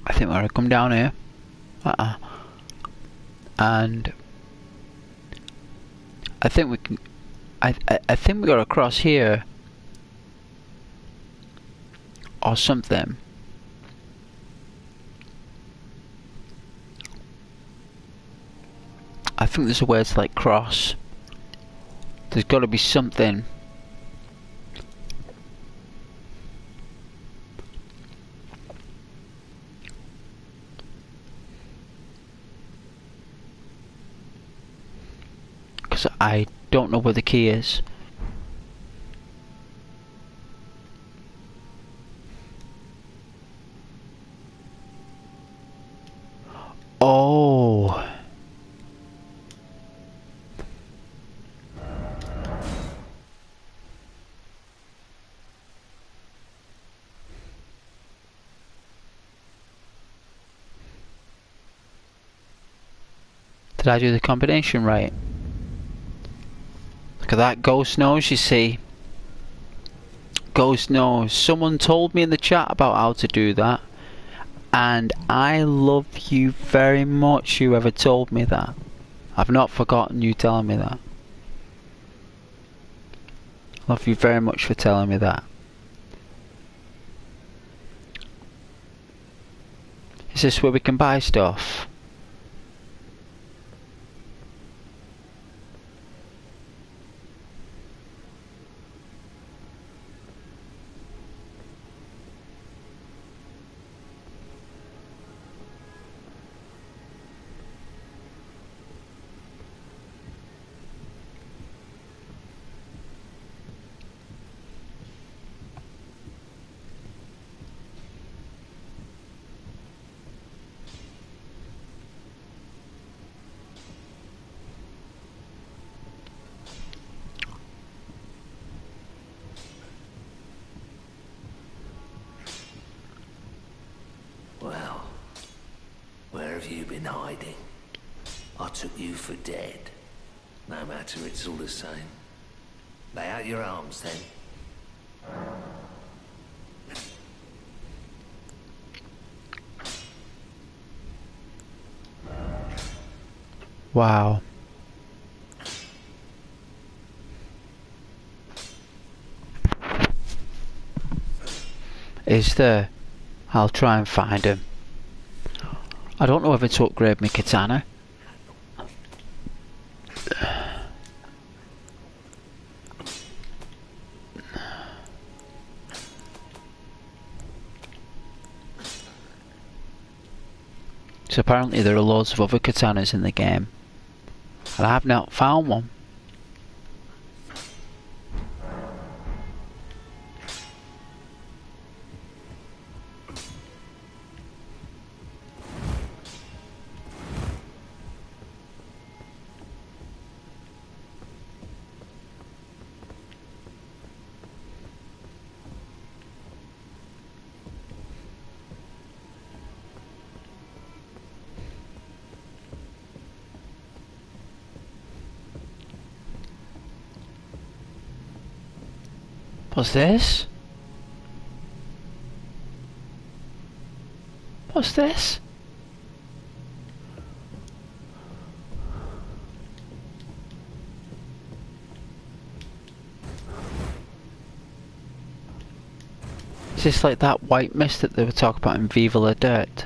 I think we're gonna come down here, and I think we can. I think we gotta cross here or something. I think there's a way to like cross. There's got to be something. I don't know where the key is. Oh. Did I do the combination right? Look at that, Ghost knows, you see. Ghost knows. Someone told me in the chat about how to do that. And I love you very much, whoever told me that. I've not forgotten you telling me that. Love you very much for telling me that. Is this where we can buy stuff? in hiding. I took you for dead. No matter, it's all the same. Lay out your arms then. Wow. Is there? I'll try and find him. I don't know whether to upgrade my katana. So apparently there are loads of other katanas in the game, and I have not found one. What's this? What's this? Is this like that white mist that they were talking about in Viva la Dirt?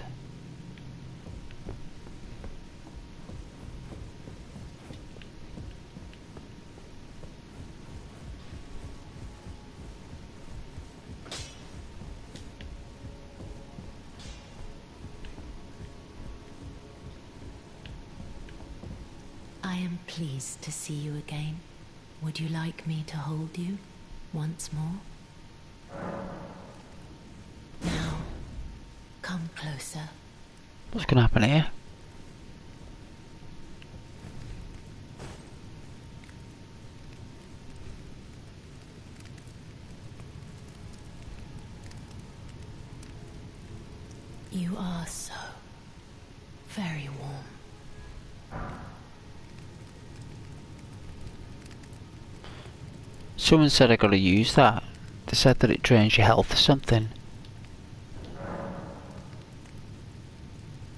I am pleased to see you again. Would you like me to hold you once more? Now, come closer. What's gonna happen here? You are so very warm. Someone said I gotta use that. They said that it drains your health or something.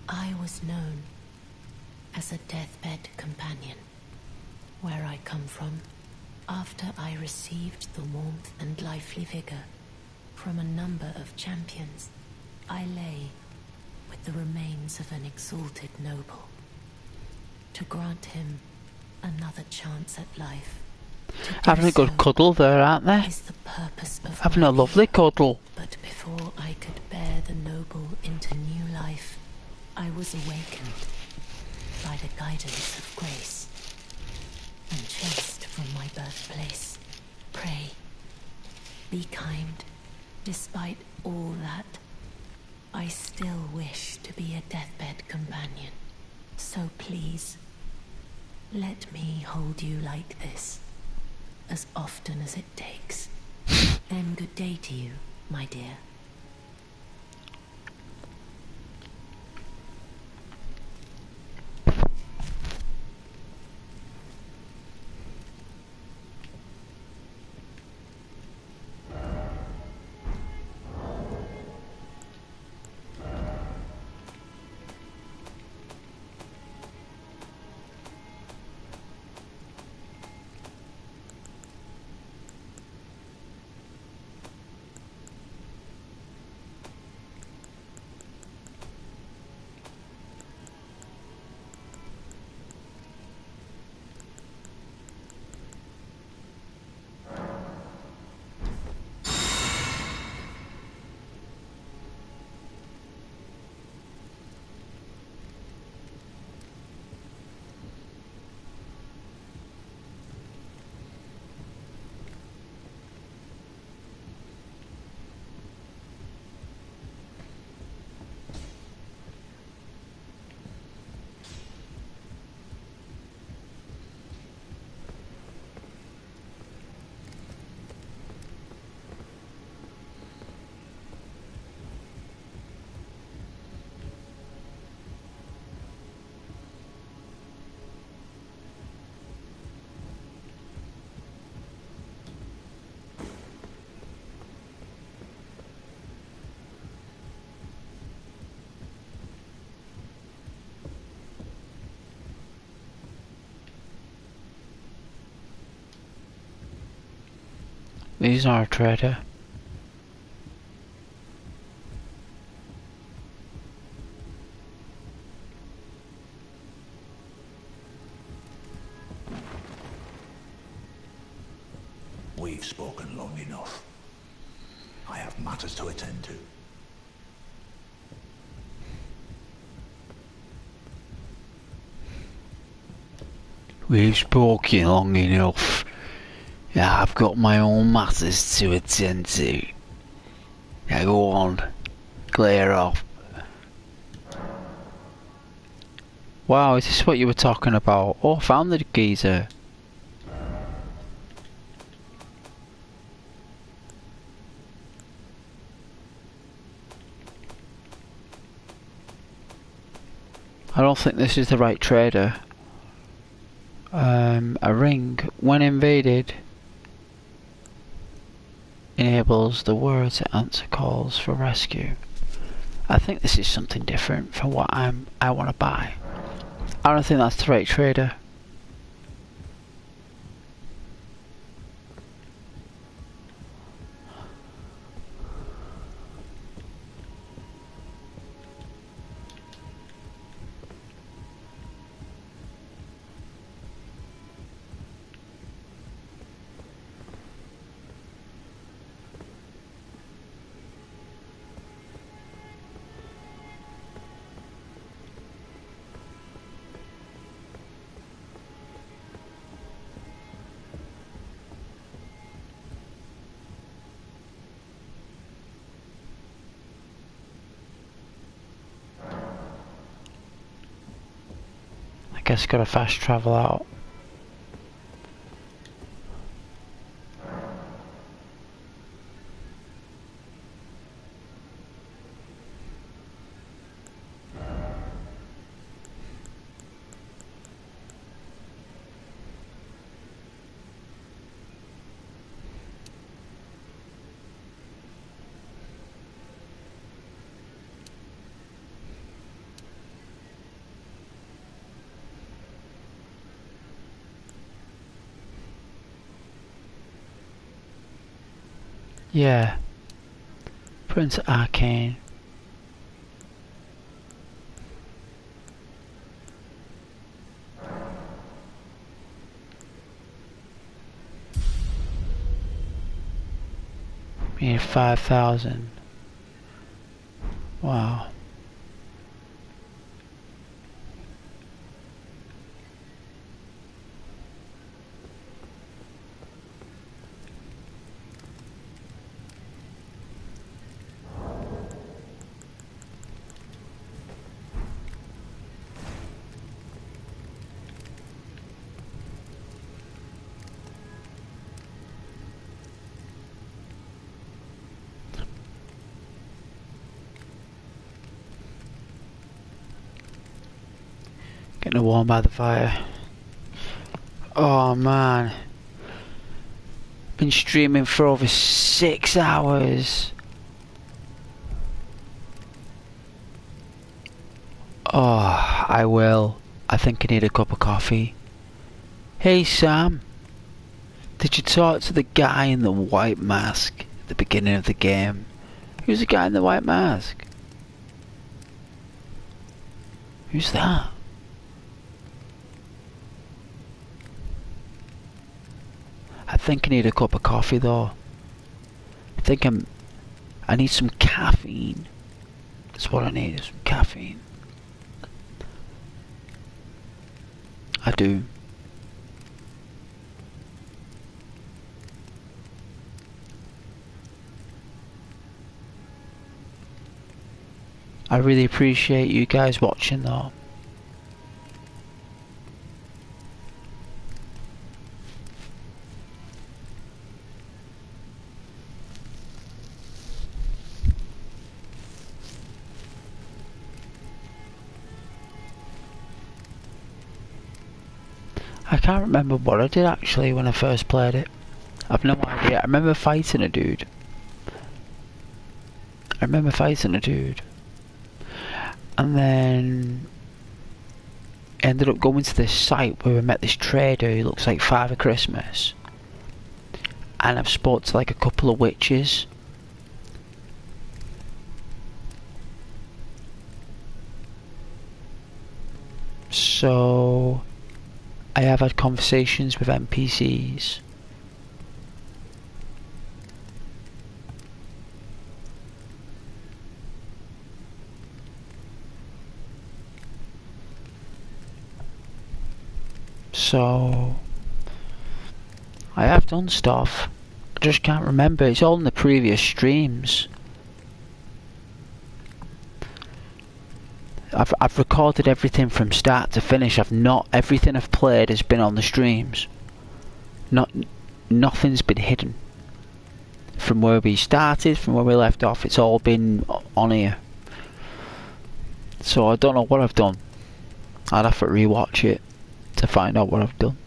I was known as a deathbed companion. Where I come from, after I received the warmth and lively vigor from a number of champions, I lay with the remains of an exalted noble, to grant him another chance at life. Having a good cuddle there, aren't they? Is the purpose of Having a lovely cuddle. But before I could bear the noble into new life, I was awakened by the guidance of grace and chased from my birthplace. Pray, be kind. Despite all that, I still wish to be a deathbed companion. So please, let me hold you like this, as often as it takes. Then good day to you, my dear. He's not a trader. We've spoken long enough. I have matters to attend to. We've spoken long enough. Yeah, I've got my own matters to attend to. Yeah, go on. Clear off. Wow, is this what you were talking about? Oh, I found the geezer. I don't think this is the right trader. A ring, when invaded, enables the word to answer calls for rescue. I think this is something different from what I want to buy. I don't think that's the right trader. I guess gotta fast travel out. Yeah. Prince Arcane. We need 5,000. Wow. Getting warm by the fire. Oh man. Been streaming for over 6 hours. Oh, I will. I think I need a cup of coffee. Hey Sam. Did you talk to the guy in the white mask at the beginning of the game? Who's the guy in the white mask? Who's that? I think I need a cup of coffee though. I need some caffeine. That's what I need, is some caffeine. I do. I really appreciate you guys watching though. I can't remember what I did actually when I first played it. I've no idea. I remember fighting a dude. And then ended up going to this site where we met this trader who looks like Father Christmas. and I've spoke to like a couple of witches. So I have had conversations with NPCs. So I have done stuff. I just can't remember. It's all in the previous streams. I've recorded everything from start to finish. Everything I've played has been on the streams. Nothing's been hidden. From where we started, from where we left off, it's all been on here. So I don't know what I've done. I'd have to rewatch it to find out what I've done.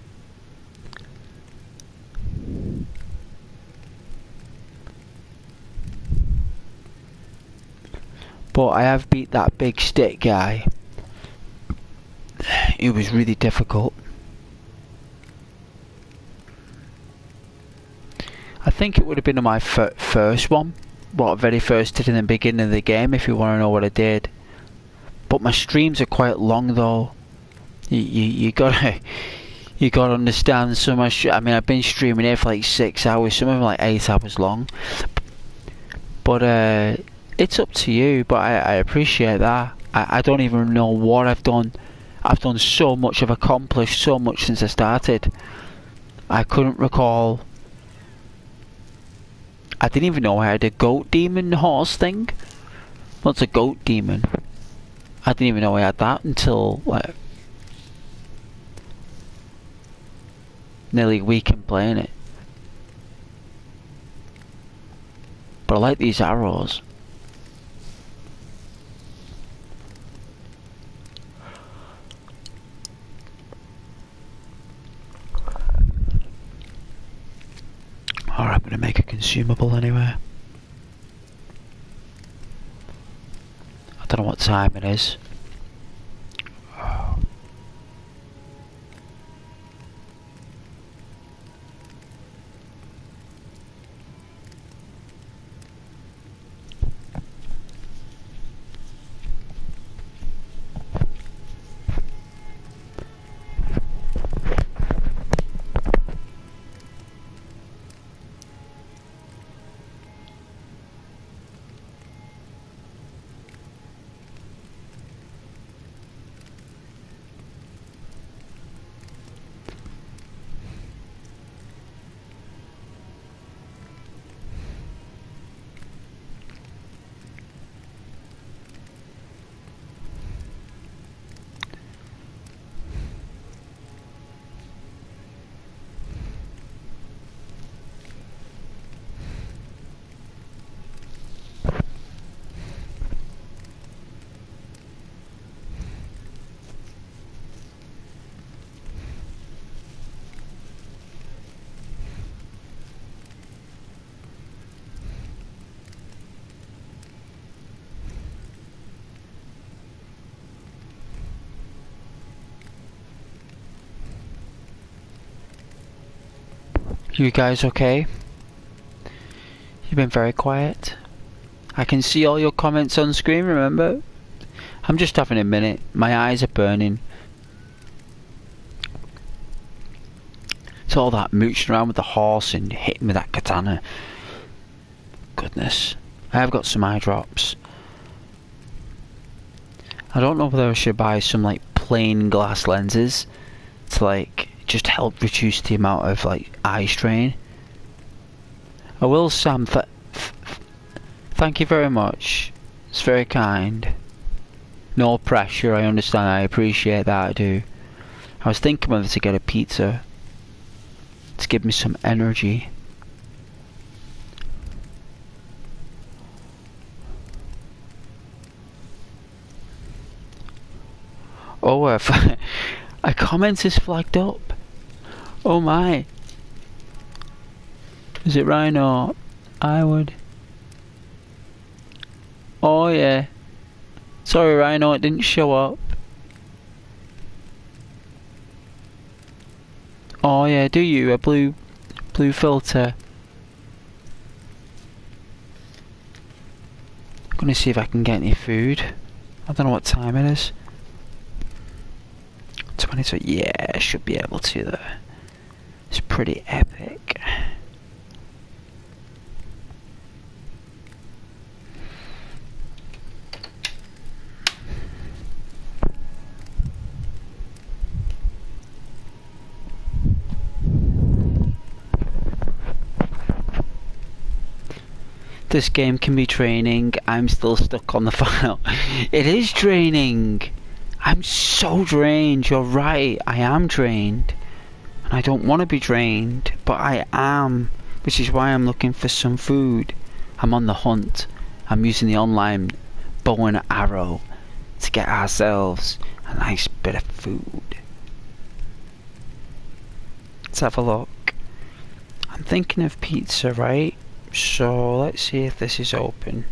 But I have beat that big stick guy. It was really difficult. I think it would have been my first one. What I very first did in the beginning of the game, if you want to know what I did. But my streams are quite long though. You gotta understand so much. I mean, I've been streaming here for like 6 hours, some of them like 8 hours long. But it's up to you, but I appreciate that. I don't even know what I've done. I've done so much, I've accomplished so much since I started. I couldn't recall. I didn't even know I had a goat demon horse thing. What's a goat demon? I didn't even know I had that until like nearly a week in playing it. But I like these arrows. Alright, I'm going to make a consumable anyway. I don't know what time it is. You guys okay? You've been very quiet. I can see all your comments on screen, remember? I'm just having a minute. My eyes are burning. It's all that mooching around with the horse and hitting with that katana. Goodness. I have got some eye drops. I don't know whether I should buy some like plain glass lenses to like just help reduce the amount of like eye strain. I will, Sam. Thank you very much. It's very kind. No pressure, I understand. I appreciate that. I do. I was thinking whether to get a pizza to give me some energy. Oh, a comment is flagged up. Oh my. Is it Rhino? I would. Oh yeah. Sorry Rhino, it didn't show up. Oh yeah, do you? A blue filter. Gonna see if I can get any food. I don't know what time it is. 22. Yeah, I should be able to though. It's pretty epic. This game can be draining. I'm still stuck on the file. It is draining. I'm so drained. You're right. I am drained. And I don't want to be drained, but I am. Which is why I'm looking for some food. I'm on the hunt. I'm using the online bow and arrow to get ourselves a nice bit of food. Let's have a look. I'm thinking of pizza, right? So let's see if this is open.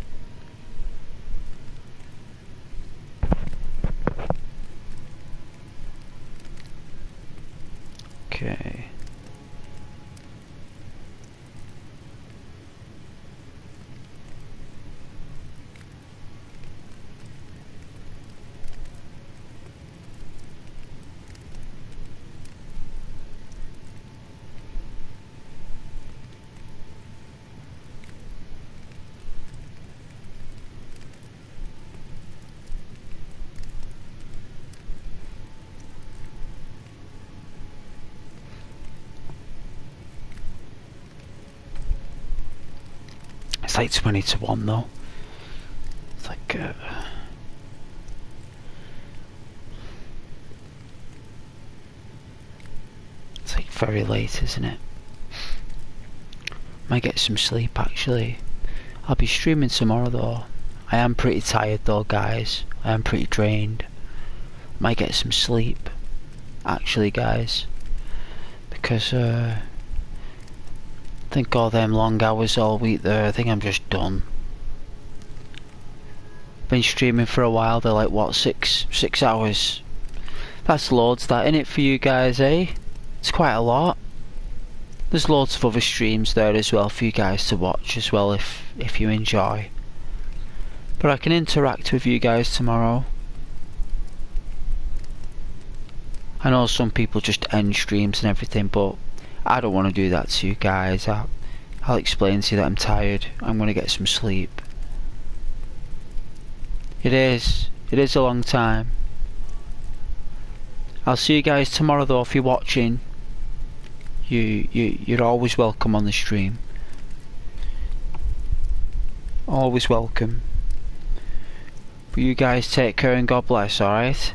Okay. It's like 20 to 1 though. It's like it's like very late, isn't it? Might get some sleep actually. I'll be streaming tomorrow though. I am pretty tired though, guys. I am pretty drained. Might get some sleep actually, guys, because I think all them long hours all week there, I think I'm just done. Been streaming for a while, they're like what, six hours? That's loads that, innit, for you guys, eh? It's quite a lot. There's loads of other streams there as well for you guys to watch as well if you enjoy. But I can interact with you guys tomorrow. I know some people just end streams and everything, but I don't want to do that to you guys. I'll explain to you that I'm tired. I'm going to get some sleep. It is a long time. I'll see you guys tomorrow though. If you're watching, you're always welcome on the stream. Always welcome. But you guys take care and God bless, alright?